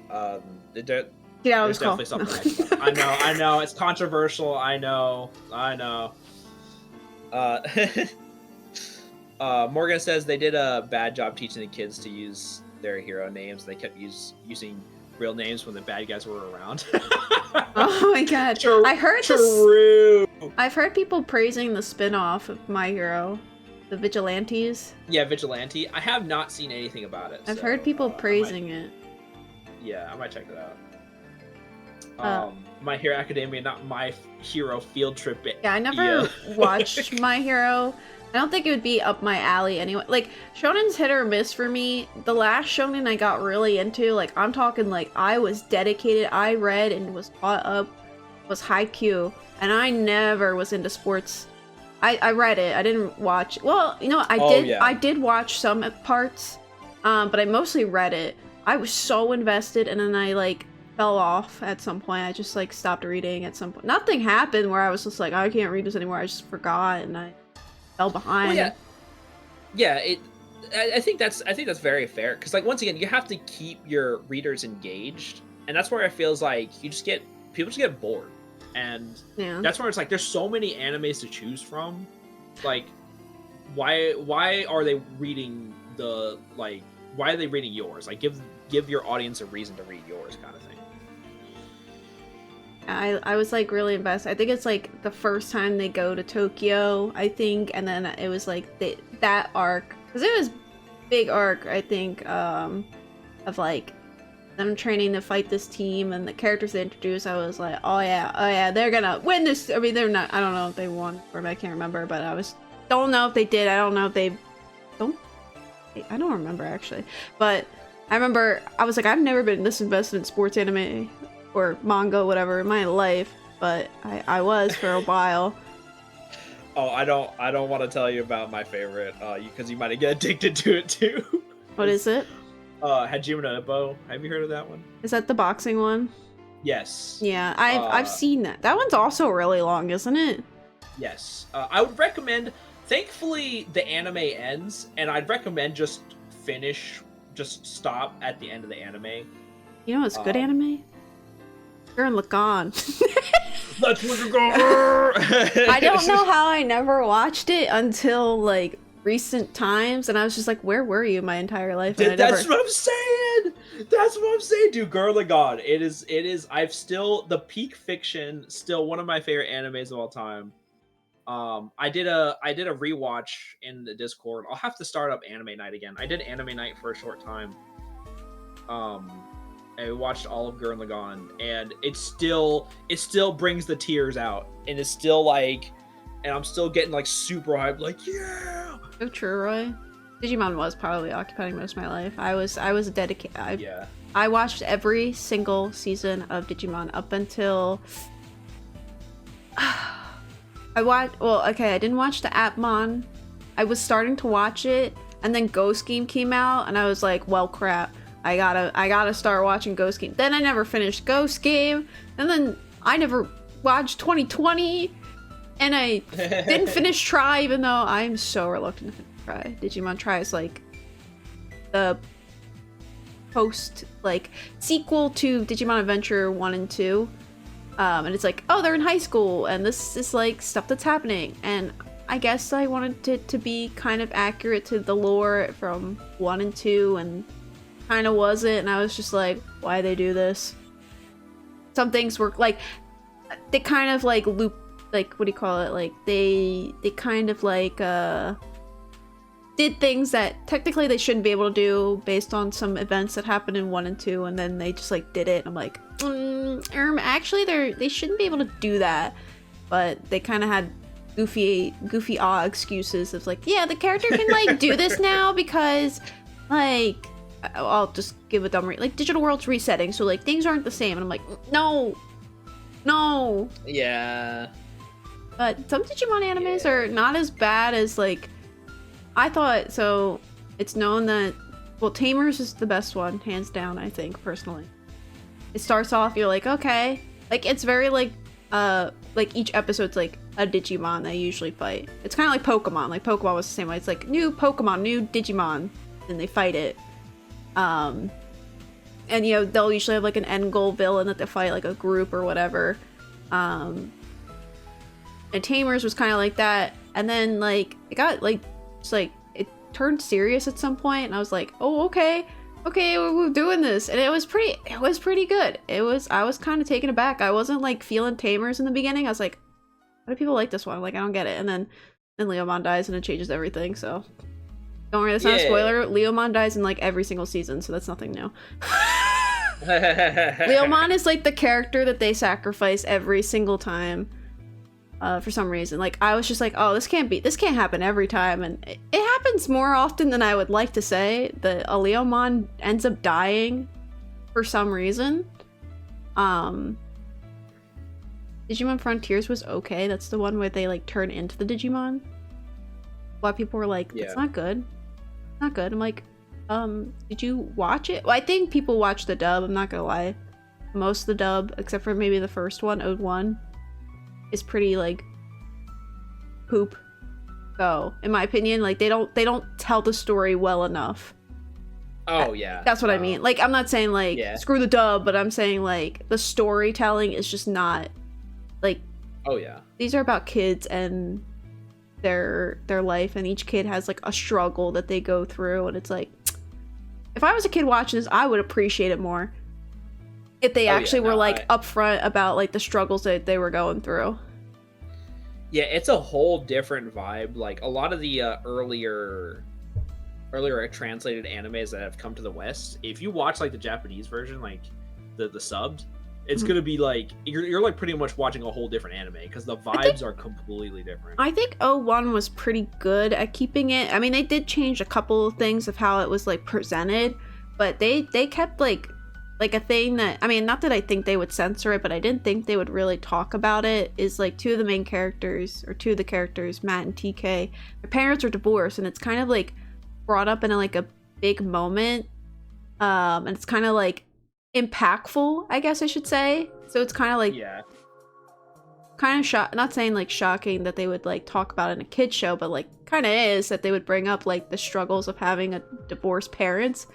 Get out of there's definitely something nice about it. I know, it's controversial. I know. Morgan says they did a bad job teaching the kids to use their hero names. They kept using real names when the bad guys were around. Oh my god. True. I heard True. I've heard people praising the spin-off of My Hero, the Vigilantes. Yeah, Vigilante. I have not seen anything about it. I've heard people praising it. Yeah, I might check that out. My Hero Academia, not My Hero Field Trip. Yeah, I never watched My Hero. I don't think it would be up my alley anyway. Like, shonen's hit or miss for me. The last shonen I got really into, like, I'm talking like I was dedicated. I read and was caught up, was Haikyuu, and I never was into sports. I read it. I didn't watch. Well, you know, I did watch some parts, but I mostly read it. I was so invested, and then I like fell off at some point. I just like stopped reading at some point. Nothing happened where I was just like, I can't read this anymore. I just forgot, and I fell behind. Well, yeah. I think that's very fair, because like once again, you have to keep your readers engaged, and that's where it feels like people just get bored, and that's where it's like there's so many animes to choose from. Like why are they reading the like? Why are they reading yours? Like, give your audience a reason to read yours, kind of thing. I was like really invested. I think it's like the first time they go to Tokyo, I think, and then it was like that arc, because it was big arc, I think, of like them training to fight this team and the characters they introduced. I was like, oh yeah, they're gonna win this. I mean, they're not. I don't know if they won or I can't remember, but don't know if they did. I don't know if they don't. I don't remember actually, but I remember I was like, I've never been this invested in sports anime or manga, whatever, in my life, but I was for a while. Oh, I don't want to tell you about my favorite, because you might get addicted to it too. What is it? Hajime no Ippo. Have you heard of that one? Is that the boxing one? Yes. Yeah, I've seen that. That one's also really long, isn't it? Yes. I would recommend. Thankfully, the anime ends, and I'd recommend just stop at the end of the anime. You know what's good anime? Gurren Lagann. Let's look at go. I don't know how I never watched it until like recent times, and I was just like, where were you my entire life? And That's what I'm saying. That's what I'm saying, dude. Gurren Lagann. It is. I've still the peak fiction. Still one of my favorite animes of all time. I did a rewatch in the Discord. I'll have to start up anime night again. I did anime night for a short time. And we watched all of Gurren Lagann, and it still brings the tears out, and it's still like, and I'm still getting like super hyped, like yeah. So true, Roy. Digimon was probably occupying most of my life. I was dedicated. Yeah. I watched every single season of Digimon up until. I didn't watch the Appmon. I was starting to watch it, and then Ghost Game came out, and I was like, well, crap. I gotta start watching Ghost Game. Then I never finished Ghost Game, and then I never watched 2020, and I didn't finish Try, even though I'm so reluctant to finish Try. Digimon Try is like the post, like, sequel to Digimon Adventure 1 and 2. And it's like, oh, they're in high school, and this is like stuff that's happening, and I guess I wanted it to be kind of accurate to the lore from 1 and 2, and kind of wasn't, and I was just like, why they do this? Some things were like, they kind of like loop, like, what do you call it, like they kind of like did things that technically they shouldn't be able to do based on some events that happened in 1 and 2, and then they just like did it, and I'm like, actually they shouldn't be able to do that, but they kind of had goofy excuses of like, yeah, the character can like do this now because like, I'll just give a dumb like digital world's resetting, so like things aren't the same, and I'm like, no. Yeah. But some Digimon animes are not as bad as like I thought. So it's known that, well, Tamers is the best one, hands down, I think, personally. It starts off, you're like, okay, like it's very like each episode's like a Digimon they usually fight. It's kind of like Pokemon. Like Pokemon was the same way. It's like new Pokemon, new Digimon, and they fight it. And you know, they'll usually have like an end goal villain that they fight, like a group or whatever. And Tamers was kind of like that, and then like it got like just like it turned serious at some point, and I was like, oh, okay, we're doing this, and it was pretty good. I was kind of taken aback. I wasn't like feeling Tamers in the beginning. I was like, why do people like this one? Like, I don't get it. And then Leomon dies, and it changes everything. So don't worry, that's not a spoiler. Leomon dies in like every single season, so that's nothing new. Leomon is like the character that they sacrifice every single time, for some reason. Like, I was just like, oh, this can't happen every time, and it happens more often than I would like to say. That a Leomon ends up dying for some reason. Digimon Frontiers was okay. That's the one where they like turn into the Digimon. A lot of people were like, that's not good. Not good. I'm like, did you watch it? Well, I think people watched the dub, I'm not gonna lie. Most of the dub, except for maybe the first one, Ode 1, is pretty like poop. So, in my opinion, like they don't tell the story well enough. Oh yeah. That's what I mean. Like, I'm not saying like screw the dub, but I'm saying like the storytelling is just not like, oh yeah. These are about kids, and their life, and each kid has like a struggle that they go through, and it's like, if I was a kid watching this, I would appreciate it more if they actually were like upfront about like the struggles that they were going through. Yeah, it's a whole different vibe. Like a lot of the earlier translated animes that have come to the West, if you watch like the Japanese version, like the subbed, it's gonna be like you're like pretty much watching a whole different anime because the vibes are completely different. I think 01 was pretty good at keeping it. I mean, they did change a couple of things of how it was like presented, but they kept like a thing that, I mean, not that I think they would censor it, but I didn't think they would really talk about it, is like two of the characters, Matt and TK, their parents are divorced, and it's kind of like brought up in like a big moment, and it's kind of like impactful, I guess I should say. So it's kind of like, kind of not saying like shocking that they would like talk about it in a kid's show, but like kind of is that they would bring up like the struggles of having a divorced parents.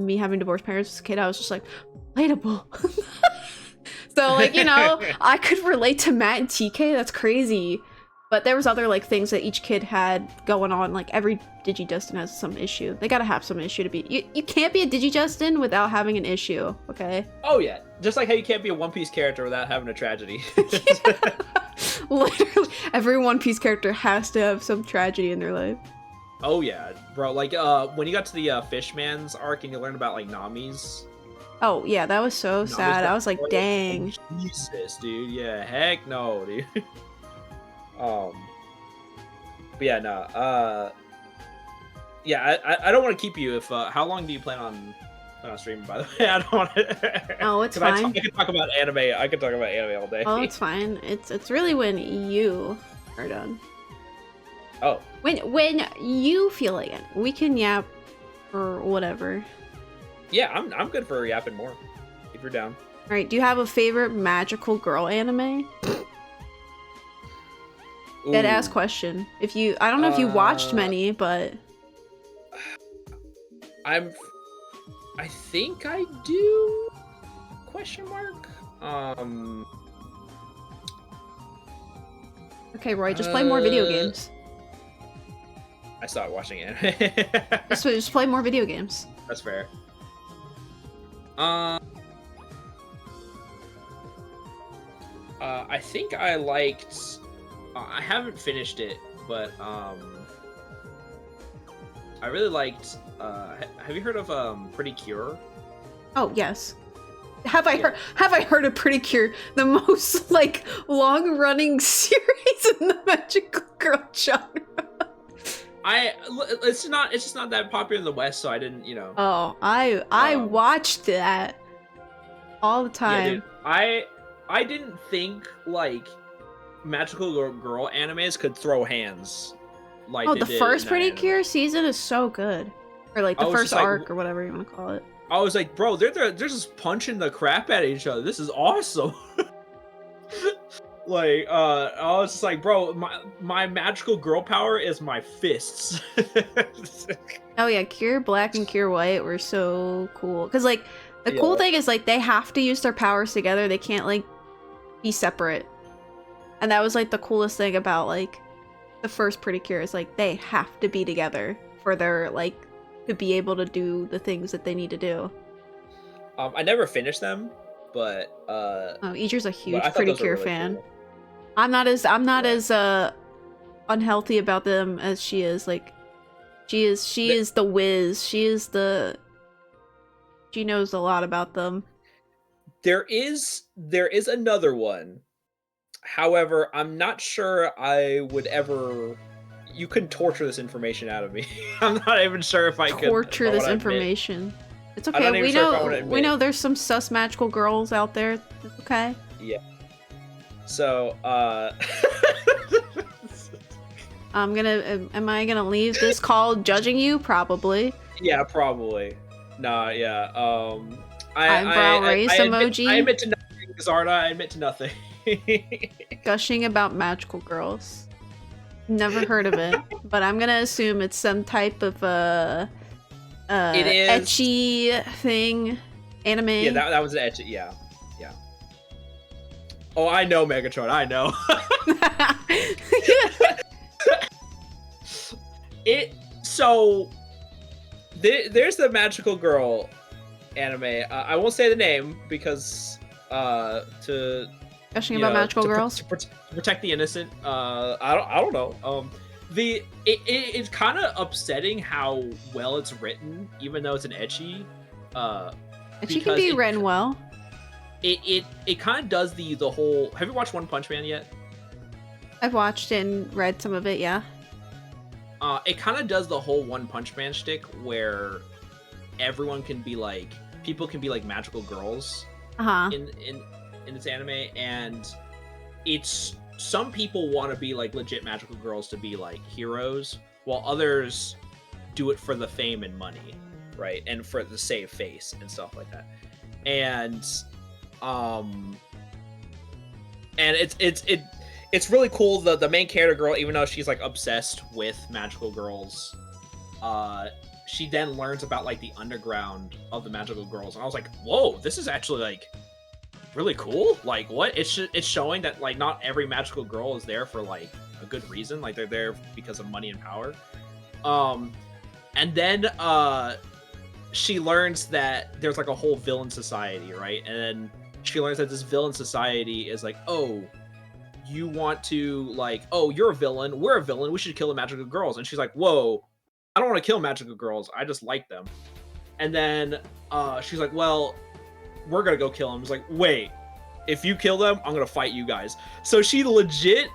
Me having divorced parents as a kid, I was just like, relatable. So like, you know, I could relate to Matt and TK. That's crazy. But there was other like things that each kid had going on. Like every Digidestin has some issue. They gotta have some issue to be. You can't be a Digidestin without having an issue. Okay. Oh yeah, just like how you can't be a One Piece character without having a tragedy. Literally, every One Piece character has to have some tragedy in their life. Oh yeah, bro. Like when you got to the Fishman's arc and you learned about like Nami's. Oh yeah, that was so sad. I was like, dang. Jesus, dude. Yeah, heck no, dude. But yeah, no. Yeah, I don't want to keep you. If how long do you plan on streaming? By the way, I don't want to. Oh, it's fine. I can talk about anime. I can talk about anime all day. Oh, it's fine. It's really when you are done. Oh. When you feel like it, we can yap or whatever. Yeah, I'm good for yapping more. If you're down. All right. Do you have a favorite magical girl anime? Dead ass question. If you, I don't know if you watched many, but I think I do. Question mark. Okay, Roy, just play more video games. I started watching anime. just play more video games. That's fair. I think I liked. I haven't finished it, but I really liked. Have you heard of Pretty Cure? Oh yes. Have I heard of Pretty Cure, the most like long-running series in the magical girl genre? It's just not that popular in the West, so I didn't, you know. Oh, I watched that all the time. Yeah, dude, I didn't think like magical girl animes could throw hands like the first Pretty Cure season is so good, or like the first arc or whatever you want to call it. I was like, bro, they're just punching the crap out of each other. This is awesome. Like, I was just like, bro, my magical girl power is my fists. Oh yeah, Cure Black and Cure White were so cool. Because like, the cool thing is like, they have to use their powers together. They can't like, be separate. And that was like the coolest thing about like, the first Pretty Cure is like, they have to be together for their like, to be able to do the things that they need to do. I never finished them, but oh, Idri's a huge Pretty Cure really fan. Cool. I'm not as unhealthy about them as she is. Like, she is the whiz. She knows a lot about them. There is another one. However, I'm not sure I would ever. You couldn't torture this information out of me. I'm not even sure if I could torture this information. It's okay. We know there's some sus magical girls out there. It's okay. Yeah. So, am I gonna leave this call judging you? Probably. Yeah, probably. Nah, yeah. Eyebrow raise emoji. I admit to nothing, Zarda. I admit to nothing. Gushing about magical girls. Never heard of it, but I'm gonna assume it's some type of it is ecchi thing, anime. Yeah, that was ecchi. Yeah. Oh, I know, Megatron. I know. So there's the magical girl anime. I won't say the name because to Gushing about magical girls. To protect the innocent. I don't know. It's kind of upsetting how well it's written, even though it's an ecchi. She can be written well. It kind of does the whole. Have you watched One Punch Man yet? I've watched and read some of it. Yeah. It kind of does the whole One Punch Man shtick where everyone can be like, people can be like magical girls. In its anime, and it's some people want to be like legit magical girls to be like heroes, while others do it for the fame and money, right, and for the save face and stuff like that. And it's really cool. The main character girl, even though she's like obsessed with magical girls, she then learns about like the underground of the magical girls, and I was like, whoa, this is actually like really cool. Like, what? It's showing that like not every magical girl is there for like a good reason. Like, they're there because of money and power. And then she learns that there's like a whole villain society, right? And then she learns that this villain society is like, oh, you want to like, oh, you're a villain, we're a villain, we should kill the magical girls. And she's like, whoa, I don't want to kill magical girls, I just like them. And then she's like, well, we're gonna go kill them. It's like, wait, if you kill them, I'm gonna fight you guys. So she legit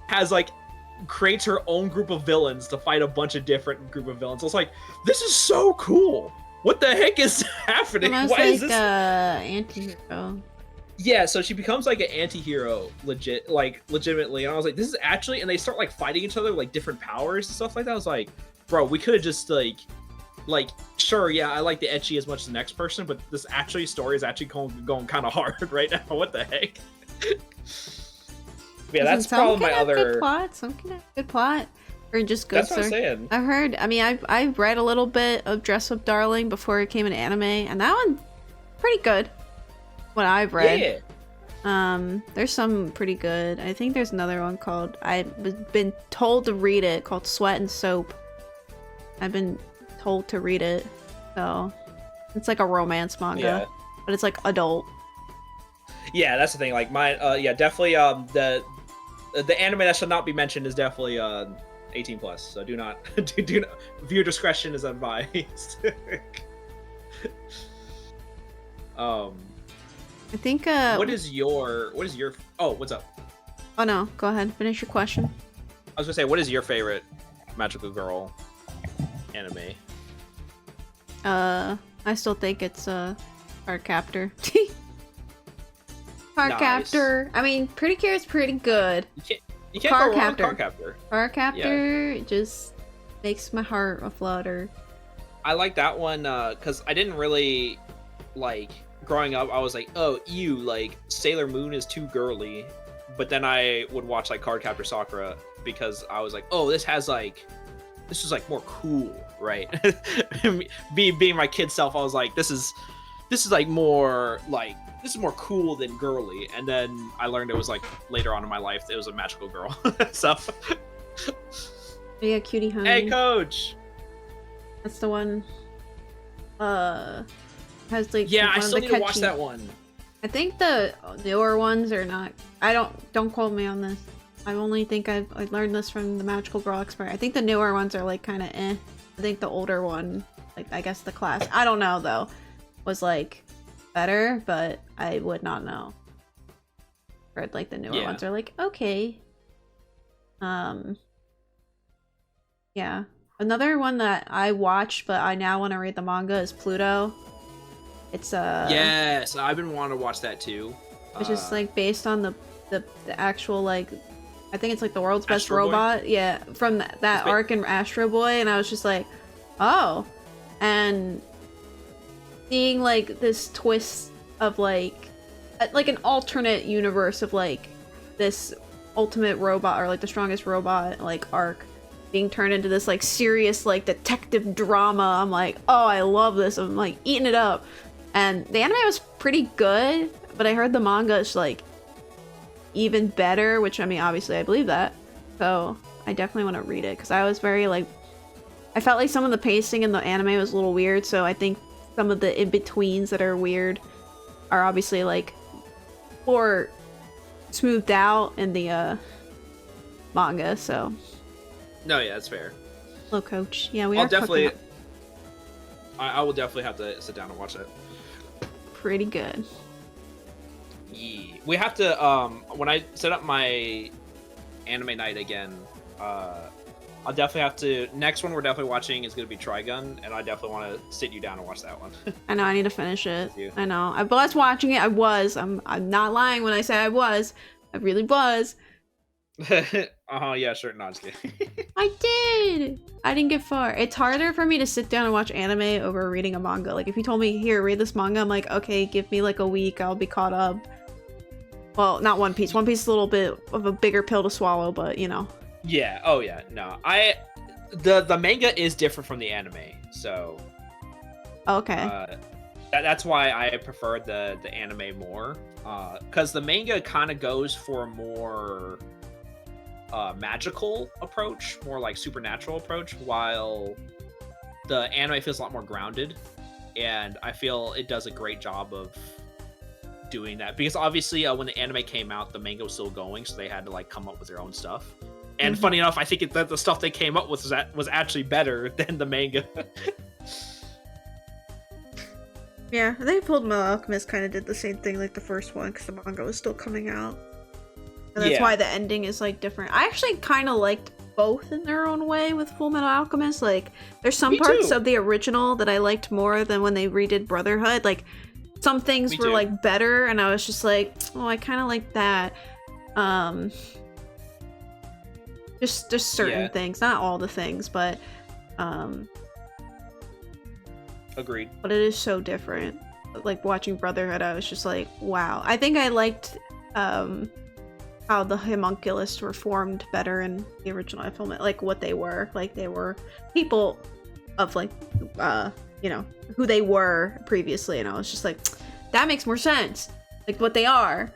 has like creates her own group of villains to fight a bunch of different group of villains. I was like, this is so cool. What the heck is happening? Almost Why like is this anti-hero? Yeah, so she becomes like an anti-hero legitimately. And I was like, this is actually, and they start like fighting each other with like different powers and stuff like that. I was like, bro, we could have just like sure, yeah, I like the ecchi as much as the next person, but this actually story is actually going kind of hard right now. What the heck? Yeah, that's probably my other good plot. Some can have good plot, or just good. That's what I'm saying. I've heard. I mean, I've read a little bit of Dress Up Darling before it came an anime, and that one pretty good. What I've read. Yeah. There's some pretty good. I think there's another one called, I've been told to read it, called Sweat and Soap. I've been told to read it, so it's like a romance manga, but it's like adult. Yeah, that's the thing. Like mine, yeah, definitely. The anime that should not be mentioned is definitely 18 plus. So do not viewer discretion is advised. I think. What is your? Oh, what's up? Oh no, go ahead. Finish your question. I was gonna say, what is your favorite magical girl anime? I still think it's Cardcaptor. Cardcaptor. Nice. I mean, Pretty Cure is pretty good. You can't go wrong with Cardcaptor. Cardcaptor just makes my heart aflutter. I like that one because I didn't really like. Growing up, I was like, oh, ew, like Sailor Moon is too girly. But then I would watch like Cardcaptor Sakura because I was like, oh, this is like more cool, right? being my kid self, I was like, this is like more like, this is more cool than girly. And then I learned it was like later on in my life it was a magical girl. So yeah, Cutie Honey. Hey, Coach. That's the one. Has like, yeah, I still need to watch that one. I think the newer ones are not. Don't quote me on this. I only think I learned this from the Magical Girl Expert. I think the newer ones are like kind of eh. I think the older one, like I guess the class, I don't know though, was like better, but I would not know. But like the newer ones are like okay. Yeah. Another one that I watched, but I now want to read the manga is Pluto. It's yes, I've been wanting to watch that too. It's just like based on the actual like, I think it's like the world's best Astro robot. Boy? Yeah, from that arc in Astro Boy, and I was just like, oh, and seeing like this twist of like an alternate universe of like this ultimate robot or like the strongest robot like arc being turned into this like serious like detective drama. I'm like, oh, I love this. I'm like eating it up. And the anime was pretty good, but I heard the manga is like even better, which I mean, obviously I believe that. So I definitely want to read it because I was very like I felt like some of the pacing in the anime was a little weird, so I think some of the in-betweens that are weird are obviously like more smoothed out in the manga, so. No, yeah, that's fair. Hello, Coach. Yeah, we I'll are definitely. cooking up I will definitely have to sit down and watch that. pretty good. Yeah. We have to. When I set up my anime night again, I'll definitely have to. Next one we're definitely watching is going to be Trigun, and I definitely want to sit you down and watch that one. I know, I need to finish it. You. I know. I was watching it. I'm not lying when I say I was. I really was. Yeah, sure. No, I'm just kidding. I did! I didn't get far. It's harder for me to sit down and watch anime over reading a manga. Like, if you told me, here, read this manga, I'm like, okay, give me like a week, I'll be caught up. Well, not One Piece. One Piece is a little bit of a bigger pill to swallow, but, you know. Yeah. Oh, yeah. No, the manga is different from the anime, so. Okay. That's why I prefer the anime more, because the manga kind of goes for a more magical approach, more like supernatural approach, while the anime feels a lot more grounded, and I feel it does a great job of doing that, because obviously when the anime came out, the manga was still going, so they had to like come up with their own stuff. And funny enough, I think that the stuff they came up with was actually better than the manga. Yeah, I think Fullmetal Alchemist kind of did the same thing like the first one, because the manga was still coming out. And that's why the ending is like different. I actually kind of liked both in their own way with Fullmetal Alchemist. Like, there's some parts of the original that I liked more than when they redid Brotherhood. Like, some things were like better, and I was just like, oh, I kind of like that. Just certain things, not all the things, but Agreed. But it is so different. Like, watching Brotherhood, I was just like, wow. I think I liked how the homunculus were formed better in the original film, like what they were. Like, they were people of like you know, who they were previously, and I was just like, that makes more sense, like what they are.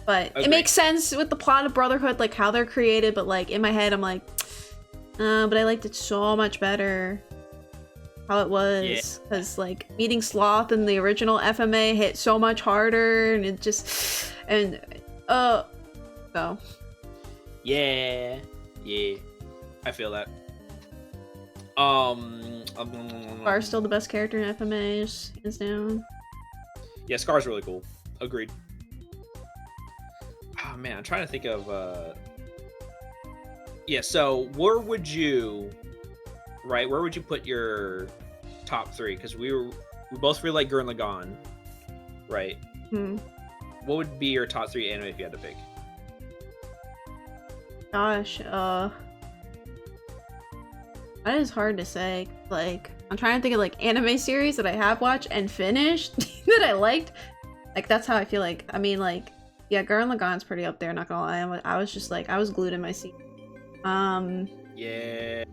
But it makes sense with the plot of Brotherhood, like how they're created, but like in my head I'm like, but I liked it so much better how it was, because like meeting Sloth in the original FMA hit so much harder, and it just so yeah, I feel that. Scar's still the best character in FMA, is down. Yeah, Scar's really cool. Agreed. Oh man, I'm trying to think of yeah, so where would you put your top three? Because we both really like Gurren Lagann, right? What would be your top three anime if you had to pick? Gosh, that is hard to say. Like, I'm trying to think of like anime series that I have watched and finished that I liked. Like, that's how I feel. Like, I mean, like, yeah, Gurren Lagann's pretty up there, not gonna lie. I was just like, I was glued in my seat. Yeah.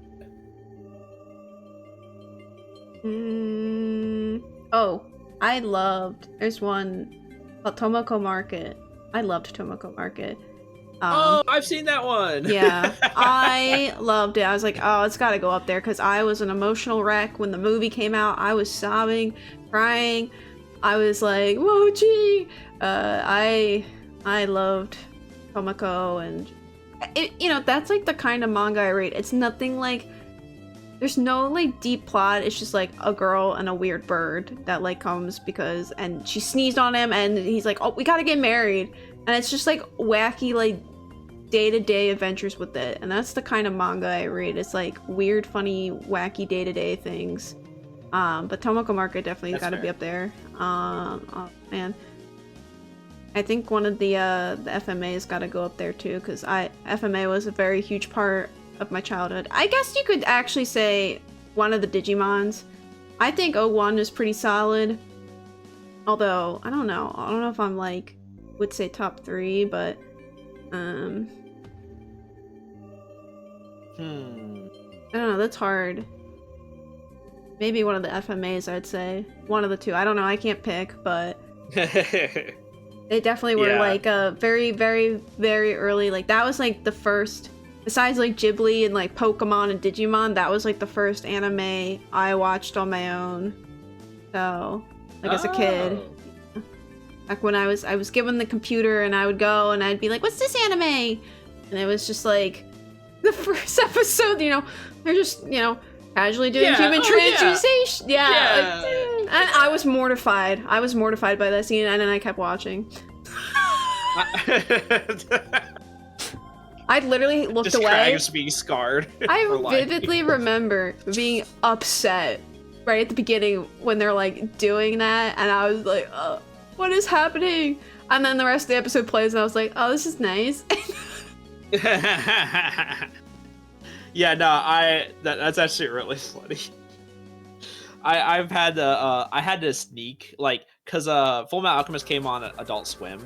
Oh, I loved, there's one called Tomoko Market. I loved Tomoko Market. Oh, I've seen that one. Yeah, I loved it. I was like, oh, it's gotta go up there, because I was an emotional wreck when the movie came out. I was sobbing, crying. I was like, Mochi! I loved Tomoko, and it, you know, that's like the kind of manga I read. It's nothing like, there's no like deep plot. It's just like a girl and a weird bird that like comes because, and she sneezed on him, and he's like, oh, we gotta get married. And it's just like wacky, like day-to-day adventures with it. And that's the kind of manga I read. It's like weird, funny, wacky day-to-day things. But Tomoko Market definitely gotta be up there. Oh man, I think one of the FMA's gotta go up there too, because FMA was a very huge part of my childhood. I guess you could actually say one of the Digimons. I think 01 is pretty solid. Although, I don't know if I'm like, would say top 3, but I don't know, that's hard. Maybe one of the FMAs, I'd say. One of the two. I don't know, I can't pick, but they definitely were like a very, very, very early, like that was like the first besides like Ghibli and like Pokemon and Digimon, that was like the first anime I watched on my own. So, like as a kid. Back when I was given the computer and I would go and I'd be like, what's this anime? And it was just like the first episode, you know, they're just, you know, casually doing human transmutation. Yeah. And I was mortified. I was mortified by that scene and then I kept watching. I literally looked just away. Just being scarred. I vividly remember being upset right at the beginning when they're like doing that, and I was like, what is happening? And then the rest of the episode plays, and I was like, oh, this is nice. Yeah, no, that's actually really funny. I had to sneak, like, cause Full Metal Alchemist came on Adult Swim,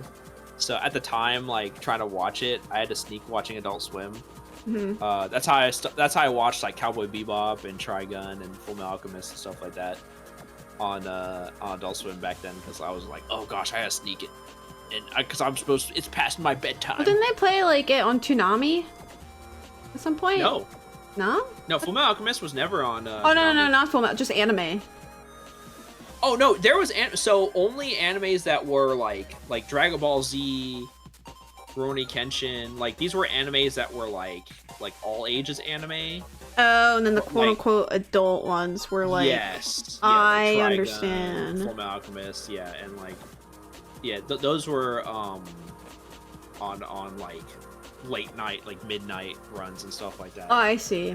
so at the time, like, trying to watch it, I had to sneak watching Adult Swim. Mm-hmm. That's how I watched like Cowboy Bebop and Trigun and Full Metal Alchemist and stuff like that on Adult Swim back then, because I was like, oh gosh, I gotta sneak it, and because I'm supposed to, it's past my bedtime. Well, didn't they play like it on Toonami at some point? No, Full Metal Alchemist was never on. Oh no, not Full Metal, just anime. Oh no, there was so only animes that were like Dragon Ball Z, Rurouni Kenshin, like these were animes that were like all ages anime. Oh, and then the quote unquote adult ones were like, yes, yeah, I like understand. Full Metal Alchemist, yeah, and like, yeah, those were on like late night, like midnight runs and stuff like that. Oh, I see.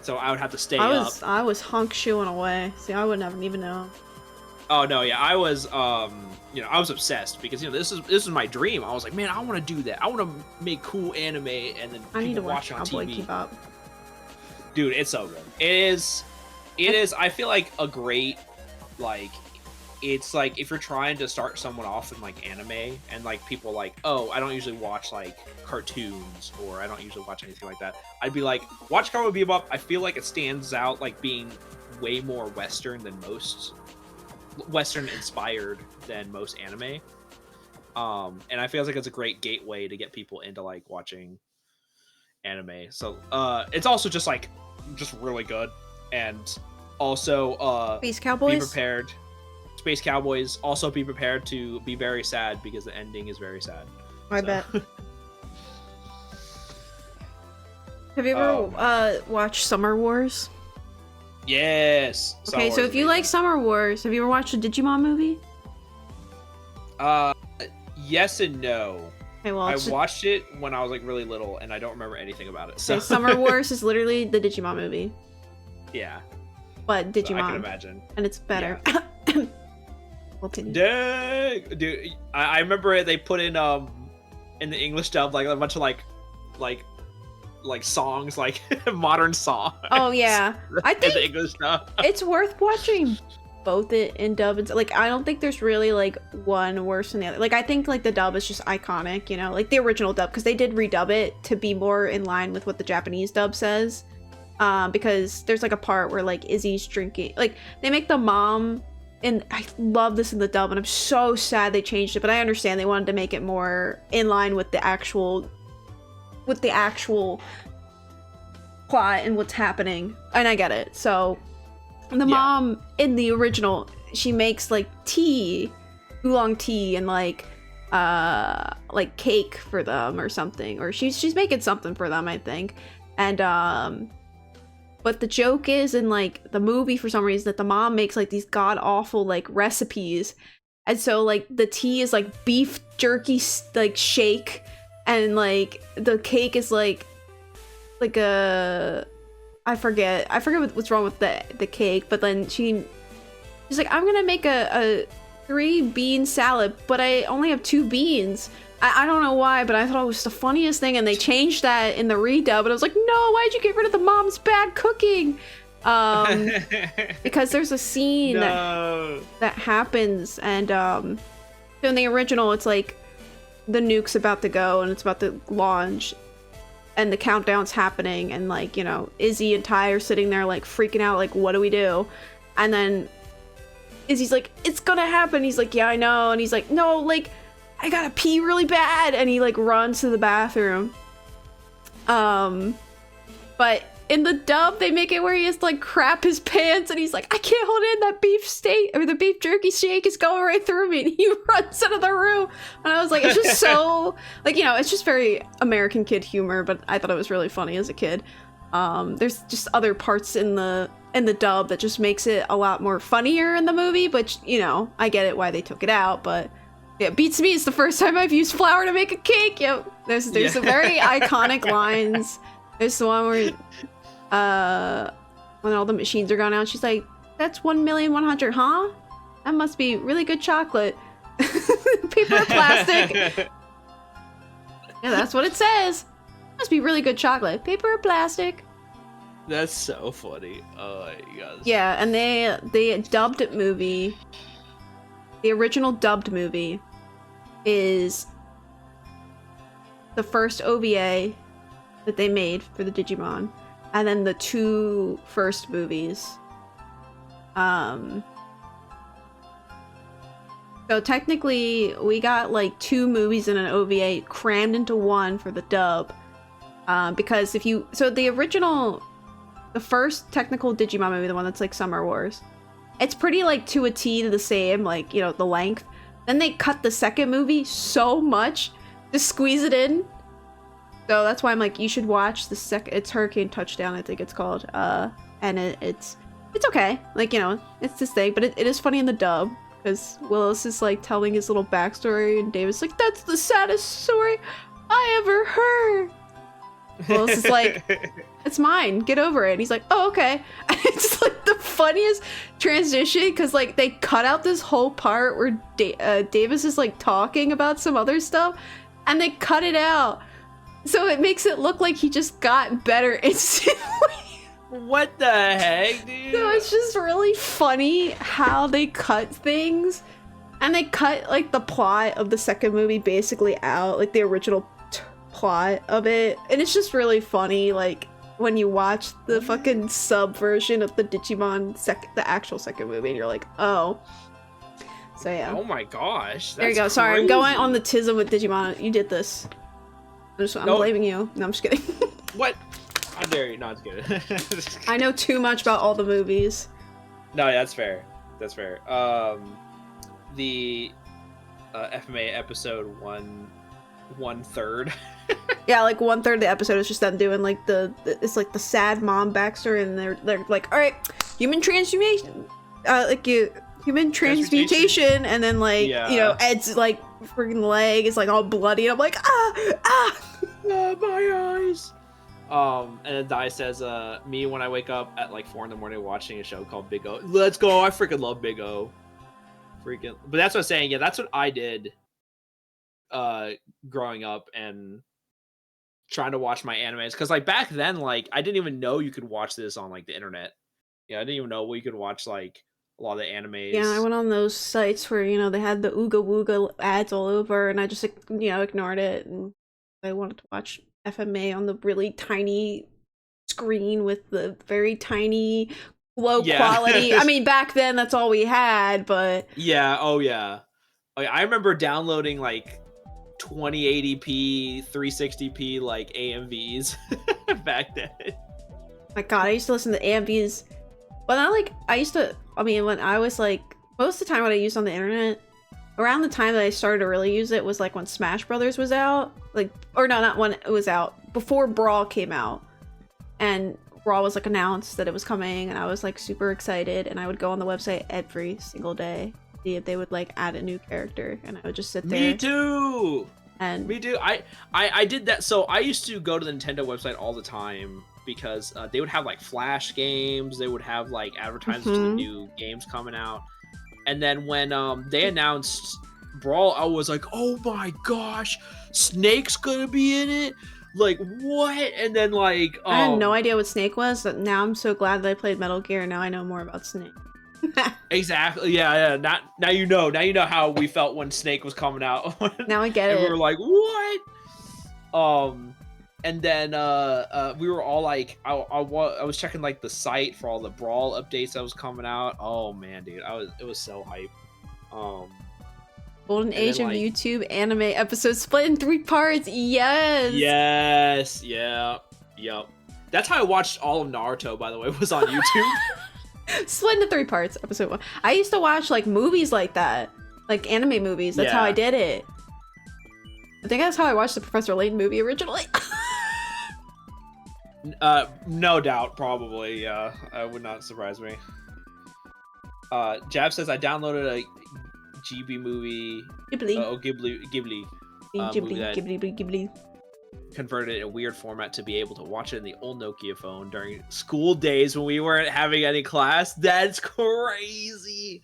So I would have to stay up. I was hunk shoeing away. See, I wouldn't have even known. Oh no, yeah, I was you know, I was obsessed because, you know, this is my dream. I was like, man, I want to do that. I want to make cool anime and then I need to watch watch on Cowboy TV. Bebop. Dude, it's so good. It is. I feel like a great, like, it's like if you're trying to start someone off in like anime and like people like, oh, I don't usually watch like cartoons or I don't usually watch anything like that. I'd be like, watch Cowboy Bebop. I feel like it stands out like being way more Western than most. Western inspired than most anime, and I feel like it's a great gateway to get people into like watching anime. So it's also just really good, and also Space Cowboys. Be prepared. Space Cowboys. Also be prepared to be very sad because the ending is very sad. I bet. Have you ever watched Summer Wars? Yes. Okay, so if you like Summer Wars, have you ever watched the Digimon movie? Yes and no. Okay, well, I watched it when I was like really little, and I don't remember anything about it. So Summer Wars is literally the Digimon movie. Yeah. But Digimon. So I can imagine. And it's better. Yeah. Dang, dude! I remember they put in the English dub like a bunch of like songs, like modern songs. Oh yeah, I think the English dub. It's worth watching both it in dub and like I don't think there's really like one worse than the other. Like I think like the dub is just iconic, you know, like the original dub, because they did redub it to be more in line with what the Japanese dub says. Because there's like a part where like Izzy's drinking, like they make the mom. And I love this in the dub, and I'm so sad they changed it, but I understand they wanted to make it more in line with the actual plot and what's happening, and I get it. So the mom in the original, she makes like tea, oolong tea, and like cake for them or something, or she's making something for them, I think. And but the joke is in like the movie, for some reason, that the mom makes like these god awful like recipes, and so like the tea is like beef jerky like shake, and like the cake is like a I forget what's wrong with the cake, but then she's like, I'm gonna make a 3-bean salad, but I only have 2 beans. I don't know why, but I thought it was the funniest thing, and they changed that in the redub, and I was like, no, why'd you get rid of the mom's bad cooking? Because there's a scene that happens, and so in the original, it's like the nuke's about to go, and it's about to launch, and the countdown's happening, and like, you know, Izzy and Ty are sitting there like freaking out, like, what do we do? And then Izzy's like, it's gonna happen. He's like, yeah, I know. And he's like, no, like, I gotta pee really bad, and he like runs to the bathroom. But in the dub, they make it where he has to like crap his pants, and he's like, I can't hold in, that beef steak or the beef jerky shake is going right through me, and he runs out of the room. And I was like, it's just so like, you know, it's just very American kid humor, but I thought it was really funny as a kid. There's just other parts in the dub that just makes it a lot more funnier in the movie, but you know, I get it why they took it out. But yeah, beats me, it's the first time I've used flour to make a cake. Yep. There's some very iconic lines. There's the one where when all the machines are gone out, she's like, that's 1,100,000, huh? That must be really good chocolate. Paper or plastic? Yeah, that's what it says. Must be really good chocolate. Paper or plastic? That's so funny. Oh my god. Yeah, and they dubbed it movie. The original dubbed movie is the first OVA that they made for the Digimon, and then the 2 first movies. So technically, we got like 2 movies and an OVA crammed into one for the dub. Because the first technical Digimon movie, the one that's like Summer Wars, it's pretty like to a T to the same, like, you know, the length. Then they cut the second movie so much to squeeze it in. So that's why I'm like, you should watch the second. It's Hurricane Touchdown, I think it's called. And it's okay. Like, you know, it's this thing, but it is funny in the dub because Willis is like telling his little backstory, and David's like, "That's the saddest story I ever heard." Willis is like, "It's mine. Get over it." And he's like, "Oh, okay." And it's like the funniest transition because like they cut out this whole part where Davis is like talking about some other stuff, and they cut it out. So it makes it look like he just got better instantly. What the heck, dude? So it's just really funny how they cut things. And they cut, like, the plot of the second movie basically out. Like, the original plot of it. And it's just really funny, like, when you watch the fucking sub version of the Digimon, the actual second movie, and you're like, oh. So, yeah. Oh my gosh. There you go. Sorry, I'm going on the tism with Digimon. You did this. I'm blaming you. No, I'm just kidding. What? How dare you? No, it's good. I know too much about all the movies. No, that's fair. That's fair. The FMA episode 1/3. Yeah, like 1/3 of the episode is just them doing like it's like the sad mom backstory, and they're like, all right, human transmutation, human transmutation, and then like, you know, Ed's like freaking leg is like all bloody, and I'm like, my eyes. And then Dai says, me when I wake up at like 4 a.m. watching a show called Big O. Let's go. I freaking love Big O. Freaking. But that's what I'm saying. Yeah, that's what I did growing up and trying to watch my animes. Because like back then, like I didn't even know you could watch this on like the internet. Yeah, I didn't even know you could watch like a lot of the animes. Yeah, I went on those sites where, you know, they had the Ooga Wooga ads all over, and I just, you know, ignored it, and I wanted to watch FMA on the really tiny screen with the very tiny low quality. I mean, back then that's all we had, but yeah. Oh yeah. I remember downloading like 2080p 360p like AMVs back then. My god, I used to listen to AMVs, but not like when I was like, most of the time what I used on the internet around the time that I started to really use it was like when Smash Brothers was out, like, or no, not when it was out, before Brawl came out, and Brawl was like announced that it was coming, and I was like super excited, and I would go on the website every single day, see if they would like add a new character, and I would just sit there. Me too. And me too. I did that. So I used to go to the Nintendo website all the time because they would have like Flash games, they would have like advertisements for the new games coming out. And then when they announced Brawl, I was like, oh my gosh, Snake's gonna be in it? Like, what? And then like I had no idea what Snake was, but now I'm so glad that I played Metal Gear, and now I know more about Snake. Exactly. Yeah. Now you know how we felt when Snake was coming out. Now I get it. We were like, what? And then we were all like, I was checking like the site for all the Brawl updates that was coming out. Oh man, dude, it was so hype. Well, Golden And Age then, of like- YouTube anime episode split in 3 parts. Yes. Yes. Yeah. Yep. That's how I watched all of Naruto, by the way, was on YouTube. Split into 3 parts. Episode 1. I used to watch like movies like that, like anime movies. That's how I Yeah. did it. I think that's how I watched the Professor Layton movie originally. No doubt, probably. Yeah, would not surprise me. Jab says I downloaded a GB movie. Ghibli. Ghibli. movie that- Ghibli. Converted it in a weird format to be able to watch it in the old Nokia phone during school days when we weren't having any class. That's crazy.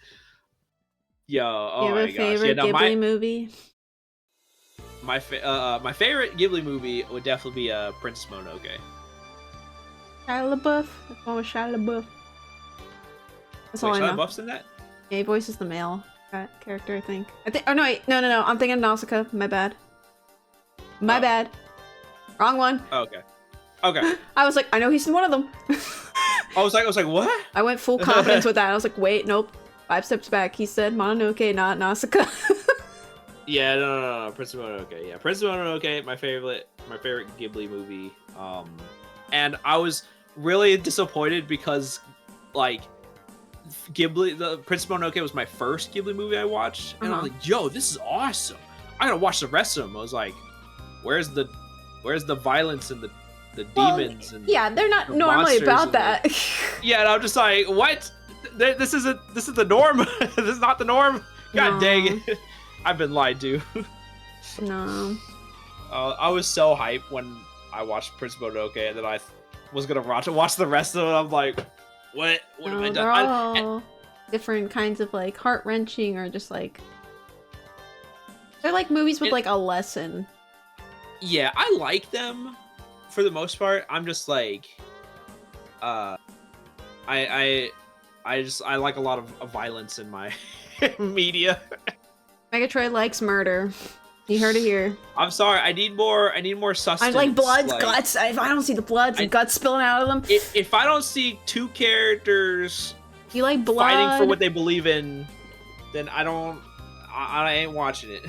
Yo, oh You have my a gosh. favorite Yeah, no, Ghibli movie? my favorite Ghibli movie would definitely be Princess Mononoke. Shia LaBeouf. That's one with Shia LaBeouf. That's all Wait, I Shia know. LaBeouf's in that? Yeah, he voices the male character, I think. Oh no, wait, no. I'm thinking Nausicaa. My bad. My Oh. bad. Wrong one. Oh, okay. Okay. I was like, I know he's in one of them. I was like, what? I went full confidence with that. I was like, wait, nope. 5 steps back. He said Mononoke, not Nausicaa. Yeah, no. Princess Mononoke. Yeah, Princess Mononoke, my favorite Ghibli movie. And I was really disappointed because, like, the Princess Mononoke was my first Ghibli movie I watched, and I was like, yo, this is awesome. I gotta watch the rest of them. I was like, where's the violence and the demons and yeah, they're not the normally monsters about and that. yeah, and I'm just like, what? This is the norm. This is not the norm. God No. dang it. I've been lied to. No. I was so hyped when I watched Princess Mononoke, and then I was gonna watch the rest of it. I'm like, what? What have I No, done? they're I- all different kinds of like heart wrenching or just like they're like movies with It- like a lesson. yeah, I like them for the most part. I'm just like, I like a lot of violence in my media. Megatroid likes murder. You heard it here. I'm sorry. I need more I sustenance. like bloods, like, guts. If I don't see the bloods and I- guts spilling out of them, If I don't see two characters you like blood. fighting for what they believe in, then I ain't watching it.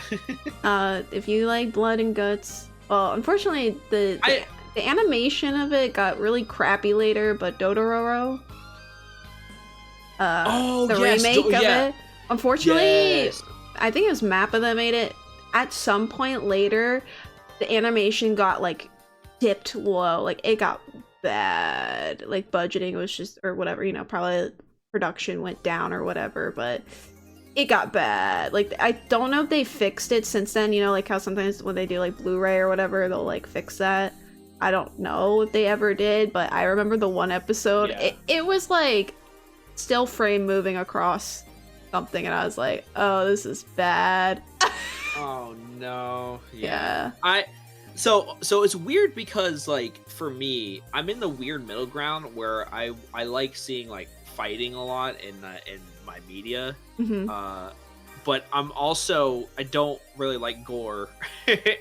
If you like blood and guts, well, unfortunately, the animation of it got really crappy later. But Dodororo, the remake of it, unfortunately, Yes. I think it was Mappa that made it. At some point later, the animation got like dipped low, like it got bad. Like budgeting was just or whatever, you know, probably production went down or whatever, but it got bad. Like I don't know if they fixed it since then, you know, like how sometimes when they do like Blu-ray or whatever, they'll like fix that. I don't know if they ever did, but I remember the one episode, Yeah. it was like still frame moving across something and I was like, oh, this is bad. Oh no. Yeah. So it's weird because like for me, I'm in the weird middle ground where I like seeing like fighting a lot in my media. Mhm. But I don't really like gore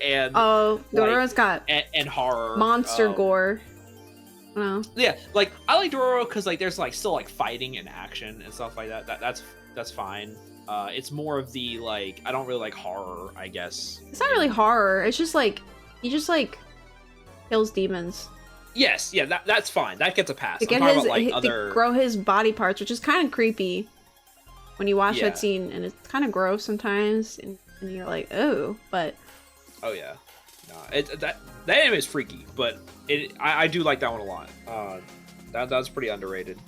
and Oh, Dororo's got and horror. monster gore. Oh. Yeah, like I like Dororo because like there's like still like fighting and action and stuff like that. That's fine. It's more of the like I don't really like horror, I guess. It's not really horror. It's just like he just like kills demons Yes, yeah, that's fine. That gets a pass. to I'm get talking his about, like, to other. grow his body parts, which is kind of creepy when you watch Yeah. that scene, and it's kind of gross sometimes, and you're like, oh, but Oh yeah, no, that anime is freaky, but I do like that one a lot. That's pretty underrated.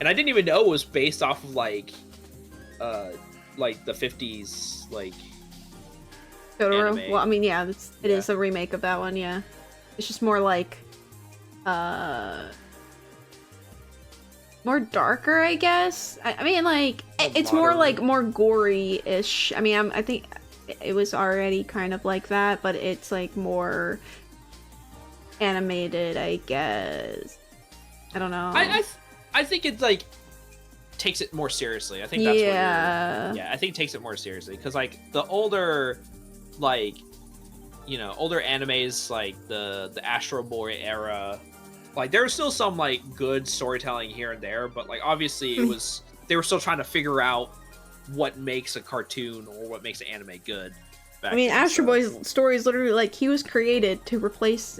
And I didn't even know it was based off of like the 50s like. Totoro. Anime. Well, I mean, yeah, it Yeah. is a remake of that one. Yeah, it's just more like, more darker, I guess. I mean, like it's more modern. like more gory-ish. I mean, I think it was already kind of like that, but it's like more animated, I guess. I don't know. I think it's like takes it more seriously. I think that's Yeah. what I think it takes it more seriously because like the older like older animes like the Astro Boy era, like there was still some like good storytelling here and there, but like obviously it was they were still trying to figure out what makes a cartoon or what makes an anime good. I mean, Astro Boy's story is literally like he was created to replace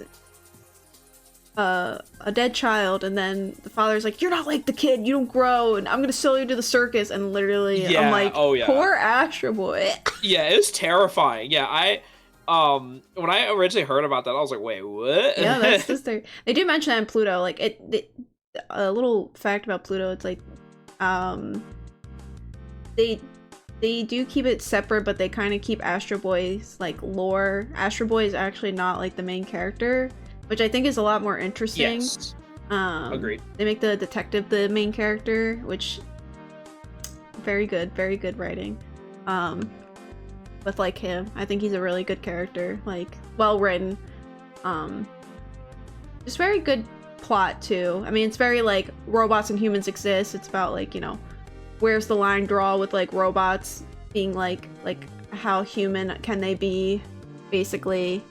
a dead child, and then the father's like, "You're not like the kid. You don't grow, and I'm gonna sell you to the circus." And literally, I'm like, "Poor Astro Boy." Yeah, it was terrifying. Yeah, when I originally heard about that, I was like, "Wait, what?" Yeah, that's just their. They do mention that in Pluto. Like a little fact about Pluto. It's like, they do keep it separate, but they kind of keep Astro Boy's like lore. Astro Boy is actually not like the main character, which I think is a lot more interesting. Yes. Agreed. They make the detective the main character, which very good writing. With like him, I think he's a really good character, like well written. Just very good plot too. I mean, it's very like robots and humans exist. It's about like, you know, where's the line draw with like robots being like how human can they be, basically.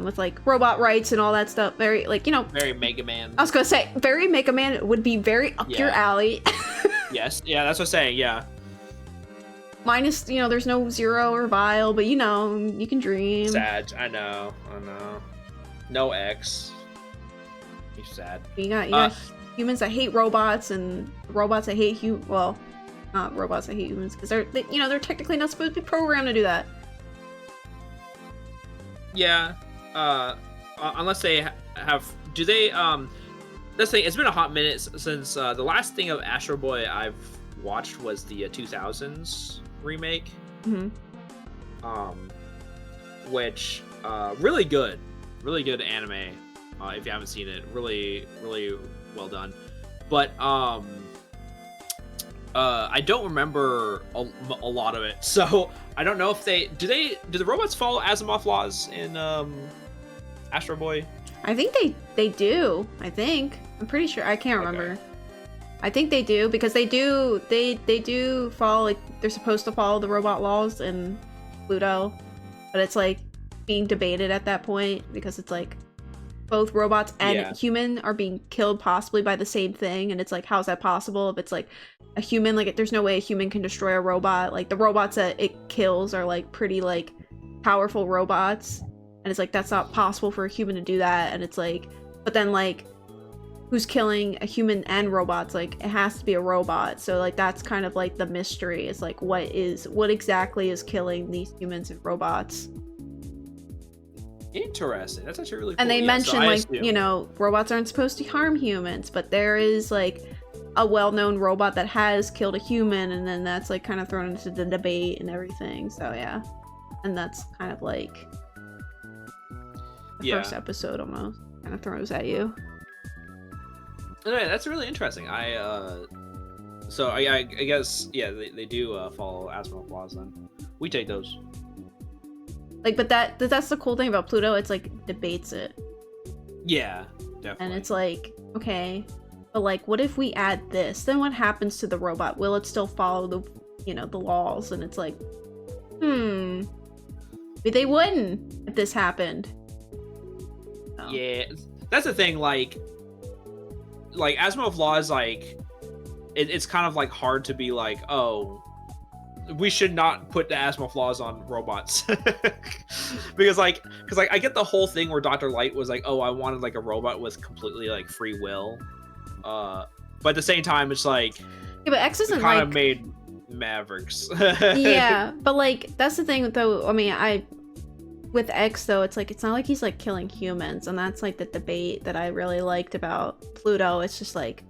With like robot rights and all that stuff. Very like, you know, very Mega Man. I was gonna say very Mega Man would be very up your alley. Yes, yeah, that's what I'm saying. Yeah. Minus, you know, there's no Zero or Vile, but you know, you can dream. Sad. I know. No X. He's sad. You got humans that hate robots and robots that hate not robots that hate humans, because they're technically not supposed to be programmed to do that. Yeah. Unless they have. Do they? Let's say it's been a hot minute since the last thing of Astro Boy I've watched was the 2000s remake. Mm-hmm. Which really good anime. If you haven't seen it, really well done. But I don't remember a lot of it, so I don't know if do the robots follow Asimov laws in Astro Boy? I think they do. I'm pretty sure. I can't remember. Okay. I think they do, because they do follow, like, they're supposed to follow the robot laws in Pluto, but it's like being debated at that point, because it's like both robots and human are being killed possibly by the same thing, and it's like, how is that possible? If it's like a human, like, there's no way a human can destroy a robot. Like, the robots that it kills are like pretty like powerful robots, and it's like that's not possible for a human to do that. And it's like, but then like, who's killing a human and robots? Like, it has to be a robot. So like, that's kind of like the mystery, is like, what exactly is killing these humans and robots? Interesting. That's actually really cool. And they mention, like, you know, robots aren't supposed to harm humans, but there is like a well-known robot that has killed a human, and then that's like kind of thrown into the debate and everything. So yeah, and that's kind of like the first episode almost kind of throws at you. Okay, that's really interesting. I guess they do follow Asimov laws. Then we take those. Like, but that's the cool thing about Pluto. It's like debates it. Yeah, definitely. And it's like, okay, but like, what if we add this? Then what happens to the robot? Will it still follow the laws? And it's like, maybe they wouldn't if this happened. So. Yeah, that's the thing. Like Asimov laws, like it's kind of like hard to be like, oh, we should not put the Asimov laws on robots. because I get the whole thing where Dr. Light was like, oh, I wanted like a robot with completely like free will, but at the same time it's like, yeah, but X isn't kind like of made Mavericks. Yeah, but like, that's the thing though. I mean, with X though, it's like, it's not like he's like killing humans, and that's like the debate that I really liked about Pluto. It's just like,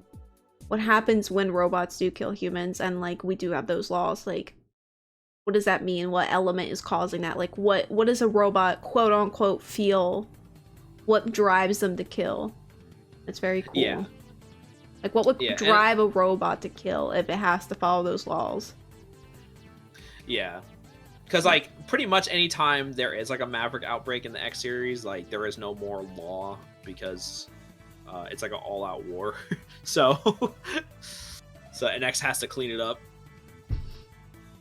what happens when robots do kill humans, and like, we do have those laws, like, what does that mean? What element is causing that? Like, what does a robot, quote unquote, feel? What drives them to kill? It's very cool. Yeah. Like, what would drive a robot to kill if it has to follow those laws? Yeah. Because, like, pretty much any time there is, like, a Maverick outbreak in the X series, like, there is no more law, because it's, like, an all-out war. So and X has to clean it up.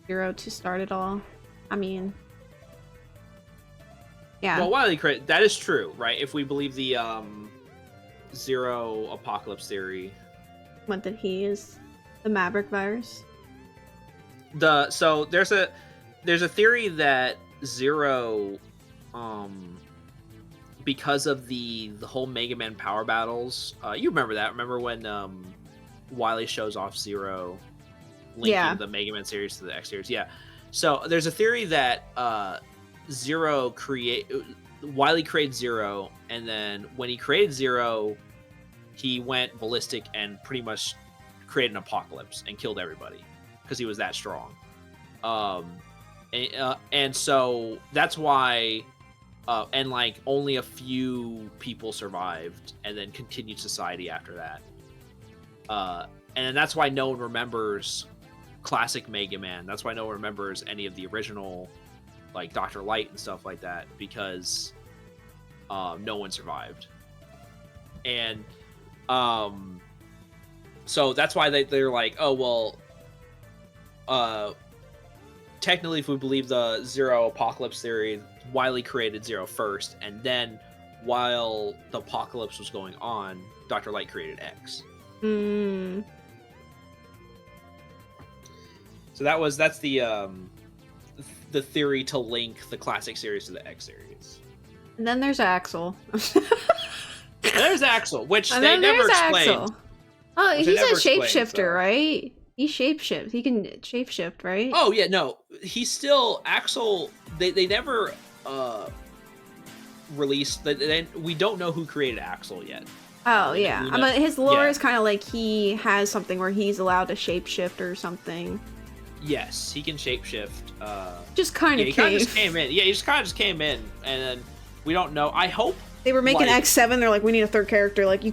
Zero to start it all. I mean, yeah. Well, Wily Crit, that is true, right? If we believe the Zero apocalypse theory. What, that he is the Maverick virus? So there's a theory that Zero, because of the whole Mega Man power battles, you remember that? Remember when Wily shows off Zero, linking the Mega Man series to the X series? Yeah. So there's a theory that Wily created Zero, and then when he created Zero, he went ballistic and pretty much created an apocalypse and killed everybody because he was that strong. And so that's why, and like only a few people survived, and then continued society after that. And that's why no one remembers classic Mega Man. That's why no one remembers any of the original, like Dr. Light and stuff like that, because no one survived. And so that's why they're like, oh well, technically, if we believe the Zero apocalypse theory, Wily created Zero first, and then while the apocalypse was going on, Dr. Light created X. So that's the theory to link the classic series to the X series. And then there's Axel. There's Axel, which and they never explained. Axel. Oh, Which he's they a never explained, shapeshifter, so. right? He shapeshift. He can shapeshift, right? Oh yeah, no, he's still Axel. They never released. We don't know who created Axel yet. Oh yeah, We know- but his lore yeah. is kind of like he has something where he's allowed to shapeshift or something. Yes, he can shapeshift. Just kind Yeah, of he kind of just came in. Yeah, he just kind of just came in, and then we don't know. I hope They were making like- X7. They're like, we need a third character. Like you,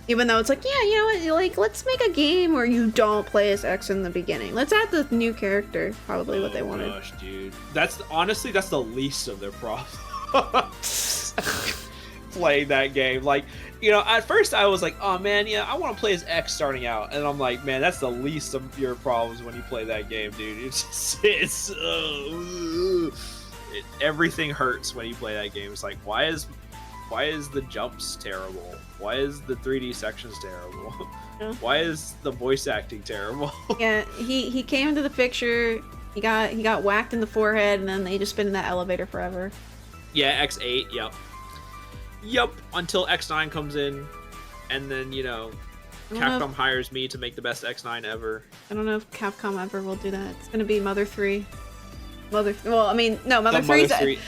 even though it's like, yeah, you know what? Like, let's make a game where you don't play as X in the beginning. Let's add the new character. Probably what they wanted. Gosh, dude, that's the least of their problems. Playing that game, like, you know, at first I was like, oh man, yeah, I want to play as X starting out, and I'm like, man, that's the least of your problems when you play that game, dude. Everything hurts when you play that game. It's like, why is the jumps terrible? Why is the 3D sections terrible? Yeah. Why is the voice acting terrible? Yeah, he came into the picture. He got whacked in the forehead, and then they just been in that elevator forever. Yeah, X8, yep, until X9 comes in, and then, you know, I don't know Capcom hires me to make the best X9 ever. I don't know if Capcom ever will do that. It's gonna be Mother 3. Well, I mean, no, Mother The 3's Mother 3.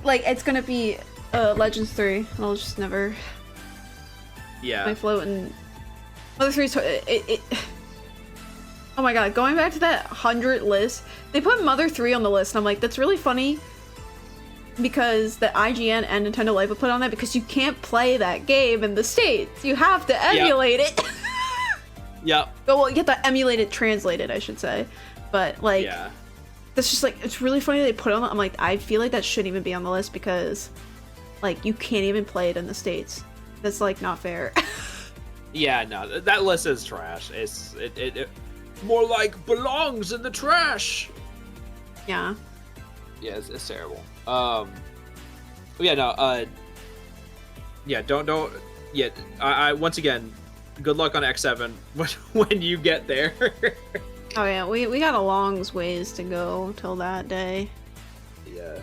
like it's gonna be Legends 3. I'll just never Yeah. my float and Mother 3's it. Oh my god, going back to that 100 list, they put Mother 3 on the list, and I'm like, that's really funny because the IGN and Nintendo Live put on that because you can't play that game in the States. You have to emulate it. Yep. Well, you have to emulate it, translated, I should say. But like, Yeah. that's just like, it's really funny they put it on. I'm like, I feel like that shouldn't even be on the list because like you can't even play it in the States. That's like not fair. Yeah, no, that list is trash. It more like belongs in the trash. Yeah. Yeah, it's terrible. Yeah, no, yeah, don't, yeah, I once again, good luck on X7 when you get there. Oh yeah, we got a long ways to go till that day. Yeah,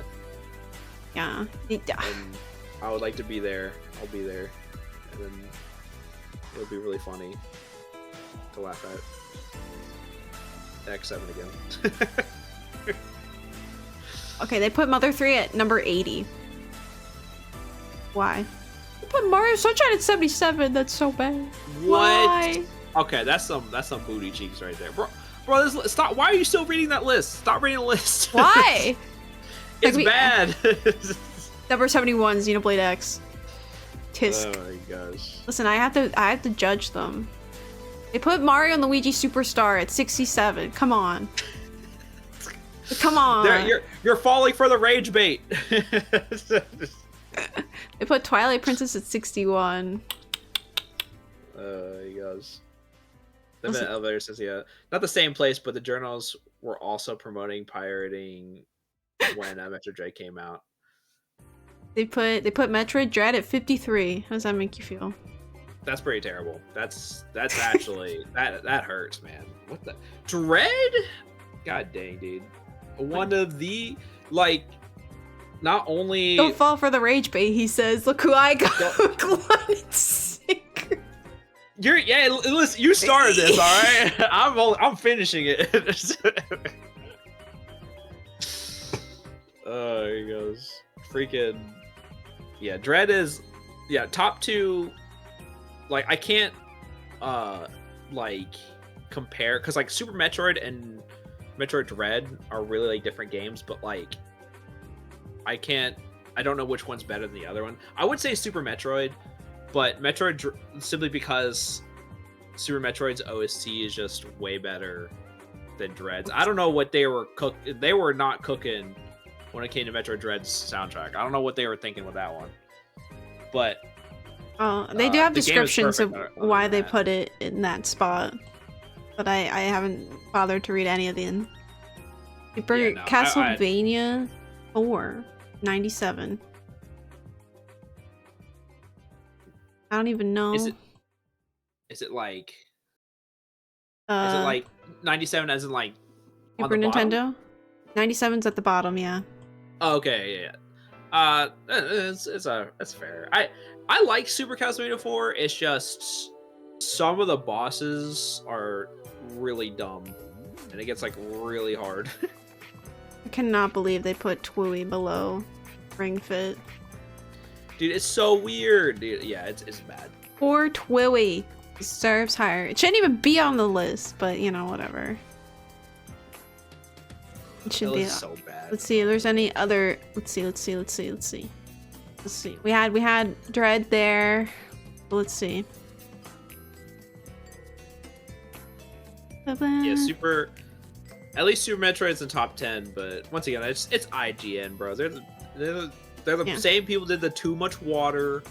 Yeah. and I would like to be there. I'll be there, and then it'll be really funny to laugh at X7 again. Okay, they put Mother 3 at number 80. Why? They put Mario Sunshine at 77. That's so bad. What? Why? Okay, that's some booty cheeks right there, bro. Stop! Why are you still reading that list? Stop reading the list. Why? It's Like, bad. Number 71, Xenoblade X. Tisk. Oh my gosh. Listen, I have to judge them. They put Mario and Luigi Superstar at 67. Come on. Come on. You're falling for the rage bait. They put Twilight Princess at 61. He goes. The Listen- minute elevator says, yeah, not the same place, but the journals were also promoting pirating when Metro Dread came out. They put Metroid Dread at 53. How does that make you feel? That's pretty terrible. That's actually that hurts, man. What the Dread? God dang, dude. One of the like, not only Don't fall for the rage bait. He says, "Look who I got." listen, you started this, all right. I'm finishing it. Oh, here he goes. Freaking yeah, Dread is top 2. Like I can't like compare, because like Super Metroid and Metroid Dread are really like different games, but like I don't know which one's better than the other one. I would say Super Metroid, but simply because Super Metroid's OST is just way better than Dread's. I don't know what they were not cooking when it came to Metroid Dread's soundtrack. I don't know what they were thinking with that one. But they do have the game is descriptions of perfect why on they that. put it in that spot, but I haven't bothered to read any of them. Super Yeah, no, Castlevania 4 97. I don't even know. Is it like is it like 97 as in like on Super the bottom? Nintendo? 97's at the bottom, yeah. Oh, okay, yeah. It's fair. I like Super Castlevania 4. It's just some of the bosses are really dumb, and it gets like really hard. I cannot believe they put Twooey below Ring Fit. Dude, it's so weird. Dude, yeah, it's bad. Poor Twooey deserves higher. It shouldn't even be on the list, but you know, whatever. It should That be. was so bad. Let's see if there's any other. Let's see. We had Dread there. Let's see. Yeah, at least Super Metroid's in top 10, but once again, it's IGN, bro. They're the Yeah. same people that did the Too Much Water.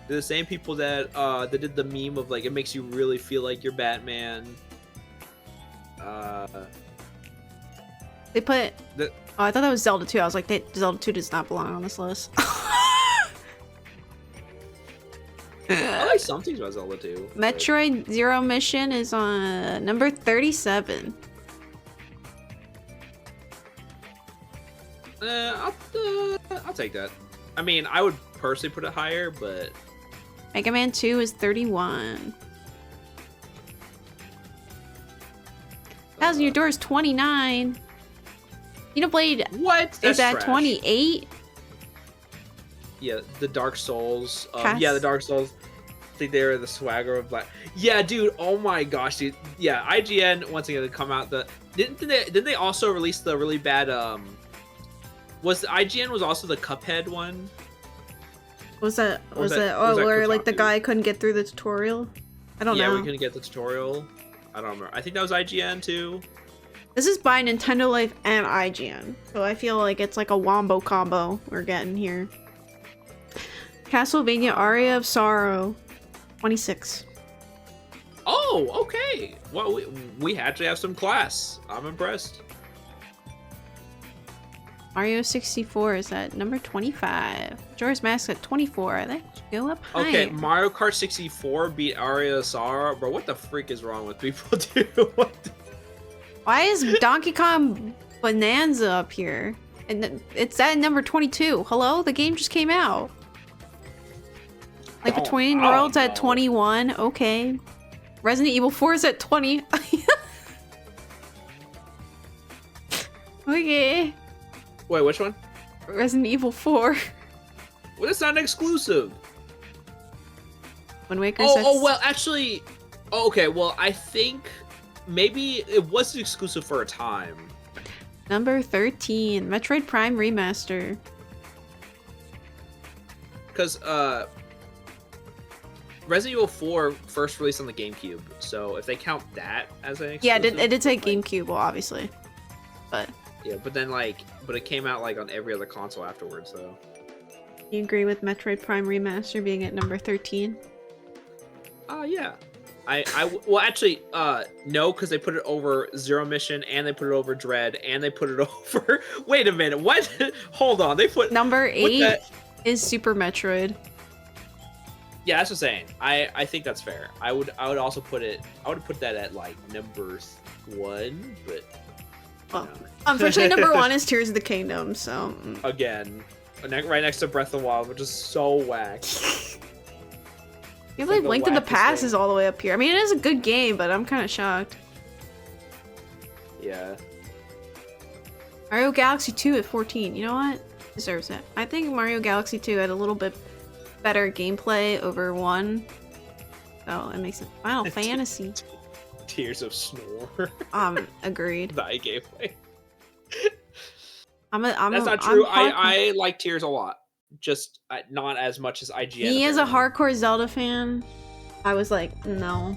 They're the same people that did the meme of like, it makes you really feel like you're Batman. They put. The- Oh, I thought that was Zelda 2. I was like, Zelda 2 does not belong on this list. I like some things about Zelda too. but- Metroid Zero Mission is on number 37. I'll take that. I mean, I would personally put it higher, but Mega Man 2 is 31. Thousand Year Door is 29. Xenoblade what? is That's at trash. 28. Yeah, the Dark Souls. Cass- Yeah, the Dark Souls. I think they were the swagger of black. Yeah, dude. Oh my gosh, dude. Yeah, IGN once again they come out the. Didn't they also release the really bad Was IGN was also the Cuphead one? Was that? Or was Was that- that? was Oh, that where like the Kotaku? guy couldn't get through the tutorial? I don't Yeah, know. we couldn't get the tutorial. I don't remember. I think that was IGN too. This is by Nintendo Life and IGN, so I feel like it's like a wombo combo we're getting here. Castlevania Aria of Sorrow, 26. Oh, okay. Well, we actually have some class. I'm impressed. Mario 64 is at number 25. Majora's Mask at 24. That should go up higher. Okay, Mario Kart 64 beat Aria of Sorrow. Bro, what the freak is wrong with people, dude? What the- Why is Donkey Kong Bonanza up here? And it's at number 22. Hello? The game just came out. Like Oh, Between I don't Worlds at know. 21. Okay. Resident Evil 4 is at 20. Okay. Wait, which one? Resident Evil 4. Well, it's not an exclusive. Wind Waker's Oh, well, actually. Oh, okay, well, I think maybe it was exclusive for a time. Number 13. Metroid Prime Remaster. Because, Resident Evil 4 first released on the GameCube, so if they count that as an exclusive... Yeah, it did say like, GameCube, well, obviously. But Yeah, but then, like, but it came out, like, on every other console afterwards, though. you agree with Metroid Prime Remaster being at number 13? Yeah. Well, actually, no, because they put it over Zero Mission, and they put it over Dread, and they put it over... Wait a minute, what? Hold on, they put... Number what 8 the- is Super Metroid. Yeah, that's what I'm saying. I think that's fair. I would also put that at like number 1, but Well, unfortunately, number 1 is Tears of the Kingdom. So again, right next to Breath of the Wild, which is so whack. I feel like the Link to the wackest Past thing. is all the way up here. I mean, it is a good game, but I'm kind of shocked. Yeah. Mario Galaxy 2 at 14. You know what? Deserves it. I think Mario Galaxy 2 had a little bit better gameplay over 1. So it makes it Final Fantasy. Tears of Snore. Agreed. Thy gameplay. That's not true. I like Tears a lot. Just not as much as IGN. Me as a apparently. hardcore Zelda fan, I was like, no.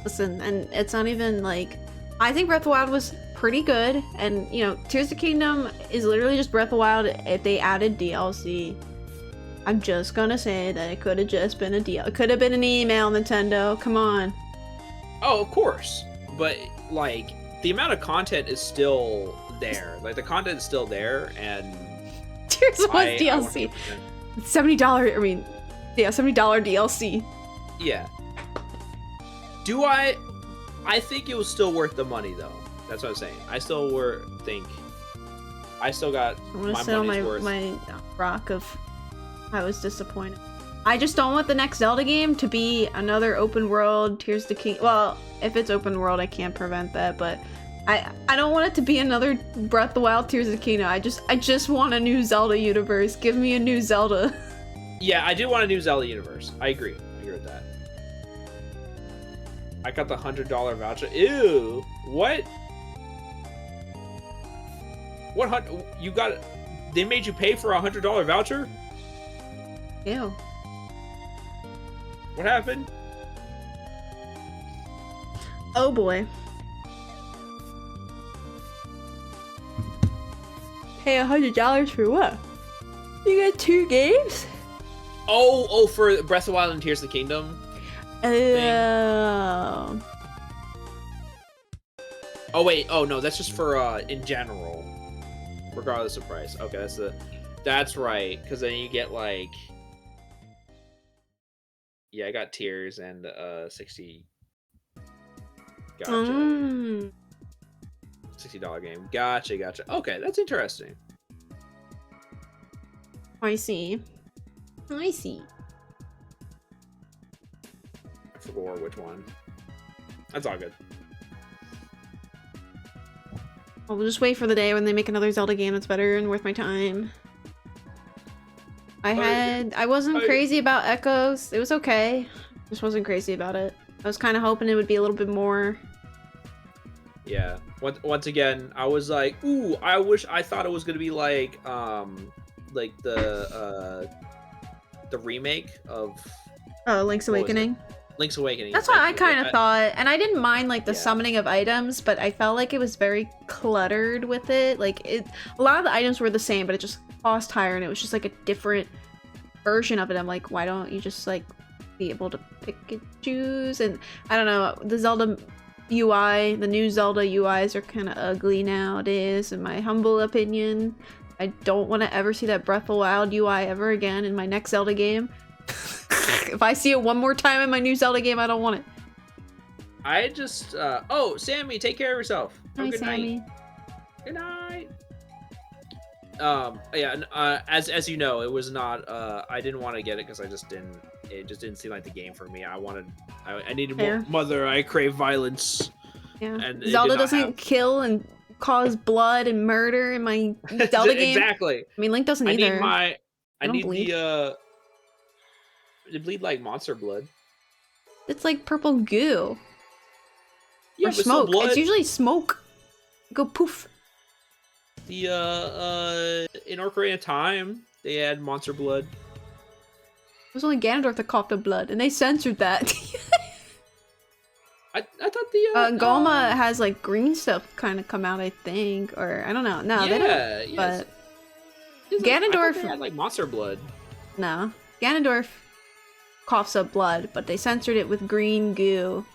Listen, and it's not even like... I think Breath of the Wild was pretty good, and, you know, Tears of the Kingdom is literally just Breath of the Wild if they added DLC. I'm just gonna say that it could have just been a deal. It could have been an email, Nintendo. Come on. Oh, of course. But, like, the amount of content is still there. Like, the content is still there, and... Tears was DLC. $70, I mean, yeah, $70 DLC. Yeah. Do I think it was still worth the money, though. That's what I'm saying. I still think... I still got I'm gonna my sell money's worth. my rock of... I was disappointed. I just don't want the next Zelda game to be another open world Tears of the King. Well, if it's open world, I can't prevent that, but I don't want it to be another Breath of the Wild Tears of the Kingdom. I just want a new Zelda universe. Give me a new Zelda. Yeah, I do want a new Zelda universe. I agree. I agree with that. I got the $100 voucher. Ew. What? What? You got? They made you pay for a $100 voucher? Ew. What happened? Oh boy. Pay $100 for what? You got 2 games? Oh, for Breath of the Wild and Tears of the Kingdom. Oh. Oh wait. Oh no, that's just for in general, regardless of price. Okay, that's right. Because then you get like. Yeah, I got Tears and 60. Gotcha. $60 game. Gotcha. Okay, that's interesting. I see. I forgot which one. That's all good. I'll just wait for the day when they make another Zelda game that's better and worth my time. I wasn't crazy about Echoes. It was okay. Just wasn't crazy about it. I was kind of hoping it would be a little bit more. Yeah. Once again, I was like, ooh, I thought it was gonna be like the remake of Link's Awakening. Link's Awakening. That's what I kind of thought, and I didn't mind like the Yeah. summoning of items, but I felt like it was very cluttered with it. Like a lot of the items were the same, but it just cost higher, and it was just like a different version of it. I'm like, why don't you just like be able to pick and choose? And I don't know, the Zelda UI, the new Zelda UIs are kind of ugly nowadays, in my humble opinion. I don't want to ever see that Breath of the Wild UI ever again in my next Zelda game. If I see it one more time in my new Zelda game, I don't want it. I just oh, Sammy, take care of yourself. Hi, Good Sammy. night. Good night. Yeah, as you know, it was not I didn't want to get it because it just didn't seem like the game for me. I needed Fair. more Mother, I crave violence. Yeah. And it Zelda did not doesn't have- kill and cause blood and murder in my Zelda game. Exactly. I mean, Link doesn't I either. need I don't need bleed. to bleed like monster blood. It's like purple goo. Yeah, Or but still smoke. blood. It's usually smoke. Go poof. The in Ocarina of Time, they had monster blood. It was only Ganondorf that coughed up blood, and they censored that. I thought the Goma has like green stuff kind of come out, I think, or I don't know. No, they don't. yes. But It's like- I thought Ganondorf- they had like monster blood. no, Ganondorf coughs up blood, but they censored it with green goo.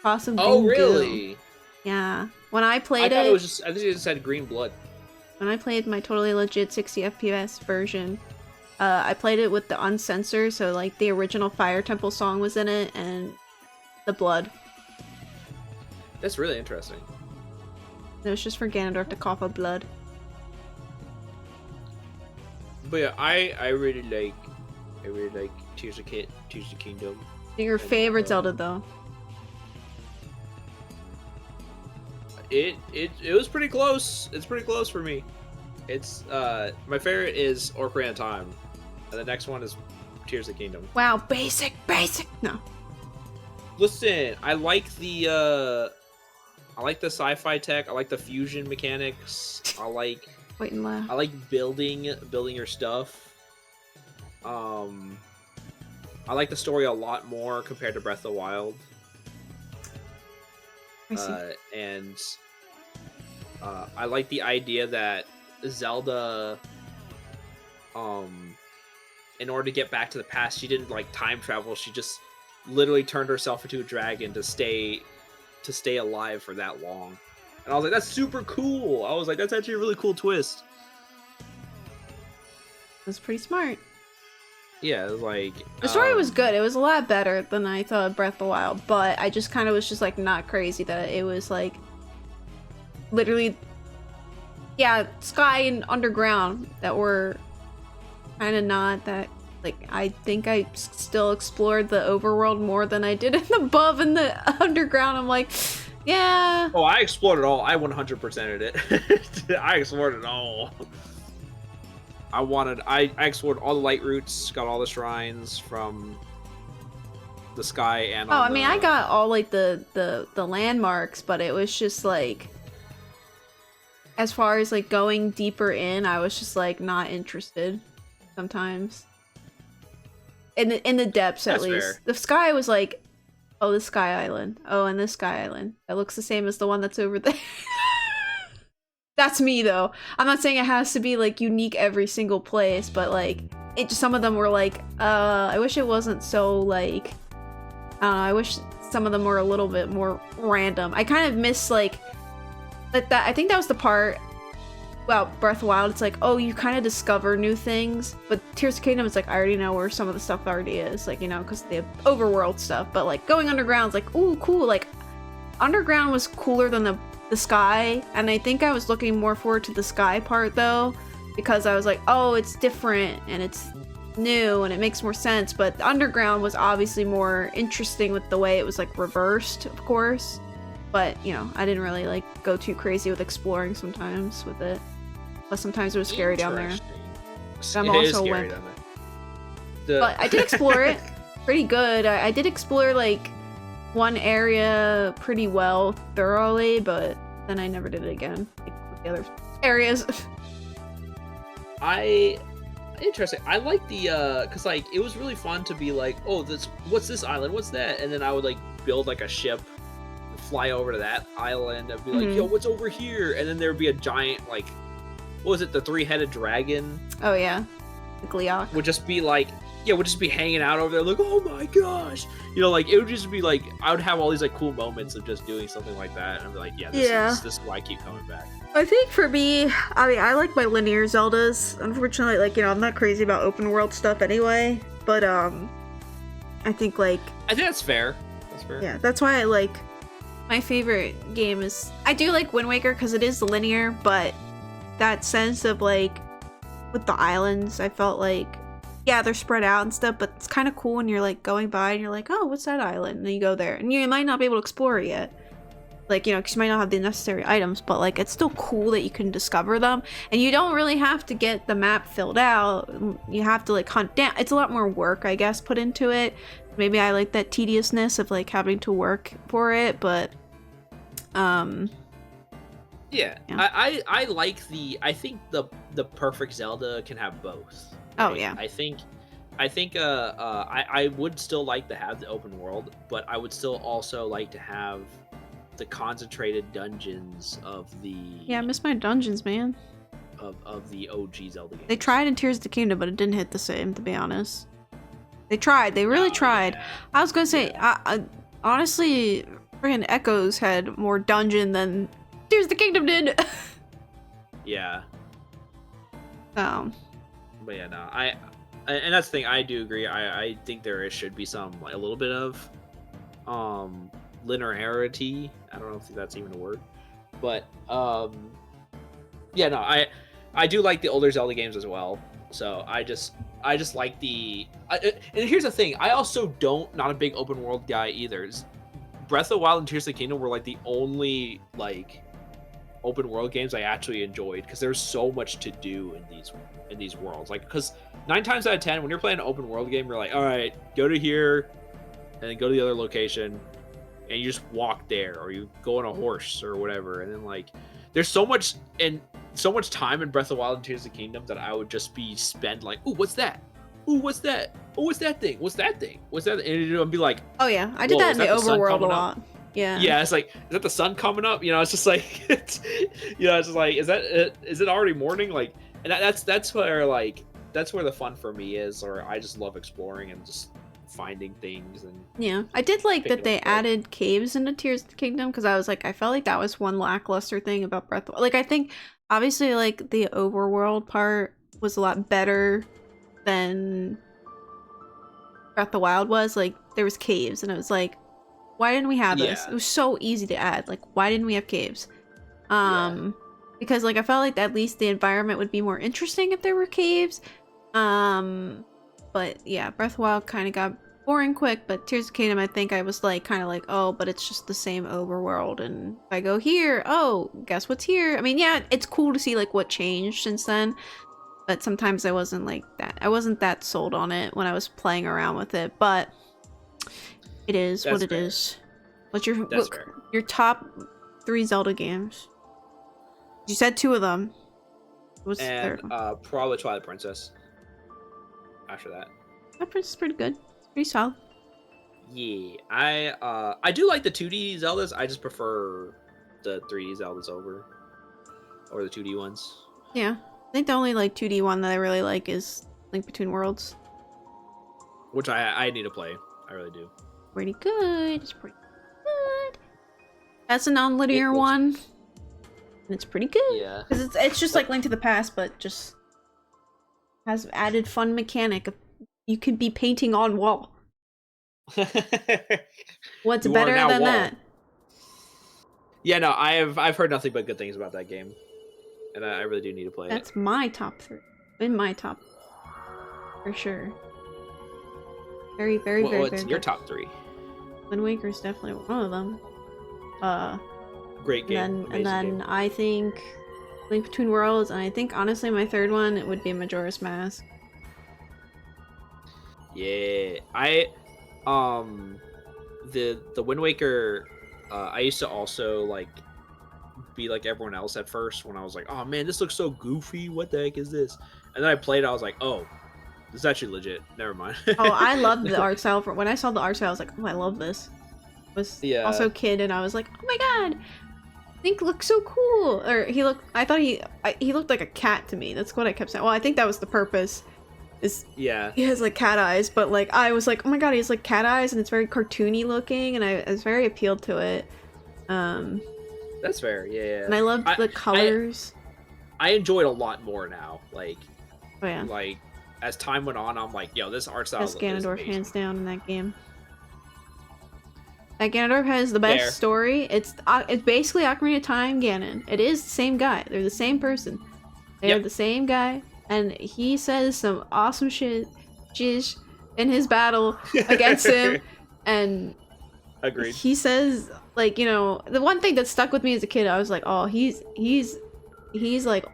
Coughs up Oh, green goo. really? Yeah. When I I played thought it, it was just. I think it just had green blood. when I played my totally legit 60 FPS version, I played it with the uncensored, so like the original Fire Temple song was in it, and the blood. That's really interesting. It was just for Ganondorf to cough up blood. But yeah, I really like Tears of the Kingdom. Your favorite Zelda, though? It was pretty close. It's pretty close for me. It's my favorite is Ocarina of Time, and the next one is Tears of the Kingdom. Wow, basic. No. Listen, I like the sci-fi tech. I like the fusion mechanics. I like Wait and laugh. I like building your stuff. I like the story a lot more compared to Breath of the Wild. I see. And I like the idea that Zelda, in order to get back to the past, she didn't like time travel. She just literally turned herself into a dragon to stay alive for that long. And I was like, that's super cool. I was like, that's actually a really cool twist. That's pretty smart. Yeah, it was like The story was good. It was a lot better than I thought of Breath of the Wild, but I just kind of was just like not crazy that it was like literally, yeah, sky and underground that were kind of not that. Like, I think I still explored the overworld more than I did in the above and the underground. I'm like, yeah. Oh, I explored it all. I 100%ed it. I explored it all. I explored all the light routes, got all the shrines from the sky and Oh, I mean, I got all like the landmarks, but it was just like, as far as like going deeper in, I was just like not interested sometimes. In the depths, at That's least. fair. The sky was like, oh, the Sky Island. Oh, and this Sky Island. That looks the same as the one that's over there. That's me, though. I'm not saying it has to be, like, unique every single place, but, like, some of them were like, I wish it wasn't so, like, I wish some of them were a little bit more random. I kind of miss, like, that I think that was the part, well, Breath of the Wild, it's like, oh, you kind of discover new things, but Tears of the Kingdom, it's like, I already know where some of the stuff already is, like, you know, because they have overworld stuff, but, like, going underground is like, ooh, cool, like, underground was cooler than the sky, and I think I was looking more forward to the sky part, though, because I was like, oh, it's different, and it's new, and it makes more sense, but the underground was obviously more interesting with the way it was, like, reversed, of course, but, you know, I didn't really, like, go too crazy with exploring sometimes with it. But sometimes it was scary down there. I'm It is also a scary wimp. down there. But I did explore it pretty good. I did explore like one area pretty well thoroughly, but then I never did it again. Like with the other areas. Interesting. I like the cause like it was really fun to be like, oh, what's this island? What's that? And then I would like build like a ship, fly over to that island, and be like, yo, what's over here? And then there would be a giant like, what was it, the 3-headed dragon? Oh yeah, the Gleeok. Would just be like, yeah, would just be hanging out over there, like, oh my gosh, you know, like it would just be like, I would have all these like cool moments of just doing something like that, and I'd be like, yeah, this is why I keep coming back. I think for me, I mean, I like my linear Zeldas. Unfortunately, like, you know, I'm not crazy about open world stuff anyway, but I think like, I think that's fair. That's fair. yeah, that's why I like my favorite game is, I do like Wind Waker because it is linear, but that sense of like with the islands, I felt like, yeah, they're spread out and stuff, but it's kind of cool when you're like going by and you're like, oh, what's that island? And then you go there and you might not be able to explore it yet, like, you know, because you might not have the necessary items, but like it's still cool that you can discover them, and you don't really have to get the map filled out. You have to like hunt down. It's a lot more work, I guess, put into it. Maybe I like that tediousness of like having to work for it, but Yeah. I like I think the perfect Zelda can have both. Oh right? yeah. I think I would still like to have the open world, but I would still also like to have the concentrated dungeons of the Yeah, I miss my dungeons, man. of the OG Zelda games. They tried in Tears of the Kingdom, but it didn't hit the same, to be honest. They tried. They really tried. Yeah. I was gonna say, I honestly, friggin' Echoes had more dungeon than Tears of the Kingdom did. Yeah. So, But yeah, no, and that's the thing. I do agree. I think there should be some like, a little bit of linearity. I don't know if that's even a word, but yeah, no, I do like the older Zelda games as well. So I just like and here's the thing. I also not a big open world guy either. Breath of the Wild and Tears of the Kingdom were like the only like open world games I actually enjoyed because there's so much to do in these worlds. Like, because 9 times out of 10, when you're playing an open world game, you're like, all right, go to here, and then go to the other location, and you just walk there, or you go on a horse or whatever, and then like, there's so much time in Breath of the Wild and Tears of the Kingdom that I would just be spend like, ooh, what's that? Ooh, what's that? Oh, what's that thing? What's that thing? What's that? And I'd be like, Oh yeah, I did that in the overworld a lot. Yeah. Yeah, it's like, is that the sun coming up? You know, it's just like, it's just like, is it already morning? Like, and that's where the fun for me is, or I just love exploring and just finding things. And yeah, I did like that they added caves into Tears of the Kingdom, because I was like, I felt like that was one lackluster thing about Breath of, like, I think obviously like the overworld part was a lot better than Breath of the Wild was. Like, there was caves, and it was like, why didn't we have this? It was so easy to add. Like, why didn't we have caves? Because like I felt like at least the environment would be more interesting if there were caves. But yeah, Breath of the Wild kind of got boring quick, but Tears of the Kingdom, I think I was like kind of like, oh, but it's just the same overworld, and if I go here, oh, guess what's here? I mean, yeah, it's cool to see like what changed since then, but sometimes I wasn't like that. I wasn't that sold on it when I was playing around with it, but it is what it is. What's your top 3 Zelda games? You said 2 of them. What's the third one? Probably Twilight Princess. After that. Twilight Princess is pretty good. It's pretty solid. Yeah, I do like the 2D Zeldas. I just prefer the 3D Zeldas or the 2D ones. Yeah, I think the only like 2D one that I really like is Link Between Worlds, which I need to play. I really do. Pretty good. It's pretty good. That's a non-linear one, and it's pretty good. Yeah, because it's just like Link to the Past, but just has added fun mechanic of you could be painting on wall. What's better than that? Yeah, no, I've heard nothing but good things about that game, and I really do need to play it. That's my top 3. In my top, for sure. Very, very, very, what's very your good. top 3? Wind Waker is definitely one of them. Great game. And then I think Link Between Worlds, and I think honestly my third one it would be Majora's Mask. Yeah, the Wind Waker, I used to also like be like everyone else at first when I was like, oh man, this looks so goofy. What the heck is this? And then I played it, I was like, oh, this is actually legit. Never mind. Oh, I loved the art style. When I saw the art style, I was like, oh, I love this. I was also a kid, and I was like, oh my god, Link looks so cool. Or I thought he looked like a cat to me. That's what I kept saying. Well, I think that was the purpose. He has like cat eyes, but like I was like, oh my god, he has like cat eyes, and it's very cartoony looking, and I was very appealed to it. That's fair. Yeah. And I loved the colors. I enjoy it a lot more now. Like, oh yeah. Like as time went on, I'm like, yo, this art style is Ganondorf hands down in that game. That Ganondorf has the best story. It's basically Ocarina of Time Ganon. It is the same guy. They're the same person. They're the same guy, and he says some awesome shit in his battle against him. And agreed. He says, like, you know, the one thing that stuck with me as a kid, I was like, oh, he's like,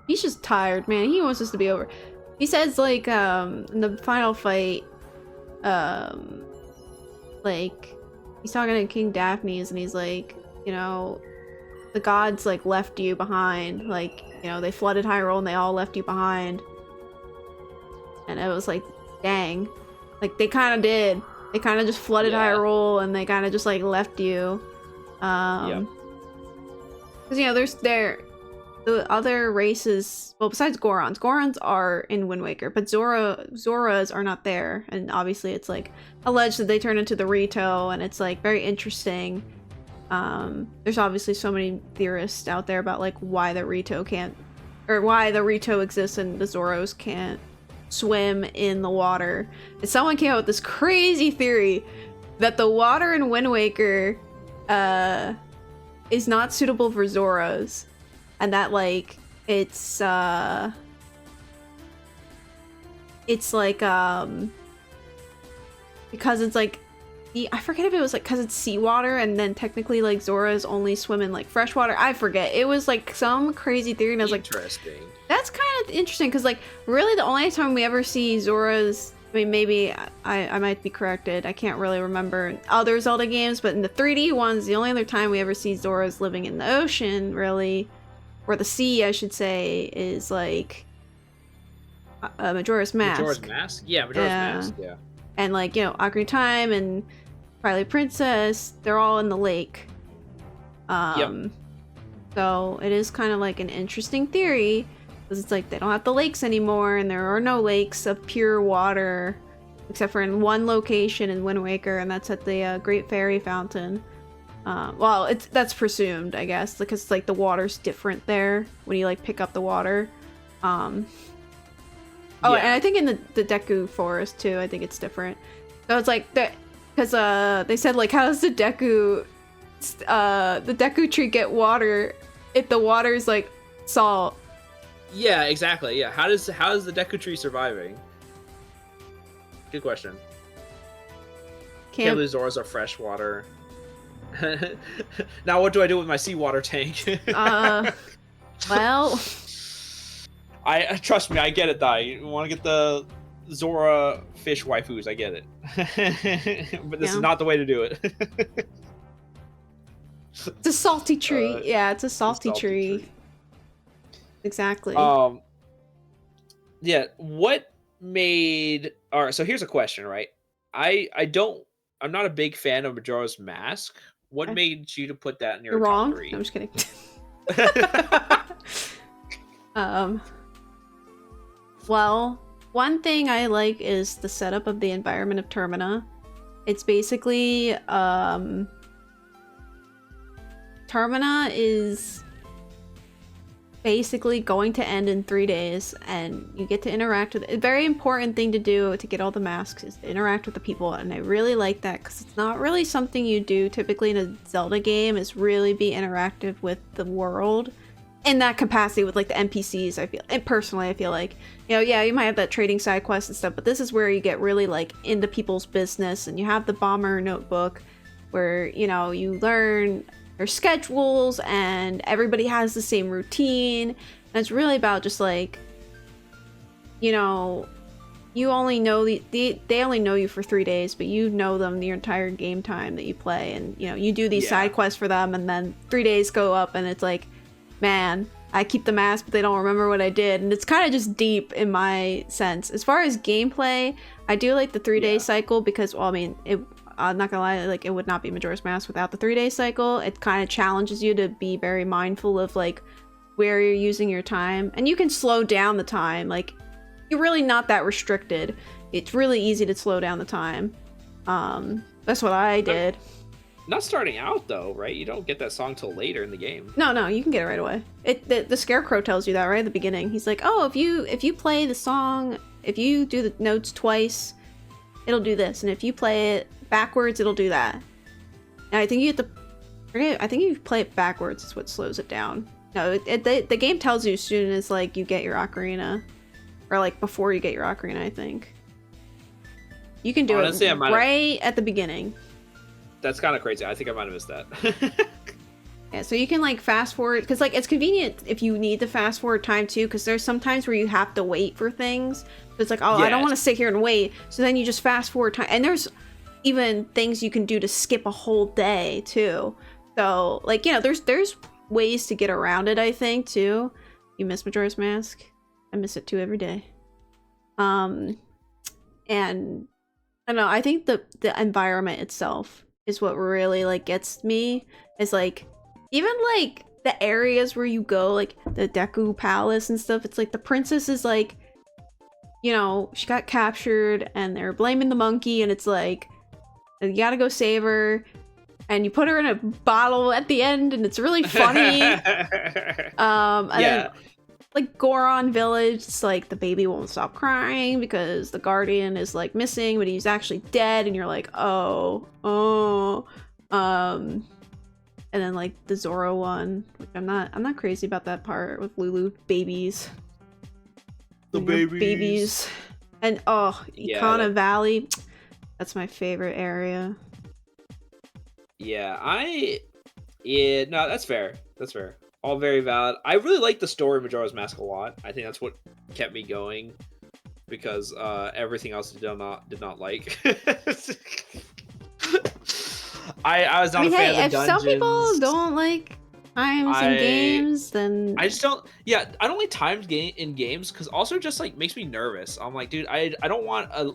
he's just tired, man. He wants this to be over. He says, like, in the final fight, like, he's talking to King Daphnes, and he's like, you know, the gods, like, left you behind. Like, you know, they flooded Hyrule, and they all left you behind. And it was like, dang. Like, they kind of did. They kind of just flooded Hyrule, and they kind of just, like, left you. Because, you know, there's the other races, well, besides Gorons. Gorons are in Wind Waker, but Zoras are not there. And obviously it's, like, alleged that they turn into the Rito, and it's, like, very interesting. There's obviously so many theorists out there about, like, why the Rito exists and the Zoras can't. swim in the water. And someone came up with this crazy theory that the water in Wind Waker is not suitable for Zoras, and that like it's like because it's like I forget if it was like because it's seawater and then technically like Zoras only swim in like freshwater. I forget. It was like some crazy theory and I was like, interesting. That's kind of interesting because like really the only time we ever see Zoras, I mean maybe I might be corrected, I can't really remember other Zelda games, but in the 3D ones the only other time we ever see Zoras living in the ocean really, or the sea I should say, is like Majora's Mask. Majora's Mask? Yeah, Majora's Mask, yeah. And like, you know, Ocarina of Time and Twilight Princess, they're all in the lake. Yep. So it is kind of like an interesting theory, because it's like they don't have the lakes anymore, and there are no lakes of pure water, except for in one location in Wind Waker, and that's at the Great Fairy Fountain. Well, that's presumed, I guess, because it's like the water's different there when you like pick up the water. Oh, Yeah. and I think in the Deku Forest too, I think it's different. So it's like that because they said like how does the Deku tree get water if the water's like salt? Yeah, exactly. Yeah, how is the Deku tree surviving? Good question. Can't believe Zoras are freshwater. Now what do I do with my seawater tank? Well, I trust me, I get it, Dai. You want to get the Zora fish waifus, I get it. But this is not the way to do it. it's a salty tree. Yeah, it's a salty tree. Exactly. Yeah, what made... Alright, so here's a question, right? I'm not a big fan of Majora's Mask. What made you to put that in your You're top wrong. 3? No, I'm just kidding. Well, one thing I like is the setup of the environment of Termina. It's basically, Termina is basically going to end in 3 days, and you get to interact with a very important thing to do to get all the masks is to interact with the people, and I really like that because it's not really something you do typically in a Zelda game, is really be interactive with the world in that capacity with like the NPCs. I feel, and personally I feel like, you know, yeah, you might have that trading side quest and stuff, but this is where you get really like into people's business, and you have the bomber notebook where, you know, you learn their schedules and everybody has the same routine, and it's really about just like, you know, you only know they only know you for 3 days, but you know them the entire game time that you play, and you know, you do these side quests for them, and then 3 days go up and it's like, man, I keep the mask but they don't remember what I did, and it's kind of just deep in my sense. As far as gameplay, I do like the 3-day cycle because, well, I mean, I'm not gonna lie, like, it would not be Majora's Mask without the 3-day cycle. It kind of challenges you to be very mindful of like where you're using your time, and you can slow down the time. Like, you're really not that restricted. It's really easy to slow down the time. That's what I did. Not starting out though, right? You don't get that song till later in the game. No, you can get it right away. The Scarecrow tells you that right at the beginning. He's like, oh, if you play the song, if you do the notes twice, it'll do this, and if you play it backwards, it'll do that. And I think you have to, I think you play it backwards is what slows it down. No, the game tells you as soon as like you get your ocarina, or like before you get your ocarina. I think you can do it right at the beginning. That's kind of crazy. I think I might have missed that. Yeah, so you can like fast forward, because like it's convenient if you need to fast forward time too, because there's some times where you have to wait for things. So it's like, oh, I don't want to sit here and wait. So then you just fast forward time, and there's even things you can do to skip a whole day too. So like, you know, there's ways to get around it, I think, too. You miss Majora's Mask? I miss it too every day. And I don't know, I think the environment itself is what really like gets me. Is like, even like the areas where you go, like the Deku Palace and stuff, it's like the princess is like, you know, she got captured and they're blaming the monkey, and it's like, you gotta go save her, and you put her in a bottle at the end, and it's really funny. And then like Goron Village, it's like the baby won't stop crying because the guardian is like missing, but he's actually dead, and you're like, oh. And then like the Zoro one, which I'm not crazy about that part with Lulu babies. The babies. And Yeah, Ikana Valley, that's my favorite area. Yeah, no, that's fair. That's fair. All very valid. I really like the story of Majora's Mask a lot. I think that's what kept me going, because everything else did not like. I was not a fan of the dungeons. If some people don't like times in games, then I just don't. Yeah, I don't like times in games because also just like makes me nervous. I'm like, dude, I don't want a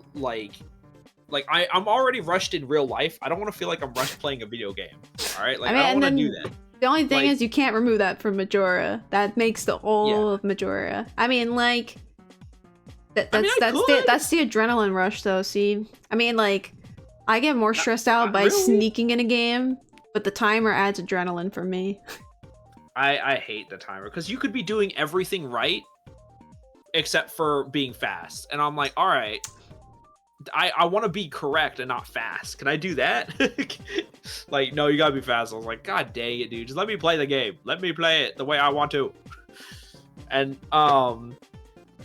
I'm already rushed in real life. I don't want to feel like I'm rushed playing a video game. All right, like I don't want to do that. The only thing is you can't remove that from Majora. That makes the whole of Majora. I mean, like that's the adrenaline rush, though. See, I mean, like I get more stressed out by sneaking in a game, but the timer adds adrenaline for me. I hate the timer because you could be doing everything right except for being fast, and I'm like, all right. I want to be correct and not fast. Can I do that? Like, no, you gotta be fast. I was like, God dang it, dude. Just let me play the game. Let me play it the way I want to. And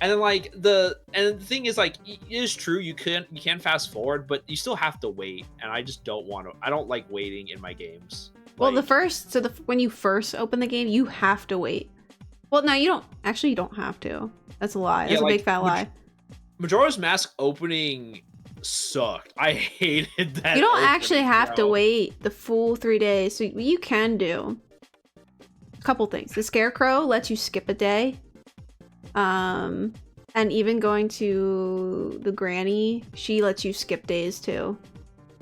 then like the thing is, like, it is true, you can fast forward, but you still have to wait. And I just don't want to. I don't like waiting in my games. Well, when you first open the game, you have to wait. Well, no, you don't. Actually, you don't have to. That's a lie. That's a big fat lie. Majora's Mask opening sucked. I hated that. You don't actually have to wait the full 3 days. So you can do a couple things. The Scarecrow lets you skip a day. And even going to the Granny, she lets you skip days too.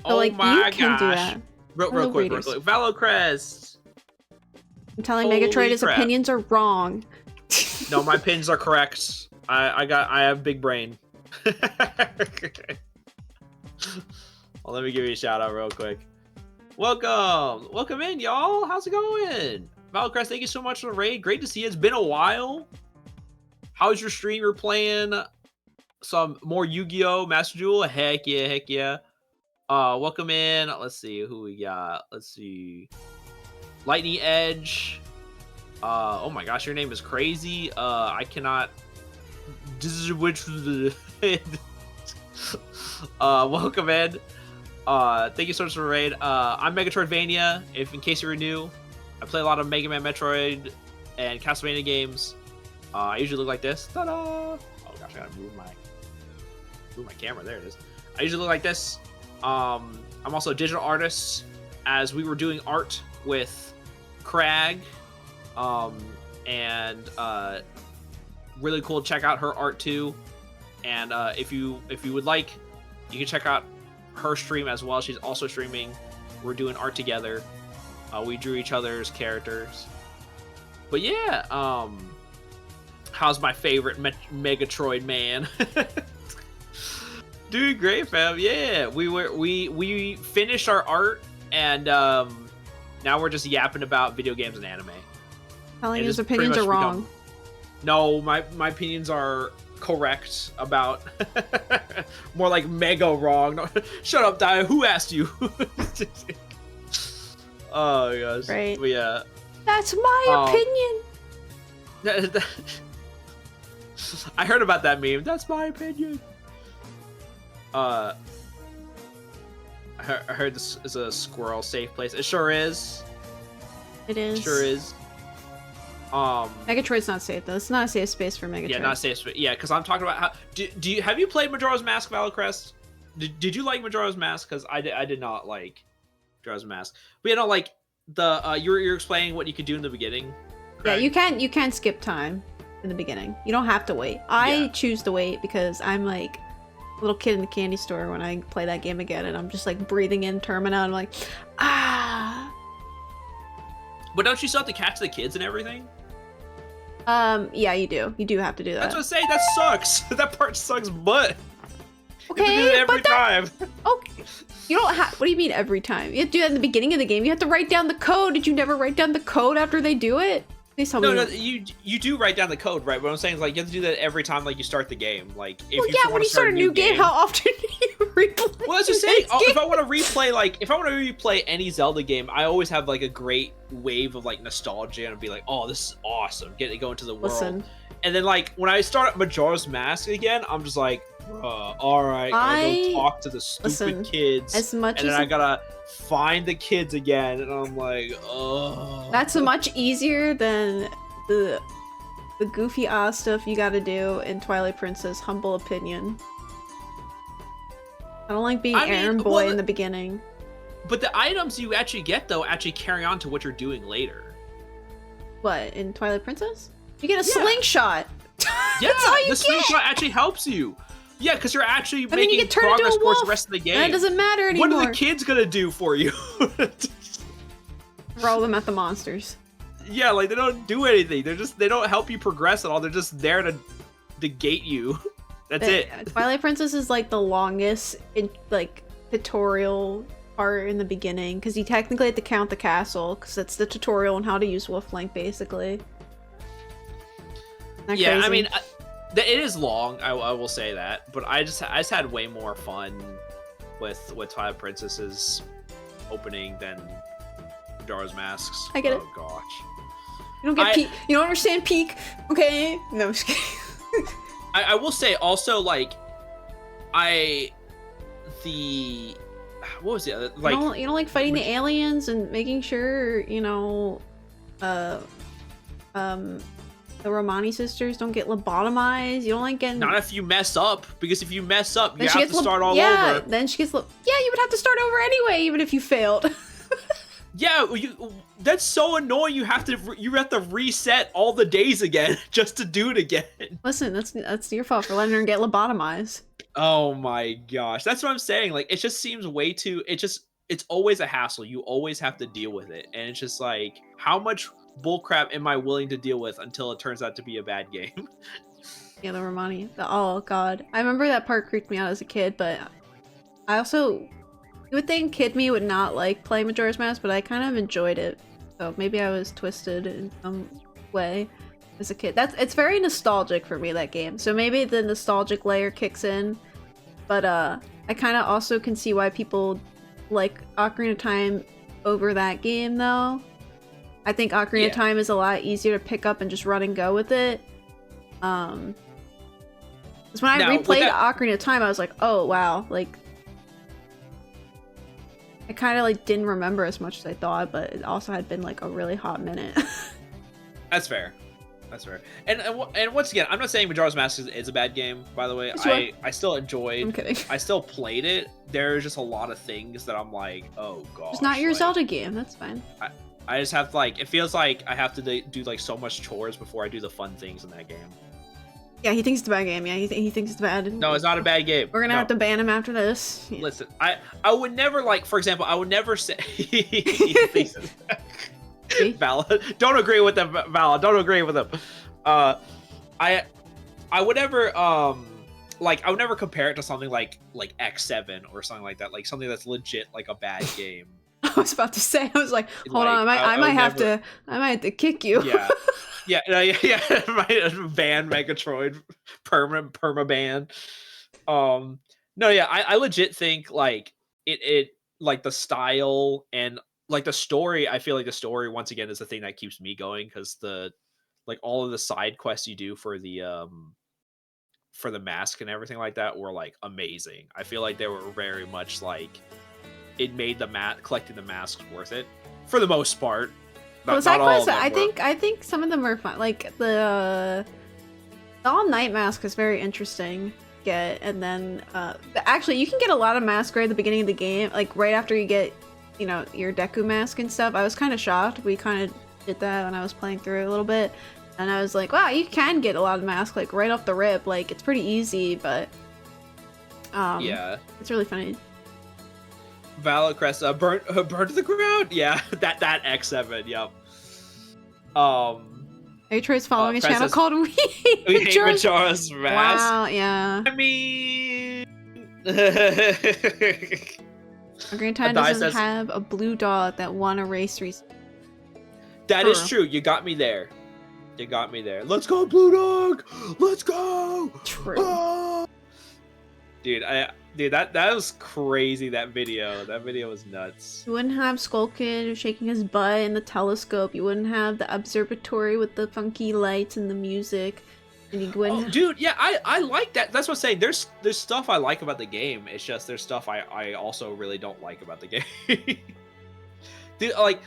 So, you can do that. Real quick. Valocrest. I'm telling Megatroid his opinions are wrong. No, my opinions are correct. I have big brain. Well, let me give you a shout out real quick. Welcome in, y'all. How's it going? Valcrest, thank you so much for the raid. Great to see you. It's been a while. How's your stream? You're playing some more Yu-Gi-Oh! Master Duel? Heck yeah. Welcome in. Let's see who we got. Let's see. Lightning Edge. Oh my gosh, your name is crazy. I cannot. Welcome in. Thank you so much for the raid. I'm Megatroidvania. If in case you were new, I play a lot of Mega Man, Metroid, and Castlevania games. I usually look like this. Ta-da! Oh gosh, I gotta move my camera. There it is. I usually look like this. I'm also a digital artist, as we were doing art with Crag. Really cool. Check out her art too. And if you would like, you can check out her stream as well. She's also streaming. We're doing art together. We drew each other's characters. But yeah, how's my favorite Megatroid man? Doing great, fam. Yeah, we finished our art, and now we're just yapping about video games and anime. Telling his opinions are wrong. No, my opinions are correct about more like mega wrong. No, shut up, Dia. Who asked you? Oh gosh. Right. But yeah. That's my opinion. I heard about that meme. That's my opinion. I heard this is a squirrel safe place. It sure is. It is. It sure is. Megatroid's not safe though. It's not a safe space for Megatroid. Yeah, not safe space. Yeah, because I'm talking about how. Have you played Majora's Mask, Valacrest? Did you like Majora's Mask? Because I did not like Majora's Mask. But you know, like the you're explaining what you could do in the beginning. Correct? Yeah, you can skip time in the beginning. You don't have to wait. I choose to wait because I'm like a little kid in the candy store when I play that game again, and I'm just like breathing in Termina. I'm like, ah. But don't you still have to catch the kids and everything? Yeah, you do. You do have to do that. That's what I'm saying. That sucks. That part sucks, but okay, you have to do it every time. Okay, you don't have. What do you mean every time? You have to do that in the beginning of the game. You have to write down the code. Did you never write down the code after they do it? Please tell No, me. no, you do write down the code, right? What I'm saying is like you have to do that every time like you start the game. Like if Well, you yeah, want when to you start a new game, how often do you replay? Well, I was just saying, this game? if I want to replay any Zelda game, I always have like a great wave of like nostalgia and be like, oh, this is awesome. Go into the world. Listen, And then like when I start up Majora's Mask again, I'm just like, all right, gotta go talk to the stupid kids. as much and as then I gotta find the kids again, and I'm like, oh. that's much easier than the goofy ass stuff you gotta do in Twilight Princess. Humble opinion. I don't like being Aaron Boy in the beginning. But the items you actually get though actually carry on to what you're doing later. What, in Twilight Princess? You get a slingshot. Yeah, that's all you the slingshot actually helps you. Yeah, because you're actually then you making get turned into progress a towards the wolf, rest of the game. And it doesn't matter anymore. What are the kids gonna do for you? Throw them at the monsters. Yeah, like they don't do anything. They don't help you progress at all. They're just there to gate you. That's it. Twilight Princess is like the longest tutorial part in the beginning, because you technically have to count the castle, because it's the tutorial on how to use Wolf Link, basically. Yeah, crazy? I mean, it is long. I will say that, but I just had way more fun with Twilight Princess's opening than Majora's Masks. I get it. Oh gosh. You don't get peak. You don't understand peak. Okay. No, I'm just kidding. I will say also, like, what was the other, like, you don't like fighting the aliens and making sure, you know, the Romani sisters don't get lobotomized. You don't like getting... Not if you mess up, because if you mess up, then you have to start all over. Then she gets... Yeah, you would have to start over anyway, even if you failed. Yeah, that's so annoying. You have to reset all the days again just to do it again. Listen, that's your fault for letting her get lobotomized. Oh my gosh, that's what I'm saying. Like, it just seems way too. It's always a hassle. You always have to deal with it, and it's just like, how much bullcrap am I willing to deal with until it turns out to be a bad game? Yeah, the Romani. Oh god, I remember that part creeped me out as a kid, but I also. You would think kid me would not like playing Majora's Mask, but I kind of enjoyed it. So maybe I was twisted in some way as a kid. It's very nostalgic for me, that game. So maybe the nostalgic layer kicks in. But I kind of also can see why people like Ocarina of Time over that game, though. I think Ocarina of Time is a lot easier to pick up and just run and go with it. Because when I replayed Ocarina of Time, I was like, oh wow, like. I kind of like didn't remember as much as I thought, but it also had been like a really hot minute. That's fair. That's fair. And once again, I'm not saying Majora's Mask is a bad game, by the way. Sure. I still enjoyed. I'm kidding. I still played it. There's just a lot of things that I'm like, oh gosh. It's not your Zelda game. That's fine. I just have to, like, it feels like I have to do like so much chores before I do the fun things in that game. Yeah, he thinks it's a bad game. Yeah, he thinks it's bad. No, it's not a bad game. We're gonna have to ban him after this. Yeah. Listen, I would never, like, for example, I would never say. Val, don't agree with them, Val. Don't agree with them. I would never like, I would never compare it to something like X7 or something like that, like something that's legit like a bad game. I was about to say, I was like, hold on, I might have to kick you. Yeah, my ban Megatroid perma ban. No, yeah, I legit think like it like the style and like the story. I feel like the story once again is the thing that keeps me going, because like all of the side quests you do for the mask and everything like that were like amazing. I feel like they were very much like, it made collecting the masks worth it for the most part. Well, side quests, I think some of them are fun. Like the All Night Mask is very interesting to get, and then actually you can get a lot of masks right at the beginning of the game, like right after you get, you know, your Deku mask and stuff. I was kind of shocked. We kind of did that when I was playing through a little bit, and I was like, wow, you can get a lot of masks like right off the rip. Like, it's pretty easy, but yeah, it's really funny. Valor Crest, burn to the ground. Yeah, that X7. Yep. Atroid's following a channel called We Hate Majora's Mask. Wow, yeah. I mean, Ocarina of Time doesn't have a blue dot that won a race recently. That is true. You got me there. You got me there. Let's go, Blue Dog! Let's go! True. Ah! Dude, that was crazy. That video was nuts. You wouldn't have Skull Kid shaking his butt in the telescope. You wouldn't have the observatory with the funky lights and the music. And you wouldn't. Oh, dude, yeah, I like that. That's what I'm saying. There's stuff I like about the game. It's just there's stuff I also really don't like about the game. Dude, like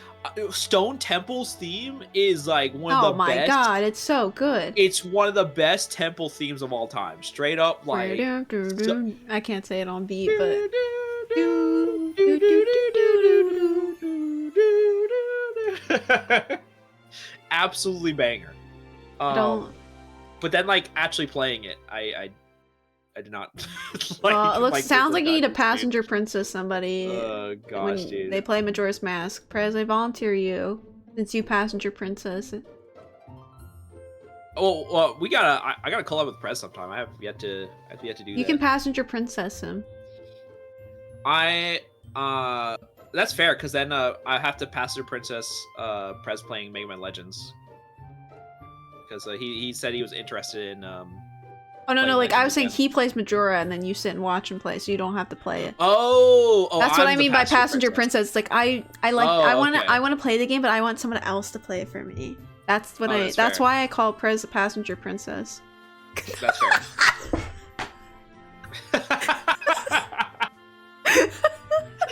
Stone Temple's theme is like one of the best. Oh my god, it's so good. It's one of the best temple themes of all time. Straight up, like I can't say it on beat, but absolutely banger. don't. But then, like actually playing it, I did not. Like, It sounds like you need a passenger princess somebody. Oh gosh, when dude. they play Majora's Mask. Prez, I volunteer you. Since you passenger princess. Oh, well, I gotta collab with Prez sometime. I have yet to do that. You can passenger princess him. That's fair, because then I have to passenger princess Prez playing Mega Man Legends. Because he said he was interested in Oh no, like I was saying again. he plays Majora and then you sit and watch him play, so you don't have to play it. Oh, That's what I'm I the mean by passenger princess. Like I want to play the game, but I want someone else to play it for me. That's what that's why I call Prez a passenger princess. That's fair.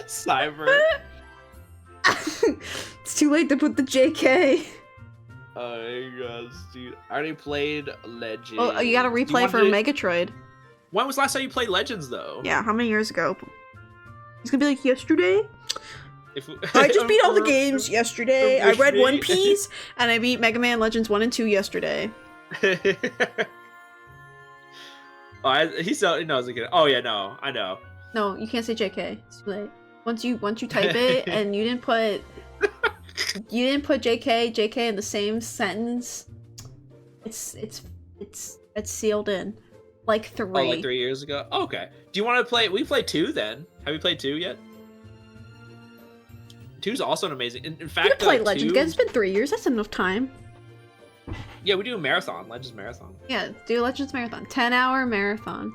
Cyber. It's too late to put the JK. Oh my gosh, dude. I already played Legends. Oh, you gotta replay for Megatroid. When was the last time you played Legends, though? Yeah, how many years ago? It's gonna be like yesterday. I just beat all the games yesterday. I read One Piece, and I beat Mega Man Legends 1 and 2 yesterday. He knows again. Oh yeah, no, I know. No, you can't say JK. It's too late. Once you type it and you didn't put JK in the same sentence, it's sealed in. Like 3. Oh, like 3 years ago? Oh, okay. Do you want to play? We played 2 then. Have you played 2 yet? 2's also an amazing. In fact, you play Legends. Guys, it's been 3 years. That's enough time. Yeah, we do a marathon. Legends marathon. Yeah, do a Legends marathon. 10-hour marathon.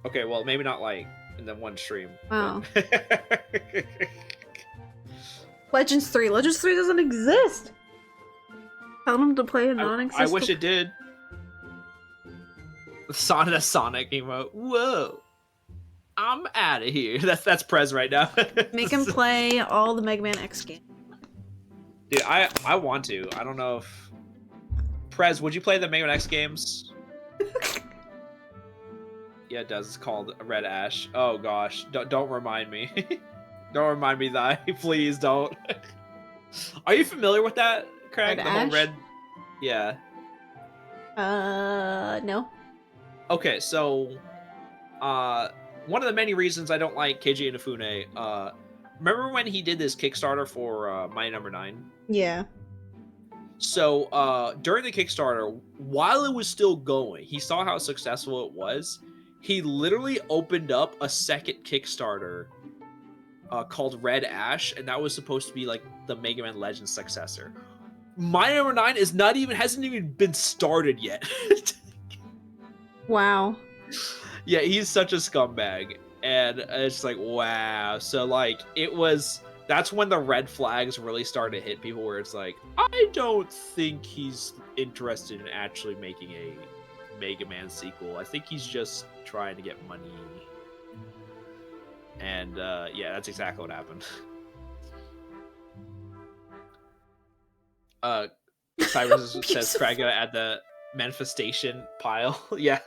Okay, well, maybe not like in then one stream. Wow. But... Legends 3. Legends 3 doesn't exist. Tell them to play a non-existent. I wish it did. Sonic emote. Whoa. I'm out of here. That's Prez right now. Make him play all the Mega Man X games. Dude, I want to. I don't know if... Prez, would you play the Mega Man X games? Yeah, it does. It's called Red Ash. Oh gosh. Don't remind me. Don't remind me that. Please don't. Are you familiar with that, Craig? Red the Ash? whole red... Yeah. No. Okay, so... one of the many reasons I don't like Keiji Inafune, remember when he did this Kickstarter for My Number 9? Yeah. So, during the Kickstarter, while it was still going, he saw how successful it was. He literally opened up a second Kickstarter called Red Ash, and that was supposed to be like the Mega Man Legends successor. My Number 9 hasn't even been started yet. Wow. Yeah, he's such a scumbag, and it's like, wow. So like, that's when the red flags really started to hit people, where it's like, I don't think he's interested in actually making a Mega Man sequel. I think he's just trying to get money. And yeah, that's exactly what happened. Cyrus says Craig at the manifestation pile. Yeah.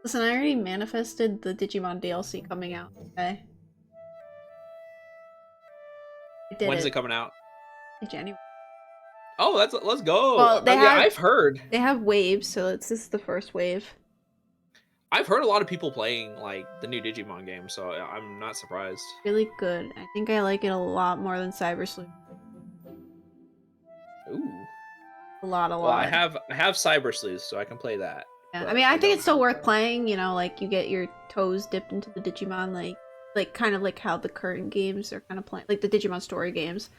Listen, I already manifested the Digimon DLC coming out. Okay. When is it coming out? In January. Oh, let's go. Well, I've heard. They have waves, so this is the first wave. I've heard a lot of people playing like the new Digimon game, so I'm not surprised. Really good. I think I like it a lot more than Cyber Sleuth. Ooh. A lot. Well, I have Cyber Sleuth, so I can play that. Yeah, I mean, I think it's still worth playing. You know, like you get your toes dipped into the Digimon, like kind of like how the current games are kind of playing, like the Digimon story games.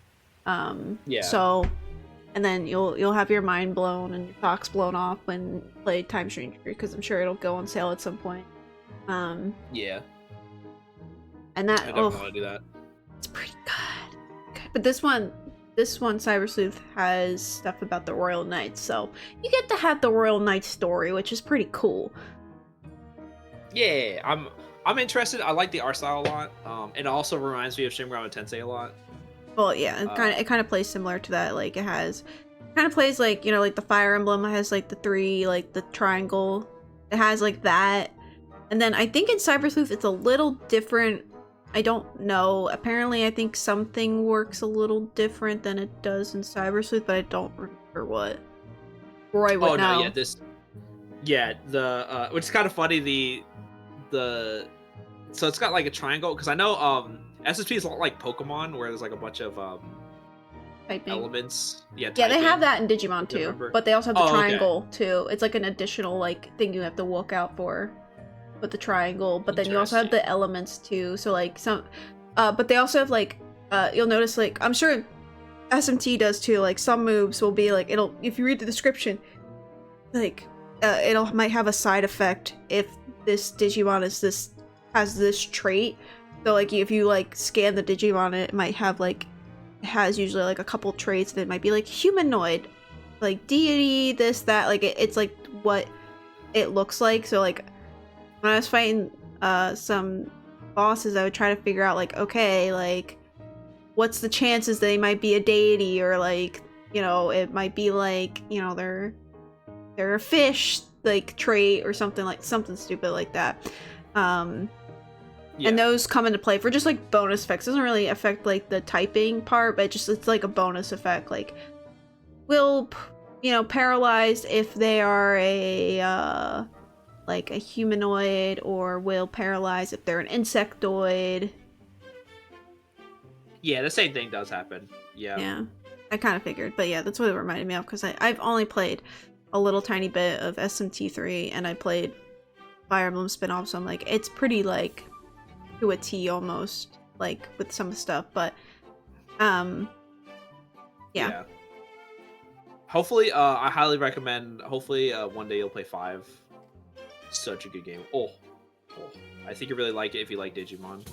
Yeah. So and then you'll have your mind blown and your socks blown off when you play Time Stranger, because I'm sure it'll go on sale at some point. Yeah. And that I don't want to do that. it's pretty good. Okay. But this one Cyber Sleuth has stuff about the Royal Knights, so you get to have the Royal Knights story, which is pretty cool. Yeah, I'm interested. I like the art style a lot. It also reminds me of Shin Megami Tensei a lot. Well, yeah, it kind of plays similar to that. Like, it kind of plays like, you know, like the Fire Emblem has like the three, like the triangle. It has like that. And then I think in Cyber Sleuth it's a little different. I don't know. Apparently I think something works a little different than it does in Cyber Sleuth, but I don't remember what. Roy would know. No, which is kind of funny, so it's got like a triangle, because I know SSP is a lot like Pokemon, where there's like a bunch of Typing. Elements. Yeah, they have that in Digimon too, but they also have the triangle okay. too. It's like an additional like thing you have to look out for with the triangle, but then you also have the elements too. So like some but they also have like you'll notice, like, I'm sure SMT does too, like some moves will be like, it'll, if you read the description, like might have a side effect if this Digimon has this trait. So like if you like scan the Digimon, it might have like, it has usually like a couple traits that might be like humanoid, like deity, this, that, like it's like what it looks like. So like when I was fighting some bosses, I would try to figure out like, okay, like what's the chances they might be a deity, or like, you know, it might be like, you know, they're a fish like trait or something, like something stupid like that. And those come into play for just like bonus effects. It doesn't really affect like the typing part, but it's like a bonus effect. Like, will, you know, paralyzed if they are a like a humanoid, or will paralyze if they're an insectoid. Yeah, the same thing does happen. Yeah, I kind of figured, but yeah, that's what it reminded me of, because I've only played a little tiny bit of SMT3, and I played Fire Emblem spin-off, so I'm like, it's pretty like to a T almost, like with some stuff, but yeah. Hopefully, I highly recommend, hopefully one day you'll play 5. Such a good game. Oh, I think you really like it if you like Digimon.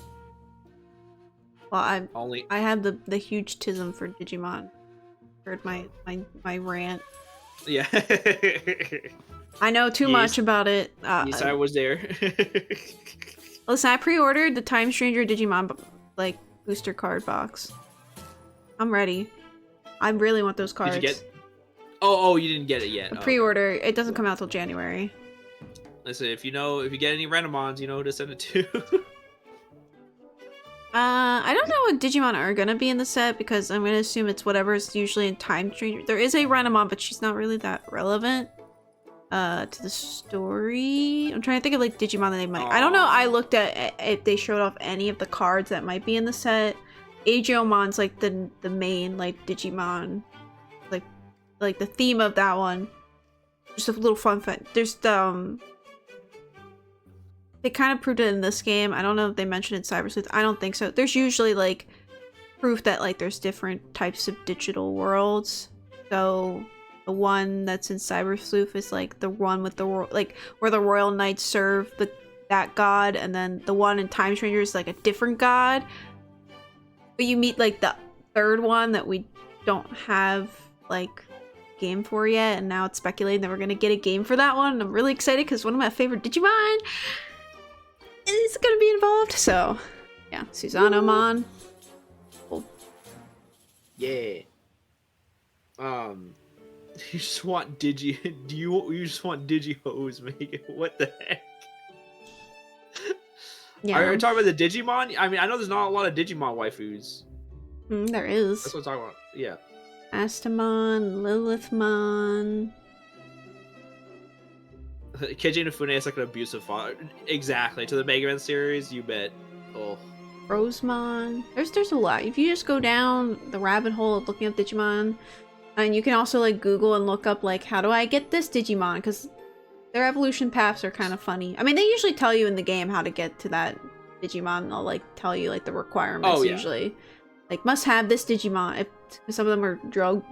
Well, I had the huge tism for Digimon. Heard my rant. Yeah. I know too much about it. Yes, I was there. Listen, I pre-ordered the Time Stranger Digimon like booster card box. I'm ready. I really want those cards. Did you get? Oh, you didn't get it yet. Pre-order. It doesn't come out till January. Listen, if you get any Renamons, you know who to send it to. I don't know what Digimon are gonna be in the set, because I'm gonna assume it's whatever's usually in Time Stranger. There is a Renamon, but she's not really that relevant to the story. I'm trying to think of like Digimon that they might. I don't know. I looked at if they showed off any of the cards that might be in the set. Agiomon's like the main like Digimon, like the theme of that one. Just a little fun fact. There's they kind of proved it in this game. I don't know if they mentioned it in Cyber Sleuth. I don't think so. There's usually like proof that like there's different types of digital worlds. So the one that's in Cyber Sleuth is like the one with the like where the Royal Knights serve that god, and then the one in Time Stranger is like a different god. But you meet like the third one that we don't have like game for yet, and now it's speculating that we're gonna get a game for that one. And I'm really excited because one of my favorite Digimon is gonna be involved. So yeah, Susanomon. Cool. Yeah. You just want you just want Digi-Hose, Megan? What the heck? Yeah. Are you talking about the Digimon? I mean, I know there's not a lot of Digimon waifus. There is. That's what I'm talking about. Yeah. Astamon, Lilithmon. Keiji Inafune is like an abusive father. Exactly. To the Mega Man series, you bet. Oh. Rosemon. There's a lot. If you just go down the rabbit hole of looking up Digimon, and you can also like Google and look up like, how do I get this Digimon? Because their evolution paths are kind of funny. I mean, they usually tell you in the game how to get to that Digimon. They'll like tell you like the requirements usually. Like, must have this Digimon. If some of them are drug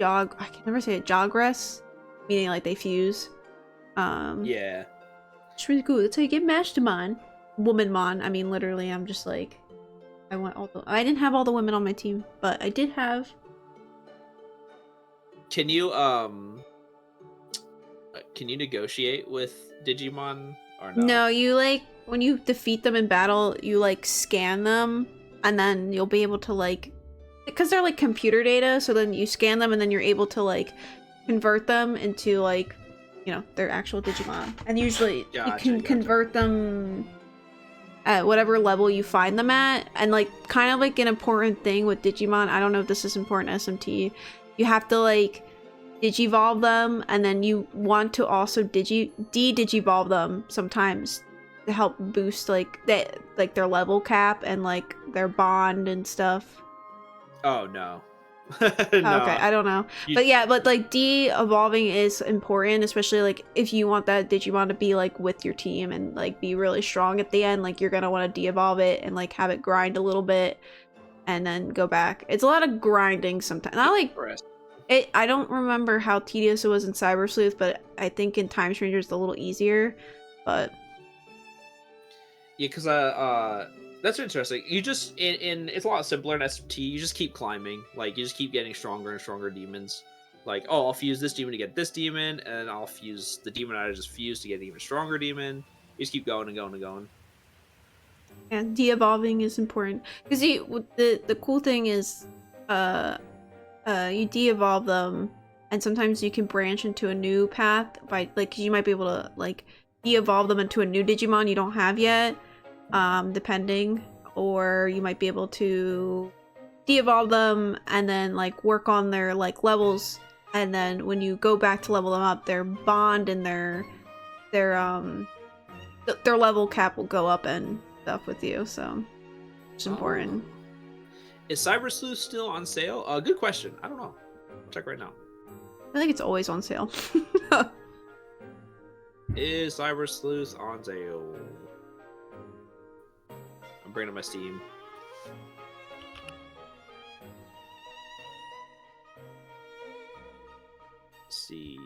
I can never say it, jogress, meaning like they fuse. Yeah. It's really cool. That's how you get Mashtamon. Womanmon. I mean, literally, I'm just like, I want all the. I didn't have all the women on my team, but I did have. Can you negotiate with Digimon or no? No, you like when you defeat them in battle, you like scan them, and then you'll be able to like, because they're like computer data. So then you scan them, and then you're able to like convert them into like, you know, their actual Digimon. And usually you can convert them at whatever level you find them at. And like kind of like an important thing with Digimon, I don't know if this is important SMT, you have to like digivolve them, and then you want to also de-digivolve them sometimes to help boost like their level cap and like their bond and stuff. Oh no. No. Okay, I don't know. But yeah, but like de-evolving is important, especially like if you want that Digimon to be like with your team and like be really strong at the end, like you're gonna want to de-evolve it and like have it grind a little bit and then go back. It's a lot of grinding sometimes. Not like it, I don't remember how tedious it was in Cyber Sleuth, but I think in Time Stranger it's a little easier. But yeah, because that's interesting. You just in it's a lot simpler in SMT. You just keep climbing, like you just keep getting stronger and stronger demons. Like, oh, I'll fuse this demon to get this demon, and I'll fuse the demon I just fused to get an even stronger demon. You just keep going and going and going. And de-evolving is important because the cool thing is, you de-evolve them, and sometimes you can branch into a new path by like you might be able to like de-evolve them into a new Digimon you don't have yet, depending, or you might be able to de-evolve them and then like work on their like levels, and then when you go back to level them up, their bond and their level cap will go up and stuff with you, so it's important. Is Cyber Sleuth still on sale? Good question. I don't know. I'll check right now. I think it's always on sale. Is Cyber Sleuth on sale? I'm bringing up my Steam. Let's see.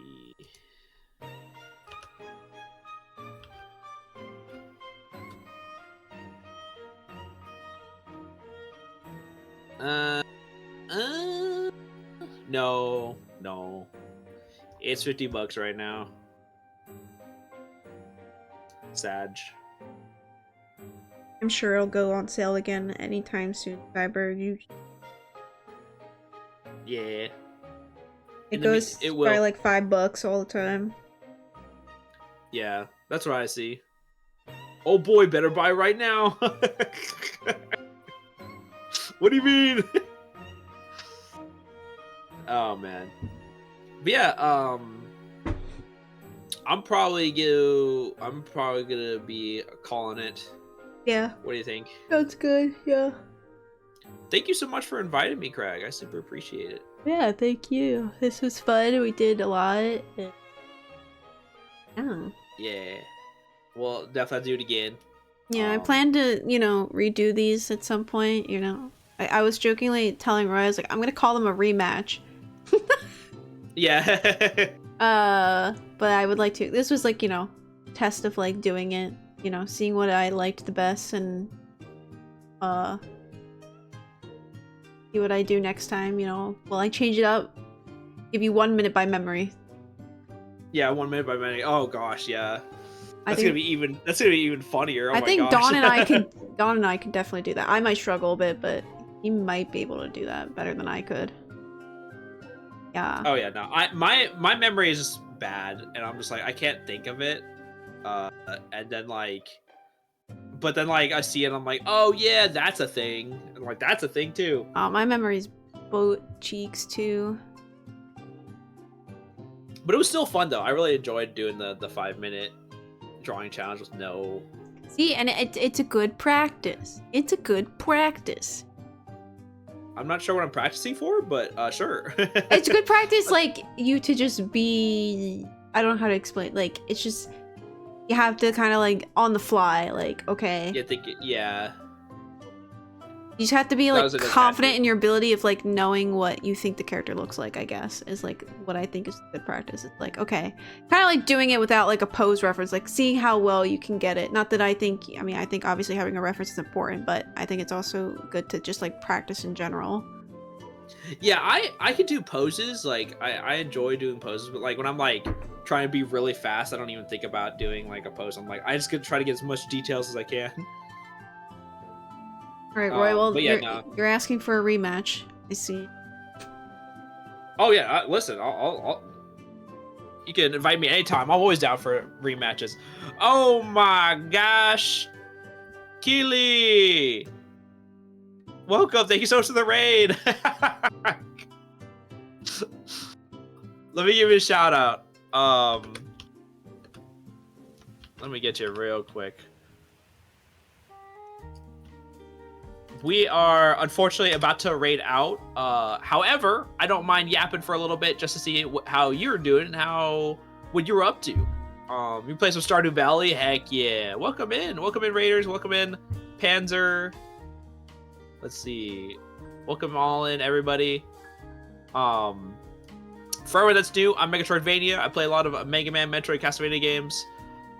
No. It's $50 right now. Sag. I'm sure it'll go on sale again anytime soon. Cyber, Yeah. It goes by like $5 all the time. Yeah, that's what I see. Oh boy, better buy right now. What do you mean? Oh man. But yeah, I'm probably gonna be calling it. Yeah. What do you think? That's good, yeah. Thank you so much for inviting me, Craig. I super appreciate it. Yeah, thank you. This was fun. We did a lot. Yeah. Yeah. Well, definitely do it again. Yeah, I plan to, redo these at some point, I was jokingly telling Roy, I was like, I'm gonna call them a rematch. Yeah. But I would like to. This was like, test of like doing it, seeing what I liked the best and see what I do next time, Will I change it up? Give you 1 minute by memory. Yeah, 1 minute by memory. Oh gosh, yeah. That's gonna be even funnier. Oh I think gosh. Dawn and I can definitely do that. I might struggle a bit, but he might be able to do that better than I could. Yeah. Oh yeah, no. My memory is just bad, and I'm just like I can't think of it. And then but then I see it, and I'm like, oh yeah, that's a thing. And that's a thing too. Oh, my memory's boat cheeks too. But it was still fun though. I really enjoyed doing the 5-minute drawing challenge with no. See, and it's a good practice. It's a good practice. I'm not sure what I'm practicing for, but sure. It's good practice, like, you to just be... I don't know how to explain. Like, it's just... You have to kind of, like, on the fly, like, okay. Yeah. You just have to be That like was a good confident tactic. in your ability of like knowing what you think the character looks like, I guess, is like what I think is good practice. It's like, okay, kind of like doing it without like a pose reference, like seeing how well you can get it. Not that I think, I mean, I think obviously having a reference is important, but I think it's also good to just like practice in general. Yeah, I could do poses. Like I enjoy doing poses, but like when I'm like trying to be really fast, I don't even think about doing like a pose. I'm like I just gonna try to get as much details as I can. All right, Roy. Well, But yeah, no. you're asking for a rematch. I see. Oh yeah, listen, I'll you can invite me anytime. I'm always down for rematches. Oh my gosh, Keely, welcome. Thank you so much for the raid. Let me give you a shout out. Let me get you real quick. We are unfortunately about to raid out. However, I don't mind yapping for a little bit just to see how you're doing and what you're up to. You play some Stardew Valley? Heck yeah! Welcome in, Raiders. Welcome in, Panzer. Let's see. Welcome all in, everybody. For everyone that's new, I'm Megatroidvania. I play a lot of Mega Man, Metroid, Castlevania games.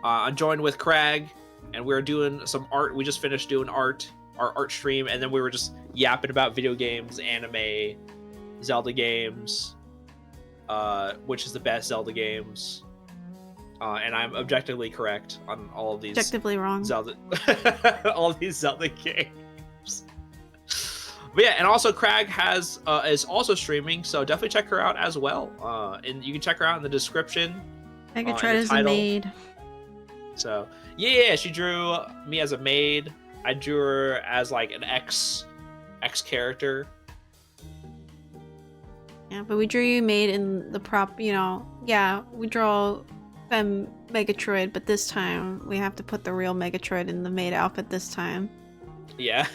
I'm joined with Crag, and we're doing some art. We just finished doing our art stream, and then we were just yapping about video games, anime, Zelda games, which is the best Zelda games. And I'm objectively correct on all of these. Objectively wrong. Zelda, all of these Zelda games. But yeah, and also Crag is also streaming, so definitely check her out as well. And you can check her out in the description. Megatroid is a maid. So yeah, she drew me as a maid. I drew her as like an X character. Yeah, but we drew you maid in the prop. You know, yeah, we draw Femme Megatroid, but this time we have to put the real Megatroid in the maid outfit this time. Yeah.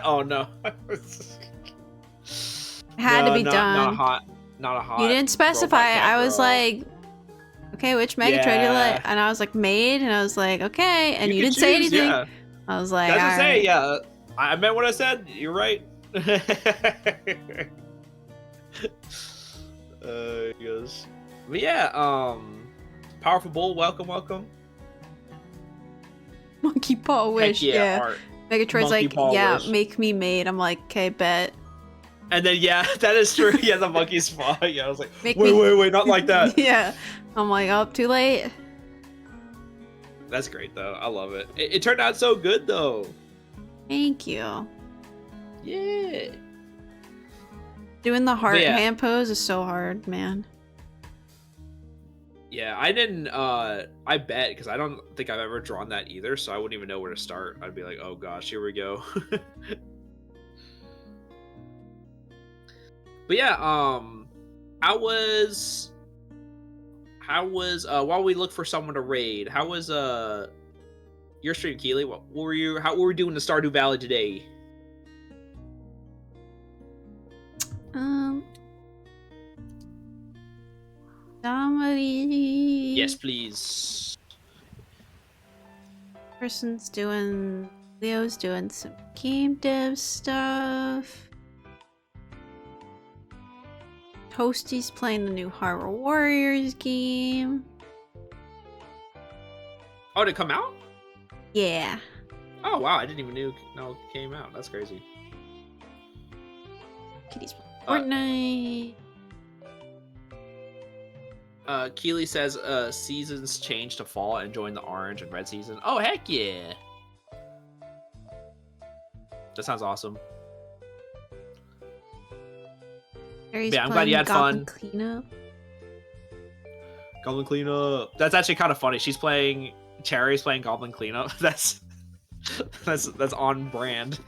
Oh no. It had to be done. Not a hot. You didn't specify. I was like, okay, which Megatroid you like? And I was like, maid, and I was like, okay, and you didn't say anything. Yeah. I was like, Doesn't say, right. yeah. I meant what I said. You're right. Goes. But yeah, Powerful Bull, welcome. Monkey paw wish, Heck yeah. Art. Megatroid's Monkey like, paw yeah, wish. make me maid. I'm like, okay, bet. And then yeah, that is true. Yeah, the monkey's paw. Yeah, I was like, Make wait, not like that. Yeah. I'm like, oh, too late. That's great though. I love it. It turned out so good though. Thank you. Yeah. Doing the heart Yeah. hand pose is so hard, man. Yeah, I didn't I bet because I don't think I've ever drawn that either, so I wouldn't even know where to start. I'd be like, oh gosh, here we go. But yeah, how was while we look for someone to raid, how was your stream, Keely? What were you doing in Stardew Valley today? Somebody. Yes, please. Leo's doing some game dev stuff. Toasty's playing the new Hyrule Warriors game. Oh, did it come out? Yeah. Oh wow, I didn't even know it came out. That's crazy. Kitty's playing Fortnite. Keely says seasons change to fall and join the orange and red season. Oh heck yeah. That sounds awesome. Yeah, I'm glad you had fun. Cleanup. Goblin Cleanup. That's actually kind of funny. Cherry's playing Goblin Cleanup. That's on brand.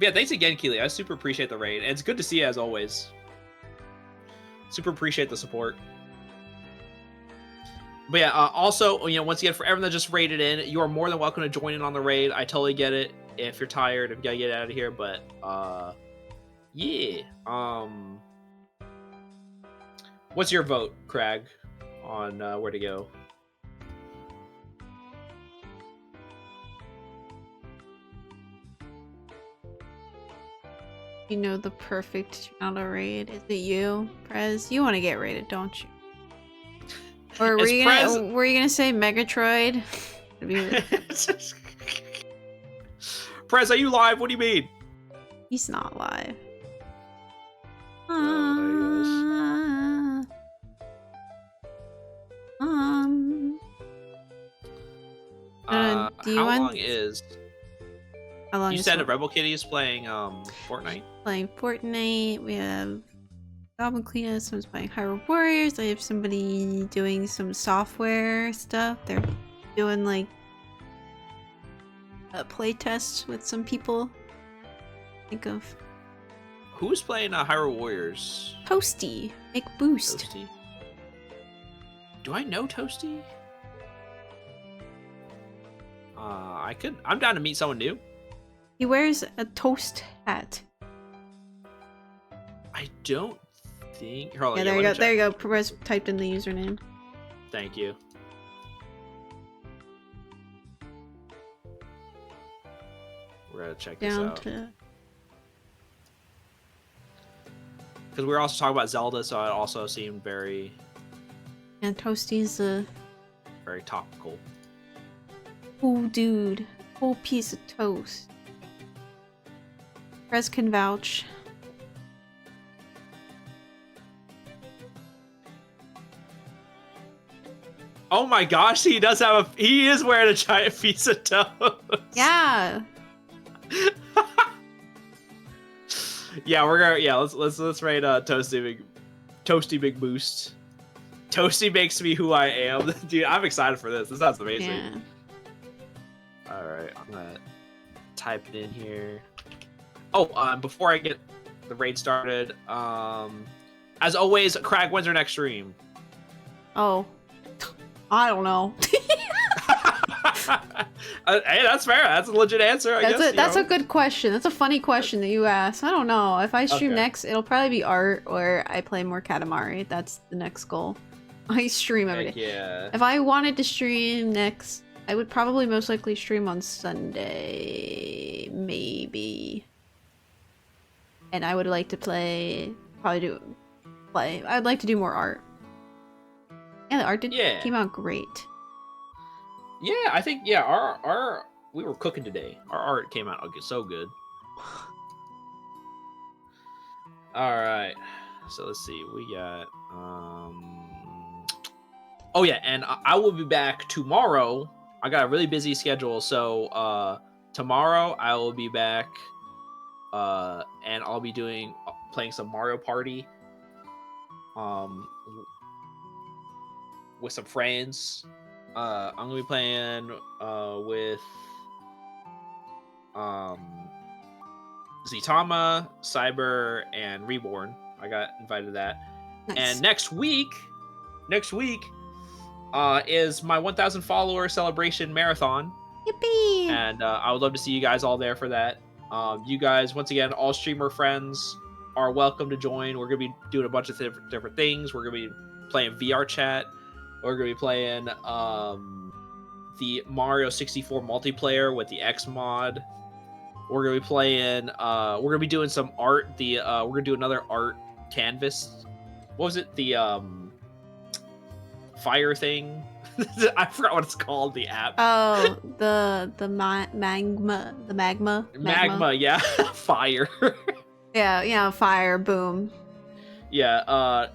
Yeah, thanks again, Keely. I super appreciate the raid. And it's good to see you as always. Super appreciate the support. But yeah, also, once again, for everyone that just raided in, you are more than welcome to join in on the raid. I totally get it if you're tired, if you gotta get out of here, but yeah. What's your vote, Crag, on where to go? You know the perfect auto raid. Is it you, Prez? You want to get raided, don't you? Or were you gonna say Megatroid? Prez, are you live? What do you mean? He's not live. Oh, there he goes. Do you how want? long is? How long You is said what? Rebel Kitty is playing Fortnite. Playing Fortnite. We have Goblin Cleanup. Someone's playing Hyrule Warriors. I have somebody doing some software stuff. They're doing like a play test with some people. Think of Who's playing Hyrule Warriors? Toasty. Make boost. Toasty. Do I know Toasty? I'm down to meet someone new. He wears a toast hat. I don't think. Hold on, Yeah, there you let go. me check. There you go. Perez typed in the username. Thank you. We're gonna check this Down out. to Because we were also talking about Zelda, so it also seemed very, and Toasty's a very topical. cool dude. Cool piece of toast. Perez can vouch. Oh my gosh, he does have a. He is wearing a giant piece of toast. Yeah. Yeah, we're gonna. Yeah, let's rate Toasty Big Boost. Toasty makes me who I am, dude. I'm excited for this. This sounds amazing. Yeah. All right, I'm gonna type it in here. Oh, before I get the raid started, as always, Crag, when's our next stream? Oh. I don't know. Hey, that's fair. That's a legit answer. I guess. That's a good question. That's a funny question that you asked. I don't know. If I stream Okay. next, it'll probably be art or I play more Katamari. That's the next goal. I stream every Heck day. yeah. If I wanted to stream next, I would probably most likely stream on Sunday, maybe. And I would like to play. I'd like to do more art. Yeah, the art came out great. Yeah, I think our we were cooking today. Our art came out so good. All right, so let's see. We got Oh yeah, and I will be back tomorrow. I got a really busy schedule, so tomorrow I will be back, and I'll be playing some Mario Party, with some friends. I'm gonna be playing with Zitama, Cyber, and Reborn. I got invited to that. Nice. And next week is my 1,000 follower celebration marathon. Yippee! And I would love to see you guys all there for that. You guys, once again, all streamer friends are welcome to join. We're gonna be doing a bunch of different things. We're gonna be playing VR chat. We're gonna be playing the Mario 64 multiplayer with the X mod. We're gonna be playing. We're gonna be doing some art. We're gonna do another art canvas. What was it? The fire thing. I forgot what it's called. The app. Oh, the magma. Magma. Yeah, fire. Yeah, fire. Boom. Yeah.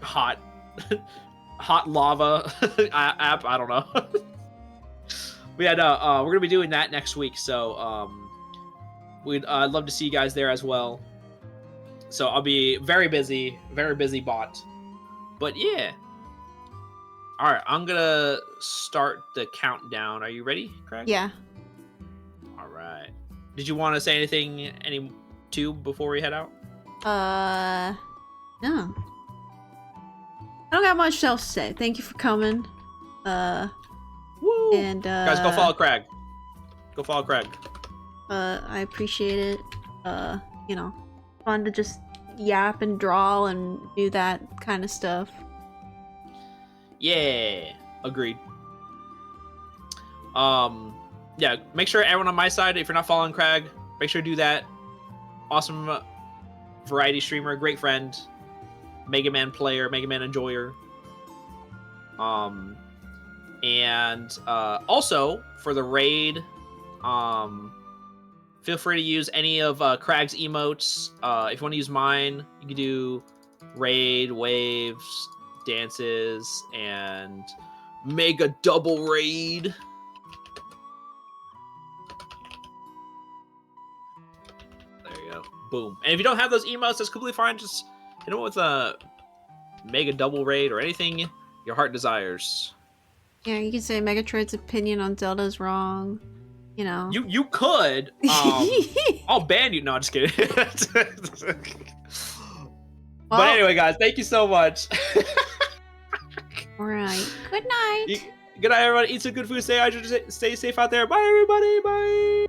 Hot. Hot lava app. I don't know. But yeah, no, we're gonna be doing that next week. So I'd love to see you guys there as well. So I'll be very busy bot. But yeah. All right, I'm gonna start the countdown. Are you ready, Craig? Yeah. All right. Did you want to say anything before we head out? No. I don't got much else to say. Thank you for coming. Woo! And Guys, go follow Craig. Go follow Craig. I appreciate it. Fun to just yap and draw and do that kind of stuff. Yeah, agreed. Yeah, make sure everyone on my side, if you're not following Craig, make sure to do that. Awesome variety streamer, great friend, Mega Man player, Mega Man enjoyer. And also for the raid, feel free to use any of Crag's emotes. If you want to use mine, you can do raid, waves, dances, and mega double raid. There you go. Boom. And if you don't have those emotes, that's completely fine. Just hit them with a mega double raid or anything your heart desires. Yeah, you can say Megatroid's opinion on Zelda's wrong. You know. You could. I'll ban you. No, I'm just kidding. Well, but anyway, guys, thank you so much. all right. Good night. Good night, everybody. Eat some good food. Stay hydrated. Stay safe out there. Bye, everybody. Bye.